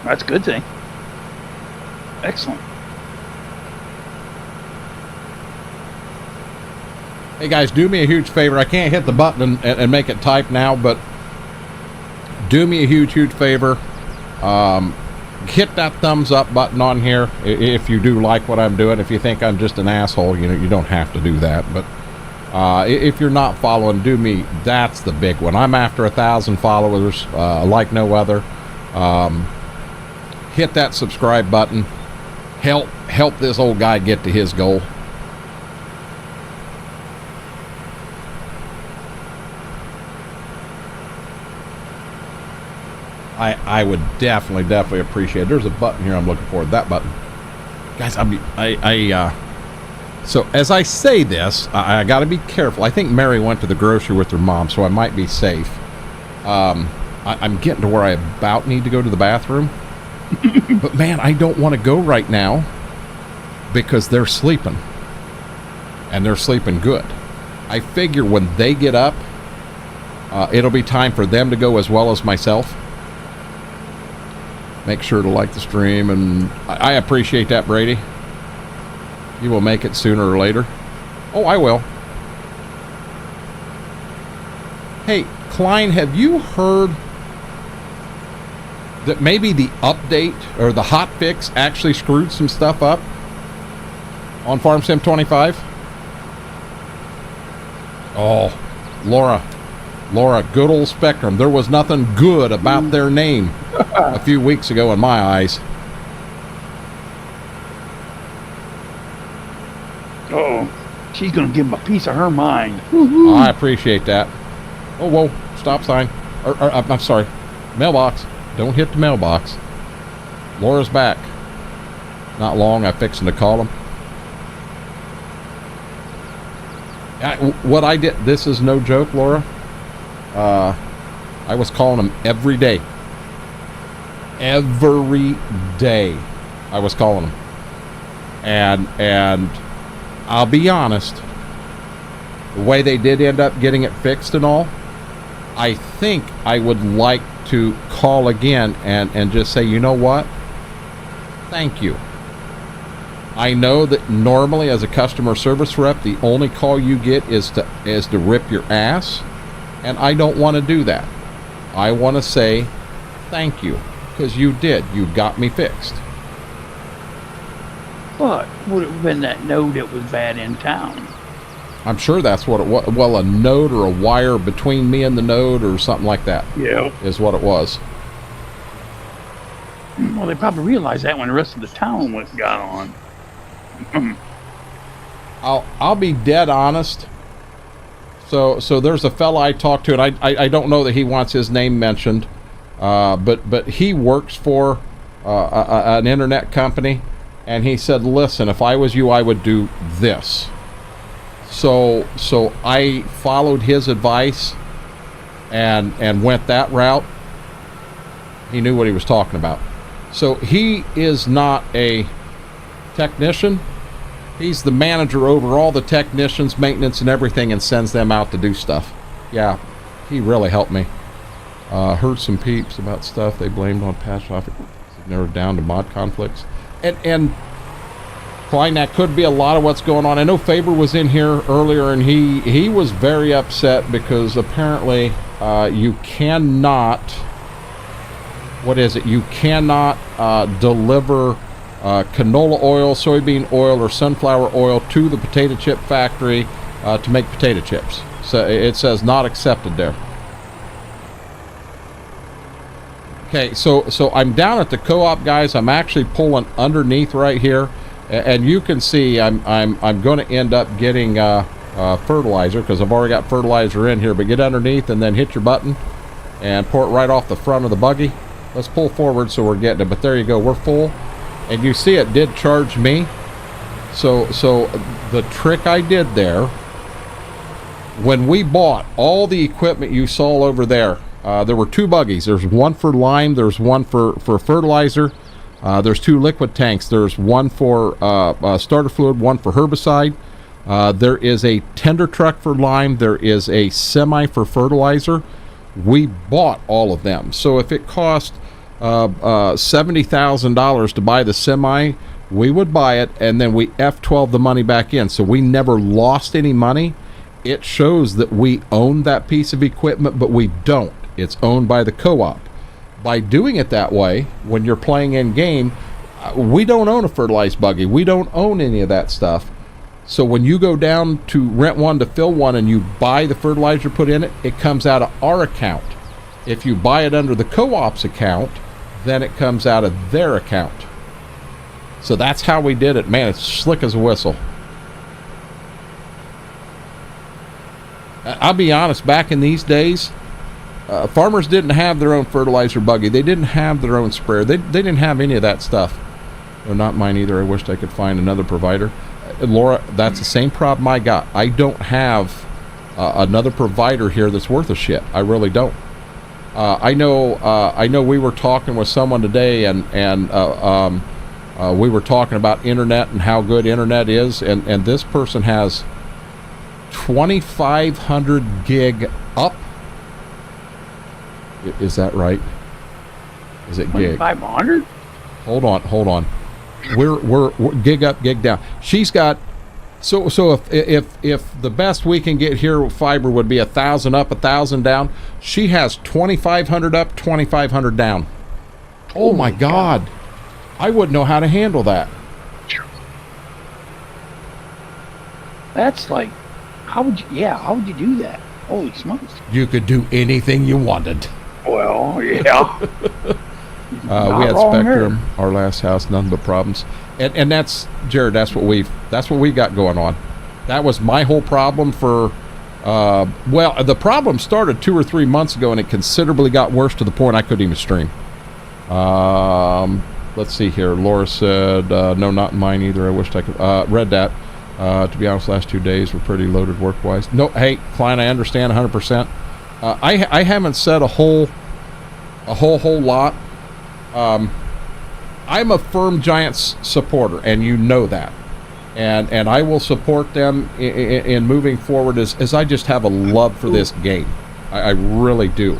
That's a good thing. Excellent. Hey guys, do me a huge favor. I can't hit the button and make it type now, but do me a huge favor. Hit that thumbs up button on here if you do like what I'm doing. If you think I'm just an asshole, you don't have to do that. But if you're not following, do me. That's the big one. I'm after 1,000 followers, like no other. Hit that subscribe button. Help this old guy get to his goal. I would definitely appreciate it. There's a button here I'm looking for. That button. guys, so as I say this, I got to be careful. I think Mary went to the grocery with her mom, so I might be safe. I'm getting to where I about need to go to the bathroom. But man, I don't want to go right now because they're sleeping. And they're sleeping good. I figure when they get up, it'll be time for them to go as well as myself. Make sure to like the stream, and I appreciate that, Brady. You will make it sooner or later. Oh, I will. Hey, Klein, have you heard that maybe the update or the hot fix actually screwed some stuff up on Farm Sim 25? Oh, Laura, good old Spectrum. There was nothing good about their name a few weeks ago in my eyes. Oh, she's going to give him a piece of her mind. I appreciate that. Oh, whoa, stop sign. I'm sorry, mailbox. Don't hit the mailbox. Laura's back. Not long, I'm fixing to call him. What I did, this is no joke, Laura. I was calling him every day. Every day I was calling him. And I'll be honest, the way they did end up getting it fixed and all, I think I would like to call again and just say, you know what? Thank you. I know that normally as a customer service rep, the only call you get is to rip your ass, and I don't want to do that. I want to say thank you, because you did. You got me fixed. But would it have been that node that was bad in town? I'm sure that's what it was. Well, a node or a wire between me and the node or something like that. Yeah. Is what it was. Well, they probably realized that when the rest of the town got on. I'll be dead honest. So there's a fella I talked to, and I don't know that he wants his name mentioned, but he works for an internet company, and he said, listen, if I was you, I would do this. So I followed his advice and went that route. He knew what he was talking about. So he is not a technician. He's the manager over all the technicians, maintenance, and everything, and sends them out to do stuff. Yeah, he really helped me. Heard some peeps about stuff they blamed on patch traffic, narrowed down to mod conflicts. And Klein, that could be a lot of what's going on. I know Faber was in here earlier, and he was very upset because apparently you cannot, what is it? You cannot deliver canola oil, soybean oil, or sunflower oil to the potato chip factory to make potato chips. So it says not accepted there. Okay, so I'm down at the co-op, guys. I'm actually pulling underneath right here, and you can see I'm going to end up getting fertilizer because I've already got fertilizer in here. But get underneath and then hit your button and pour it right off the front of the buggy. Let's pull forward so we're getting it. But there you go, we're full. And you see it did charge me. So the trick I did there, when we bought all the equipment you saw over there, there were two buggies. There's one for lime, there's one for fertilizer, there's two liquid tanks. There's one for starter fluid, one for herbicide. There is a tender truck for lime, there is a semi for fertilizer. We bought all of them. So if it cost $70,000 to buy the semi, we would buy it and then we F12 the money back in, so we never lost any money. It shows that we own that piece of equipment, but we don't. It's owned by the co-op. By doing it that way, when you're playing in game, we don't own a fertilized buggy, we don't own any of that stuff. So when you go down to rent one to fill one and you buy the fertilizer put in it, it comes out of our account. If you buy it under the co-op's account, then it comes out of their account. So that's how we did it. Man, it's slick as a whistle. I'll be honest, back in these days, farmers didn't have their own fertilizer buggy. They didn't have their own sprayer. They didn't have any of that stuff. No, not mine either. I wished I could find another provider. Laura, that's the same problem I got. I don't have another provider here that's worth a shit. I really don't. I know we were talking with someone today, and we were talking about internet and how good internet is, and this person has 2,500 gig up. Is that right? Is it gig? 2,500? Hold on. We're gig up, gig down. She's got so if the best we can get here with fiber would be 1,000 up, 1,000 down. She has 2,500 up, 2,500 down. Oh my God. I wouldn't know how to handle that. That's like, how would you do that? Holy smokes. You could do anything you wanted. Well, yeah. We had Spectrum, our last house, none but problems. And that's, Jared, that's what we got going on. That was my whole problem for, well, the problem started 2 or 3 months ago, and it considerably got worse to the point I couldn't even stream. Let's see here. Laura said, no, not mine either. I wished I could, read that. To be honest, last 2 days were pretty loaded work-wise. No, hey, Klein, I understand 100%. I haven't said a whole lot. I'm a firm Giants supporter, and you know that. And I will support them in moving forward as I just have a love for this game. I really do.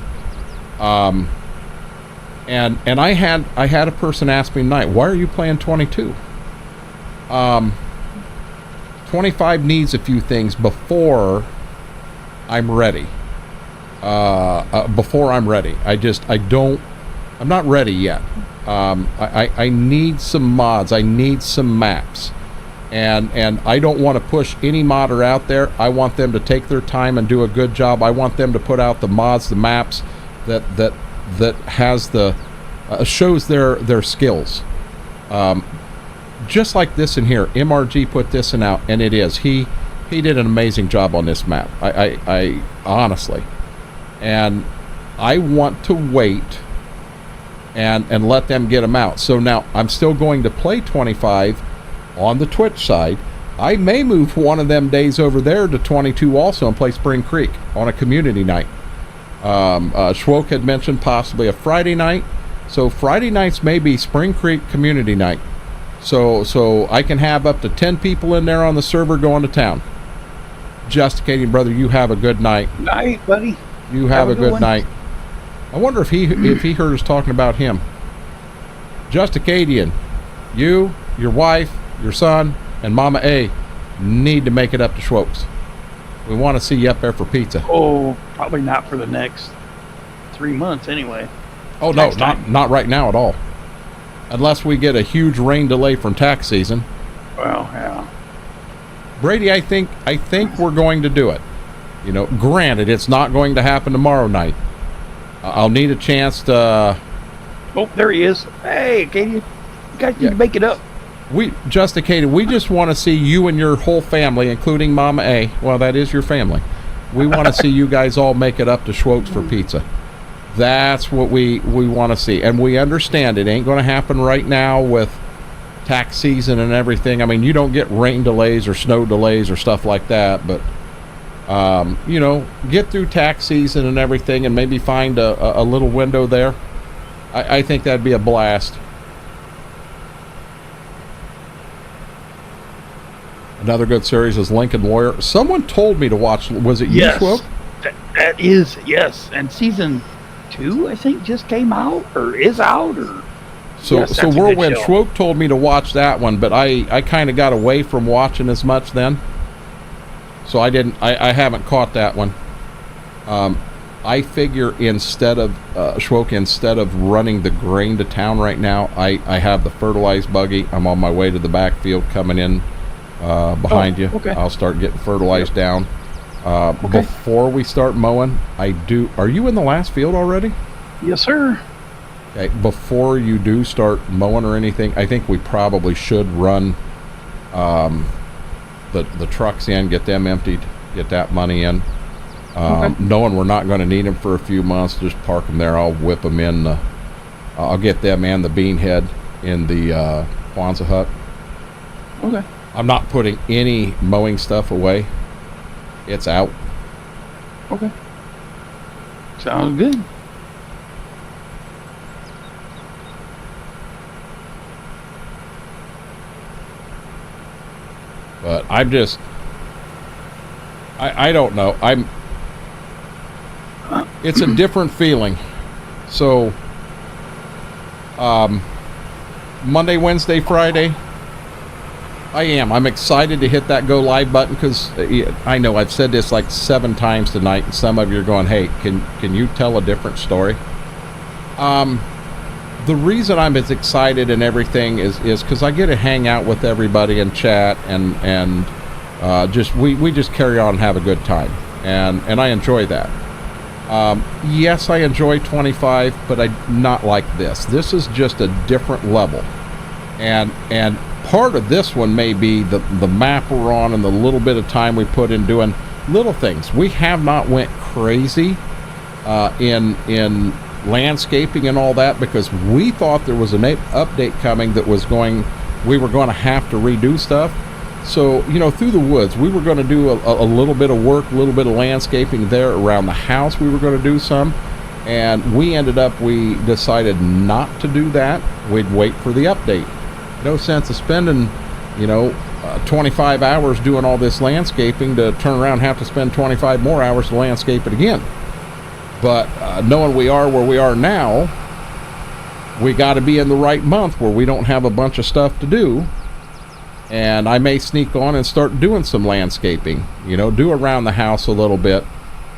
And I had a person ask me tonight, why are you playing 22? 25 needs a few things before I'm ready. I'm not ready yet. I need some mods. I need some maps. And I don't want to push any modder out there. I want them to take their time and do a good job. I want them to put out the mods, the maps that has the shows their skills. Just like this in here, MRG put this in out, and it is. He did an amazing job on this map. I honestly, and I want to wait and let them get them out. So now I'm still going to play 25 on the Twitch side. I may move one of them days over there to 22 also and play Spring Creek on a community night. Schwoke had mentioned possibly a Friday night. So Friday nights may be Spring Creek community night. So I can have up to 10 people in there on the server going to town. Justicating, brother, you have a good night. Night, buddy. You have a good night. I wonder if he heard us talking about him. Justicadian, you, your wife, your son, and Mama A need to make it up to Schwoke's. We want to see you up there for pizza. Oh, probably not for the next 3 months anyway. Oh, no, not right now at all. Unless we get a huge rain delay from tax season. Well, yeah. Brady, I think we're going to do it. You know, granted, it's not going to happen tomorrow night. I'll need a chance to... Oh, there he is. Hey, Katie, you guys need to make it up. We just want to see you and your whole family, including Mama A. Well, that is your family. We want to see you guys all make it up to Schwoke's for pizza. That's what we want to see. And we understand it ain't going to happen right now with tax season and everything. I mean, you don't get rain delays or snow delays or stuff like that, but you know, get through tax season and everything and maybe find a little window there. I think that'd be a blast. Another good series is Lincoln Lawyer. Someone told me to watch. Was it you, Schwoke? That is, yes. And season 2, I think, just came out or is out. Or so yes, so Whirlwind Schwoke told me to watch that one, but I kind of got away from watching as much then. So I haven't caught that one. I figure instead of Schwoke, instead of running the grain to town right now, I have the fertilized buggy. I'm on my way to the backfield coming in behind you. Okay. I'll start getting fertilized down. Before we start mowing, are you in the last field already? Yes, sir. Okay, before you do start mowing or anything, I think we probably should run the trucks in, get them emptied, get that money in. Knowing we're not going to need them for a few months, just park them there. I'll whip them in. I'll get them and the bean head in the Quonset hut. Okay. I'm not putting any mowing stuff away. It's out. Okay. Sounds good. But I'm just, I don't know. It's a different feeling. So, Monday, Wednesday, Friday, I'm excited to hit that go live button because I know I've said this like 7 times tonight, and some of you are going, hey, can you tell a different story? The reason I'm as excited and everything is because I get to hang out with everybody and chat and just we just carry on and have a good time, and I enjoy that. Yes, I enjoy 25, but I not like this. This is just a different level, and part of this one may be the map we're on and the little bit of time we put in doing little things. We have not went crazy in landscaping and all that because we thought there was an update coming that was we were going to have to redo stuff. So, through the woods, we were going to do a little bit of work, a little bit of landscaping there around the house. We were going to do some, and we decided not to do that. We'd wait for the update. No sense of spending, 25 hours doing all this landscaping to turn around and have to spend 25 more hours to landscape it again. But knowing we are where we are now, we got to be in the right month where we don't have a bunch of stuff to do. And I may sneak on and start doing some landscaping, do around the house a little bit.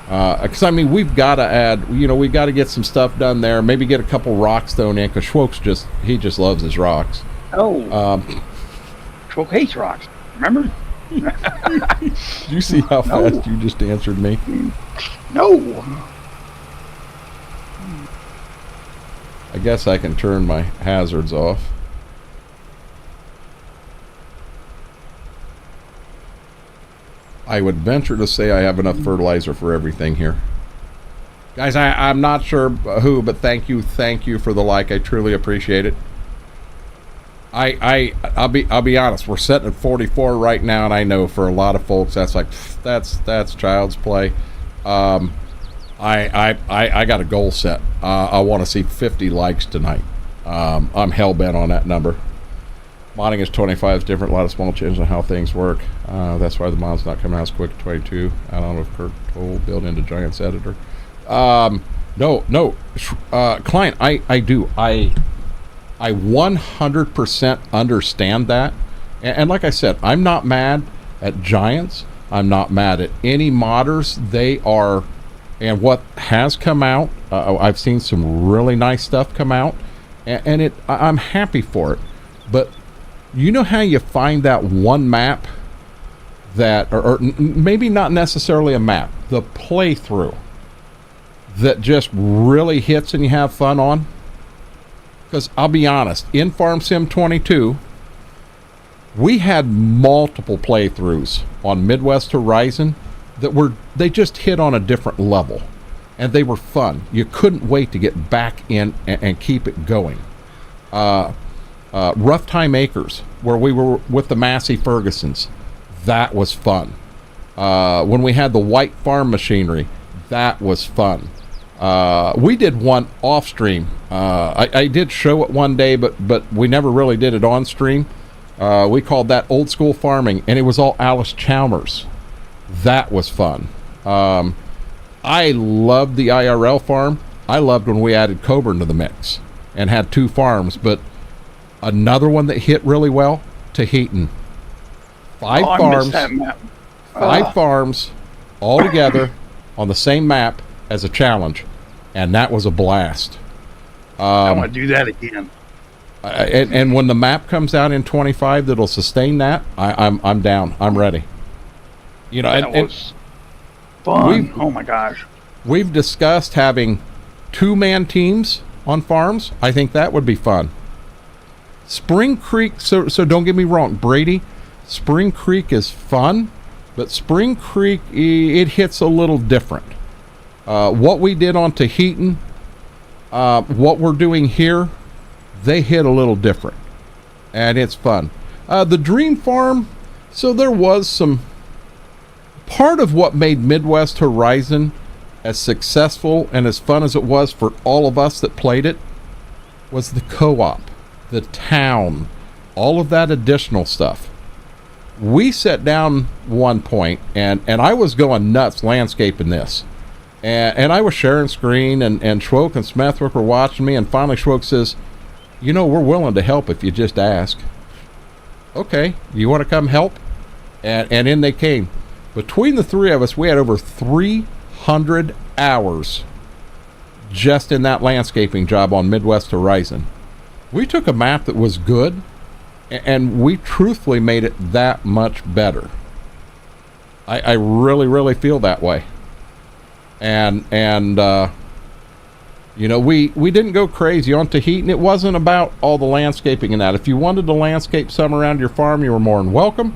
Because, we've got to add, we've got to get some stuff done there. Maybe get a couple rocks thrown in because Schwoke's just loves his rocks. Oh. Schwoke hates rocks. Remember? Did you see how fast you just answered me? No. I guess I can turn my hazards off. I would venture to say I have enough fertilizer for everything here. Guys, I'm not sure who, but thank you for the like. I truly appreciate it. I'll be honest, we're sitting at 44 right now, and I know for a lot of folks that's like that's child's play. I got a goal set. I want to see 50 likes tonight. I'm hell-bent on that number. Modding is 25 is different. A lot of small changes on how things work. That's why the mod's not coming out as quick at 22. I don't know if Kurt told built into Giants editor. No, client, I do. I 100% understand that. And like I said, I'm not mad at Giants. I'm not mad at any modders. They are, and what has come out, I've seen some really nice stuff come out, and I'm happy for it. But you know how you find that one map that, or maybe not necessarily a map, the playthrough that just really hits and you have fun on? Because I'll be honest, in Farm Sim 22, we had multiple playthroughs on Midwest Horizon they just hit on a different level, and they were fun. You couldn't wait to get back in and keep it going. Rough Time Acres, where we were with the Massey Fergusons, that was fun. When we had the White Farm Machinery, that was fun. We did one off stream. I did show it one day, but we never really did it on stream. We called that Old School Farming, and it was all Alice Chalmers. That was fun. I loved the IRL farm. I loved when we added Coburn to the mix and had 2 farms, but another one that hit really well, Tahitian. 5 farms. I missed that map. 5 farms all together on the same map as a challenge, and that was a blast. I want to do that again. And when the map comes out in 25 that'll sustain that, I'm down. I'm ready. That was fun. Oh my gosh. We've discussed having 2-man teams on farms. I think that would be fun. Spring Creek, so don't get me wrong, Brady, Spring Creek is fun, but Spring Creek, it hits a little different. What we did on Tahitian, what we're doing here, they hit a little different. and it's fun. The Dream Farm, so there was some part of what made Midwest Horizon as successful and as fun as it was for all of us that played it was the co-op, the town, all of that additional stuff. We sat down one point, and I was going nuts landscaping this. And I was sharing screen, and Schwoke and Smethwick were watching me, and finally Schwoke says, you know, we're willing to help if you just ask. Okay, you want to come help? And in they came. Between the three of us, we had over 300 hours just in that landscaping job on Midwest Horizon. We took a map that was good, and we truthfully made it that much better. I really, really feel that way. And you know, we didn't go crazy on Tahitian. It wasn't about all the landscaping and that. If you wanted to landscape some around your farm, you were more than welcome.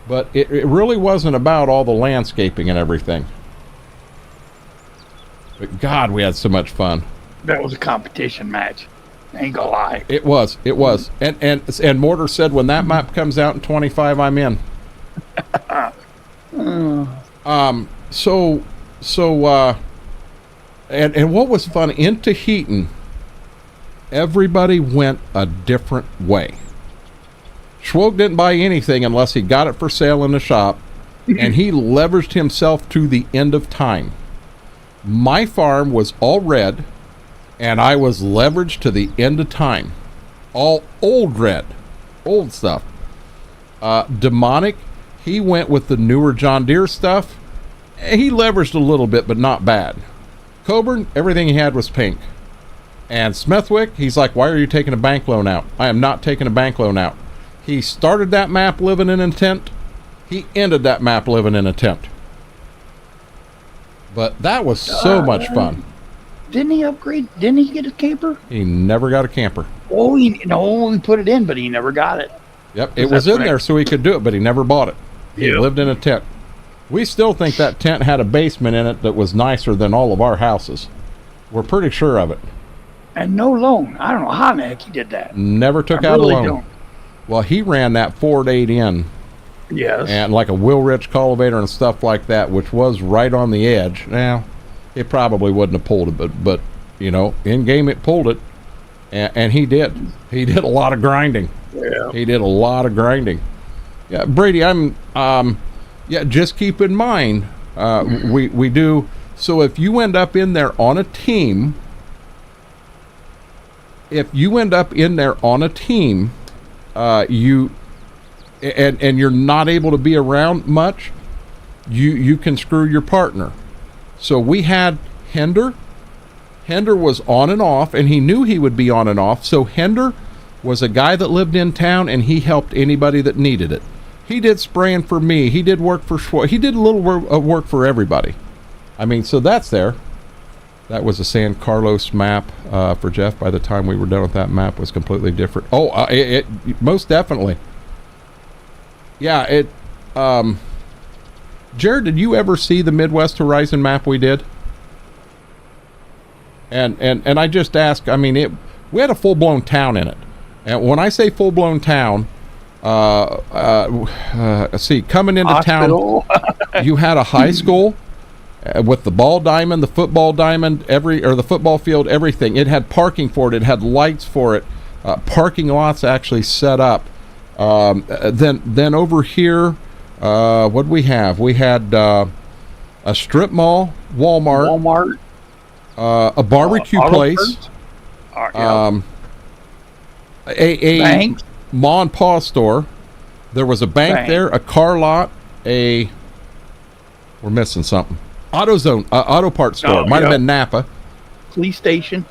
But it really wasn't about all the landscaping and everything. But God, we had so much fun. That was a competition match. Ain't gonna lie. It was. And Mortar said, when that map comes out in 25, I'm in. And what was fun in Tahitian, everybody went a different way. Schwoke didn't buy anything unless he got it for sale in the shop, and he leveraged himself to the end of time. My farm was all red, and I was leveraged to the end of time. All old red, old stuff. Demonic, he went with the newer John Deere stuff. He leveraged a little bit, but not bad. Coburn, everything he had was pink. And Smethwick, he's like, why are you taking a bank loan out? I am not taking a bank loan out. He started that map living in a tent. He ended that map living in a tent. But that was so much fun. Didn't he upgrade? Didn't he get a camper? He never got a camper. Oh, he put it in, but he never got it. Yep, it was in there so he could do it, but he never bought it. He lived in a tent. We still think that tent had a basement in it that was nicer than all of our houses. We're pretty sure of it. And no loan. I don't know how the heck he did that. Never took out a loan. Don't. Well, he ran that Ford 8 in. Yes. And like a Will Rich cultivator and stuff like that, which was right on the edge. Now, it probably wouldn't have pulled it, but you know, in game it pulled it. And he did. He did a lot of grinding. Yeah. He did a lot of grinding. Yeah, Brady, just keep in mind, we do. So if you end up in there on a team, you and you're not able to be around much, you can screw your partner. So we had Hender. Hender was on and off, and he knew he would be on and off. So Hender was a guy that lived in town, and he helped anybody that needed it. He did spraying for me. He did work for Schwartz. He did a little work for everybody. I mean, so that's there. That was a San Carlos map for Jeff. By the time we were done with that map, was completely different. Oh, it most definitely. Yeah, Jared, did you ever see the Midwest Horizon map we did? And I just ask. I mean, we had a full-blown town in it. And when I say full-blown town, see, coming into Hospital. town, you had a high school with the ball diamond, the football diamond, the football field, everything. It had parking for it. It had lights for it. Parking lots actually set up. Then over here, what did we have? We had a strip mall, Walmart, a barbecue place, a bank. Ma and Pa store. There was a bank there, a car lot, we're missing something. AutoZone, auto parts store. Might have been Napa. Police station.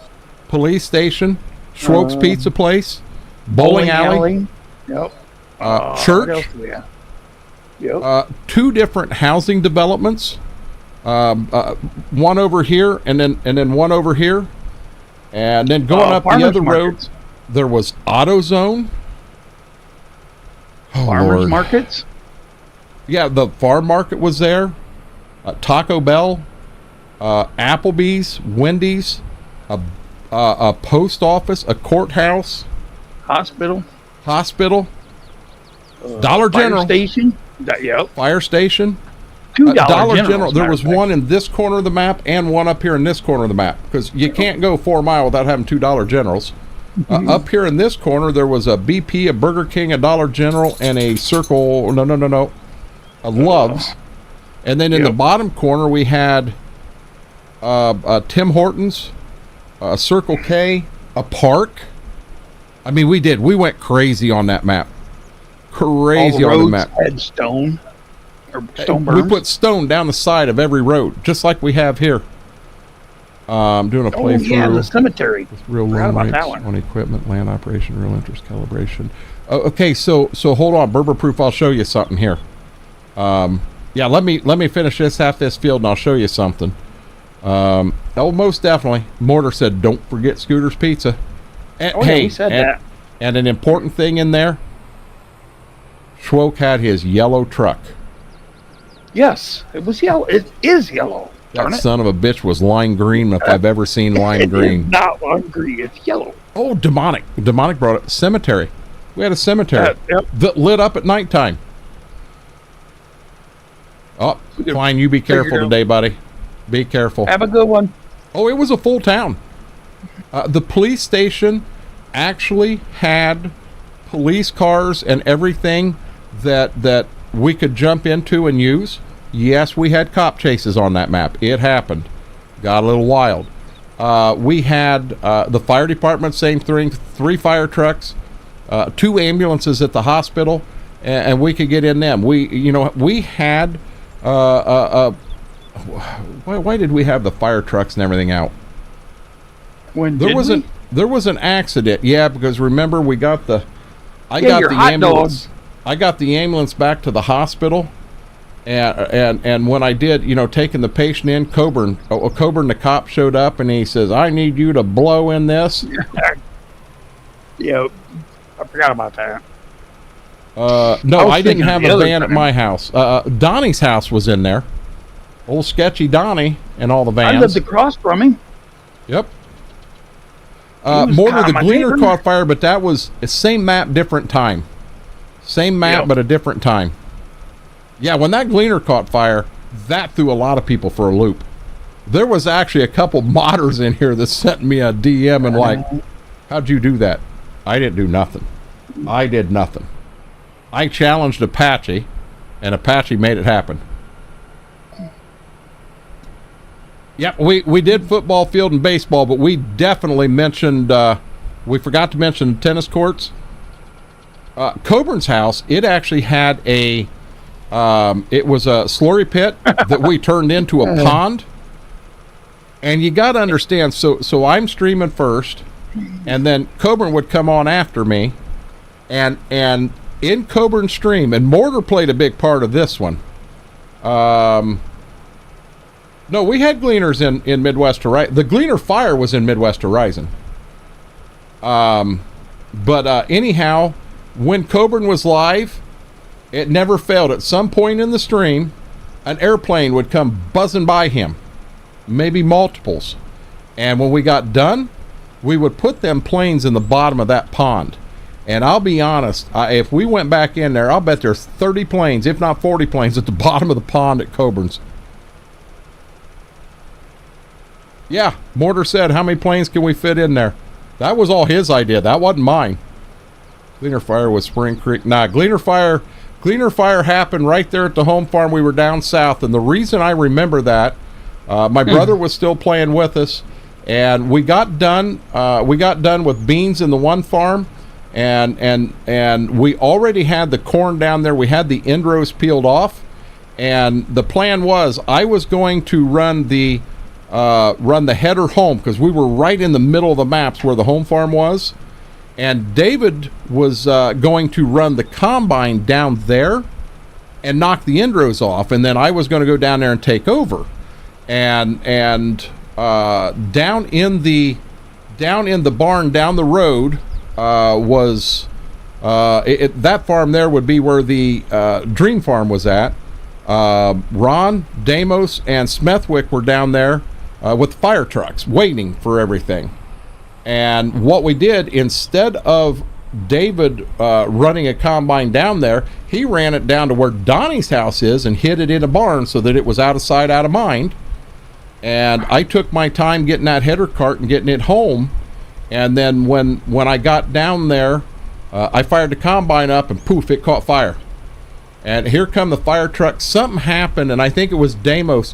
Schwoke's Pizza Place. Bowling alley. Yep. Church. Yep. 2 different housing developments. One over here, and then one over here. And then going up the other road, there was AutoZone. Oh, Farmers Lord. markets. Yeah, the farm market was there. Taco Bell, Applebee's, Wendy's, a post office, a courthouse, hospital. hospital, Dollar General, station. Yep. fire station, $2 Dollar Generals, General. There matter was of fact. one in this corner of the map and one up here in this corner of the map, because you can't go 4 mile without having $2 Generals. Up here in this corner, there was a BP, a Burger King, a Dollar General, and a Circle. No, a Love's. And then in the bottom corner, we had Tim Hortons, a Circle K, a Park. I mean, we went crazy on that map. Crazy on the map. Had stone or stone We berms. put stone down the side of every road, just like we have here. I'm doing a playthrough. Yeah, the cemetery. With real Forgot loan about that rates one. on equipment, land operation, real interest calibration. Okay, so hold on, Berber Proof. I'll show you something here. Yeah, let me finish half this field, and I'll show you something. Most definitely. Mortar said, "Don't forget Scooter's Pizza." And, He said that. And an important thing in there. Schwoke had his yellow truck. Yes, it was yellow. It is yellow. That Darn it. son of a bitch was lime green if I've ever seen lime green. It's not lime green. It's yellow. Oh, demonic. Demonic brought it. Cemetery. We had a cemetery Yep. that lit up at nighttime. Oh, fine. You be careful out. today, buddy. Be careful. Have a good one. Oh, it was a full town. The police station actually had police cars and everything that we could jump into and use. Yes, we had cop chases on that map. It happened. Got a little wild. We had the fire department, same thing, 3 fire trucks, 2 ambulances at the hospital, and we could get in them. We had why did we have the fire trucks and everything out? There was an accident. Yeah, because remember we got I got the ambulance. I got the ambulance back to the hospital, and when I did, taking the patient in, Coburn the cop showed up and he says, "I need you to blow in this." Yeah, I forgot about that. No, I didn't thinking have the a other van at time. my house. Donnie's house was in there. Old sketchy Donnie and all the vans. I lived across from him. Yep. was Mortar, kinda the my Gleaner neighbor. caught fire, but that was the same map, different time. Same map, Yep. but a different time. Yeah, when that Gleaner caught fire, that threw a lot of people for a loop. There was actually a couple modders in here that sent me a DM and like, "How'd you do that?" I didn't do nothing. I did nothing. I challenged Apache, and Apache made it happen. Yeah, we did football field and baseball, but we definitely mentioned, we forgot to mention tennis courts. Coburn's house, it actually had it was a slurry pit that we turned into a pond. And you got to understand, so I'm streaming first, and then Coburn would come on after me, and in Coburn's stream, and Mortar played a big part of this one. No, we had Gleaners in Midwest Horizon. The Gleaner Fire was in Midwest Horizon. But anyhow, when Coburn was live, it never failed. At some point in the stream, an airplane would come buzzing by him, maybe multiples. And when we got done, we would put them planes in the bottom of that pond. And I'll be honest, if we went back in there, I'll bet there's 30 planes, if not 40 planes, at the bottom of the pond at Coburn's. Yeah, Mortar said, "How many planes can we fit in there?" That was all his idea. That wasn't mine. Gleaner Fire was Spring Creek. Nah, Gleaner Fire happened right there at the home farm. We were down south, and the reason I remember that, my brother was still playing with us, and we got done. We got done with beans in the one farm, and we already had the corn down there. We had the end rows peeled off, and the plan was I was going to run the header home because we were right in the middle of the maps where the home farm was, and David was going to run the combine down there and knock the end rows off, and then I was going to go down there and take over, and down in the barn down the road was that farm there would be where the Dream Farm was at. Ron, Damos, and Smethwick were down there with fire trucks waiting for everything. And what we did, instead of David running a combine down there, he ran it down to where Donnie's house is and hid it in a barn so that it was out of sight, out of mind. And I took my time getting that header cart and getting it home. And then when I got down there, I fired the combine up and poof, it caught fire. And here come the fire truck. Something happened, and I think it was Damos.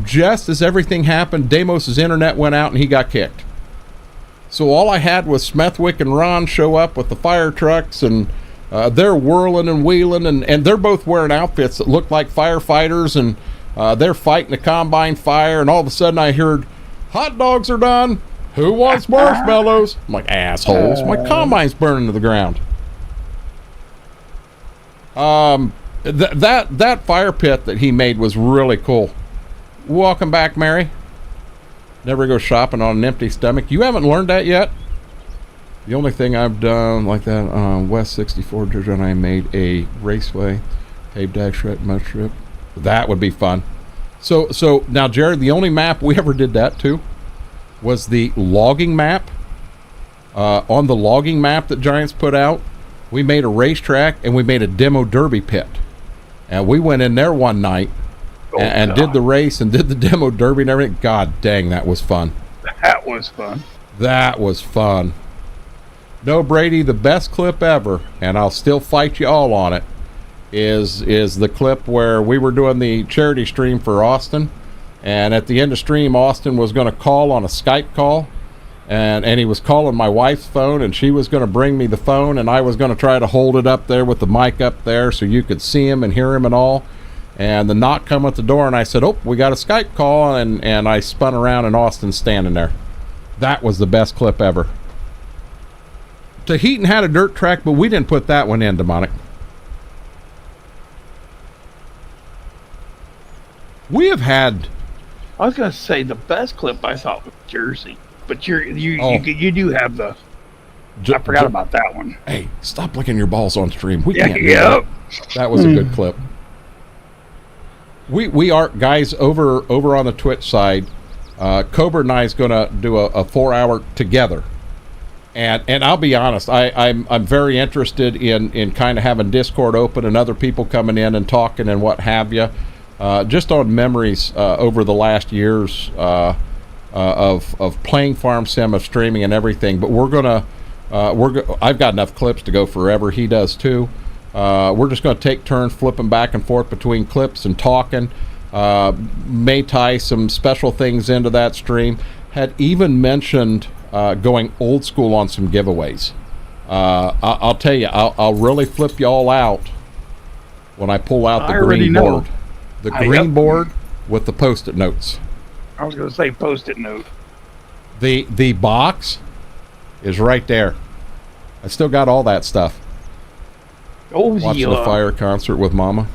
Just as everything happened, Damos's internet went out and he got kicked. So all I had was Smethwick and Ron show up with the fire trucks, and they're whirling and wheeling, and they're both wearing outfits that look like firefighters, and they're fighting a combine fire, and all of a sudden I heard, "Hot dogs are done. Who wants marshmallows?" I'm like, assholes. My combine's burning to the ground. That fire pit that he made was really cool. Welcome back, Mary. Never go shopping on an empty stomach. You haven't learned that yet? The only thing I've done like that on West 64 Georgia, and I made a raceway paved ag shred mud strip. That would be fun. So now, Jared, the only map we ever did that to was the logging map. On the logging map that Giants put out, we made a racetrack and we made a demo derby pit. And we went in there one night and did the race and did the demo derby and everything. God dang, that was fun. That was fun. That was fun. No, Brady, the best clip ever, and I'll still fight you all on it, is the clip where we were doing the charity stream for Austin, and at the end of stream, Austin was going to call on a Skype call, and he was calling my wife's phone, and she was going to bring me the phone, and I was going to try to hold it up there with the mic up there so you could see him and hear him and all. And the knock come at the door, and I said, "Oh, we got a Skype call," and I spun around, and Austin's standing there. That was the best clip ever. Tahitian had a dirt track, but we didn't put that one in, Demonic. We have had... I was going to say the best clip I thought was Jersey, but you do have the... I forgot about that one. Hey, stop licking your balls on stream. We can't. Yep. That was a good clip. We are, guys, over on the Twitch side, Cobra and I is going to do a 4-hour together. And I'll be honest, I'm very interested in kind of having Discord open and other people coming in and talking and what have you, just on memories over the last years of playing Farm Sim, of streaming and everything. But I've got enough clips to go forever. He does too. We're just going to take turns flipping back and forth between clips and talking. May tie some special things into that stream. Had even mentioned going old school on some giveaways. I'll tell you, I'll really flip you all out when I pull out the green board. The green board with the Post-it notes. I was going to say Post-it note. The box is right there. I still got all that stuff. Oh, watching the fire concert with Mama.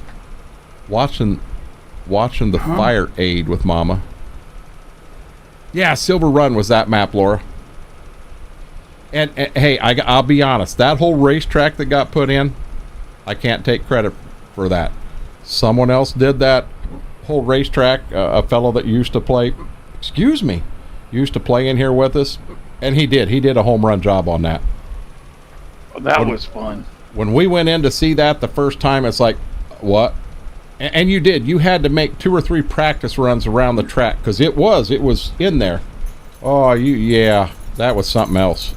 Watching the fire aid with Mama. Yeah, Silver Run was that map, Laura. And hey, I'll be honest, that whole racetrack that got put in, I can't take credit for that. Someone else did that whole racetrack, a fellow that used to play in here with us, and he did a home run job on that. Well, that was fun. When we went in to see that the first time, it's like, what? And you had to make 2 or 3 practice runs around the track, because it was in there. Oh, yeah, that was something else.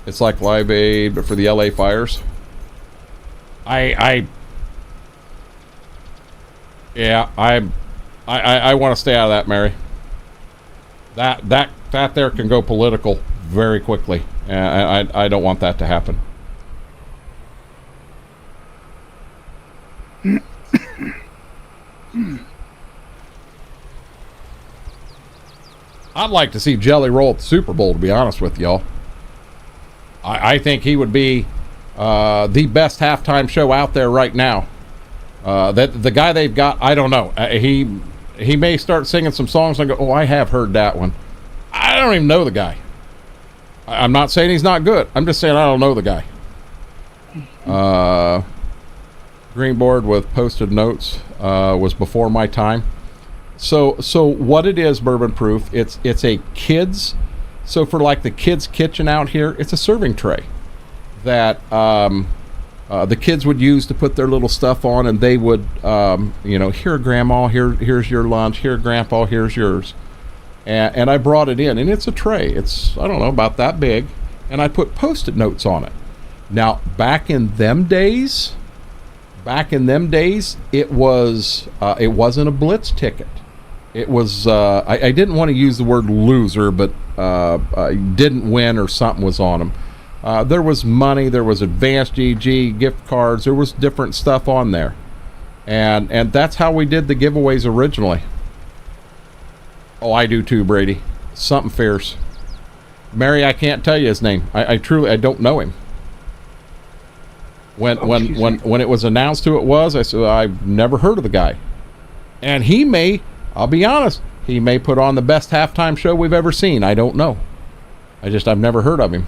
It's like Live Aid, but for the LA fires. I want to stay out of that, Mary. That there can go political very quickly. I don't want that to happen. I'd like to see Jelly Roll at the Super Bowl, to be honest with y'all. I think he would be the best halftime show out there right now. That the guy they've got, I don't know. He may start singing some songs and go, "Oh, I have heard that one." I don't even know the guy. I'm not saying he's not good. I'm just saying I don't know the guy. Green board with posted notes was before my time. So what it is, Bourbon Proof, it's a kids. So for like the kids' kitchen out here, it's a serving tray. that the kids would use to put their little stuff on, and they would, here, Grandma, here's your lunch. Here, Grandpa, here's yours. And I brought it in, and it's a tray. It's, I don't know, about that big, and I put Post-it notes on it. Now, back in them days, it wasn't a blitz ticket. It was, I didn't want to use the word loser, but didn't win or something was on them. There was money, there was advanced GG, gift cards, there was different stuff on there. And that's how we did the giveaways originally. Oh, I do too, Brady. Something fierce. Mary, I can't tell you his name. I truly don't know him. When it was announced who it was, I said, I've never heard of the guy. And he may, I'll be honest, he may put on the best halftime show we've ever seen. I don't know. I've never heard of him.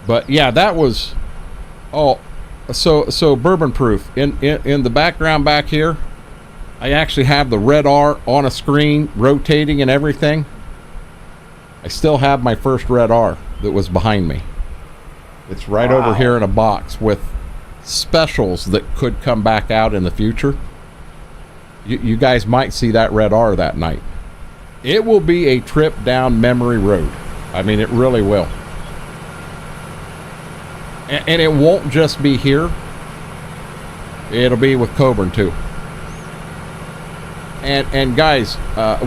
But yeah, that was, so bourbon proof. In the background back here, I actually have the red R on a screen, rotating and everything. I still have my first red R that was behind me. It's right over here in a box with specials that could come back out in the future. You guys might see that red R that night. It will be a trip down memory road. I mean, it really will. And it won't just be here. It'll be with Coburn too. And guys, I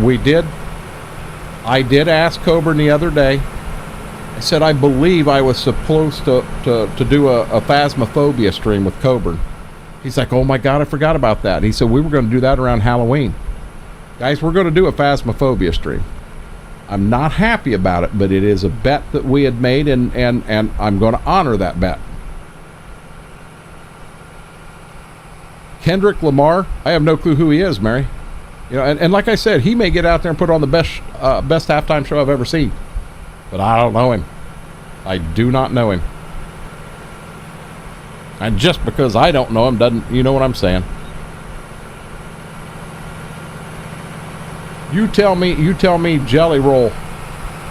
did ask Coburn the other day. I said, I believe I was supposed to do a Phasmophobia stream with Coburn. He's like, oh my God, I forgot about that. He said, we were going to do that around Halloween. Guys, we're going to do a Phasmophobia stream. I'm not happy about it, but it is a bet that we had made, and I'm going to honor that bet. Kendrick Lamar, I have no clue who he is, Mary. You know, and like I said, he may get out there and put on the best halftime show I've ever seen. But I don't know him. I do not know him. And just because I don't know him doesn't, you know what I'm saying? You tell me Jelly Roll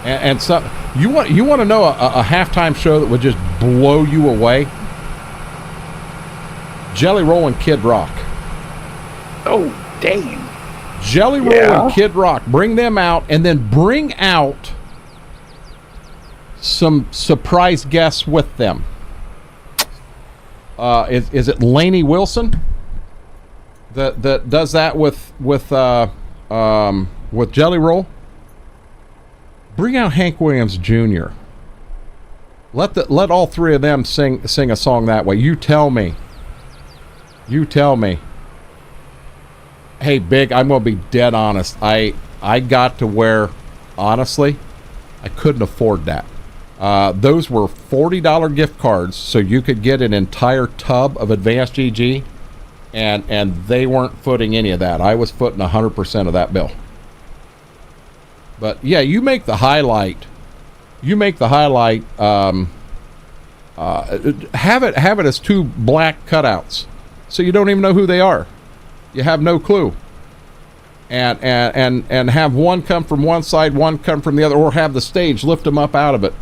and some, you want to know a halftime show that would just blow you away? Jelly Roll and Kid Rock. Oh, dang. Jelly Roll and Kid Rock. Bring them out, and then bring out some surprise guests with them. Is it Lainey Wilson that does that with Jelly Roll? Bring out Hank Williams Jr. Let all three of them sing a song that way. You tell me. Hey, Big, I'm gonna be dead honest. I got to where, honestly, I couldn't afford that. Those were $40 gift cards, so you could get an entire tub of advanced GG, and they weren't footing any of that. I was footing 100% of that bill. But yeah, you make the highlight. Have it as two black cutouts, so you don't even know who they are. You have no clue. And have one come from one side, one come from the other, or have the stage lift them up out of it.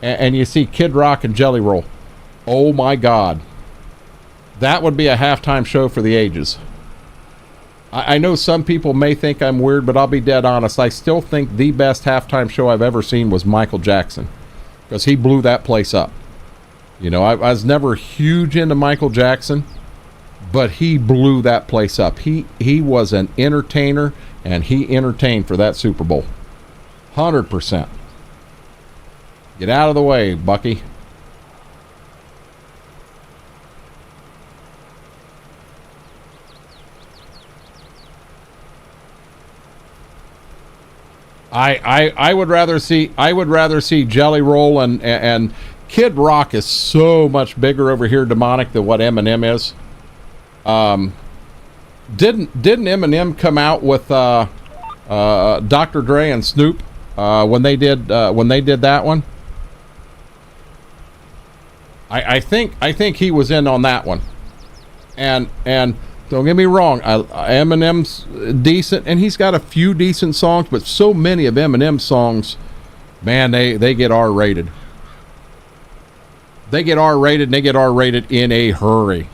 And you see Kid Rock and Jelly Roll. Oh my God. That would be a halftime show for the ages. I know some people may think I'm weird, but I'll be dead honest. I still think the best halftime show I've ever seen was Michael Jackson, because he blew that place up. You know, I was never huge into Michael Jackson, but he blew that place up. He was an entertainer, and he entertained for that Super Bowl. 100%. Get out of the way, Bucky. I would rather see Jelly Roll and Kid Rock is so much bigger over here demonic than what Eminem is. Didn't Eminem come out with Dr. Dre and Snoop when they did that one? I think he was in on that one. And don't get me wrong, Eminem's decent, and he's got a few decent songs, but so many of Eminem's songs, man, they get R-rated. They get R-rated, and they get R-rated in a hurry.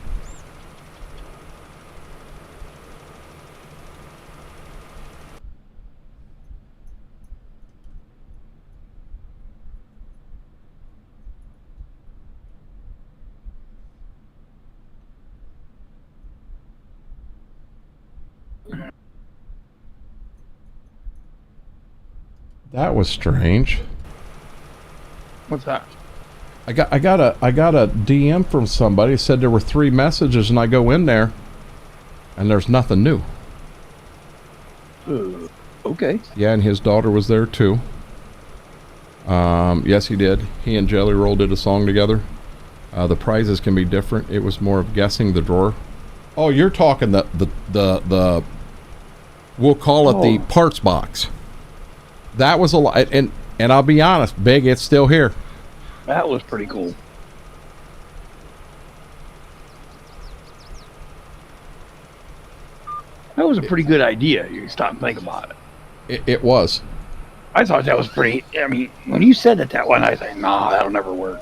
That was strange. What's that? I got a DM from somebody, said there were 3 messages, and I go in there and there's nothing new. Okay. Yeah, and his daughter was there too. Yes, he did. He and Jelly Roll did a song together. The prizes can be different. It was more of guessing the drawer. Oh, you're talking the we'll call it the parts box. That was a lot, and I'll be honest, Big, it's still here. That was pretty cool. That was a pretty good idea. You stop and think about it. It was. I thought that was pretty. I mean, when you said that one, I said, "Nah, that'll never work."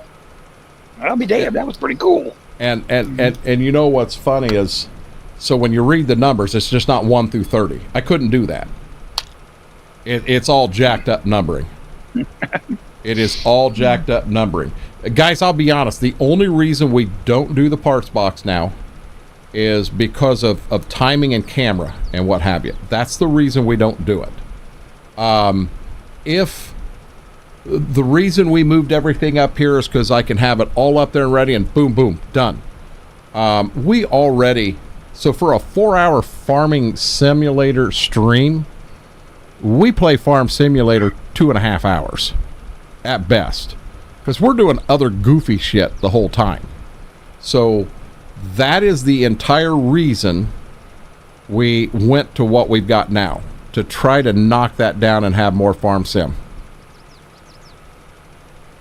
I'll be damned. That was pretty cool. And you know what's funny is, so when you read the numbers, it's just not 1 through 30. I couldn't do that. It's all jacked up numbering. It is all jacked up numbering. Guys, I'll be honest. The only reason we don't do the parts box now is because of timing and camera and what have you. That's the reason we don't do it. If the reason we moved everything up here is because I can have it all up there and ready and boom, boom, done. We already, so for a 4-hour farming simulator stream, we play Farm Simulator 2.5 hours at best, because we're doing other goofy shit the whole time. So that is the entire reason we went to what we've got now, to try to knock that down and have more Farm Sim.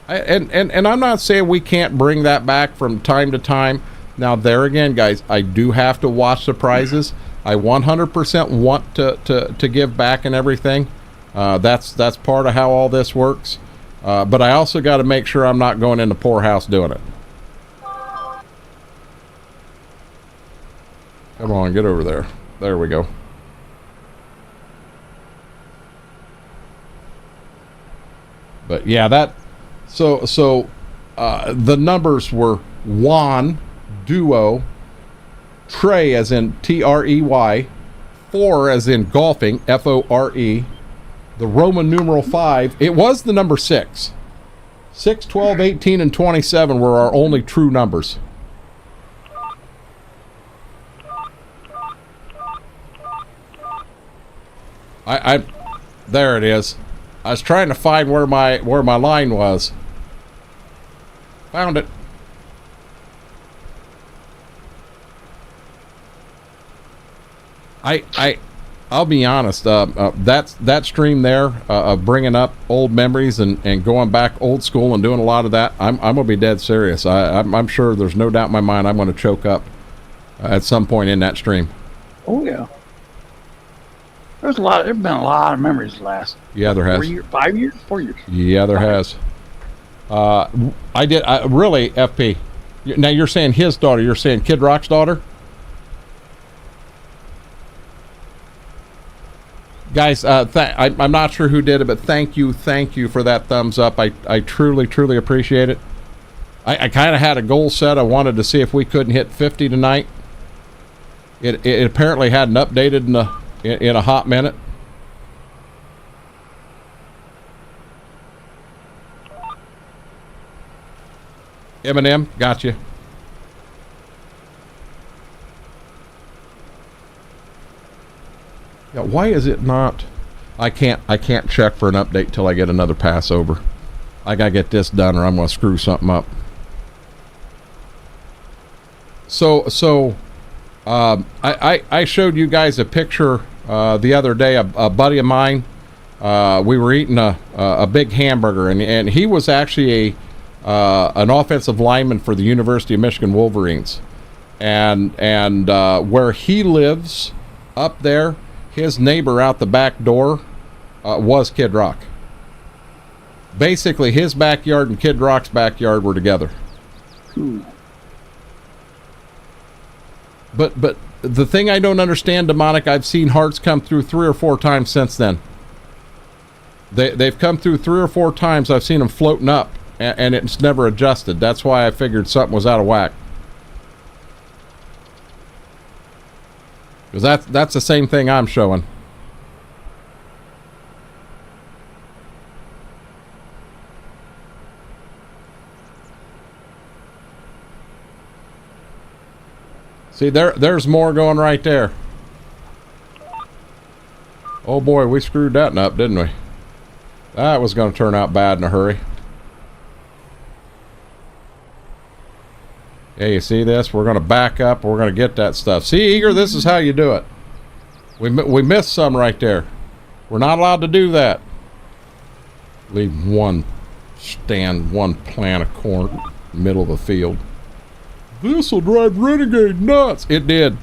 And I'm not saying we can't bring that back from time to time. Now, there again, guys, I do have to watch the prizes. I 100% want to give back and everything. That's part of how all this works. But I also got to make sure I'm not going in the poorhouse doing it. Come on, get over there. There we go. But yeah, that. So the numbers were Juan, Duo, Trey as in Trey, 4 as in golfing, FORE, the Roman numeral 5. It was the number 6. 6, 12, 18, and 27 were our only true numbers. I there it is. I was trying to find where my line was. Found it. I'll be honest. That stream there of bringing up old memories and going back old school and doing a lot of that. I'm gonna be dead serious. I'm sure there's no doubt in my mind I'm gonna choke up at some point in that stream. Oh yeah. There's been a lot of memories the last. Yeah, there has. 4 years, 5 years, 4 years. Yeah, there has. Really, FP. Now you're saying his daughter. You're saying Kid Rock's daughter. Guys, I'm not sure who did it, but thank you for that thumbs up. I truly appreciate it. I kind of had a goal set. I wanted to see if we couldn't hit 50 tonight. It apparently hadn't updated in a hot minute. Eminem, got you. Yeah, why is it not? I can't check for an update till I get another pass over. I gotta get this done or I'm gonna screw something up. So I showed you guys a picture the other day. A buddy of mine, we were eating a big hamburger, and he was actually an offensive lineman for the University of Michigan Wolverines, and where he lives up there, his neighbor out the back door was Kid Rock. Basically, his backyard and Kid Rock's backyard were together. Ooh. But the thing I don't understand, Demonic, I've seen hearts come through 3 or 4 times since then. They've come through 3 or 4 times. I've seen them floating up, and it's never adjusted. That's why I figured something was out of whack. Because that's the same thing I'm showing. See, there's more going right there. Oh boy, we screwed that up, didn't we? That was going to turn out bad in a hurry. Yeah, you see this? We're going to back up. We're going to get that stuff. See, Eager, this is how you do it. We missed some right there. We're not allowed to do that. Leave one plant of corn middle of the field. This'll drive Renegade nuts. It did.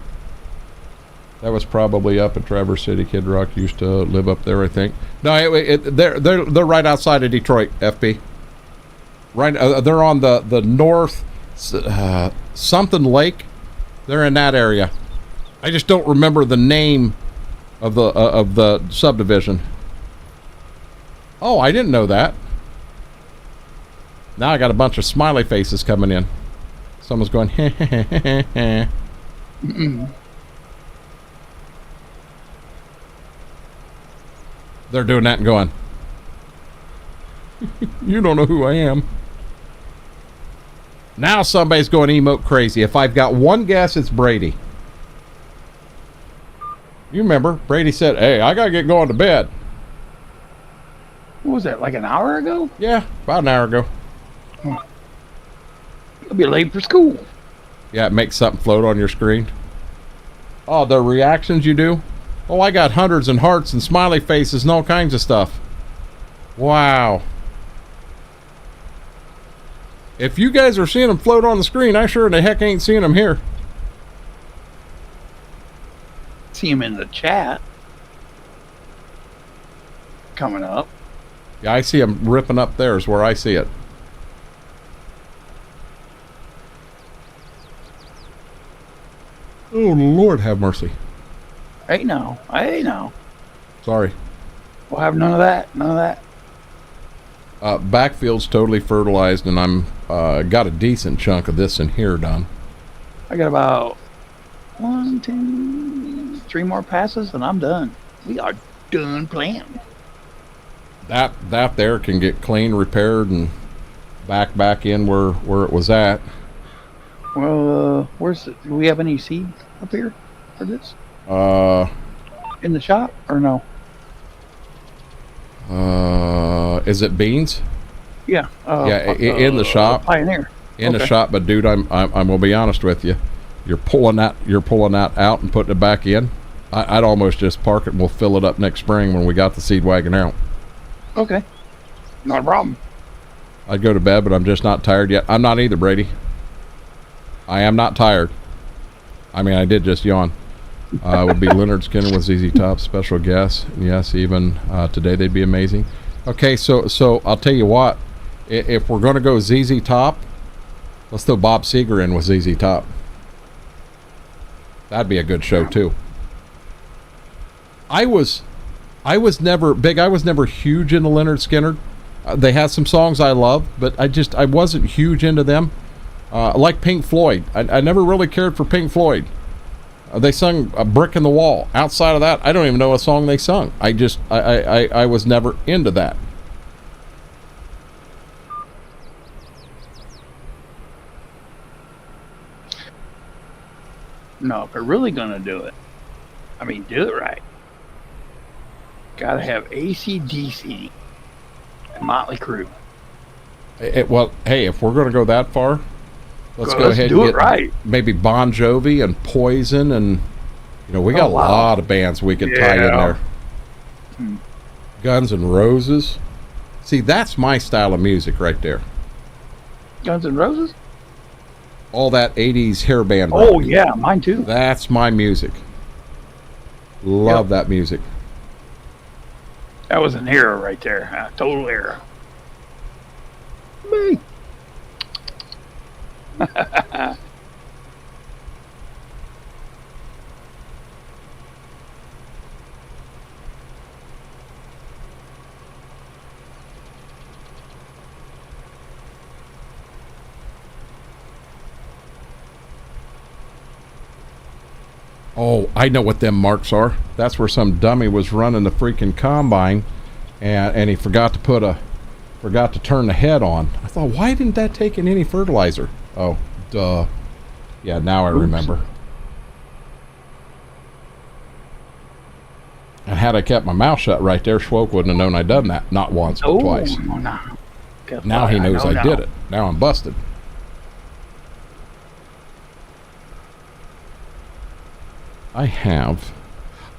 That was probably up at Traverse City. Kid Rock used to live up there, I think. No, they're right outside of Detroit, FB. Right, they're on the north something lake. They're in that area. I just don't remember the name of the subdivision. Oh, I didn't know that. Now I got a bunch of smiley faces coming in. Someone's going, heh heh heh heh heh. They're doing that and going, you don't know who I am. Now somebody's going emote crazy. If I've got one guess, it's Brady. You remember, Brady said, hey, I gotta get going to bed. What was that, like an hour ago? Yeah, about an hour ago. You'll be late for school. Yeah, it makes something float on your screen. Oh, the reactions you do? Oh, I got hundreds and hearts and smiley faces and all kinds of stuff. Wow. If you guys are seeing them float on the screen, I sure in the heck ain't seeing them here. See him in the chat. Coming up. Yeah, I see them ripping up there is where I see it. Oh, Lord have mercy. Hey, no. Hey, no. Sorry. We'll have none of that. None of that. Backfield's totally fertilized, and I'm got a decent chunk of this in here done. I got about 1, 2, 3 more passes, and I'm done. We are done planting. That there can get clean, repaired, and back in where it was at. Well, do we have any seed up here for this? In the shop or no? Is it beans? Yeah. Yeah, in the shop. Pioneer. In the shop, but dude, I'm gonna be honest with you. You're pulling that out and putting it back in. I'd almost just park it and we'll fill it up next spring when we got the seed wagon out. Okay. Not a problem. I'd go to bed, but I'm just not tired yet. I'm not either, Brady. I am not tired. I mean, I did just yawn. It would be Leonard Skinner with ZZ Top, special guest. Yes, even today they'd be amazing. Okay, so I'll tell you what. If we're going to go ZZ Top, let's throw Bob Seger in with ZZ Top. That'd be a good show too. I was never big. I was never huge into Leonard Skinner. They had some songs I love, but I wasn't huge into them. Like Pink Floyd. I never really cared for Pink Floyd. They sung A Brick in the Wall. Outside of that, I don't even know a song they sung. I was never into that. No, if we're really gonna do it, I mean, do it right. Gotta have AC/DC and Motley Crue. Well, hey, if we're gonna go that far, let's go ahead and get right. Maybe Bon Jovi and Poison, and we got a lot of bands we could tie in there. Guns N' Roses. See, that's my style of music right there. Guns N' Roses? All that 80s hair band rock. Oh, yeah, mine too. That's my music. Love that music. That was an era right there. A total era. Me. Oh, I know what them marks are. That's where some dummy was running the freaking combine, and he forgot to turn the head on. I thought, why didn't that take in any fertilizer? Oh, duh. Yeah, now I remember. And had I kept my mouth shut right there, Schwoke wouldn't have known I'd done that. Not once, but twice. No. Now he knows I did it. Now I'm busted. I have...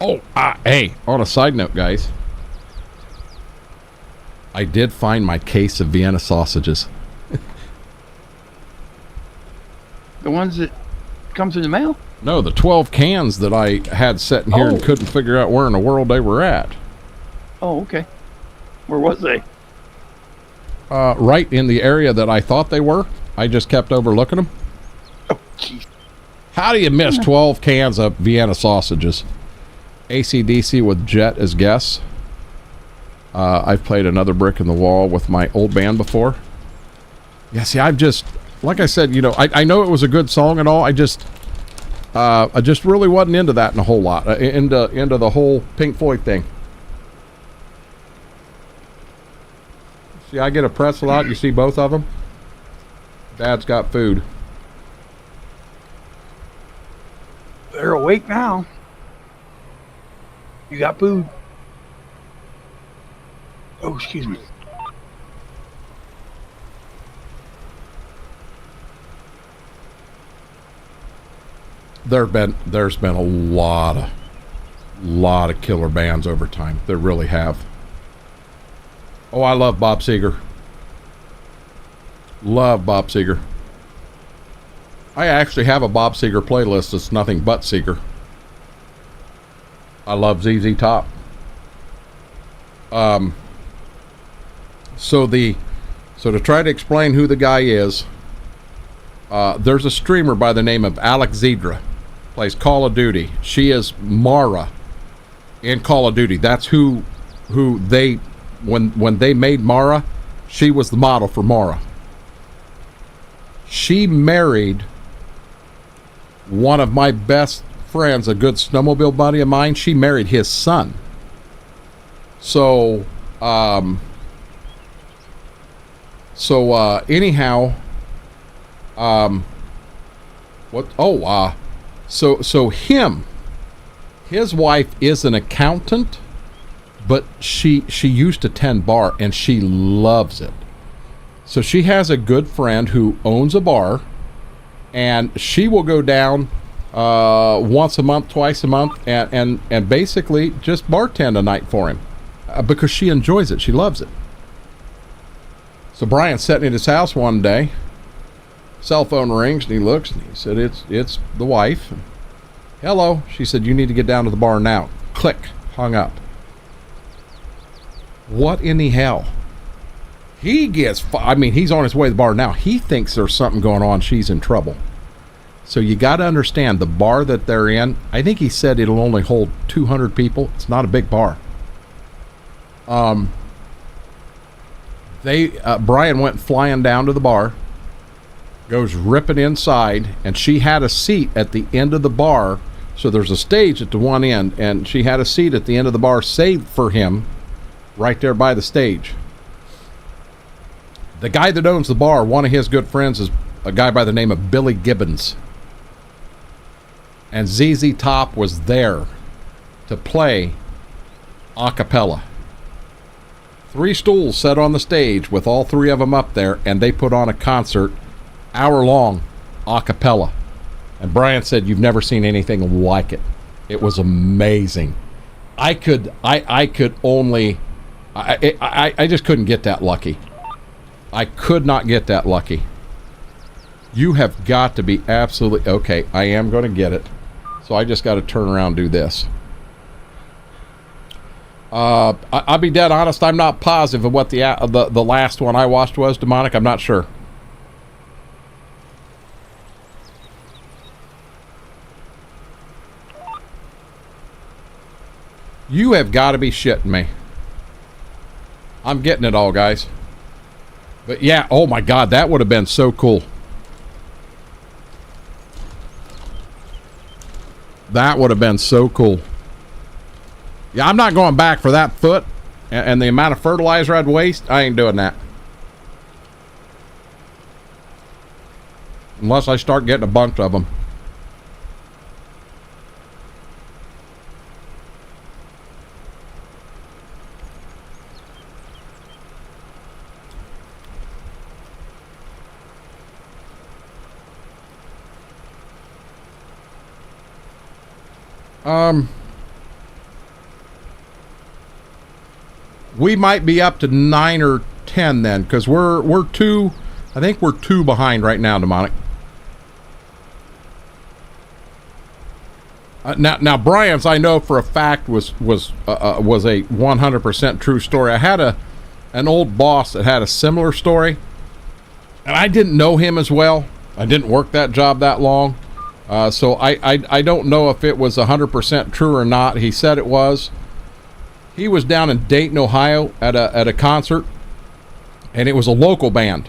Oh, hey, on a side note, guys. I did find my case of Vienna sausages. The ones that come through the mail? No, the 12 cans that I had sitting here and couldn't figure out where in the world they were at. Oh, okay. Where was they? Right in the area that I thought they were. I just kept overlooking them. Oh, jeez. How do you miss 12 cans of Vienna sausages? AC/DC with Jet as guests. I've played Another Brick in the Wall with my old band before. Yeah, see, I've just... Like I said, you know, I know it was a good song and all. I just really wasn't into that in a whole lot. Into the whole Pink Floyd thing. See, I get a pretzel out. You see both of them? Dad's got food. They're awake now. You got food. Oh, excuse me. There's been a lot of killer bands over time. There really have. Oh, I love Bob Seger. Love Bob Seger. I actually have a Bob Seger playlist that's nothing but Seger. I love ZZ Top. So to try to explain who the guy is, there's a streamer by the name of Alex Zedra, plays Call of Duty. She is Mara in Call of Duty. That's who they, when they made Mara, she was the model for Mara. She married one of my best friends, a good snowmobile buddy of mine. She married his son. So anyhow, his wife is an accountant, but she used to tend bar and she loves it. So she has a good friend who owns a bar, and she will go down once a month, twice a month, and basically just bartend a night for him because she enjoys it. She loves it. So Brian's sitting at his house one day. Cell phone rings, and he looks, and he said, "It's the wife." "Hello." She said, "You need to get down to the bar now." Click. Hung up. What in the hell? He gets... he's on his way to the bar now. He thinks there's something going on. She's in trouble. So you got to understand, the bar that they're in, I think he said it'll only hold 200 people. It's not a big bar. Brian went flying down to the bar, goes ripping inside, and she had a seat at the end of the bar. So there's a stage at the one end, and she had a seat at the end of the bar saved for him right there by the stage. The guy that owns the bar, one of his good friends, is a guy by the name of Billy Gibbons. And ZZ Top was there to play a cappella. 3 stools set on the stage with all 3 of them up there, and they put on a concert, hour-long, a cappella. And Brian said, "You've never seen anything like it. It was amazing." I just couldn't get that lucky. I could not get that lucky. You have got to be absolutely... Okay, I am going to get it. So I just got to turn around and do this. I'll be dead honest, I'm not positive of what the last one I watched was, Demonic. I'm not sure. You have got to be shitting me. I'm getting it all, guys. But yeah, oh my God, that would have been so cool. That would have been so cool. Yeah, I'm not going back for that foot and the amount of fertilizer I'd waste. I ain't doing that. Unless I start getting a bunch of them. We might be up to 9 or 10 then, because we're two. I think we're 2 behind right now, Demonic. Now Brian's, I know for a fact was a 100% true story. I had an old boss that had a similar story, and I didn't know him as well. I didn't work that job that long. So I don't know if it was 100% true or not. He said it was. He was down in Dayton, Ohio at a concert, and it was a local band.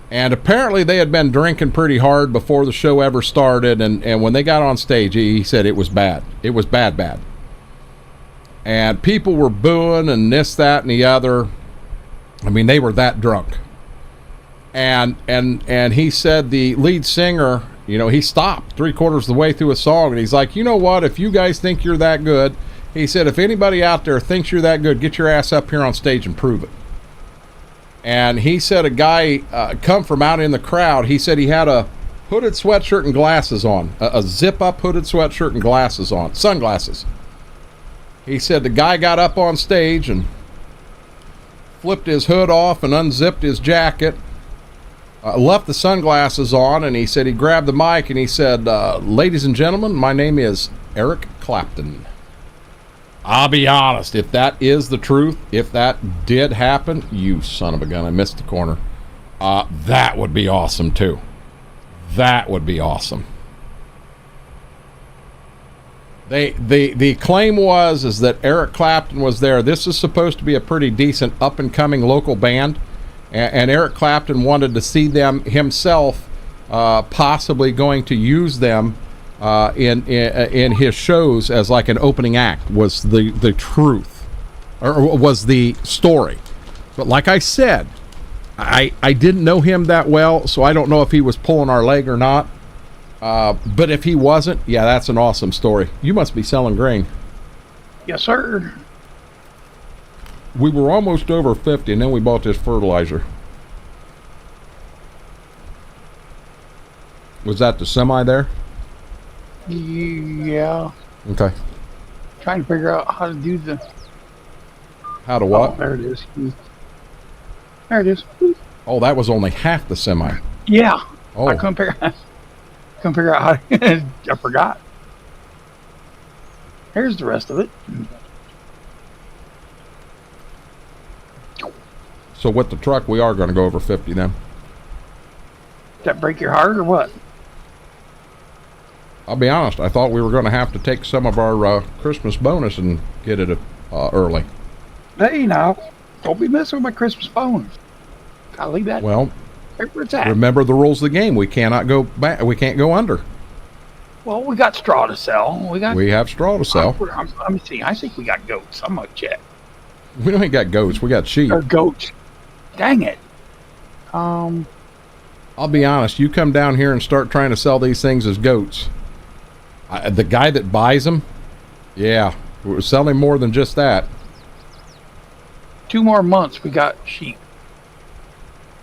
And apparently they had been drinking pretty hard before the show ever started, and when they got on stage, he said it was bad. It was bad. And people were booing and this, that, and the other. I mean, they were that drunk. And he said the lead singer, you know, he stopped 3/4 of the way through a song, and he's like, you know what, if you guys think you're that good, he said, if anybody out there thinks you're that good, get your ass up here on stage and prove it. And he said a guy come from out in the crowd. He said he had a hooded sweatshirt and glasses on, a zip-up hooded sweatshirt and glasses on, sunglasses. He said the guy got up on stage and flipped his hood off and unzipped his jacket, left the sunglasses on, and he said he grabbed the mic and he said, ladies and gentlemen, my name is Eric Clapton. I'll be honest, if that is the truth, if that did happen, you son of a gun, I missed the corner. That would be awesome too. That would be awesome. The claim is that Eric Clapton was there. This is supposed to be a pretty decent up and coming local band, and Eric Clapton wanted to see them himself, possibly going to use them in his shows as like an opening act, was the truth, or was the story. But like I said, I didn't know him that well, so I don't know if he was pulling our leg or not. But if he wasn't, yeah, that's an awesome story. You must be selling grain. Yes, sir. We were almost over 50, and then we bought this fertilizer. Was that the semi there? Yeah. Okay. Trying to figure out how to do the... How to what? Oh, there it is. There it is. Oh, that was only half the semi. Yeah. Oh. I couldn't figure out how to... I forgot. Here's the rest of it. So with the truck, we are going to go over 50 then. Did that break your heart or what? I'll be honest, I thought we were going to have to take some of our Christmas bonus and get it early. Hey, now, don't be messing with my Christmas bonus. I'll leave that. Well, where it's at. Remember the rules of the game. We cannot go back. We can't go under. Well, we got straw to sell. We have straw to sell. Let me see. I think we got goats. I'm gonna check. We don't got goats. We got sheep. Or goats. Dang it. I'll be honest. You come down here and start trying to sell these things as goats. The guy that buys them, yeah, we're selling more than just that. 2 more months, we got sheep.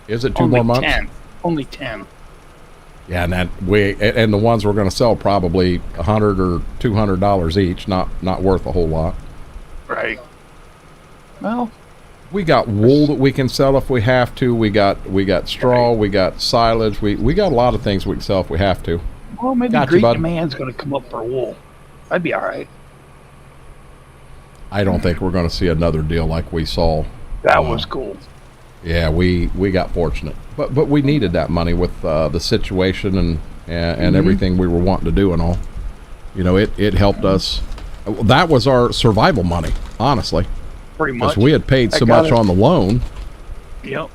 Is it 2 more months? 10. Only 10. Yeah, and the ones we're going to sell probably $100 or $200 each, not worth a whole lot. Right. Well, we got wool that we can sell if we have to. We got straw. Right. We got silage. We got a lot of things we can sell if we have to. Well, maybe Great Demand's going to come up for wool. That'd be all right. I don't think we're going to see another deal like we saw. That was cool. Yeah, we got fortunate, but we needed that money with the situation and everything we were wanting to do and all. You know, it helped us That was our survival money, honestly. Pretty much. Because we had paid so much on the loan. Yep.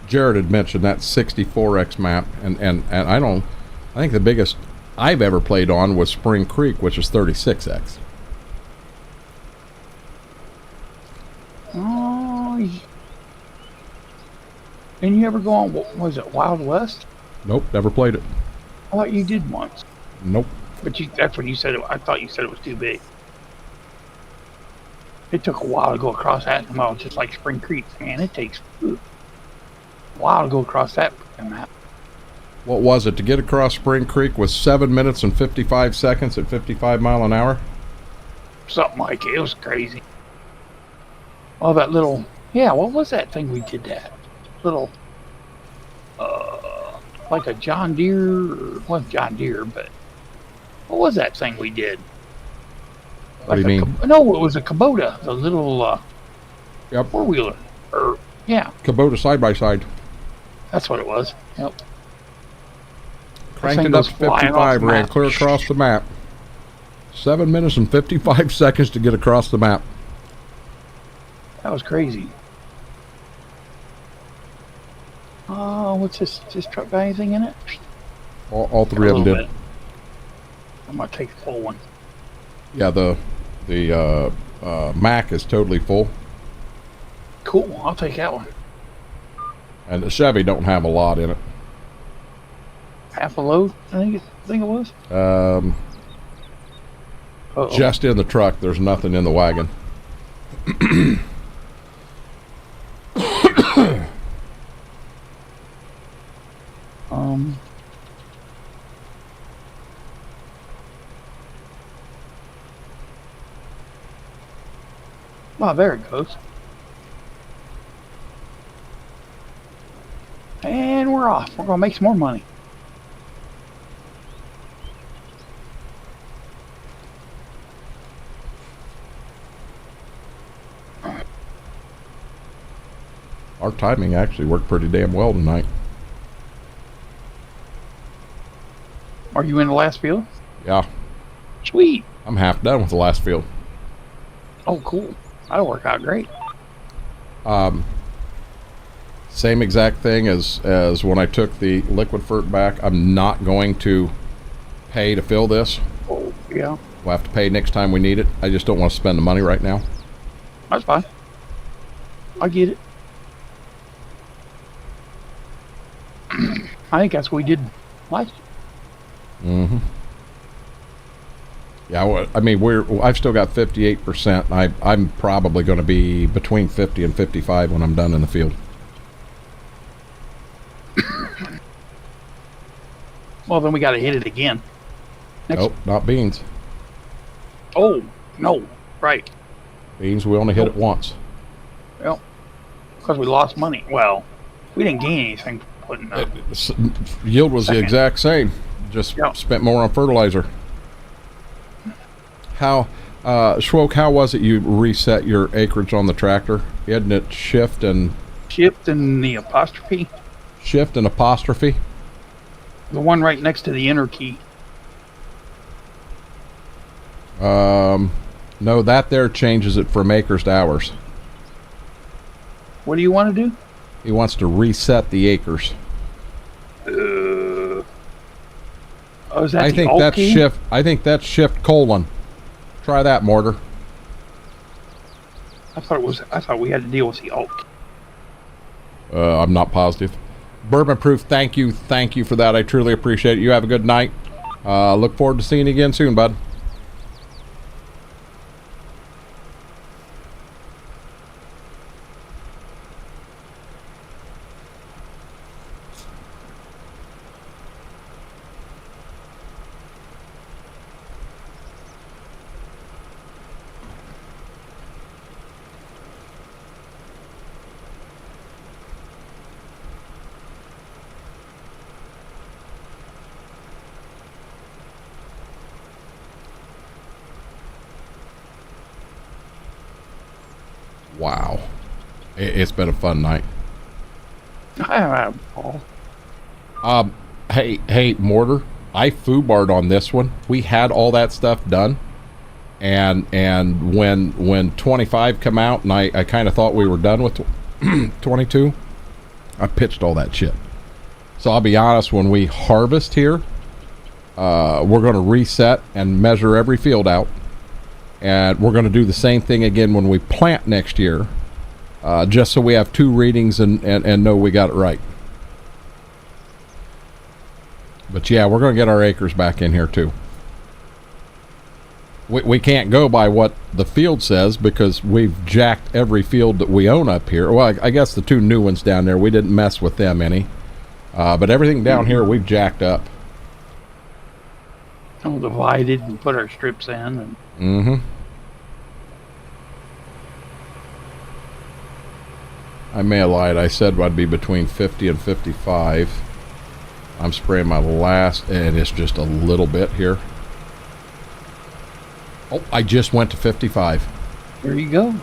Jared had mentioned that 64X map, and I think the biggest I've ever played on was Spring Creek, which is 36X. Oh, didn't you ever go on, what was it, Wild West? Nope, never played it. I thought you did once. Nope. But that's when you said it. I thought you said it was too big. It took a while to go across that. Well, just like Spring Creek, man, it takes a while to go across that map. What was it? To get across Spring Creek was 7 minutes and 55 seconds at 55 mile an hour? Something like it. It was crazy. Oh, that little, yeah, what was that thing we did that? Little, like a John Deere, or wasn't John Deere, but what was that thing we did? What do you mean? No, it was a Kubota, the little yep. four-wheeler. Or, yeah. Kubota side-by-side. That's what it was. Yep. Cranked it up to 55, ran clear across the map. 7 minutes and 55 seconds to get across the map. That was crazy. Oh, what's this? Does this truck got anything in it? All three of them did. Bit. I'm gonna take the full one. Yeah, the Mac is totally full. Cool, I'll take that one. And the Chevy don't have a lot in it. Half a load, I think it was. Just in the truck, there's nothing in the wagon. Oh, there it goes. And we're off. We're gonna make some more money. Our timing actually worked pretty damn well tonight. Are you in the last field? Yeah. Sweet. I'm half done with the last field. Oh, cool. That'll work out great. Same exact thing as when I took the liquid fert back. I'm not going to pay to fill this. Oh, yeah. We'll have to pay next time we need it. I just don't want to spend the money right now. That's fine. I get it. I think that's what we did last year. Mm-hmm. Yeah, I mean, I've still got 58%. I'm probably going to be between 50 and 55 when I'm done in the field. Well, then we got to hit it again. Nope, not beans. Oh, no. Right. Beans, we only hit it once. Well, because we lost money. Well, we didn't gain anything from putting up. Yield was the exact same. Just spent more on fertilizer. How, Schwoke, how was it you reset your acreage on the tractor? Hadn't it shift and... Shift and the apostrophe? Shift and apostrophe? The one right next to the enter key. No, that there changes it from acres to hours. What do you want to do? He wants to reset the acres. Oh, is that I think that's key? shift. I think that's shift colon. Try that, Mortar. I thought we had to deal with the alt key. I'm not positive. Bourbon Proof, thank you for that. I truly appreciate it. You have a good night. Look forward to seeing you again soon, bud. Wow. It's been a fun night. I have had a ball. Hey, Mortar, I foobarred on this one. We had all that stuff done. And when 25 come out and I kind of thought we were done with 22, I pitched all that shit. So I'll be honest, when we harvest here, we're going to reset and measure every field out. And we're going to do the same thing again when we plant next year, just so we have 2 readings and know we got it right. But yeah, we're going to get our acres back in here too. We can't go by what the field says because we've jacked every field that we own up here. Well, I guess the 2 new ones down there, we didn't mess with them any. But everything down here we've jacked up. All divided and put our strips in. And Mm-hmm. I may have lied. I said I'd be between 50 and 55. I'm spraying my last, and it's just a little bit here. Oh, I just went to 55. there you go.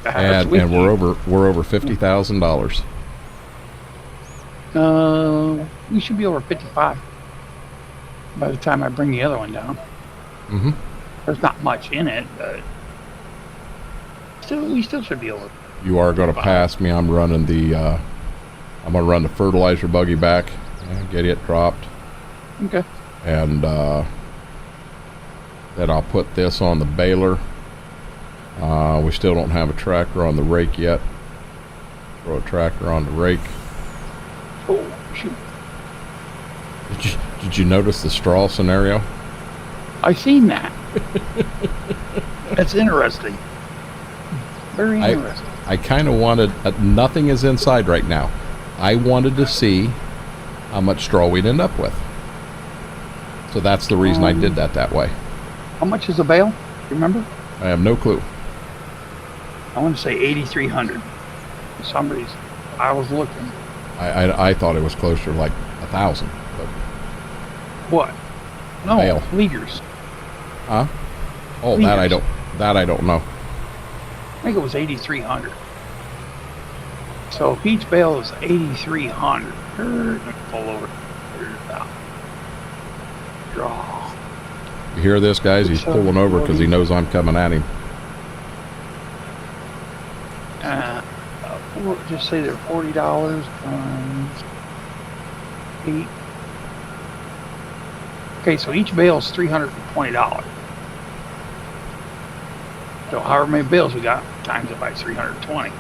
And we're over $50,000. We should be over 55 by the time I bring the other one down. Mm-hmm. There's not much in it, but we still should be over. You are going to pass me. I'm running the I'm going to run the fertilizer buggy back and get it dropped. Okay. And then I'll put this on the baler. We still don't have a tracker on the rake yet. Throw a tracker on the rake. Oh, shoot. Did you notice the straw scenario? I seen that. That's interesting. Very interesting. I kind of wanted, nothing is inside right now. I wanted to see how much straw we'd end up with. So that's the reason I did that way. How much is a bale? Do you remember? I have no clue. I want to say 8,300. For some reason, I was looking. I thought it was closer to like 1,000. But What? No, bale. liters. Huh? Oh, Liters. that I don't know. I think it was 8,300. So if each bale is 8,300, pull over. Draw. You hear this, guys? He's pulling over because he knows I'm coming at him. Just say they're $40 times 8. Okay, so each bale is $320. So however many bales we got, times it by 320.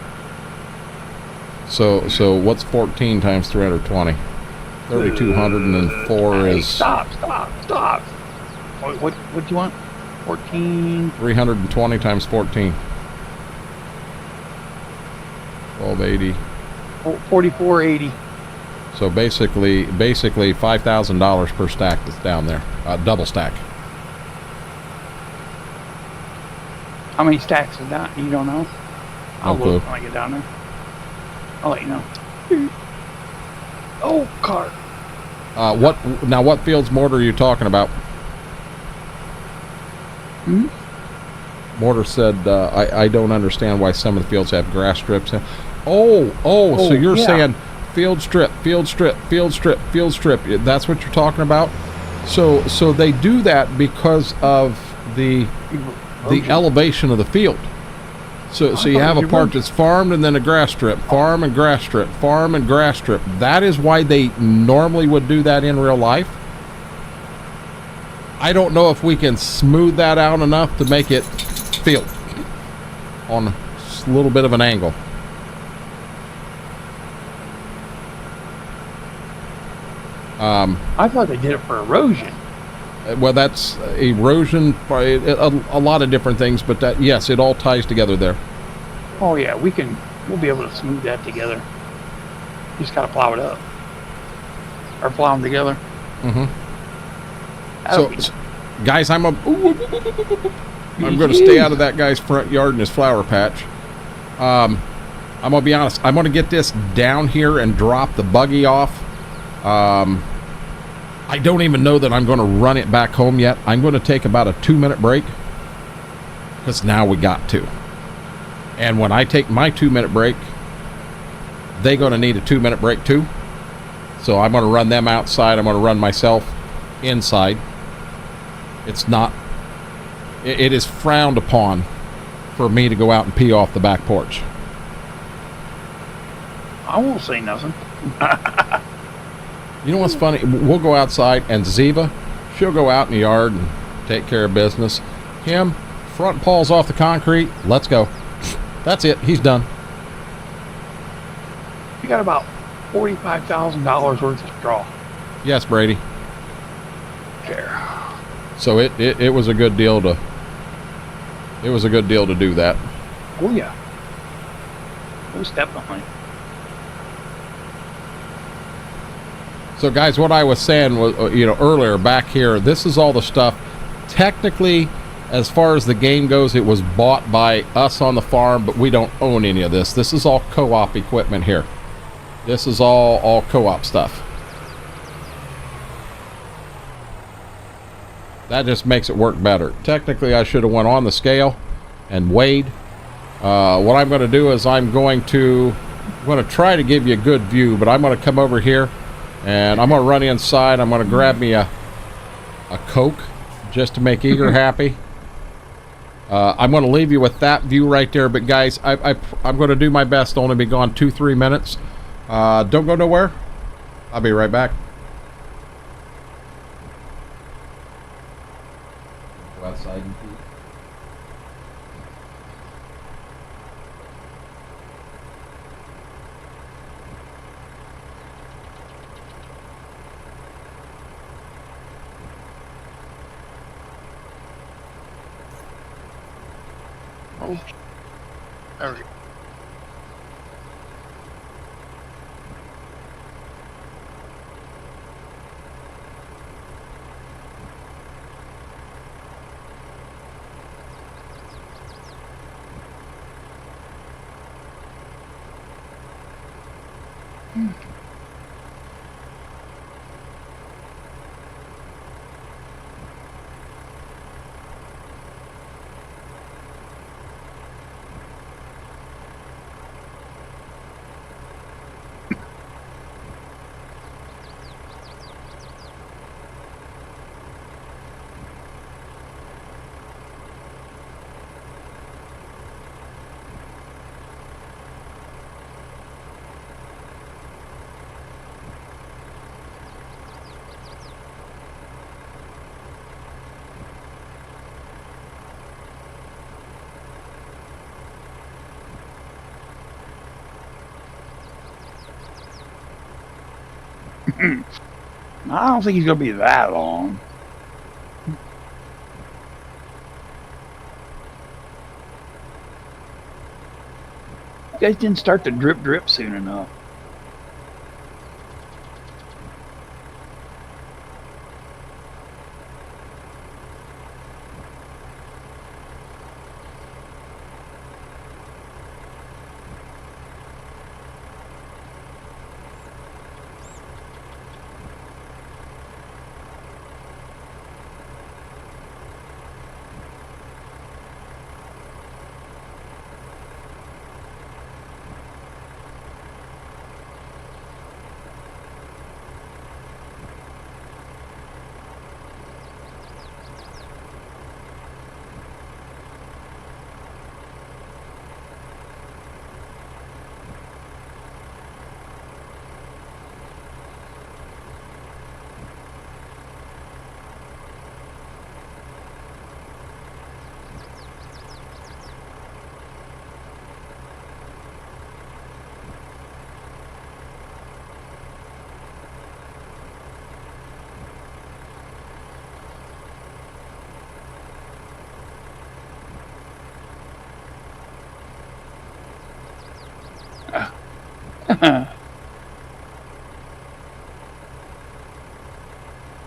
So what's 14 times 320? 3,200, and then 4 is... Stop. What do you want? 14... 320 times 14. 1280. 44.80. So basically $5,000 per stack that's down there. Double stack. How many stacks is that? You don't know? I'll No look clue. when I get down there. I'll let you know. Oh, car. What fields mortar are you talking about? Hmm? Mortar said, I don't understand why some of the fields have grass strips. So you're saying field strip. That's what you're talking about? So they do that because of the elevation of the field. So you have a part that's farmed and then a grass strip, farm and grass strip, farm and grass strip. That is why they normally would do that in real life. I don't know if we can smooth that out enough to make it field on a little bit of an angle. I thought they did it for erosion. Well, that's erosion, a lot of different things, but that, yes, it all ties together there. Oh yeah, we'll be able to smooth that together. Just gotta plow it up. Or plow them together. Mm-hmm. So, guys, I'm going to stay out of that guy's front yard and his flower patch. I'm going to be honest. I'm going to get this down here and drop the buggy off. I don't even know that I'm going to run it back home yet. I'm going to take about a 2-minute break because now we got to. And when I take my 2-minute break, they're going to need a 2-minute break too. So I'm going to run them outside. I'm going to run myself inside. It's not, it is frowned upon for me to go out and pee off the back porch. I won't say nothing. You know what's funny? We'll go outside, and Ziva, she'll go out in the yard and take care of business. Him, front paws off the concrete, let's go. That's it. He's done. You got about $45,000 worth of straw. Yes, Brady. Care. So it was a good deal to. It was a good deal to do that. Oh yeah. Most definitely. So guys, what I was saying was, earlier back here, this is all the stuff. Technically, as far as the game goes, it was bought by us on the farm, but we don't own any of this. This is all co-op equipment here. This is all co-op stuff. That just makes it work better. Technically, I should have went on the scale and weighed. What I'm going to do is I'm going to try to give you a good view, but I'm going to come over here and I'm going to run inside. I'm going to grab me a Coke just to make Eager happy. I'm going to leave you with that view right there. But guys, I'm going to do my best to only be gone 2-3 minutes. Don't go nowhere. I'll be right back. Go outside and pee. Oh, there we go. I don't think he's going to be that long. You guys didn't start to drip soon enough.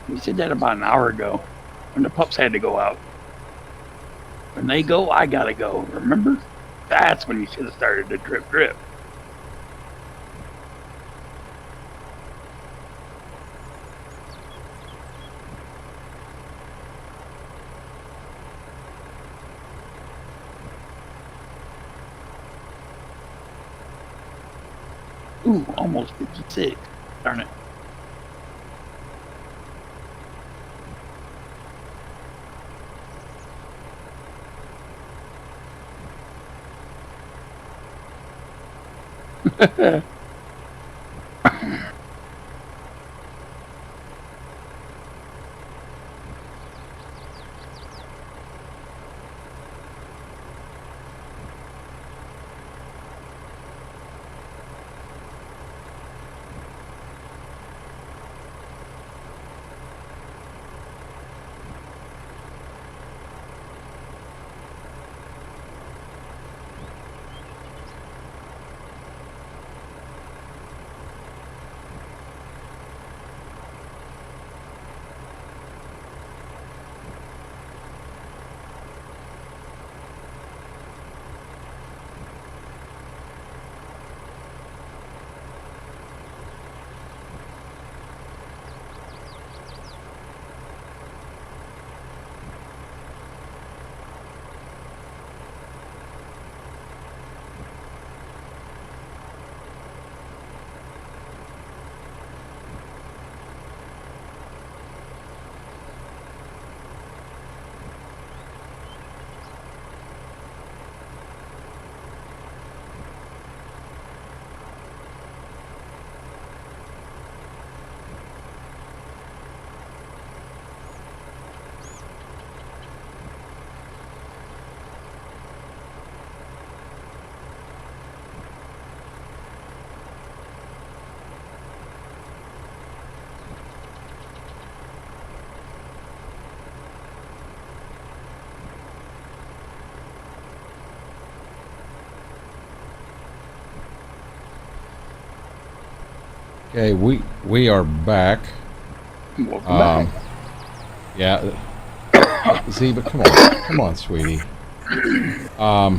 You said that about an hour ago when the pups had to go out. When they go, I gotta go. Remember? That's when you should have started to drip. Ooh, almost 56. Darn it. Okay, we are back. Welcome back. Yeah. Ziba, come on, sweetie. I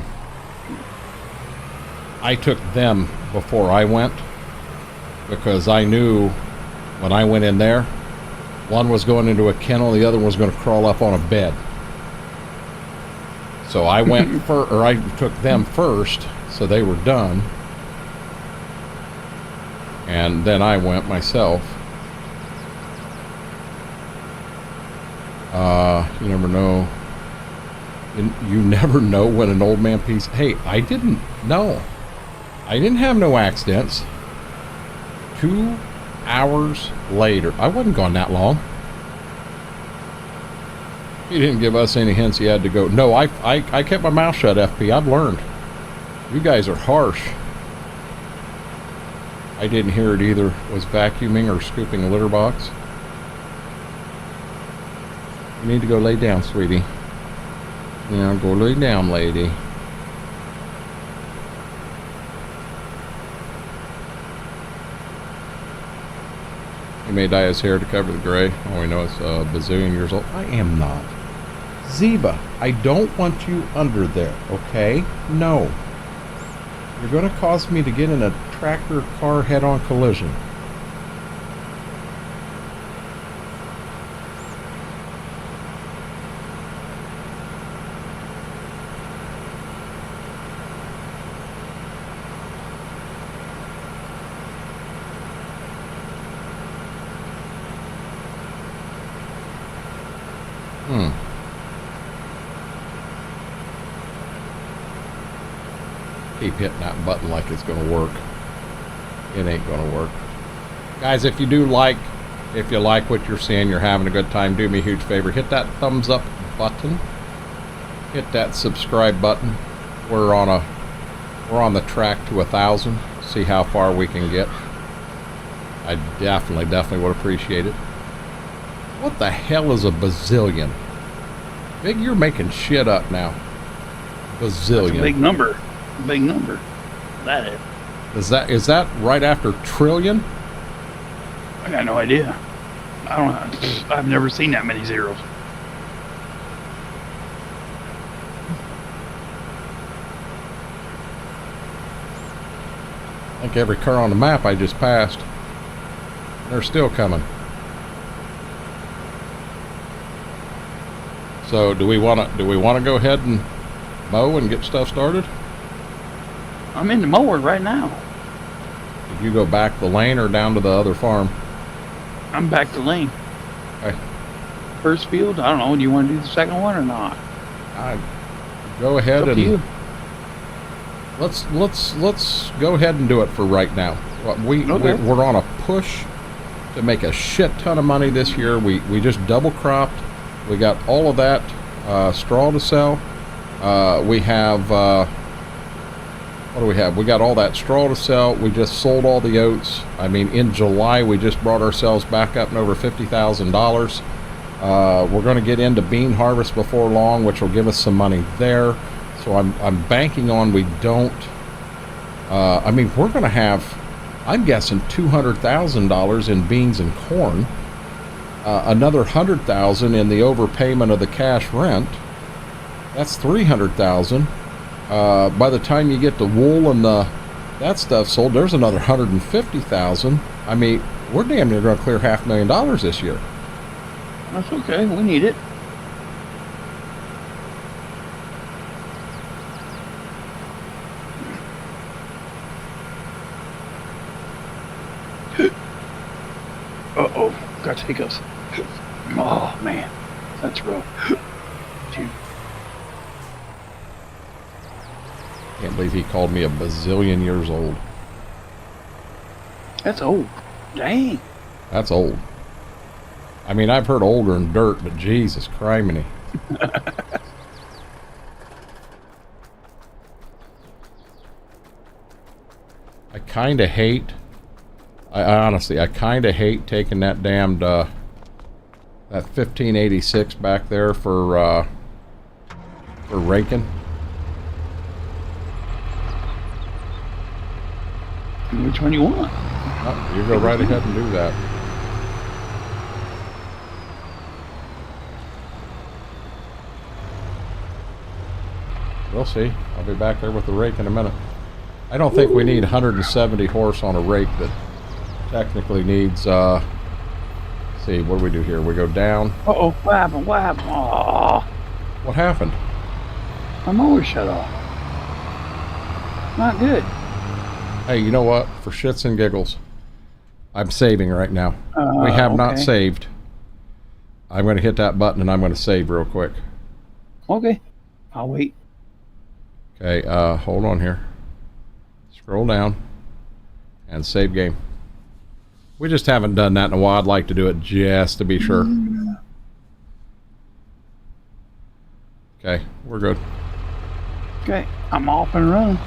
took them before I went because I knew when I went in there, one was going into a kennel, the other one was going to crawl up on a bed. So I went I took them first, so they were done. And then I went myself. You never know. You never know when an old man piece. Hey, I didn't know. I didn't have no accidents. 2 hours later. I wasn't gone that long. He didn't give us any hints he had to go. No, I kept my mouth shut, FP. I've learned. You guys are harsh. I didn't hear it either. Was vacuuming or scooping a litter box. You need to go lay down, sweetie. Yeah, go lay down, lady. He may dye his hair to cover the gray. Oh, we know it's a bazillion years old. I am not. Ziba, I don't want you under there, okay? No. You're going to cause me to get in a tractor car head-on collision. Keep hitting that button like it's going to work. It ain't going to work. Guys, if you like what you're seeing, you're having a good time, do me a huge favor. Hit that thumbs up button. Hit that subscribe button. We're on the track to 1,000. See how far we can get. I definitely would appreciate it. What the hell is a bazillion? Big, you're making shit up now. Bazillion. That's a big number. Big number. That is. Is that right after trillion? I got no idea. I don't know. I've never seen that many zeros. I think every car on the map I just passed. They're still coming. So do we want to go ahead and mow and get stuff started? I'm in the mower right now. Did you go back the lane or down to the other farm? I'm back to lane. Okay. First field, I don't know. Do you want to do the second one or not? Go ahead and you. let's go ahead and do it for right now. We're on a push to make a shit ton of money this year. We just double cropped. We got all of that straw to sell. We have what do we have? We got all that straw to sell. We just sold all the oats. I mean, in July we just brought ourselves back up and over $50,000. We're going to get into bean harvest before long, which will give us some money there. So I'm banking on we don't. I mean, we're going to have, I'm guessing, $200,000 in beans and corn. Another $100,000 in the overpayment of the cash rent. That's $300,000. By the time you get the wool and that stuff sold, there's another $150,000. I mean, we're damn near going to clear $500,000 this year. That's okay. We need it. Uh-oh. Got hiccups. Oh, man. That's rough. Dude. Can't believe he called me a bazillion years old. That's old. Dang. That's old. I mean, I've heard older than dirt, but Jesus criminy. I kind of hate, honestly, I kind of hate taking that damned, that 1586 back there for raking. Which one you want? Oh, you go right ahead and do that. We'll see. I'll be back there with the rake in a minute. I don't think we need 170 horse on a rake that technically needs, see, what do we do here? We go down. Uh-oh, what happened? What happened? Oh, What happened? my mower shut off. Not good. Hey, you know what? For shits and giggles, I'm saving right now. We have not saved. I'm going to hit that button and I'm going to save real quick. Okay. I'll wait. Okay, hold on here. Scroll down and save game. We just haven't done that in a while. I'd like to do it just to be sure. Okay, we're good. Okay, I'm off and running.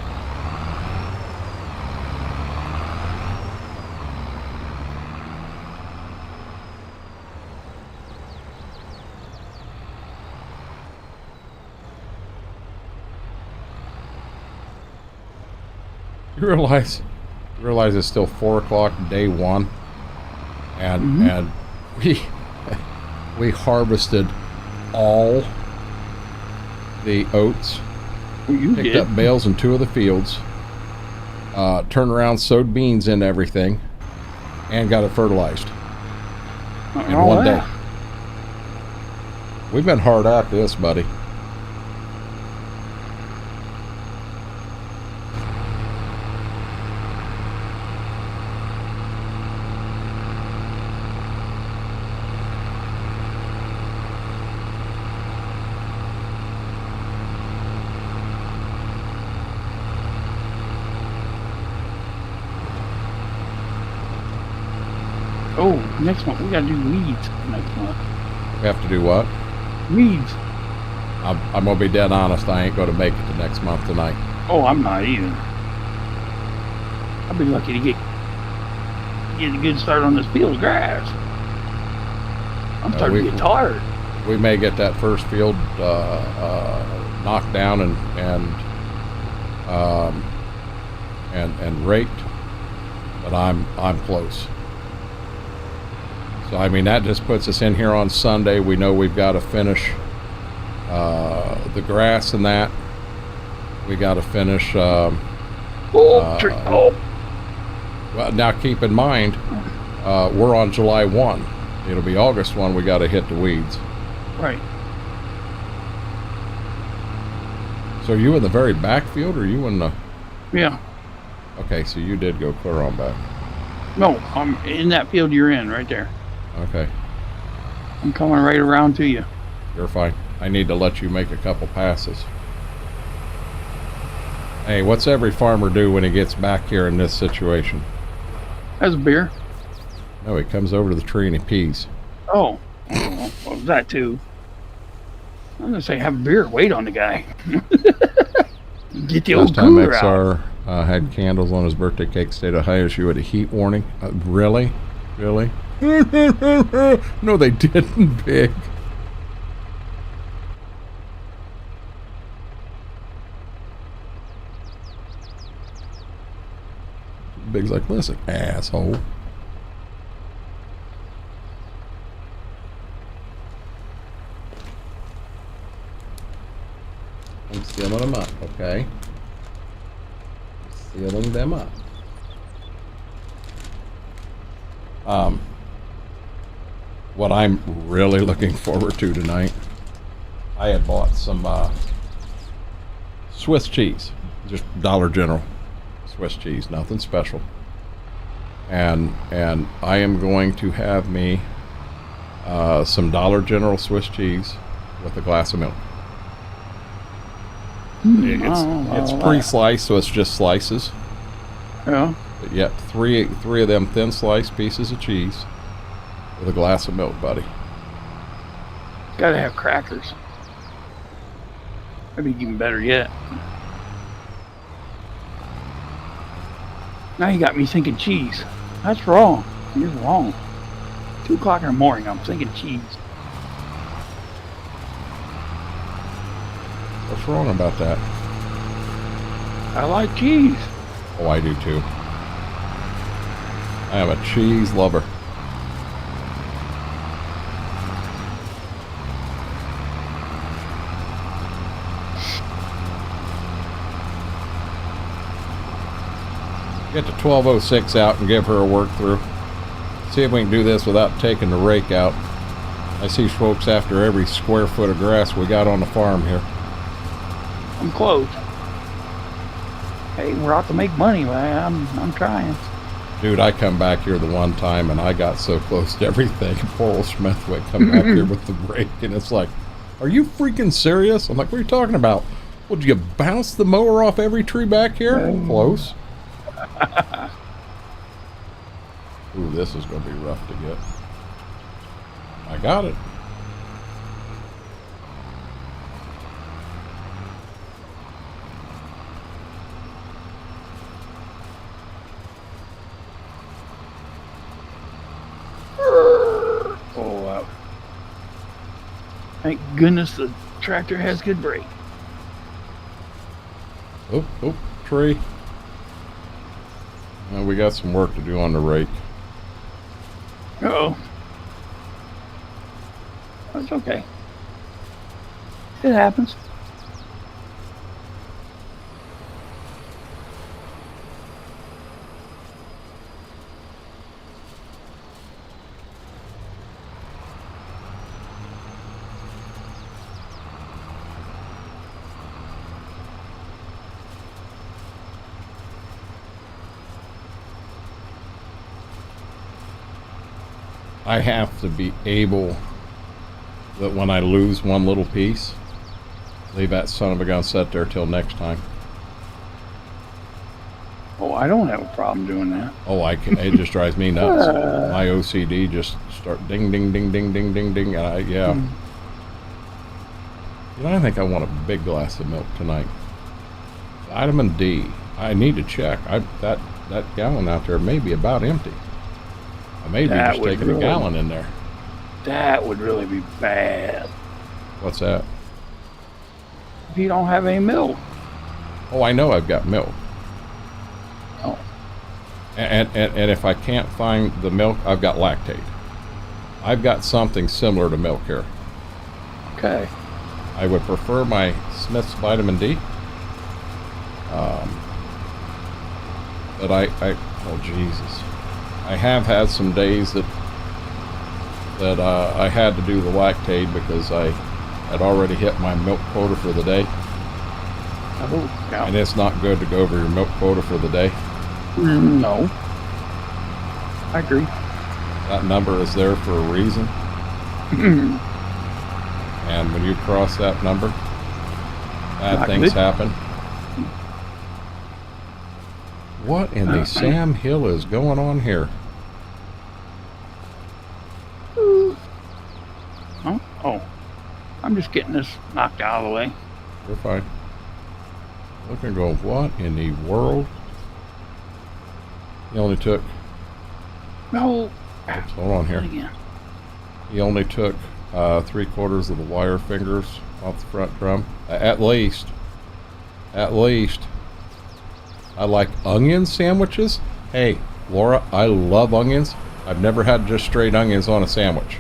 You realize it's still 4 o'clock day one, and we harvested all the oats. Well, you picked up bales in 2 of the fields, turned around, sowed beans into everything, and got it fertilized in one day. We've been hard at this, buddy. Oh, next month we gotta do weeds next month. We have to do what? Weeds. I'm gonna be dead honest. I ain't gonna make it to next month tonight. Oh, I'm not either. I'll be lucky to get a good start on this field's grass. I'm starting to get tired. We may get that first field knocked down and raked, but I'm close. So I mean, that just puts us in here on Sunday. We know we've got to finish the grass and that. We got to finish. Well, now keep in mind, we're on July 1. It'll be August 1. We got to hit the weeds. Right. So are you in the very back field, or are you in the? Yeah. Okay, so you did go clear on back. No, I'm in that field you're in, right there. Okay. I'm coming right around to you. You're fine. I need to let you make a couple passes. Hey, what's every farmer do when he gets back here in this situation? That's a beer. No, he comes over to the tree and he pees. Oh, well, that too. I'm gonna say have a beer. Wait on the guy. Get the old Last time cooler out. XR had candles on his birthday cake, state of Ohio, she had a heat warning. Really? Really? No, they didn't, Big. Big's like, listen, asshole. I'm sealing them up, okay? Sealing them up. What I'm really looking forward to tonight, I had bought some Swiss cheese, just Dollar General Swiss cheese, nothing special. And I am going to have me some Dollar General Swiss cheese with a glass of milk. It's pre-sliced, so it's just slices. Yeah. But yep, three of them thin sliced pieces of cheese with a glass of milk, buddy. Gotta have crackers. That'd be even better yet. Now you got me thinking cheese. That's wrong. You're wrong. 2 o'clock in the morning, I'm thinking cheese. What's wrong about that? I like cheese. Oh, I do too. I am a cheese lover. Get the 1206 out and give her a work through. See if we can do this without taking the rake out. I see folks after every square foot of grass we got on the farm here. I'm close. Hey, we're out to make money, man. I'm trying. Dude, I come back here the one time and I got so close to everything. Poor old Smithwick come back here with the rake and it's like, are you freaking serious? I'm like, what are you talking about? Would you bounce the mower off every tree back here? Close. Ooh, this is going to be rough to get. I got it. Oh, wow. Thank goodness the tractor has good brake. Oh, tree. We got some work to do on the rake. Uh-oh. That's okay. It happens. I have to be able that when I lose one little piece, leave that son of a gun set there till next time. Oh, I don't have a problem doing that. Oh, I can. It just drives me nuts. My OCD just start ding, ding, ding, ding, ding, ding, ding. And yeah. You know, I think I want a big glass of milk tonight. Vitamin D. I need to check. That gallon out there may be about empty. I may be just taking a gallon in there. That would really be bad. What's that? If you don't have any milk. Oh, I know I've got milk. Oh. And if I can't find the milk, I've got lactate. I've got something similar to milk here. Okay. I would prefer my Smith's vitamin D. But oh Jesus. I have had some days that I had to do the lactate because I had already hit my milk quota for the day. Oh, yeah. And it's not good to go over your milk quota for the day. No. I agree. That number is there for a reason. And when you cross that number, bad things happen. What in the Sam Hill is going on here? Oh, I'm just getting this knocked out of the way. You're fine. Looking and going, what in the world? He only took... No. Oops, hold on here. Again. He only took 3/4 of the wire fingers off the front drum. At least. I like onion sandwiches. Hey, Laura, I love onions. I've never had just straight onions on a sandwich.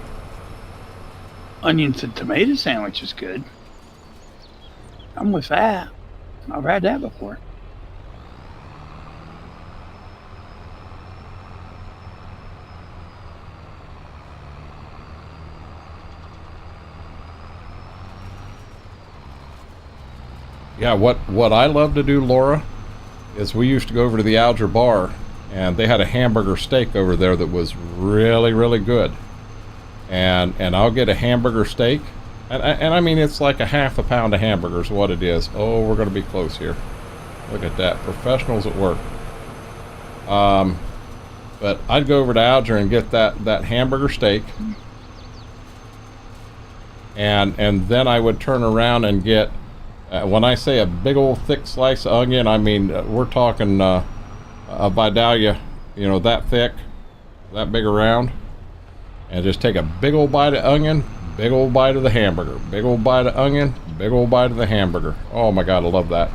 Onions and tomato sandwich is good. I'm with that. I've had that before. Yeah, what I love to do, Laura, is we used to go over to the Alger bar, and they had a hamburger steak over there that was really, really good. And I'll get a hamburger steak, and I mean, it's like a half a pound of hamburgers, what it is. Oh, we're going to be close here. Look at that, professionals at work. But I'd go over to Alger and get that hamburger steak, and then I would turn around and get, when I say a big old thick slice of onion, I mean, we're talking a Vidalia, you know, that thick, that big around. And just take a big old bite of onion, big old bite of the hamburger, big old bite of onion, big old bite of the hamburger. Oh my God, I love that.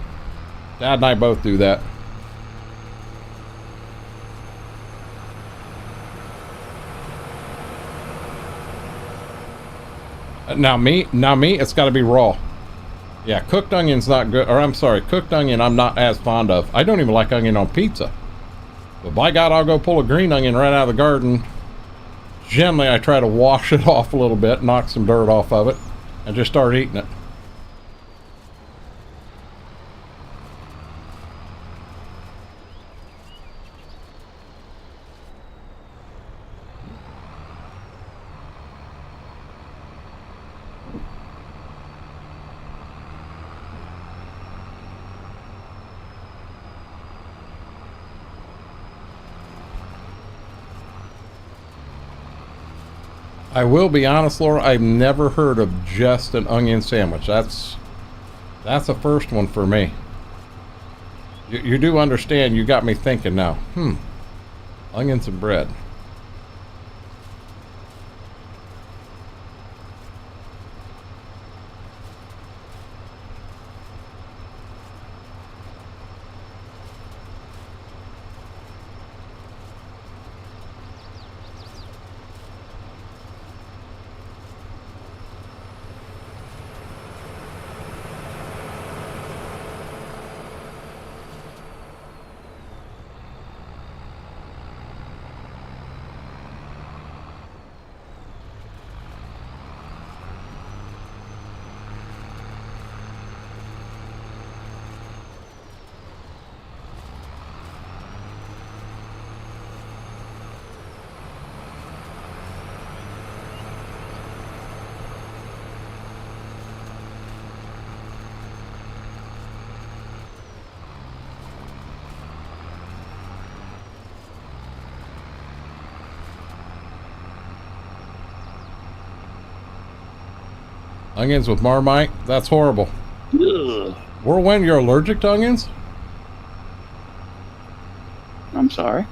Dad and I both do that. Now me, it's got to be raw. Yeah, cooked onion's not good, or I'm sorry, cooked onion I'm not as fond of. I don't even like onion on pizza. But by God, I'll go pull a green onion right out of the garden. Generally, I try to wash it off a little bit, knock some dirt off of it, and just start eating it. I will be honest, Laura, I've never heard of just an onion sandwich. That's a first one for me. You do understand, you got me thinking now. Onions and bread. Onions with Marmite? That's horrible. Ugh. Whirlwind, you're allergic to onions? I'm sorry.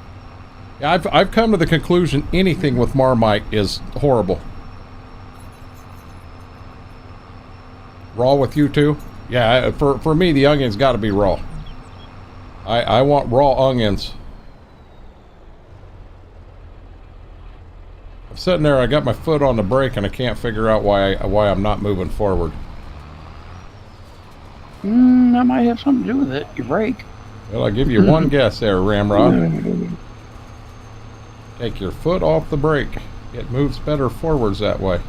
Yeah, I've come to the conclusion anything with Marmite is horrible. Raw with you too? Yeah, for me, the onion's got to be raw. I want raw onions. I'm sitting there, I got my foot on the brake, and I can't figure out why I'm not moving forward. That might have something to do with it. Your brake. Well, I'll give you one guess there, Ramrod. Take your foot off the brake. It moves better forwards that way.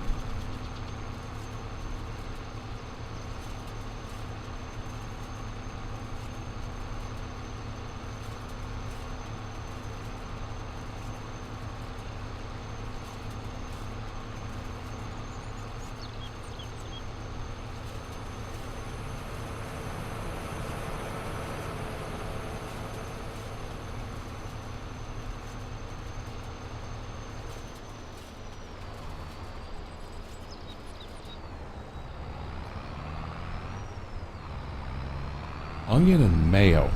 Onion and mayo.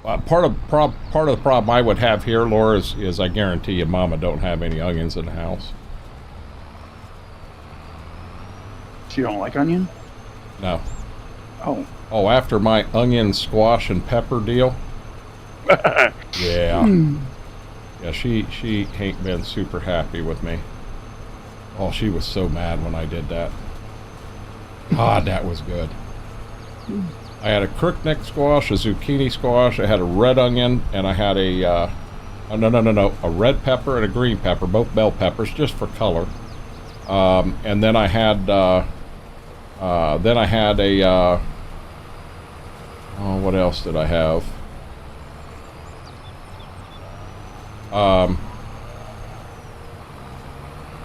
Part of the problem I would have here, Laura, is I guarantee you Mama don't have any onions in the house. So you don't like onion? No. Oh. Oh, after my onion, squash, and pepper deal? Yeah. Yeah, she ain't been super happy with me. Oh, she was so mad when I did that. God, that was good. I had a crookneck squash, a zucchini squash, I had a red onion, and I had a, a red pepper and a green pepper, both bell peppers, just for color. And then I had, oh, what else did I have?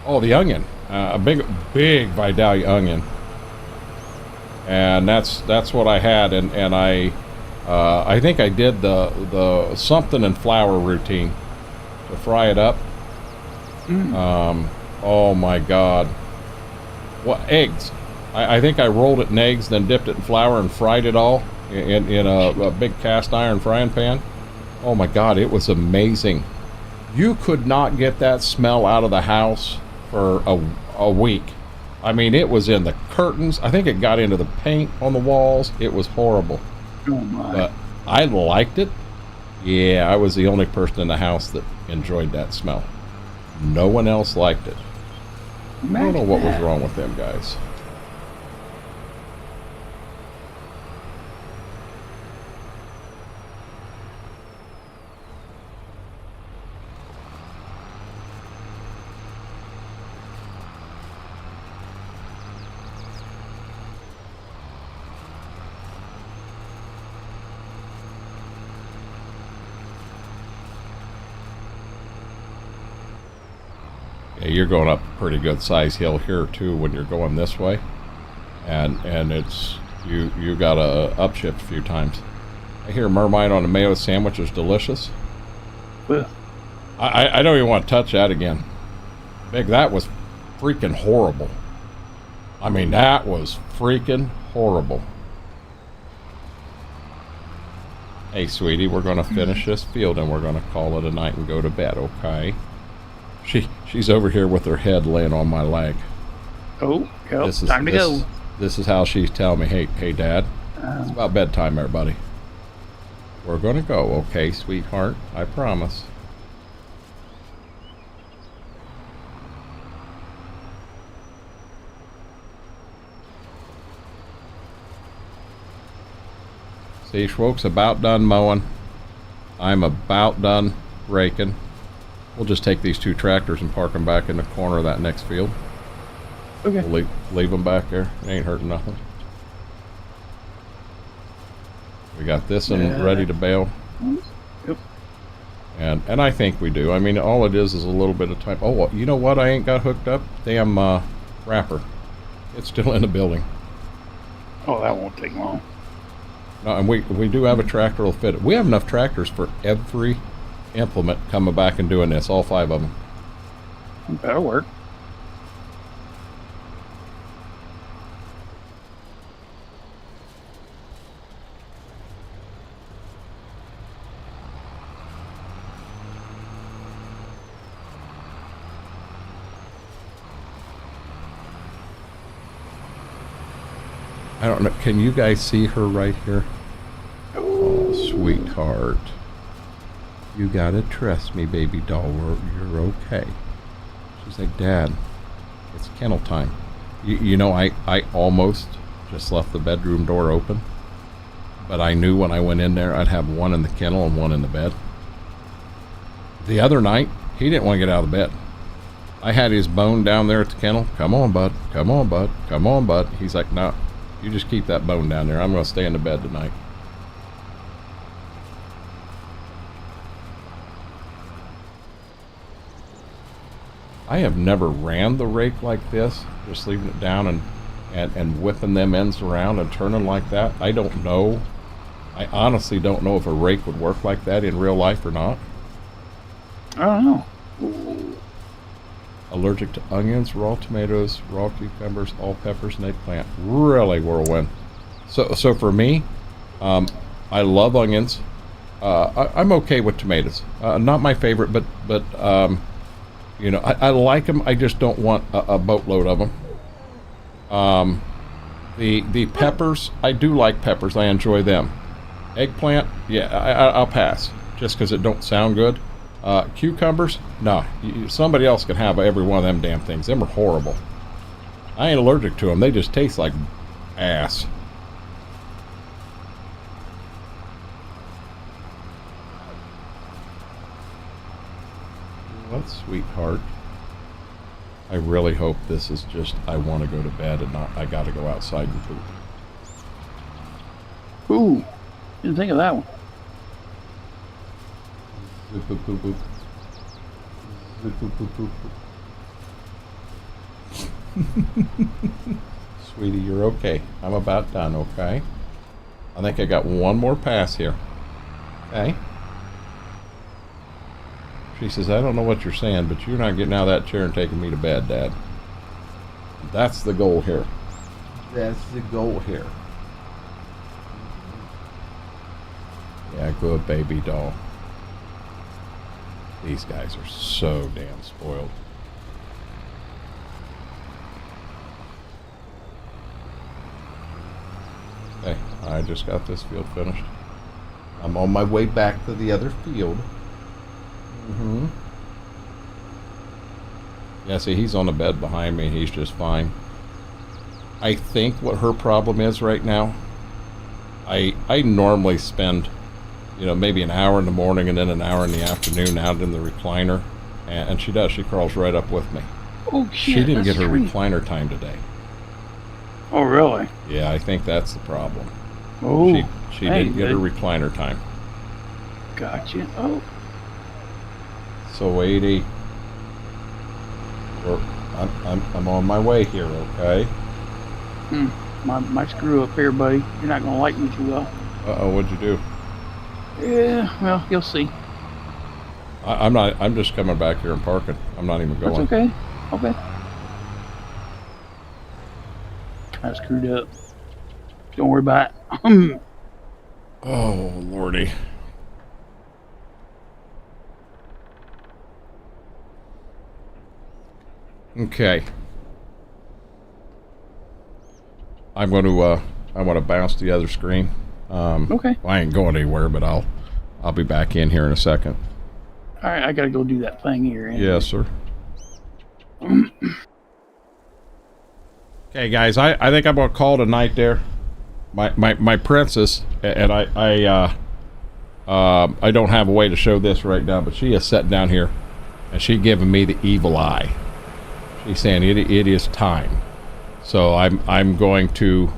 Oh, the onion, a big Vidalia onion. And that's what I had, and I think I did the something in flour routine to fry it up. Oh my God! What eggs? I think I rolled it in eggs, then dipped it in flour and fried it all in a big cast iron frying pan. Oh my God! It was amazing. You could not get that smell out of the house for a week. I mean, it was in the curtains. I think it got into the paint on the walls. It was horrible. Oh my. But I liked it. Yeah, I was the only person in the house that enjoyed that smell. No one else liked it. I don't know what was wrong with them guys. Yeah, you're going up a pretty good size hill here too when you're going this way, and it's you got to upshift a few times. I hear Mermite on a mayo sandwich is delicious. Well, I don't even want to touch that again. Big, that was freaking horrible. I mean, that was freaking horrible. Hey, sweetie, we're going to finish this field and we're going to call it a night and go to bed, okay? She's over here with her head laying on my leg. Oh, yep, time to go. This is how she's telling me, hey, Dad, it's about bedtime, everybody. We're going to go, okay, sweetheart? I promise. See, Schwoke's about done mowing. I'm about done raking. We'll just take these two tractors and park them back in the corner of that next field. Okay. We'll leave them back there. It ain't hurting nothing. We got this one ready to bale. Yep. And I think we do. I mean, all it is a little bit of time. Oh, well, you know what? I ain't got hooked up. Damn wrapper. It's still in the building. Oh, that won't take long. No, and we do have a tractor that'll fit it. We have enough tractors for every implement coming back and doing this, all 5 of them. That'll work. I don't know, can you guys see her right here? Oh, sweetheart. You gotta trust me, baby doll. You're okay. She's like, Dad, it's kennel time. You know, I almost just left the bedroom door open, but I knew when I went in there I'd have one in the kennel and one in the bed. The other night, he didn't want to get out of the bed. I had his bone down there at the kennel. Come on, bud. Come on, bud. Come on, bud. He's like, no, you just keep that bone down there. I'm going to stay in the bed tonight. I have never ran the rake like this, just leaving it down and whipping them ends around and turning like that. I don't know. I honestly don't know if a rake would work like that in real life or not. I don't know. Allergic to onions, raw tomatoes, raw cucumbers, all peppers, and eggplant. Really whirlwind. So for me, I love onions. I'm okay with tomatoes. Not my favorite, but you know, I like them. I just don't want a boatload of them. The peppers, I do like peppers. I enjoy them. Eggplant, yeah, I'll pass just because it don't sound good. Cucumbers, no. Somebody else can have every one of them damn things. Them are horrible. I ain't allergic to them. They just taste like ass. What, sweetheart? I really hope this is just I want to go to bed and not I got to go outside and poop. Ooh, didn't think of that one. Zoop, boop, boop, boop. Zoop, boop, boop, boop, boop. Sweetie, you're okay. I'm about done, okay? I think I got one more pass here. Okay? She says, I don't know what you're saying, but you're not getting out of that chair and taking me to bed, Dad. That's the goal here. That's the goal here. Yeah, good baby doll. These guys are so damn spoiled. Hey, I just got this field finished. I'm on my way back to the other field. Mm-hmm. Yeah, see, he's on the bed behind me. He's just fine. I think what her problem is right now, I normally spend, you know, maybe an hour in the morning and then an hour in the afternoon out in the recliner. And she does. She crawls right up with me. Oh, shit. She didn't get her true. recliner time today. Oh, really? Yeah, I think that's the problem. Oh, she didn't get her recliner time. Gotcha. Oh. So 80. I'm on my way here, okay? My screw up here, buddy. You're not gonna like me too well. Uh-oh, what'd you do? Yeah, well, you'll see. I'm not. I'm just coming back here and parking. I'm not even going. That's okay. Okay. I screwed up. Don't worry about it. Oh, Lordy. Okay. I want to bounce the other screen. Okay. Well, I ain't going anywhere, but I'll be back in here in a second. All right, I gotta go do that thing here. Yes, sir. Okay, guys, I think I'm gonna call it a night there. My princess, and I don't have a way to show this right now, but she is sitting down here, and she giving me the evil eye. She's saying it is time. So I'm going to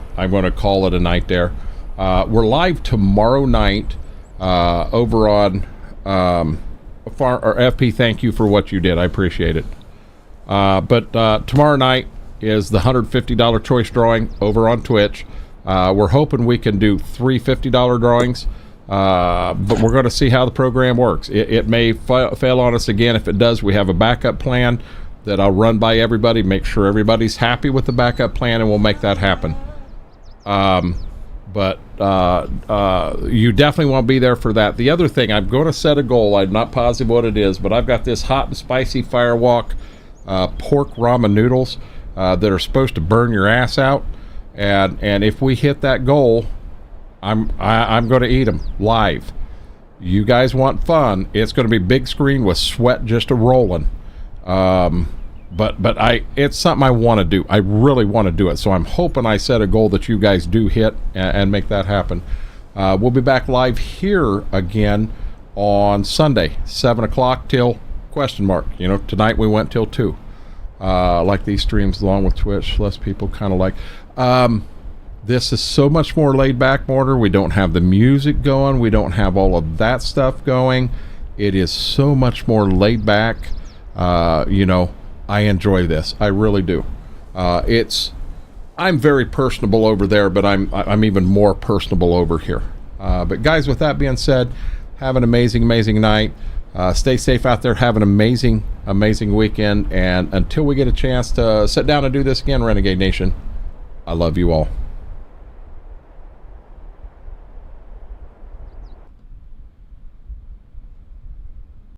call it a night there. We're live tomorrow night over on FP. Thank you for what you did. I appreciate it. But tomorrow night is the $150 choice drawing over on Twitch. We're hoping we can do 3 $50 drawings, but we're going to see how the program works. It may fail on us again. If it does, we have a backup plan that I'll run by everybody, make sure everybody's happy with the backup plan, and we'll make that happen. But you definitely want to be there for that. The other thing, I'm going to set a goal. I'm not positive what it is, but I've got this hot and spicy Firewalk pork ramen noodles that are supposed to burn your ass out. And if we hit that goal, I'm going to eat them live. You guys want fun? It's going to be big screen with sweat just a rolling. But it's something I want to do. I really want to do it. So I'm hoping I set a goal that you guys do hit and make that happen. We'll be back live here again on Sunday, 7 o'clock till ? You know, tonight we went till 2. Like these streams along with Twitch, less people kind of like. This is so much more laid back, Mortar. We don't have the music going. We don't have all of that stuff going. It is so much more laid back. You know, I enjoy this. I really do. I'm very personable over there, but I'm even more personable over here. But guys, with that being said, have an amazing night. Stay safe out there. Have an amazing weekend. And until we get a chance to sit down and do this again, Renegade Nation, I love you all.